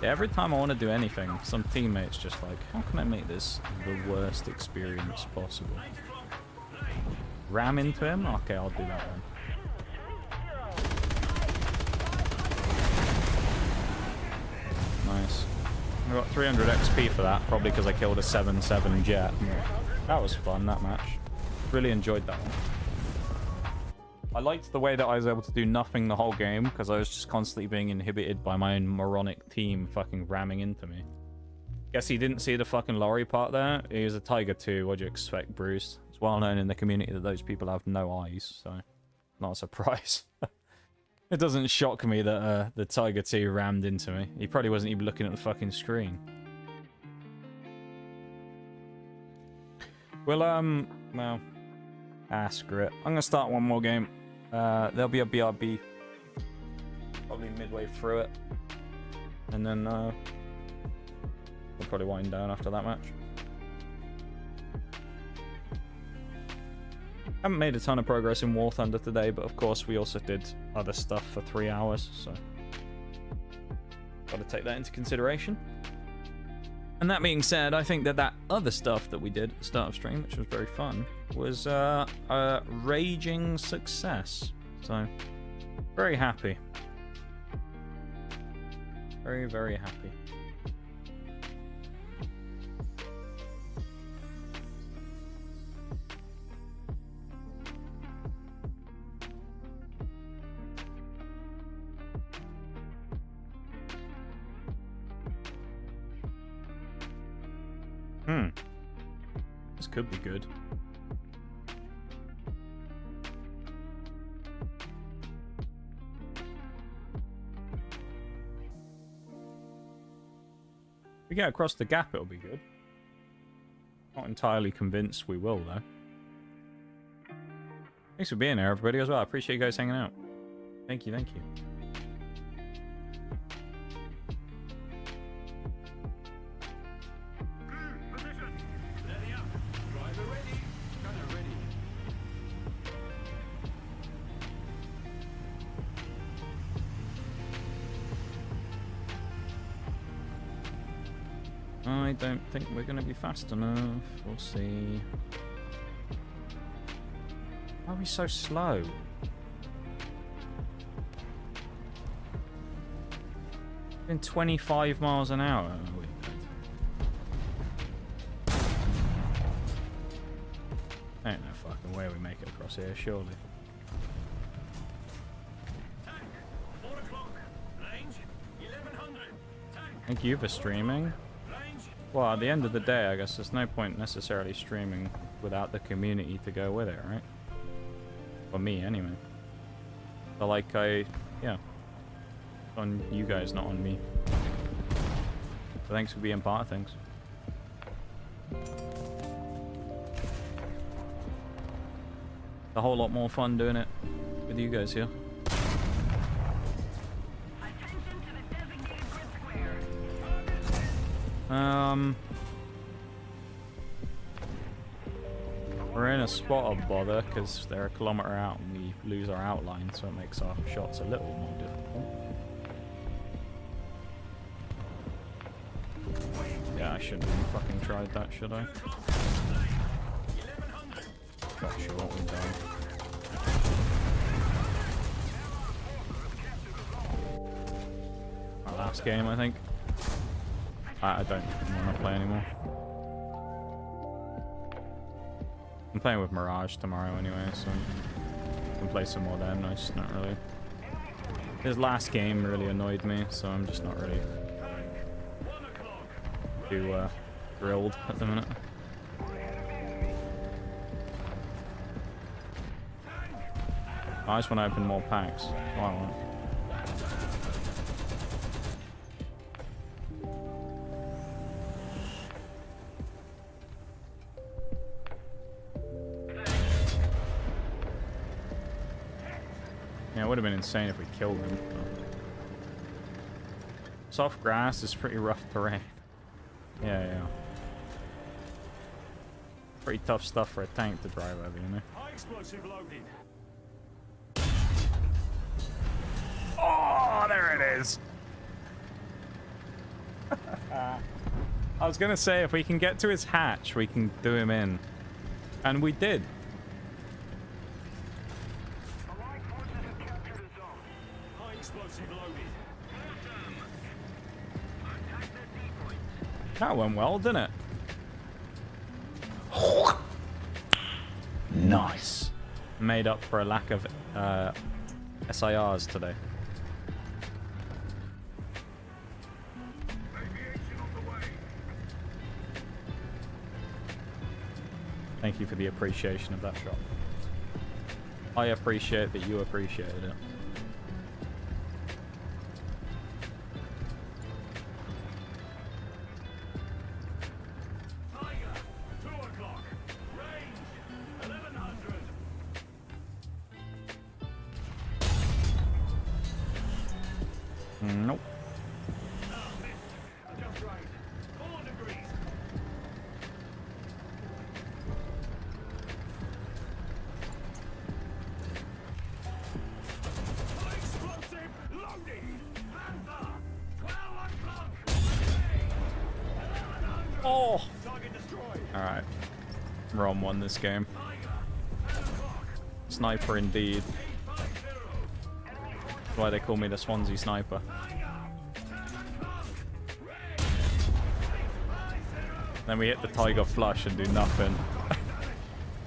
Yeah, every time I want to do anything, some teammates just like, how can I make this the worst experience possible? Ram into him? Okay, I'll do that one. Nice. I got 300 XP for that, probably because I killed a 7-7 jet. That was fun, that match. Really enjoyed that one. I liked the way that I was able to do nothing the whole game, because I was just constantly being inhibited by my own moronic team fucking ramming into me. Guess he didn't see the fucking lorry part there. He was a Tiger 2, what'd you expect, Bruce? It's well known in the community that those people have no eyes, so not a surprise. It doesn't shock me that the Tiger 2 rammed into me. He probably wasn't even looking at the fucking screen. Well, well, screw it. I'm gonna start one more game. There'll be a BRB probably midway through it, and then we'll probably wind down after that match. Haven't made a ton of progress in War Thunder today, but of course we also did other stuff for 3 hours, so gotta take that into consideration. And that being said, I think that that other stuff that we did at the start of stream, which was very fun, was a raging success. So, very happy. Very, very happy. This could be good. If we get across the gap, it'll be good. Not entirely convinced we will, though. Thanks for being here, everybody, as well. I appreciate you guys hanging out. Thank you, thank you. I don't think we're going to be fast enough. We'll see. Why are we so slow? Been 25 miles an hour. Oh, wait. Ain't no fucking way we make it across here, surely. Tank, 4 o'clock. Range, 1100. Tank, Thank you for streaming. range. Well, at the end of the day, I guess there's no point necessarily streaming without the community to go with it, right? For me, anyway. But like, yeah. On you guys, not on me. So thanks for being part of things. A whole lot more fun doing it with you guys here. Attention to the designated grid square. We're in a spot of bother because they're a kilometer out and we lose our outline, so it makes our shots a little more difficult. Yeah, I shouldn't have fucking tried that, should I? Got short and died. Our last game, I think. I don't want to play anymore. I'm playing with Mirage tomorrow anyway, so I can play some more then. I just not really. His last game really annoyed me, so I'm just not really too thrilled at the minute. I just want to open more packs. Oh, I want. Yeah, it would have been insane if we killed them. Soft grass is pretty rough terrain. Yeah. Pretty tough stuff for a tank to drive over, you know? High explosive loaded. Oh, there it is! I was gonna say, if we can get to his hatch, we can do him in. And we did. Allied forces have captured a zone. High explosive loaded. Attack the depots. That went well, didn't it? Nice. Made up for a lack of SIRs today. Thank you for the appreciation of that shot. I appreciate that you appreciated it. Tiger, 2 o'clock. Range, 1100. Nope. Just right. 4 degrees. High explosive loading. Panther, 12 o'clock. 1100. Oh! Target destroyed. Alright. We're on one this game. Tiger, 10 o'clock. Sniper indeed. 850. That's why they call me the Swansea Sniper. Then we hit the Tiger flush and do nothing.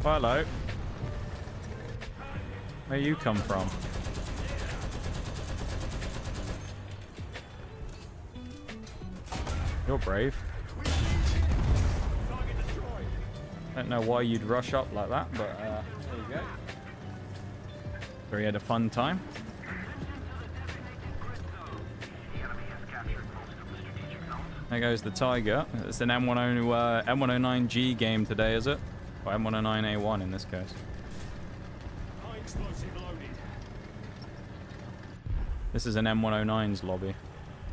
Well, hello. Where you come from? You're brave. Don't know why you'd rush up like that, but there you go. So we had a fun time. There goes the Tiger. It's an M109G game today, is it? Or M109A1 in this case. High explosive loaded. This is an M109's lobby.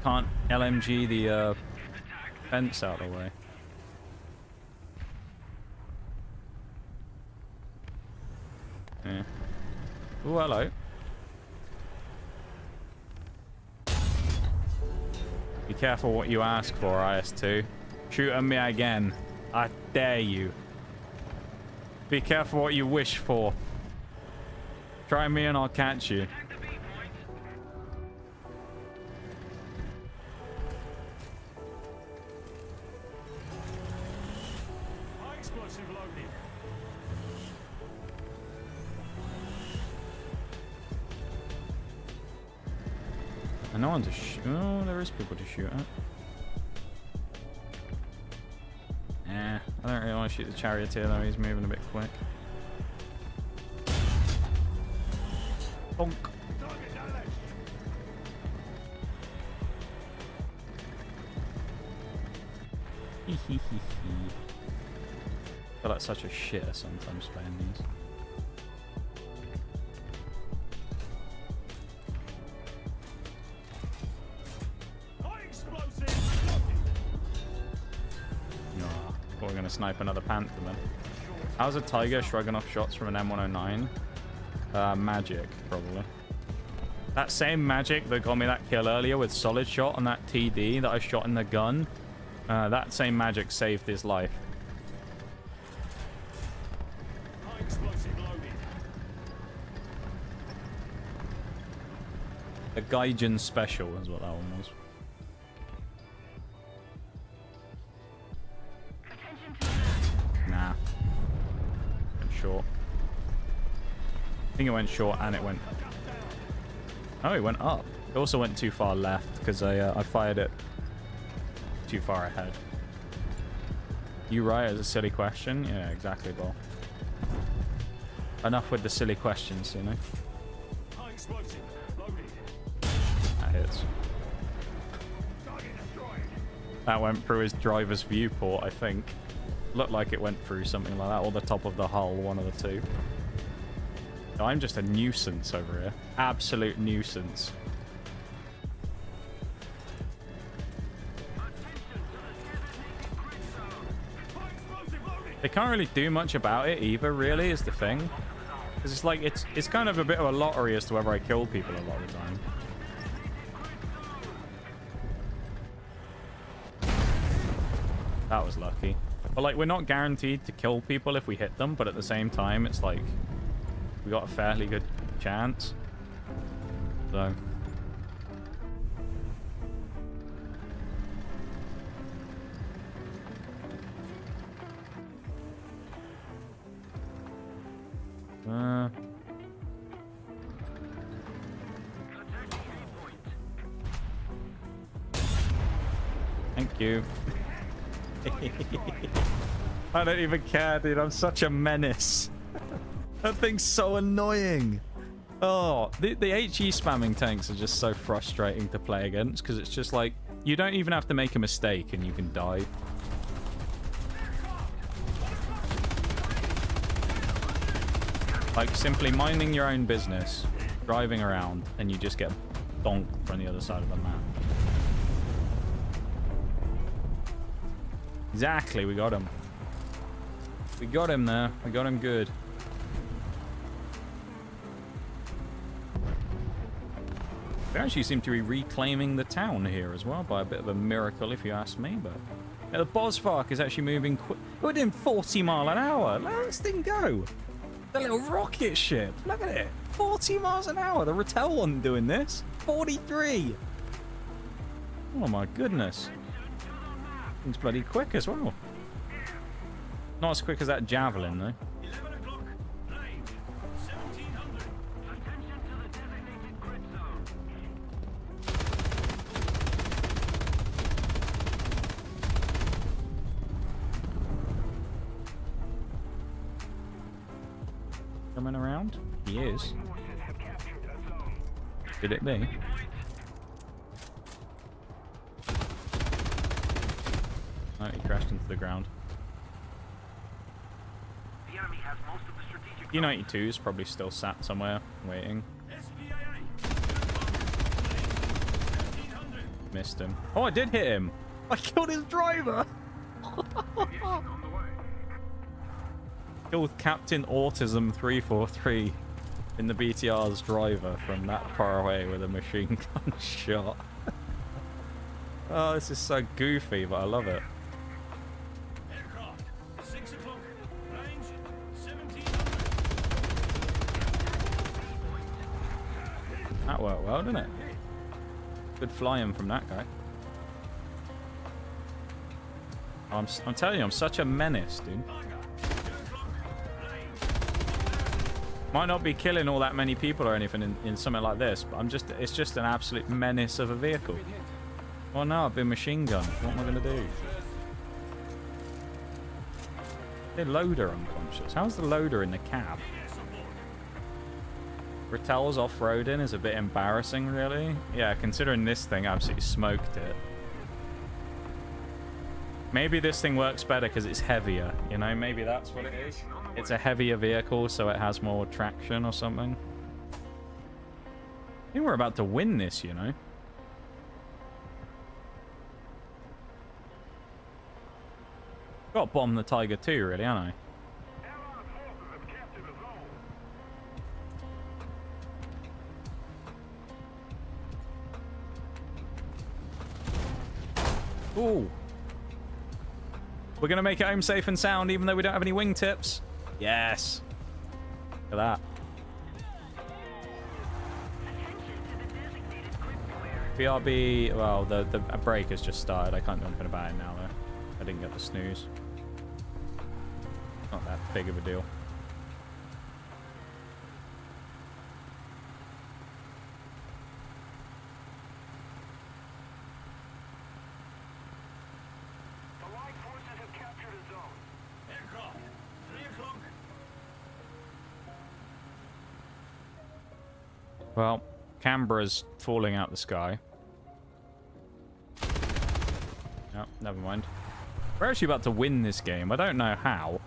Can't LMG the fence out of the way. Yeah. Oh, hello. Be careful what you ask for, IS2. Shoot at me again. I dare you. Be careful what you wish for. Try me and I'll catch you. High explosive loaded. And no one to shoot. Oh, there is people to shoot at. Nah, I don't really want to shoot the charioteer though. He's moving a bit quick. Bonk. I feel like such a shitter sometimes playing these. We're going to snipe another panther then. How's a tiger shrugging off shots from an M109? Magic, probably. That same magic that got me that kill earlier with solid shot on that TD that I shot in the gun, that same magic saved his life. High explosive loaded. A Gaijin special is what that one was. Nah. Went short. I think it went short and it went... Oh, it went up. It also went too far left because I fired it too far ahead. You right as a silly question? Yeah, exactly, Ball. Enough with the silly questions, you know? High explosive loaded. That hits. That went through his driver's viewport, I think. Looked like it went through something like that, or the top of the hull, one of the two. No, I'm just a nuisance over here. Absolute nuisance. They can't really do much about it either, really, is the thing. Because it's like, it's kind of a bit of a lottery as to whether I kill people a lot of the time. That was lucky. But like, we're not guaranteed to kill people if we hit them, but at the same time, it's like, we got a fairly good chance. So... Thank you. I don't even care, dude. I'm such a menace. That thing's so annoying. Oh, the HE spamming tanks are just so frustrating to play against because it's just like, you don't even have to make a mistake and you can die. Like, simply minding your own business, driving around, and you just get donked from the other side of the map. Exactly, we got him. We got him there. We got him good. We actually seem to be reclaiming the town here as well, by a bit of a miracle, if you ask me. But yeah, the Bosvark is actually moving quick. We're doing 40 miles an hour. Let this thing go. The little rocket ship. Look at it. 40 miles an hour. The Rattel wasn't doing this. 43. Oh my goodness. It's bloody quick as well. Not as quick as that javelin, though. 11 o'clock. Range 1700. Attention to the designated grid zone. Coming around? He is. Could it be? Oh, he crashed into the ground. The enemy has most of the strategic. U-92 is probably still sat somewhere, waiting. Missed him. Oh, I did hit him! I killed his driver! Killed Captain Autism 343 in the BTR's driver from that far away with a machine gun shot. Oh, this is so goofy, but I love it. worked well, didn't it? Good flying from that guy. I'm telling you, I'm such a menace, dude. Might not be killing all that many people or anything in something like this, but it's just an absolute menace of a vehicle. Well, no, I've been machine gunned. What am I going to do? The loader unconscious. How's the loader in the cab? Rattel's off-roading is a bit embarrassing, really. Yeah, considering this thing absolutely smoked it. Maybe this thing works better because it's heavier, you know? Maybe that's what it is. It's a heavier vehicle, so it has more traction or something. I think we're about to win this, you know? Got to bomb the Tiger too, really, haven't I? Ooh. We're going to make it home safe and sound, even though we don't have any wingtips. Yes. Look at that. BRB, well, the break has just started. I can't do anything about it now, though. I didn't get the snooze. Not that big of a deal. Well, Canberra's falling out the sky. Oh, never mind. We're actually about to win this game. I don't know how.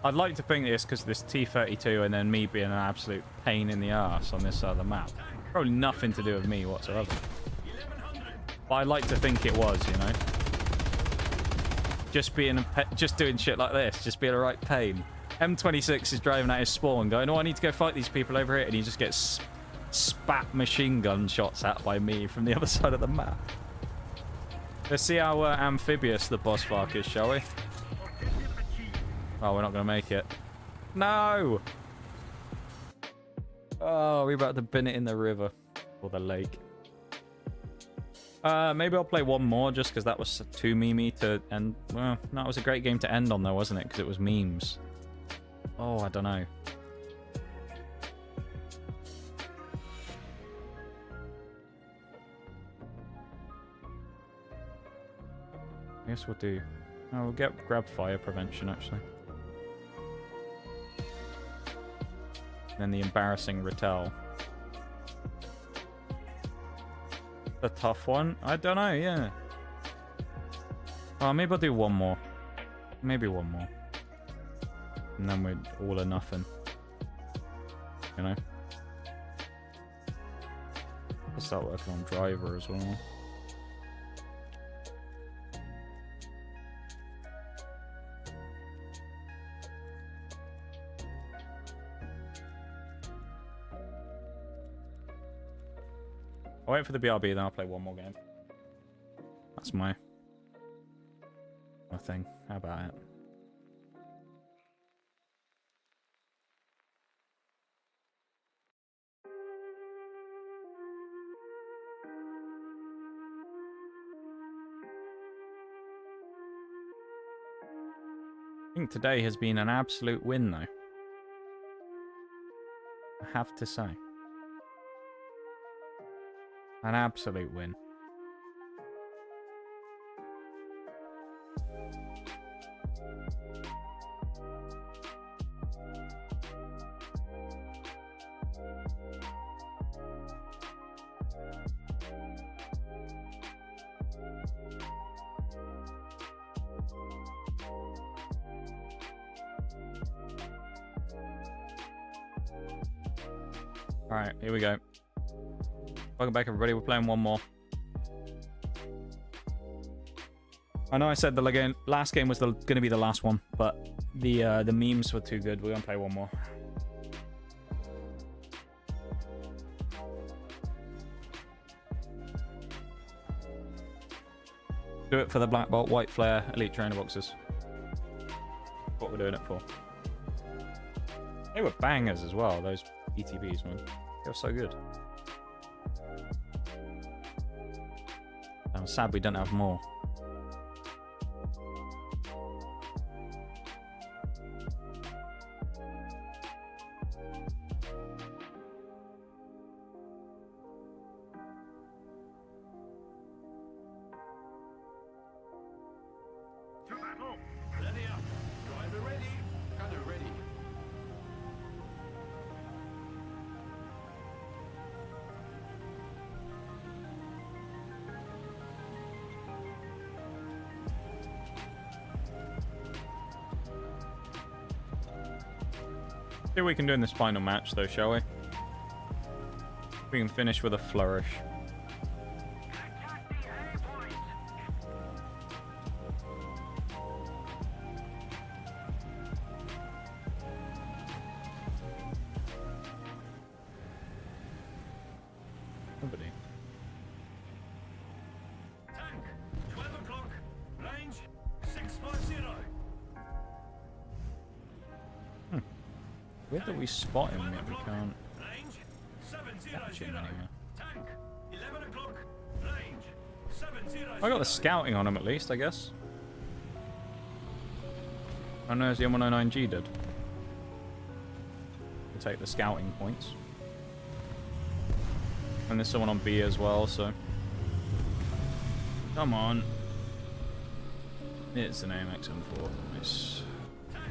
I'd like to think it's because this T-32 and then me being an absolute pain in the ass on this side of the map. Probably nothing to do with me whatsoever. But I'd like to think it was, you know. Just doing shit like this. Just being a right pain. M26 is driving at his spawn going, oh, I need to go fight these people over here. And he just gets spat machine gun shots at by me from the other side of the map. Let's see how amphibious the boss fark is, shall we? Oh, we're not going to make it. No! Oh, we're about to bin it in the river. Or the lake. Maybe I'll play one more just because that was too memey to end. Well, no, it was a great game to end on though, wasn't it? Because it was memes. Oh, I don't know. I guess we'll do... Oh, we'll grab fire prevention, actually. And then the embarrassing Rattel. The tough one? I don't know, yeah. Oh, maybe I'll do one more. Maybe one more. And then we're all or nothing. You know? I'll start working on driver as well. I'll wait for the BRB, then I'll play one more game. That's my thing. How about it? I think today has been an absolute win, though. I have to say. An absolute win. Alright, here we go. Welcome back, everybody. We're playing one more. I know I said the last game was going to be the last one, but the memes were too good. We're going to play one more. Do it for the Black Bolt, White Flare, Elite Trainer Boxes. What we're doing it for. They were bangers as well, those ETBs, man. They were so good. I'm sad we don't have more. To battle. Ready up. Driver ready. Gunner ready. See what we can do in this final match, though, shall we? We can finish with a flourish. Attack the A point. Nobody. Tank. 12 o'clock. Range 650. Weird that we spot him, yet we can't Range catch 700. him anywhere. Tank. 11 o'clock. Range 700. I got the scouting on him at least, I guess. Oh no, it's the M109G did. We'll take the scouting points. And there's someone on B as well, so... Come on. It's an AMX M4. Nice. Tank.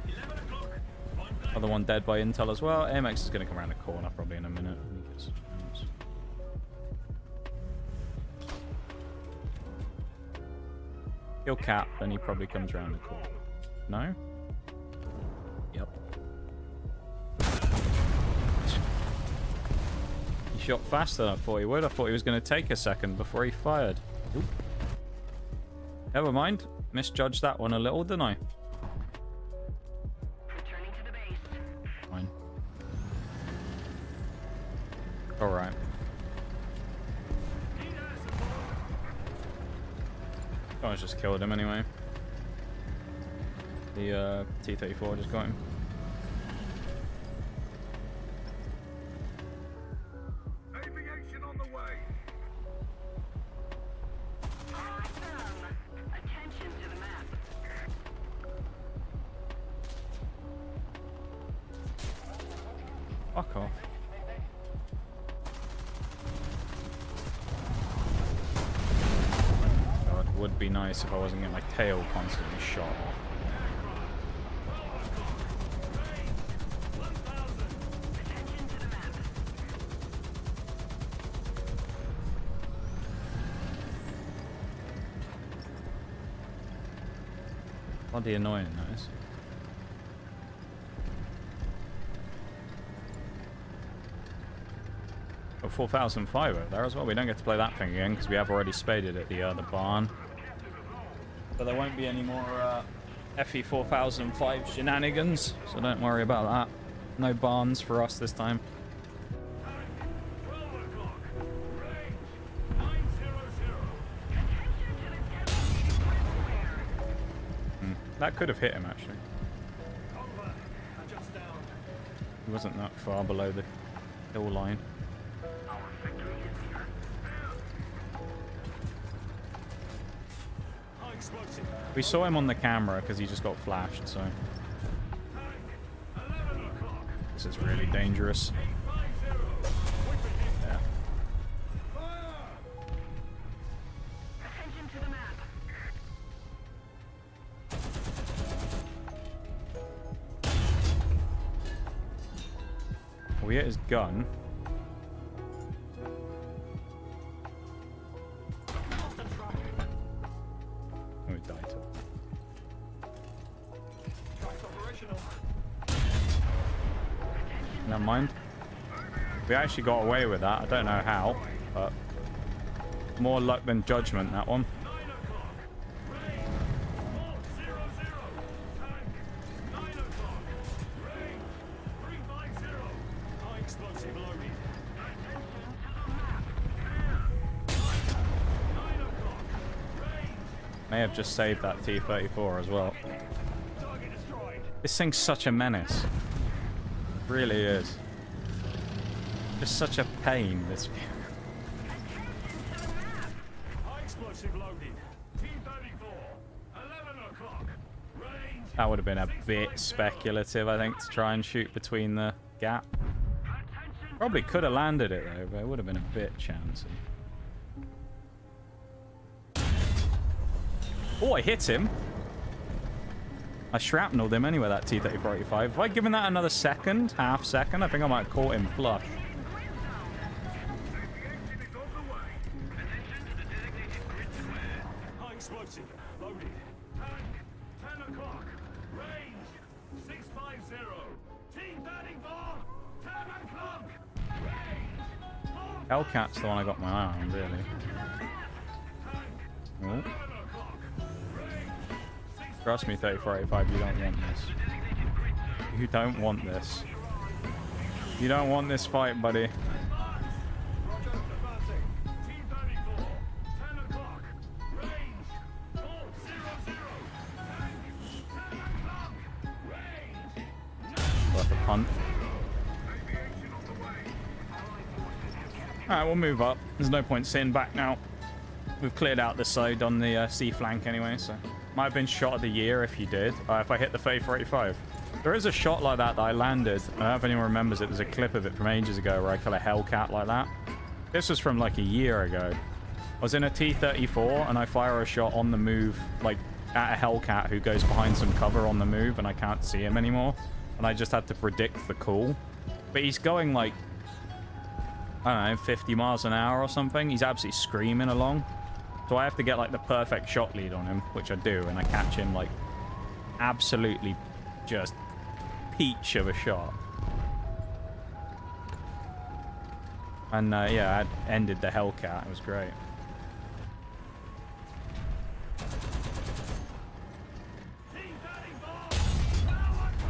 11 o'clock. One blank. Other one dead by intel as well. AMX is going to come around the corner probably in a minute. When he gets a chance. He'll cap, then he probably comes around the corner. No? Yep. He shot faster than I thought he would. I thought he was going to take a second before he fired. Oop. Never mind. Misjudged that one a little, didn't I? Returning to the base. Fine. Alright. Need air support. Someone's just killed him anyway. The T-34 just got him. Aviation on the way. Awesome. Attention to the map. Fuck off. God, it would be nice if I wasn't getting my tail constantly shot off. Attention to the map. Bloody annoying, that is. Got 4,005 over there as well. We don't get to play that thing again because we have already spaded at the barn. So there won't be any more FE 4005 shenanigans. So don't worry about that. No barns for us this time. 12 o'clock. Range 900. Attention to the designated square. That could have hit him actually. Cover. Adjust down. He wasn't that far below the hill line. Our victory is here. High explosive. We saw him on the camera because he just got flashed, so Tank. 11 o'clock. this is really dangerous. 850. Yeah. Fire. Attention to the map. We hit his gun. Lost a truck. Oh, he died to it. Truck's operational. Never mind. We actually got away with that. I don't know how, but more luck than judgment, that one. 9 o'clock. Range 400. Tank. 9 o'clock. Range 350. High explosive loaded. Attention to the map. 9 o'clock. Range. May have just saved that T-34 as well. Target destroyed. This thing's such a menace. It really is. Just such a pain, this. Attention to the map. High explosive. That would have been a bit speculative, I think, to try and shoot between the gap. Probably could have landed it, though, but it would have been a bit chancy. Oh, I hit him. I shrapnelled him anyway, that T-3485. If I'd given that another second, half second, I think I might have caught him flush. High explosive. Loaded. Tank. 10 o'clock. Range. 650. T-34. 10 o'clock. Range. Hellcat's the one I got my eye on, really. Oh. Trust me, 3485, you don't want this. You don't want this. You don't want this fight, buddy. Worth a punt. Alright, we'll move up. There's no point sitting back now. We've cleared out this side on the C flank anyway, so... Might have been shot of the year if you did. If I hit the 3485. There is a shot like that I landed. I don't know if anyone remembers it. There's a clip of it from ages ago where I kill a Hellcat like that. This was from like a year ago. I was in a T-34 and I fire a shot on the move, like at a Hellcat who goes behind some cover on the move and I can't see him anymore. And I just had to predict the call. But he's going like, I don't know, 50 miles an hour or something. He's absolutely screaming along. So I have to get like the perfect shot lead on him, which I do, and I catch him like absolutely just peach of a shot. And yeah, I ended the Hellcat. It was great.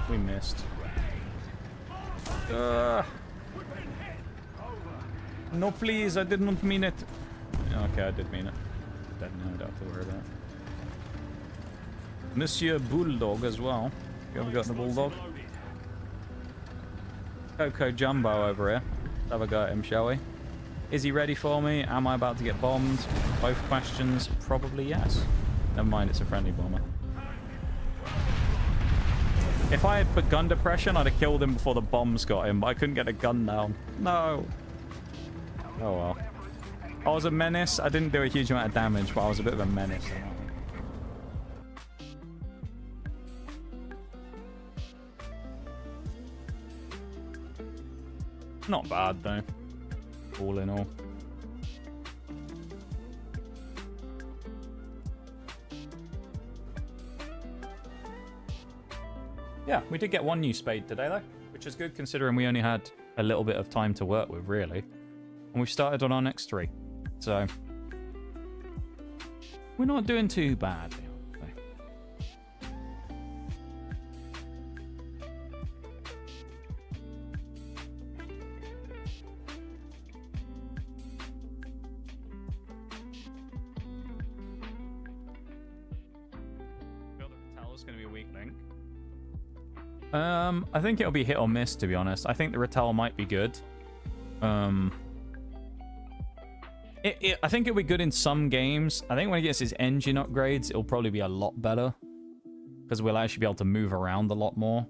We missed. No, please, I did not mean it. Okay, I did mean it. No, I don't have to worry about it. Monsieur Bulldog as well. You ever got the Bulldog? Coco Jumbo over here. Let's have a go at him, shall we? Is he ready for me? Am I about to get bombed? Both questions, probably yes. Never mind, it's a friendly bomber. If I had put gun depression, I'd have killed him before the bombs got him, but I couldn't get a gun down. No. Oh well. I was a menace. I didn't do a huge amount of damage, but I was a bit of a menace. Not bad, though. All in all. Yeah, we did get one new spade today, though, which is good considering we only had a little bit of time to work with, really. And we've started on our next 3. So, we're not doing too bad. Going to be a weak link. I think it'll be hit or miss, to be honest. I think the Rattel might be good. I think it'll be good in some games. I think when he gets his engine upgrades, it'll probably be a lot better. Because we'll actually be able to move around a lot more.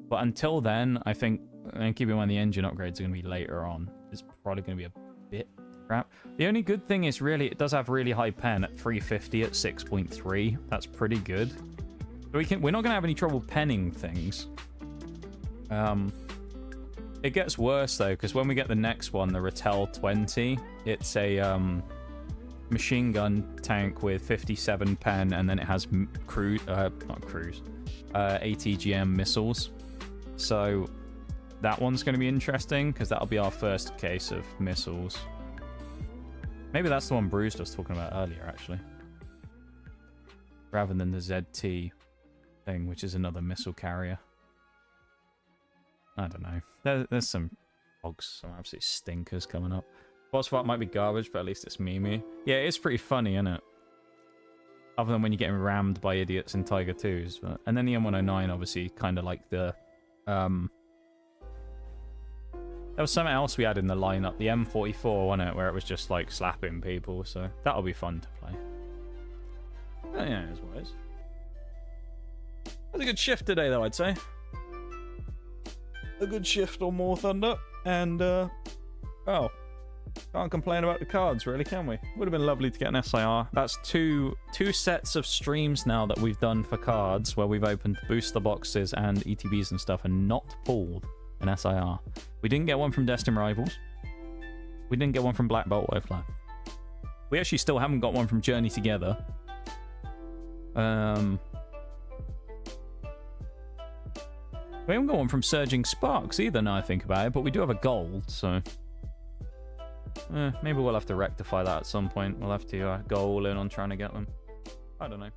But until then, I think, and keep in mind the engine upgrades are going to be later on, it's probably going to be a bit crap. The only good thing is really, it does have really high pen at 350 at 6.3. That's pretty good. So we're not going to have any trouble penning things. It gets worse, though, because when we get the next one, the Rattel 20, it's a machine gun tank with 57 pen, and then it has ATGM missiles. So that one's going to be interesting, because that'll be our first case of missiles. Maybe that's the one Bruce was talking about earlier, actually. Rather than the ZT thing, which is another missile carrier. I don't know. There's some bugs, some absolute stinkers coming up. Boss fight might be garbage, but at least it's memey. Yeah, it's pretty funny, isn't it? Other than when you're getting rammed by idiots in Tiger 2s. But... And then the M109, obviously, kind of like the... There was something else we had in the lineup. The M44, wasn't it? Where it was just, like, slapping people. So that'll be fun to play. But, yeah, it is what it is. was a good shift today, though, I'd say. A good shift on More Thunder, and, oh, can't complain about the cards, really, can we? Would have been lovely to get an SIR. That's two sets of streams now that we've done for cards, where we've opened booster boxes and ETBs and stuff and not pulled an SIR. We didn't get one from Destin Rivals. We didn't get one from Black Bolt Wildflower. We actually still haven't got one from Journey Together. We haven't got one from Surging Sparks either, now I think about it, but we do have a gold, so... maybe we'll have to rectify that at some point. We'll have to go all in on trying to get them. I don't know.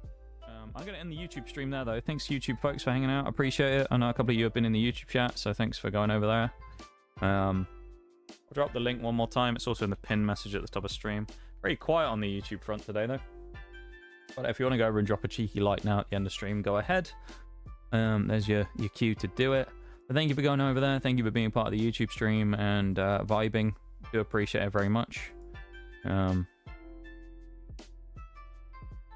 I'm going to end the YouTube stream there, though. Thanks, YouTube folks, for hanging out. I appreciate it. I know a couple of you have been in the YouTube chat, so thanks for going over there. I'll drop the link one more time. It's also in the pin message at the top of stream. Very quiet on the YouTube front today, though. But if you want to go over and drop a cheeky like now at the end of stream, go ahead. There's your cue to do it. But thank you for going over there. Thank you for being part of the YouTube stream and vibing. Do appreciate it very much.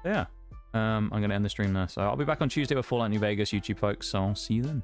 Yeah. I'm going to end the stream there. So I'll be back on Tuesday with Fallout New Vegas, YouTube folks. So I'll see you then.